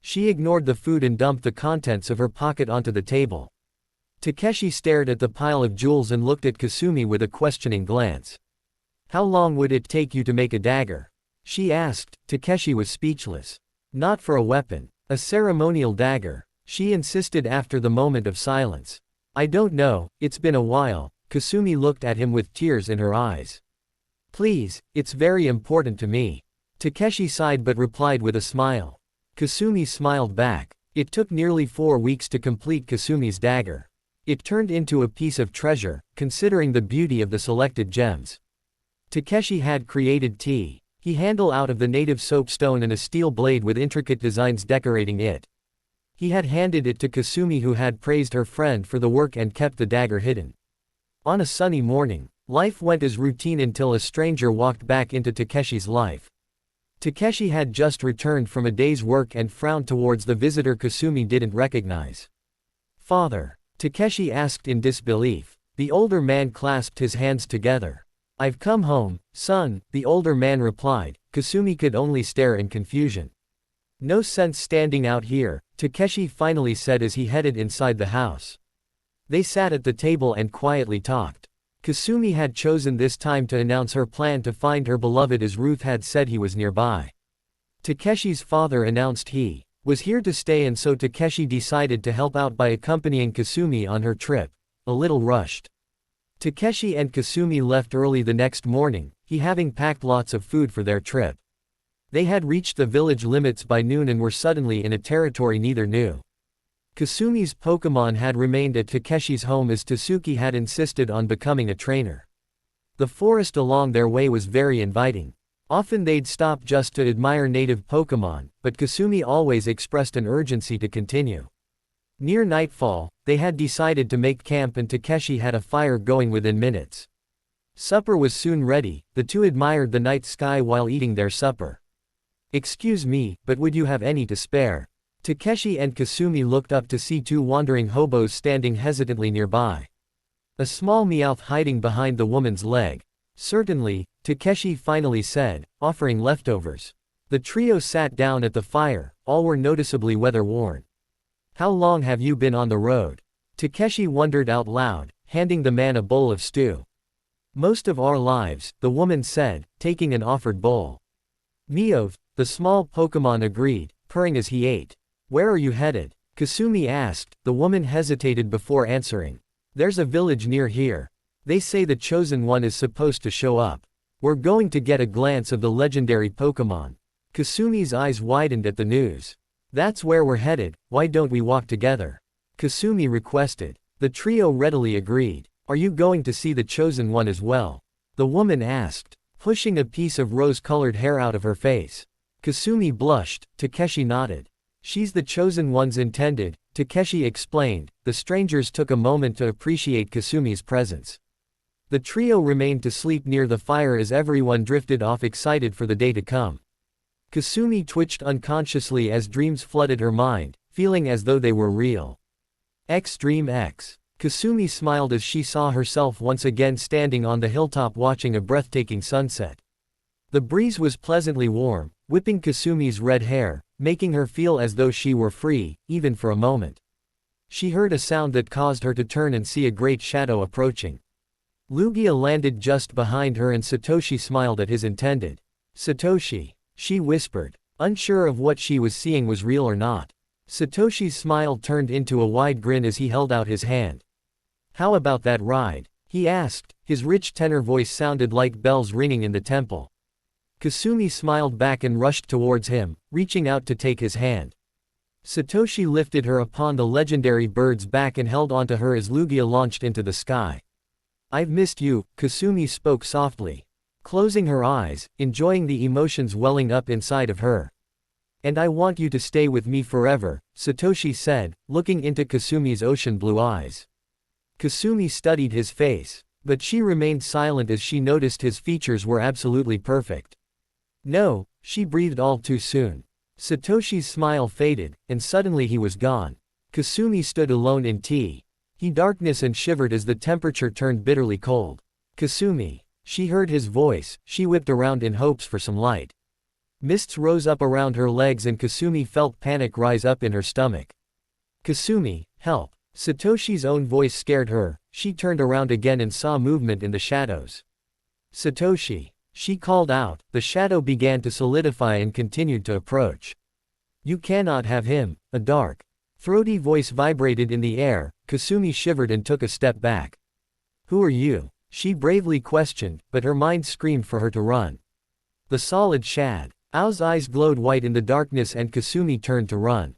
She ignored the food and dumped the contents of her pocket onto the table. Takeshi stared at the pile of jewels and looked at Kasumi with a questioning glance. How long would it take you to make a dagger? She asked. Takeshi was speechless. Not for a weapon. A ceremonial dagger, she insisted after the moment of silence. I don't know, it's been a while. Kasumi looked at him with tears in her eyes. Please, it's very important to me. Takeshi sighed but replied with a smile. Kasumi smiled back. It took nearly 4 weeks to complete Kasumi's dagger. It turned into a piece of treasure, considering the beauty of the selected gems. Takeshi had created he handle out of the native soapstone and a steel blade with intricate designs decorating it. He had handed it to Kasumi, who had praised her friend for the work and kept the dagger hidden. On a sunny morning, life went as routine until a stranger walked back into Takeshi's life. Takeshi had just returned from a day's work and frowned towards the visitor Kasumi didn't recognize. Father? Takeshi asked in disbelief. The older man clasped his hands together. I've come home, son, the older man replied. Kasumi could only stare in confusion. No sense standing out here, Takeshi finally said as he headed inside the house. They sat at the table and quietly talked. Kasumi had chosen this time to announce her plan to find her beloved as Ruth had said he was nearby. Takeshi's father announced he was here to stay, and so Takeshi decided to help out by accompanying Kasumi on her trip, a little rushed. Takeshi and Kasumi left early the next morning, he having packed lots of food for their trip. They had reached the village limits by noon and were suddenly in a territory neither knew. Kasumi's Pokemon had remained at Takeshi's home as Tasuki had insisted on becoming a trainer. The forest along their way was very inviting. Often they'd stop just to admire native Pokemon, but Kasumi always expressed an urgency to continue. Near nightfall, they had decided to make camp and Takeshi had a fire going within minutes. Supper was soon ready. The two admired the night sky while eating their supper. Excuse me, but would you have any to spare? Takeshi and Kasumi looked up to see 2 wandering hobos standing hesitantly nearby. A small Meowth hiding behind the woman's leg. Certainly, Takeshi finally said, offering leftovers. The trio sat down at the fire, all were noticeably weather-worn. How long have you been on the road? Takeshi wondered out loud, handing the man a bowl of stew. Most of our lives, the woman said, taking an offered bowl. Meowth, the small Pokemon agreed, purring as he ate. Where are you headed? Kasumi asked. The woman hesitated before answering. There's a village near here. They say the Chosen One is supposed to show up. We're going to get a glance of the legendary Pokemon. Kasumi's eyes widened at the news. That's where we're headed, why don't we walk together? Kasumi requested. The trio readily agreed. Are you going to see the Chosen One as well? The woman asked, pushing a piece of rose-colored hair out of her face. Kasumi blushed. Takeshi nodded. She's the Chosen One's intended, Takeshi explained. The strangers took a moment to appreciate Kasumi's presence. The trio remained to sleep near the fire as everyone drifted off excited for the day to come. Kasumi twitched unconsciously as dreams flooded her mind, feeling as though they were real. Dream X. Kasumi smiled as she saw herself once again standing on the hilltop watching a breathtaking sunset. The breeze was pleasantly warm, whipping Kasumi's red hair, making her feel as though she were free, even for a moment. She heard a sound that caused her to turn and see a great shadow approaching. Lugia landed just behind her and Satoshi smiled at his intended. Satoshi, she whispered, unsure of what she was seeing was real or not. Satoshi's smile turned into a wide grin as he held out his hand. How about that ride? He asked, his rich tenor voice sounded like bells ringing in the temple. Kasumi smiled back and rushed towards him, reaching out to take his hand. Satoshi lifted her upon the legendary bird's back and held onto her as Lugia launched into the sky. I've missed you, Kasumi spoke softly, closing her eyes, enjoying the emotions welling up inside of her. And I want you to stay with me forever, Satoshi said, looking into Kasumi's ocean blue eyes. Kasumi studied his face, but she remained silent as she noticed his features were absolutely perfect. No, she breathed all too soon. Satoshi's smile faded, and suddenly he was gone. Kasumi stood alone in tea. He darkness and shivered as the temperature turned bitterly cold. Kasumi. She heard his voice, she whipped around in hopes for some light. Mists rose up around her legs and Kasumi felt panic rise up in her stomach. Kasumi, help. Satoshi's own voice scared her. She turned around again and saw movement in the shadows. Satoshi. She called out. The shadow began to solidify and continued to approach. You cannot have him. A dark, throaty voice vibrated in the air. Kasumi shivered and took a step back. Who are you? She bravely questioned, but her mind screamed for her to run. The solid Shad. Ao's eyes glowed white in the darkness and Kasumi turned to run.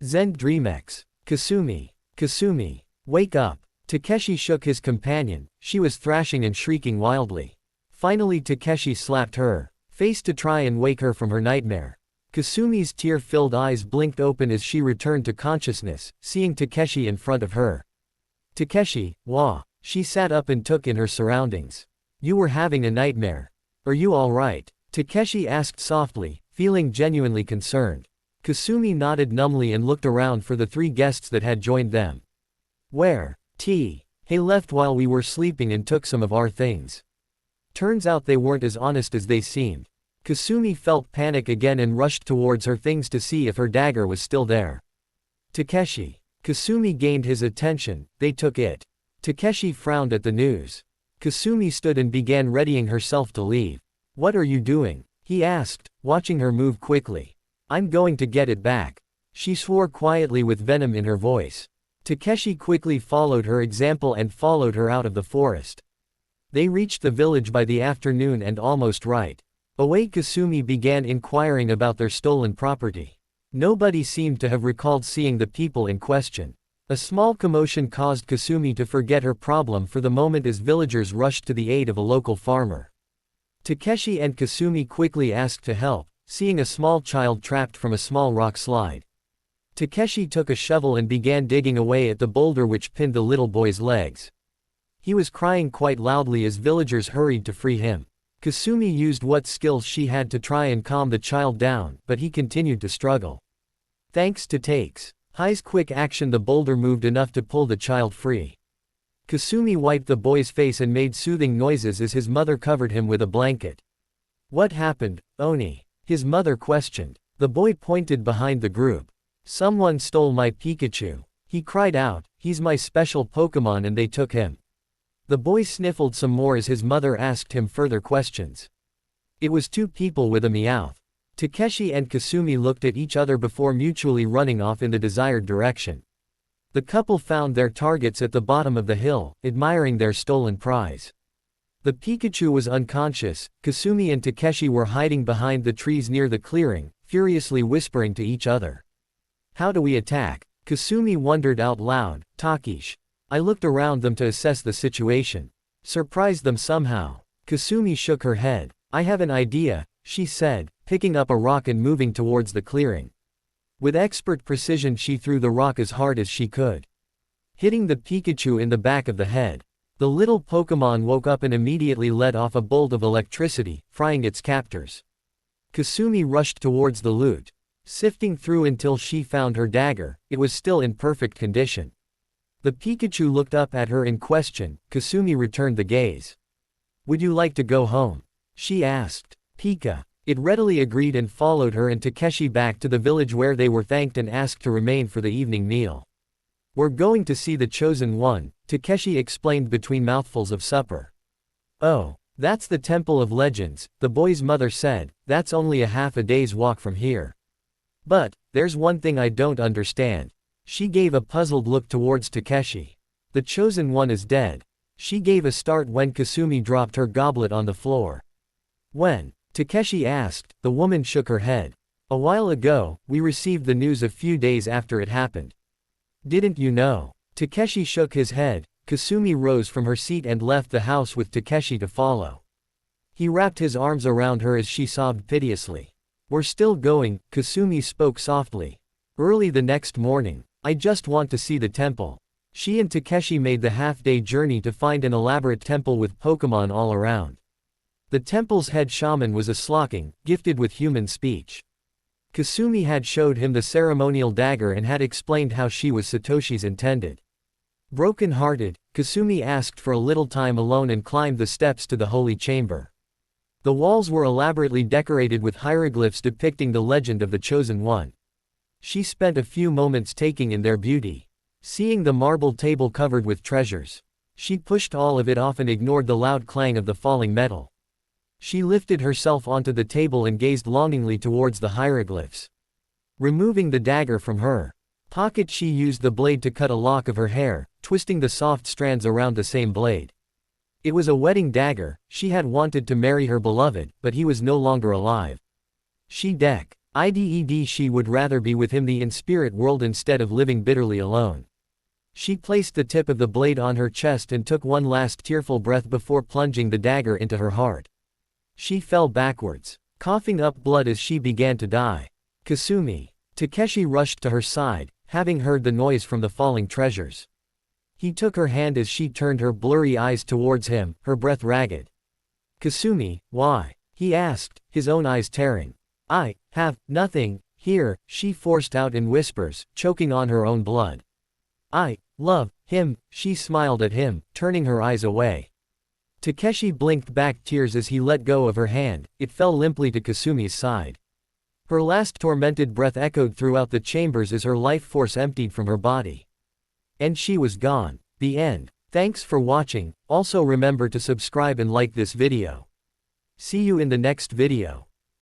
Zen Dreamex. Kasumi. Kasumi. Wake up. Takeshi shook his companion, she was thrashing and shrieking wildly. Finally Takeshi slapped her face to try and wake her from her nightmare. Kasumi's tear-filled eyes blinked open as she returned to consciousness, seeing Takeshi in front of her. Takeshi, wah. She sat up and took in her surroundings. You were having a nightmare. Are you alright? Takeshi asked softly, feeling genuinely concerned. Kasumi nodded numbly and looked around for the three guests that had joined them. Where? He left while we were sleeping and took some of our things. Turns out they weren't as honest as they seemed. Kasumi felt panic again and rushed towards her things to see if her dagger was still there. Takeshi. Kasumi gained his attention, they took it. Takeshi frowned at the news. Kasumi stood and began readying herself to leave. What are you doing? He asked, watching her move quickly. I'm going to get it back. She swore quietly with venom in her voice. Takeshi quickly followed her example and followed her out of the forest. They reached the village by the afternoon and almost right away Kasumi began inquiring about their stolen property. Nobody seemed to have recalled seeing the people in question. A small commotion caused Kasumi to forget her problem for the moment as villagers rushed to the aid of a local farmer. Takeshi and Kasumi quickly asked to help, seeing a small child trapped from a small rock slide. Takeshi took a shovel and began digging away at the boulder which pinned the little boy's legs. He was crying quite loudly as villagers hurried to free him. Kasumi used what skills she had to try and calm the child down, but he continued to struggle. Thanks to Take's quick action, the boulder moved enough to pull the child free. Kasumi wiped the boy's face and made soothing noises as his mother covered him with a blanket. What happened, Oni? His mother questioned. The boy pointed behind the group. Someone stole my Pikachu. He cried out, he's my special Pokemon and they took him. The boy sniffled some more as his mother asked him further questions. It was two people with a Meowth. Takeshi and Kasumi looked at each other before mutually running off in the desired direction. The couple found their targets at the bottom of the hill, admiring their stolen prize. The Pikachu was unconscious. Kasumi and Takeshi were hiding behind the trees near the clearing, furiously whispering to each other. How do we attack? Kasumi wondered out loud. Takeshi. I looked around them to assess the situation. Surprise them somehow. Kasumi shook her head. I have an idea, she said, picking up a rock and moving towards the clearing. With expert precision she threw the rock as hard as she could, hitting the Pikachu in the back of the head. The little Pokémon woke up and immediately let off a bolt of electricity, frying its captors. Kasumi rushed towards the loot, sifting through until she found her dagger. It was still in perfect condition. The Pikachu looked up at her in question. Kasumi returned the gaze. Would you like to go home? She asked. Pika. It readily agreed and followed her and Takeshi back to the village where they were thanked and asked to remain for the evening meal. We're going to see the Chosen One, Takeshi explained between mouthfuls of supper. Oh, that's the Temple of Legends, the boy's mother said. That's only a half a day's walk from here. But, there's one thing I don't understand. She gave a puzzled look towards Takeshi. The Chosen One is dead. She gave a start when Kasumi dropped her goblet on the floor. When? Takeshi asked. The woman shook her head. A while ago, we received the news a few days after it happened. Didn't you know? Takeshi shook his head. Kasumi rose from her seat and left the house with Takeshi to follow. He wrapped his arms around her as she sobbed piteously. We're still going, Kasumi spoke softly. Early the next morning. I just want to see the temple. She and Takeshi made the half-day journey to find an elaborate temple with Pokémon all around. The temple's head shaman was a Slocking, gifted with human speech. Kasumi had showed him the ceremonial dagger and had explained how she was Satoshi's intended. Broken-hearted, Kasumi asked for a little time alone and climbed the steps to the holy chamber. The walls were elaborately decorated with hieroglyphs depicting the legend of the Chosen One. She spent a few moments taking in their beauty. Seeing the marble table covered with treasures, she pushed all of it off and ignored the loud clang of the falling metal. She lifted herself onto the table and gazed longingly towards the hieroglyphs. Removing the dagger from her pocket, she used the blade to cut a lock of her hair, twisting the soft strands around the same blade. It was a wedding dagger. She had wanted to marry her beloved, but he was no longer alive. She would rather be with him in spirit world instead of living bitterly alone. She placed the tip of the blade on her chest and took one last tearful breath before plunging the dagger into her heart. She fell backwards, coughing up blood as she began to die. Kasumi. Takeshi rushed to her side, having heard the noise from the falling treasures. He took her hand as she turned her blurry eyes towards him, her breath ragged. Kasumi, why? He asked, his own eyes tearing. I have nothing here, she forced out in whispers, choking on her own blood. I love him, she smiled at him, turning her eyes away. Takeshi blinked back tears as he let go of her hand. It fell limply to Kasumi's side. Her last tormented breath echoed throughout the chambers as her life force emptied from her body. And she was gone. The end. Thanks for watching. Also remember to subscribe and like this video. See you in the next video.